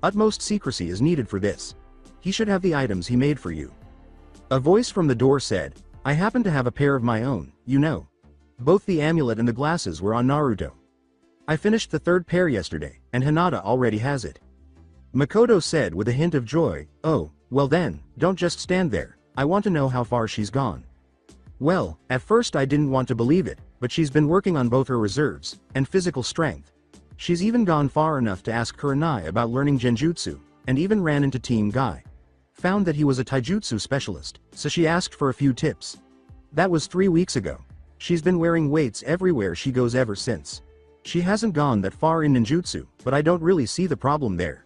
Utmost secrecy is needed for this. He should have the items he made for you. A voice from the door said, I happen to have a pair of my own, you know. Both the amulet and the glasses were on Naruto. I finished the 3rd pair yesterday, and Hinata already has it. Makoto said with a hint of joy, Oh, well then, don't just stand there, I want to know how far she's gone. Well, at first I didn't want to believe it, but she's been working on both her reserves, and physical strength. She's even gone far enough to ask Kurenai about learning genjutsu, and even ran into Team Guy. Found that he was a taijutsu specialist, so she asked for a few tips. That was 3 weeks ago. She's been wearing weights everywhere she goes ever since. She hasn't gone that far in ninjutsu, but I don't really see the problem there.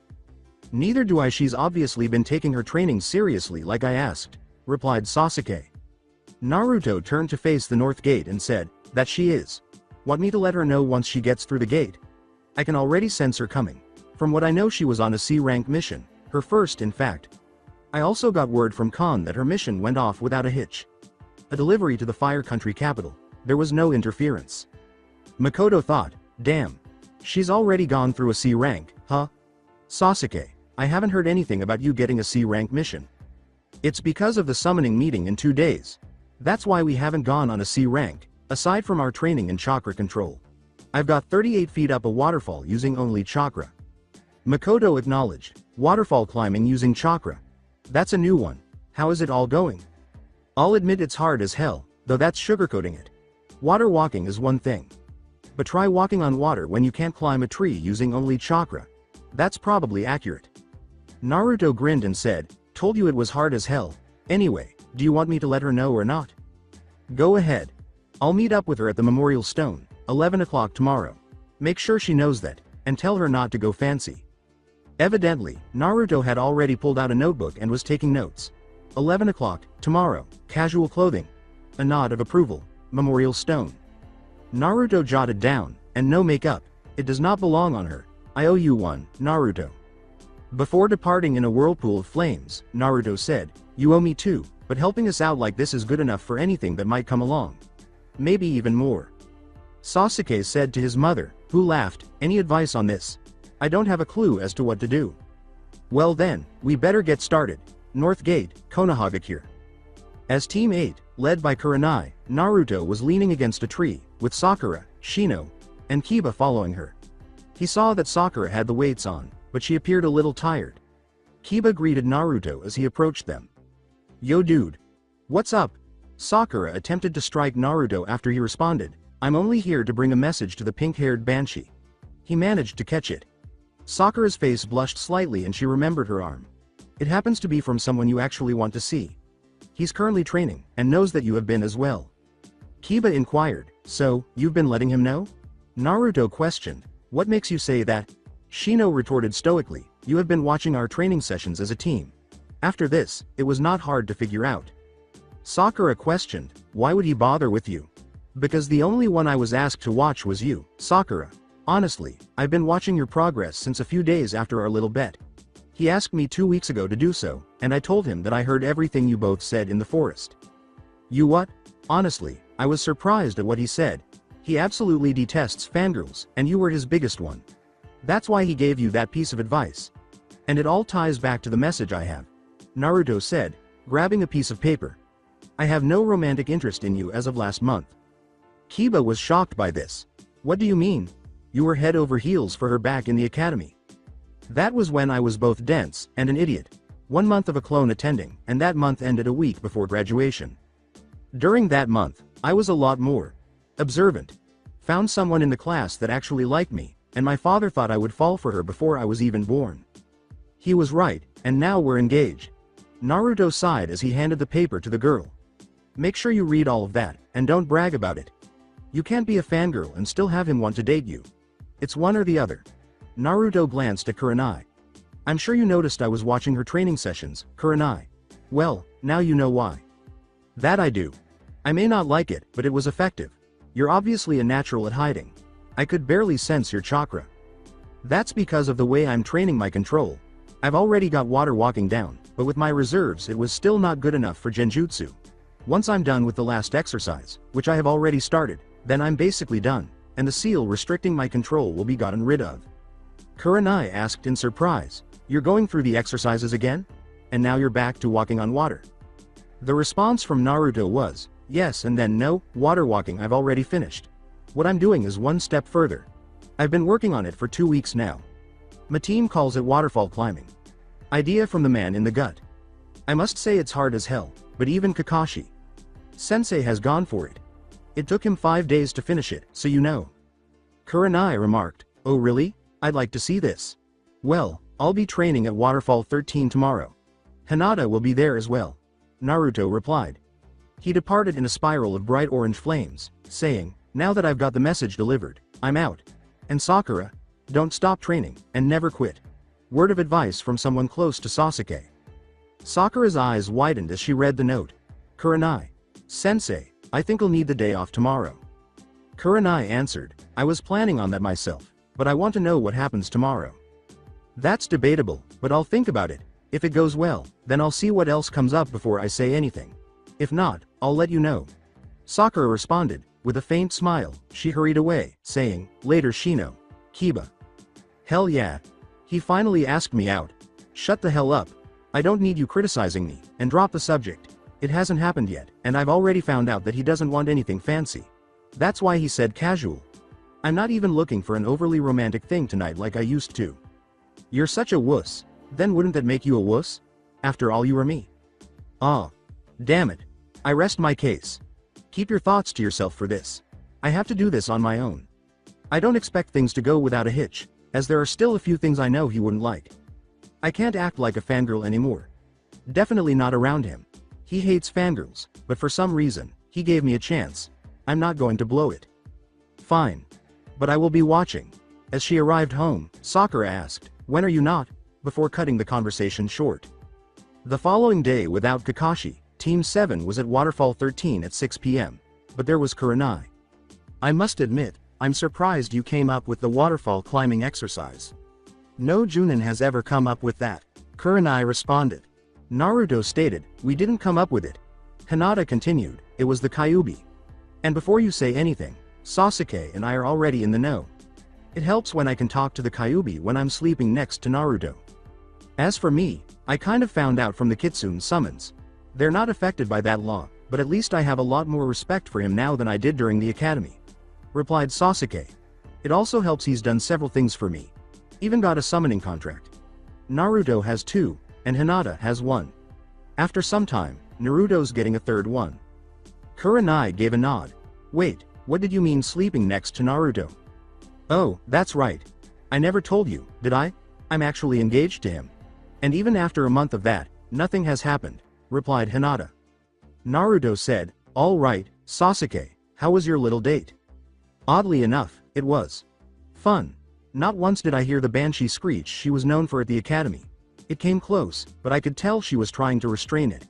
Neither do I. She's obviously been taking her training seriously like I asked, replied Sasuke. Naruto turned to face the north gate and said, That she is. Want me to let her know once she gets through the gate? I can already sense her coming. From what I know she was on a C-rank mission, her first in fact. I also got word from Khan that her mission went off without a hitch. A delivery to the Fire Country capital, there was no interference. Makoto thought, damn. She's already gone through a C-rank, huh? Sasuke, I haven't heard anything about you getting a C-rank mission. It's because of the summoning meeting in 2 days. That's why we haven't gone on a C-rank, aside from our training in chakra control. I've got 38 feet up a waterfall using only chakra. Makoto acknowledged, waterfall climbing using chakra. That's a new one. How is it all going? I'll admit it's hard as hell, though that's sugarcoating it. Water walking is one thing. But try walking on water when you can't climb a tree using only chakra. That's probably accurate. Naruto grinned and said, Told you it was hard as hell. Anyway, do you want me to let her know or not? Go ahead. I'll meet up with her at the Memorial Stone, 11 o'clock tomorrow. Make sure she knows that, and tell her not to go fancy. Evidently, Naruto had already pulled out a notebook and was taking notes. 11 o'clock, tomorrow, casual clothing. A nod of approval, Memorial Stone. Naruto jotted down, and no makeup. It does not belong on her. I owe you one, Naruto. Before departing in a whirlpool of flames, Naruto said, You owe me too, but helping us out like this is good enough for anything that might come along. Maybe even more. Sasuke said to his mother, who laughed, Any advice on this? I don't have a clue as to what to do. Well then, we better get started. North Gate, Konohagakure. As Team 8, led by Kurenai, Naruto was leaning against a tree, with Sakura, Shino, and Kiba following her. He saw that Sakura had the weights on, but she appeared a little tired. Kiba greeted Naruto as he approached them. Yo dude. What's up? Sakura attempted to strike Naruto after he responded, I'm only here to bring a message to the pink-haired banshee. He managed to catch it. Sakura's face blushed slightly and she remembered her arm. It happens to be from someone you actually want to see. He's currently training, and knows that you have been as well. Kiba inquired, so, you've been letting him know? Naruto questioned, what makes you say that? Shino retorted stoically, you have been watching our training sessions as a team. After this, it was not hard to figure out. Sakura questioned, why would he bother with you? Because the only one I was asked to watch was you, Sakura. Honestly, I've been watching your progress since a few days after our little bet. He asked me 2 weeks ago to do so, and I told him that I heard everything you both said in the forest. You what? Honestly, I was surprised at what he said. He absolutely detests fangirls, and you were his biggest one. That's why he gave you that piece of advice. And it all ties back to the message I have. Naruto said, grabbing a piece of paper. I have no romantic interest in you as of last month. Kiba was shocked by this. What do you mean? You were head over heels for her back in the academy. That was when I was both dense and an idiot. 1 month of a clone attending, and that month ended a week before graduation. During that month, I was a lot more observant. Found someone in the class that actually liked me, and my father thought I would fall for her before I was even born. He was right, and now we're engaged. Naruto sighed as he handed the paper to the girl. Make sure you read all of that, and don't brag about it. You can't be a fangirl and still have him want to date you. It's one or the other. Naruto glanced at Kurenai. I'm sure you noticed I was watching her training sessions, Kurenai. Well, now you know why. That I do. I may not like it, but it was effective. You're obviously a natural at hiding. I could barely sense your chakra. That's because of the way I'm training my control. I've already got water walking down, but with my reserves it was still not good enough for genjutsu. Once I'm done with the last exercise, which I have already started, then I'm basically done, and the seal restricting my control will be gotten rid of. Kurenai asked in surprise, you're going through the exercises again? And now you're back to walking on water? The response from Naruto was, yes and then no, water walking I've already finished. What I'm doing is one step further. I've been working on it for 2 weeks now. My team calls it waterfall climbing. Idea from the man in the gut. I must say it's hard as hell, but even Kakashi Sensei has gone for it. It took him 5 days to finish it, so you know. Kurenai remarked, oh really? I'd like to see this. Well, I'll be training at Waterfall 13 tomorrow. Hinata will be there as well. Naruto replied. He departed in a spiral of bright orange flames, saying, now that I've got the message delivered, I'm out. And Sakura, don't stop training, and never quit. Word of advice from someone close to Sasuke. Sakura's eyes widened as she read the note. Kurenai. Sensei, I think I'll need the day off tomorrow. Kurenai answered, I was planning on that myself, but I want to know what happens tomorrow. That's debatable, but I'll think about it. If it goes well, then I'll see what else comes up before I say anything. If not, I'll let you know. Sakura responded, with a faint smile. She hurried away, saying, later Shino. Kiba. Hell yeah. He finally asked me out. Shut the hell up. I don't need you criticizing me, and drop the subject. It hasn't happened yet, and I've already found out that he doesn't want anything fancy. That's why he said casual. I'm not even looking for an overly romantic thing tonight like I used to. You're such a wuss. Then wouldn't that make you a wuss? After all, you were me. Ah. Damn it. I rest my case. Keep your thoughts to yourself for this. I have to do this on my own. I don't expect things to go without a hitch, as there are still a few things I know he wouldn't like. I can't act like a fangirl anymore. Definitely not around him. He hates fangirls, but for some reason, he gave me a chance. I'm not going to blow it. Fine. But I will be watching. As she arrived home, Sakura asked, when are you not? Before cutting the conversation short. The following day without Kakashi, Team 7 was at Waterfall 13 at 6 p.m. But there was Kurenai. I must admit, I'm surprised you came up with the waterfall climbing exercise. No Junin has ever come up with that. Kurenai responded. Naruto stated, we didn't come up with it. Hinata continued, it was the Kyuubi. And before you say anything, Sasuke and I are already in the know. It helps when I can talk to the Kyuubi when I'm sleeping next to Naruto. As for me, I kind of found out from the Kitsun summons. They're not affected by that law, but at least I have a lot more respect for him now than I did during the academy. Replied Sasuke. It also helps he's done several things for me. Even got a summoning contract. Naruto has too, and Hinata has 1. After some time, Naruto's getting a third one. Kurenai gave a nod. Wait, what did you mean sleeping next to Naruto? Oh, that's right. I never told you, did I? I'm actually engaged to him. And even after a month of that, nothing has happened, replied Hinata. Naruto said, all right, Sasuke, how was your little date? Oddly enough, it was fun. Not once did I hear the banshee screech she was known for at the academy. It came close, but I could tell she was trying to restrain it.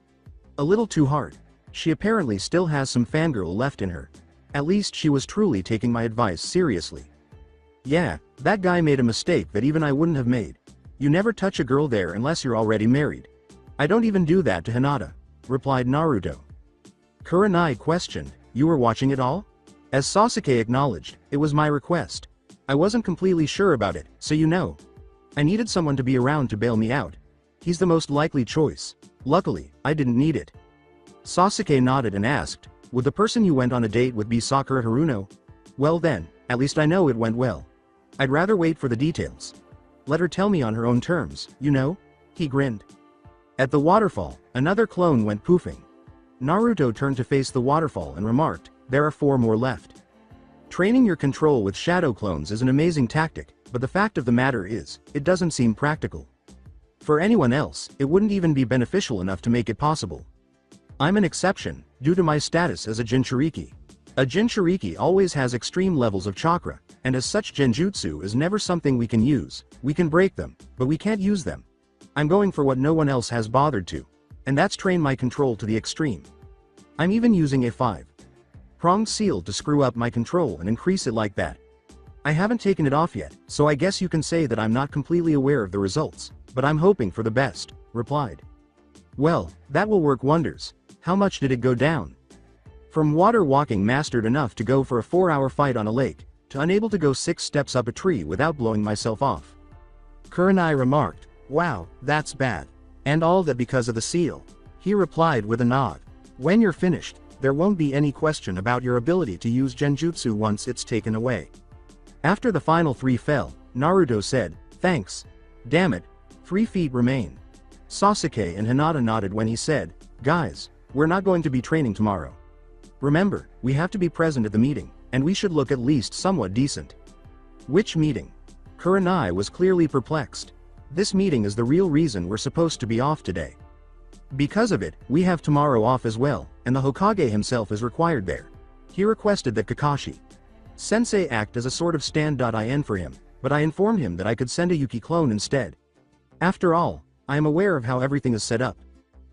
A little too hard. She apparently still has some fangirl left in her. At least she was truly taking my advice seriously. Yeah, that guy made a mistake that even I wouldn't have made. You never touch a girl there unless you're already married. I don't even do that to Hinata, replied Naruto. Kurenai questioned, you were watching it all? As Sasuke acknowledged, it was my request. I wasn't completely sure about it, so you know. I needed someone to be around to bail me out. He's the most likely choice. Luckily, I didn't need it. Sasuke nodded and asked, would the person you went on a date with be Sakura Haruno? Well then, at least I know it went well. I'd rather wait for the details. Let her tell me on her own terms, you know? He grinned. At the waterfall, another clone went poofing. Naruto turned to face the waterfall and remarked, there are 4 more left. Training your control with shadow clones is an amazing tactic, but the fact of the matter is, it doesn't seem practical. For anyone else, it wouldn't even be beneficial enough to make it possible. I'm an exception, due to my status as a Jinchuriki. A Jinchuriki always has extreme levels of chakra, and as such genjutsu is never something we can use. We can break them, but we can't use them. I'm going for what no one else has bothered to, and that's train my control to the extreme. I'm even using a 5. Prong seal to screw up my control and increase it like that. I haven't taken it off yet, so I guess you can say that I'm not completely aware of the results, but I'm hoping for the best, replied. Well, that will work wonders. How much did it go down? From water walking mastered enough to go for a 4-hour fight on a lake, to unable to go 6 steps up a tree without blowing myself off. Kurenai remarked, wow, that's bad. And all that because of the seal. He replied with a nod. When you're finished, there won't be any question about your ability to use genjutsu once it's taken away. After the final 3 fell, Naruto said, thanks. Damn it, 3 feet remain. Sasuke and Hinata nodded when he said, guys, we're not going to be training tomorrow. Remember, we have to be present at the meeting, and we should look at least somewhat decent. Which meeting? Kurenai was clearly perplexed. This meeting is the real reason we're supposed to be off today. Because of it, we have tomorrow off as well, and the Hokage himself is required there. He requested that Kakashi Sensei act as a sort of stand-in for him, but I informed him that I could send a Yuki clone instead. After all, I am aware of how everything is set up.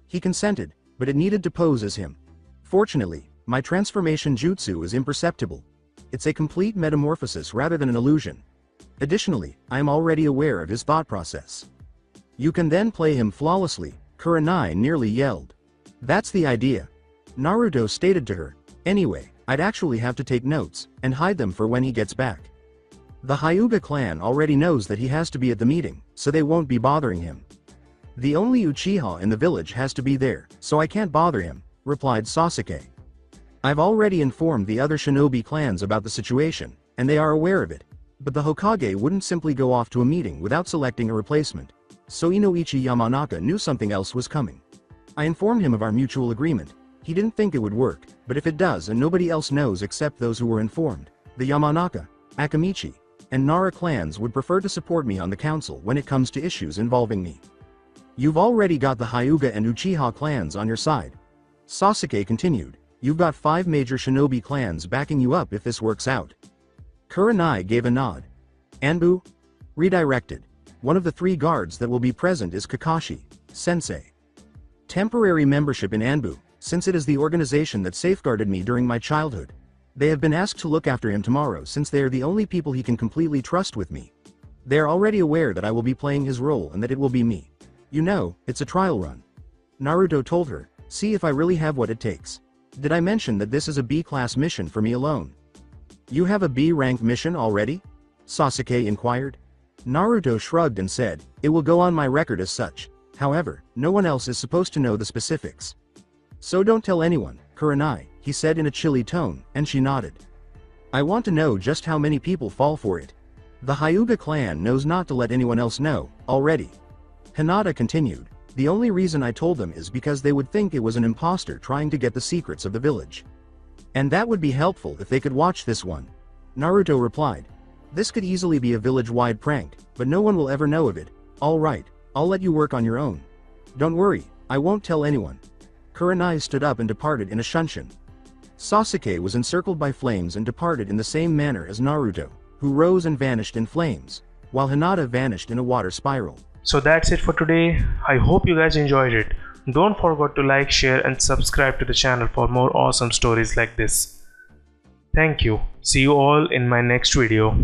He consented, but it needed to pose as him. Fortunately, my transformation jutsu is imperceptible. It's a complete metamorphosis rather than an illusion. Additionally, I am already aware of his thought process. You can then play him flawlessly, Kurenai nearly yelled. That's the idea. Naruto stated to her, anyway, I'd actually have to take notes, and hide them for when he gets back. The Hyuga clan already knows that he has to be at the meeting, so they won't be bothering him. The only Uchiha in the village has to be there, so I can't bother him, replied Sasuke. I've already informed the other shinobi clans about the situation, and they are aware of it. But the Hokage wouldn't simply go off to a meeting without selecting a replacement. So Inoichi Yamanaka knew something else was coming. I informed him of our mutual agreement. He didn't think it would work, but if it does and nobody else knows except those who were informed, the Yamanaka, Akamichi, and Nara clans would prefer to support me on the council when it comes to issues involving me. You've already got the Hyuga and Uchiha clans on your side. Sasuke continued, you've got 5 major shinobi clans backing you up if this works out. Kurenai gave a nod. Anbu? Redirected. One of the 3 guards that will be present is Kakashi Sensei. Temporary membership in Anbu, since it is the organization that safeguarded me during my childhood. They have been asked to look after him tomorrow since they are the only people he can completely trust with me. They are already aware that I will be playing his role and that it will be me. You know, it's a trial run. Naruto told her, see if I really have what it takes. Did I mention that this is a B-class mission for me alone? You have a B-rank mission already? Sasuke inquired. Naruto shrugged and said, it will go on my record as such. However, no one else is supposed to know the specifics. So don't tell anyone, Kurenai, he said in a chilly tone, and she nodded. I want to know just how many people fall for it. The Hyuga clan knows not to let anyone else know, already. Hinata continued, The only reason I told them is because they would think it was an imposter trying to get the secrets of the village. And that would be helpful if they could watch this one. Naruto replied. This could easily be a village-wide prank, but no one will ever know of it. Alright, I'll let you work on your own. Don't worry, I won't tell anyone. Kurenai stood up and departed in a shunshin. Sasuke was encircled by flames and departed in the same manner as Naruto, who rose and vanished in flames, while Hinata vanished in a water spiral. So that's it for today. I hope you guys enjoyed it. Don't forget to like, share and subscribe to the channel for more awesome stories like this. Thank you. See you all in my next video.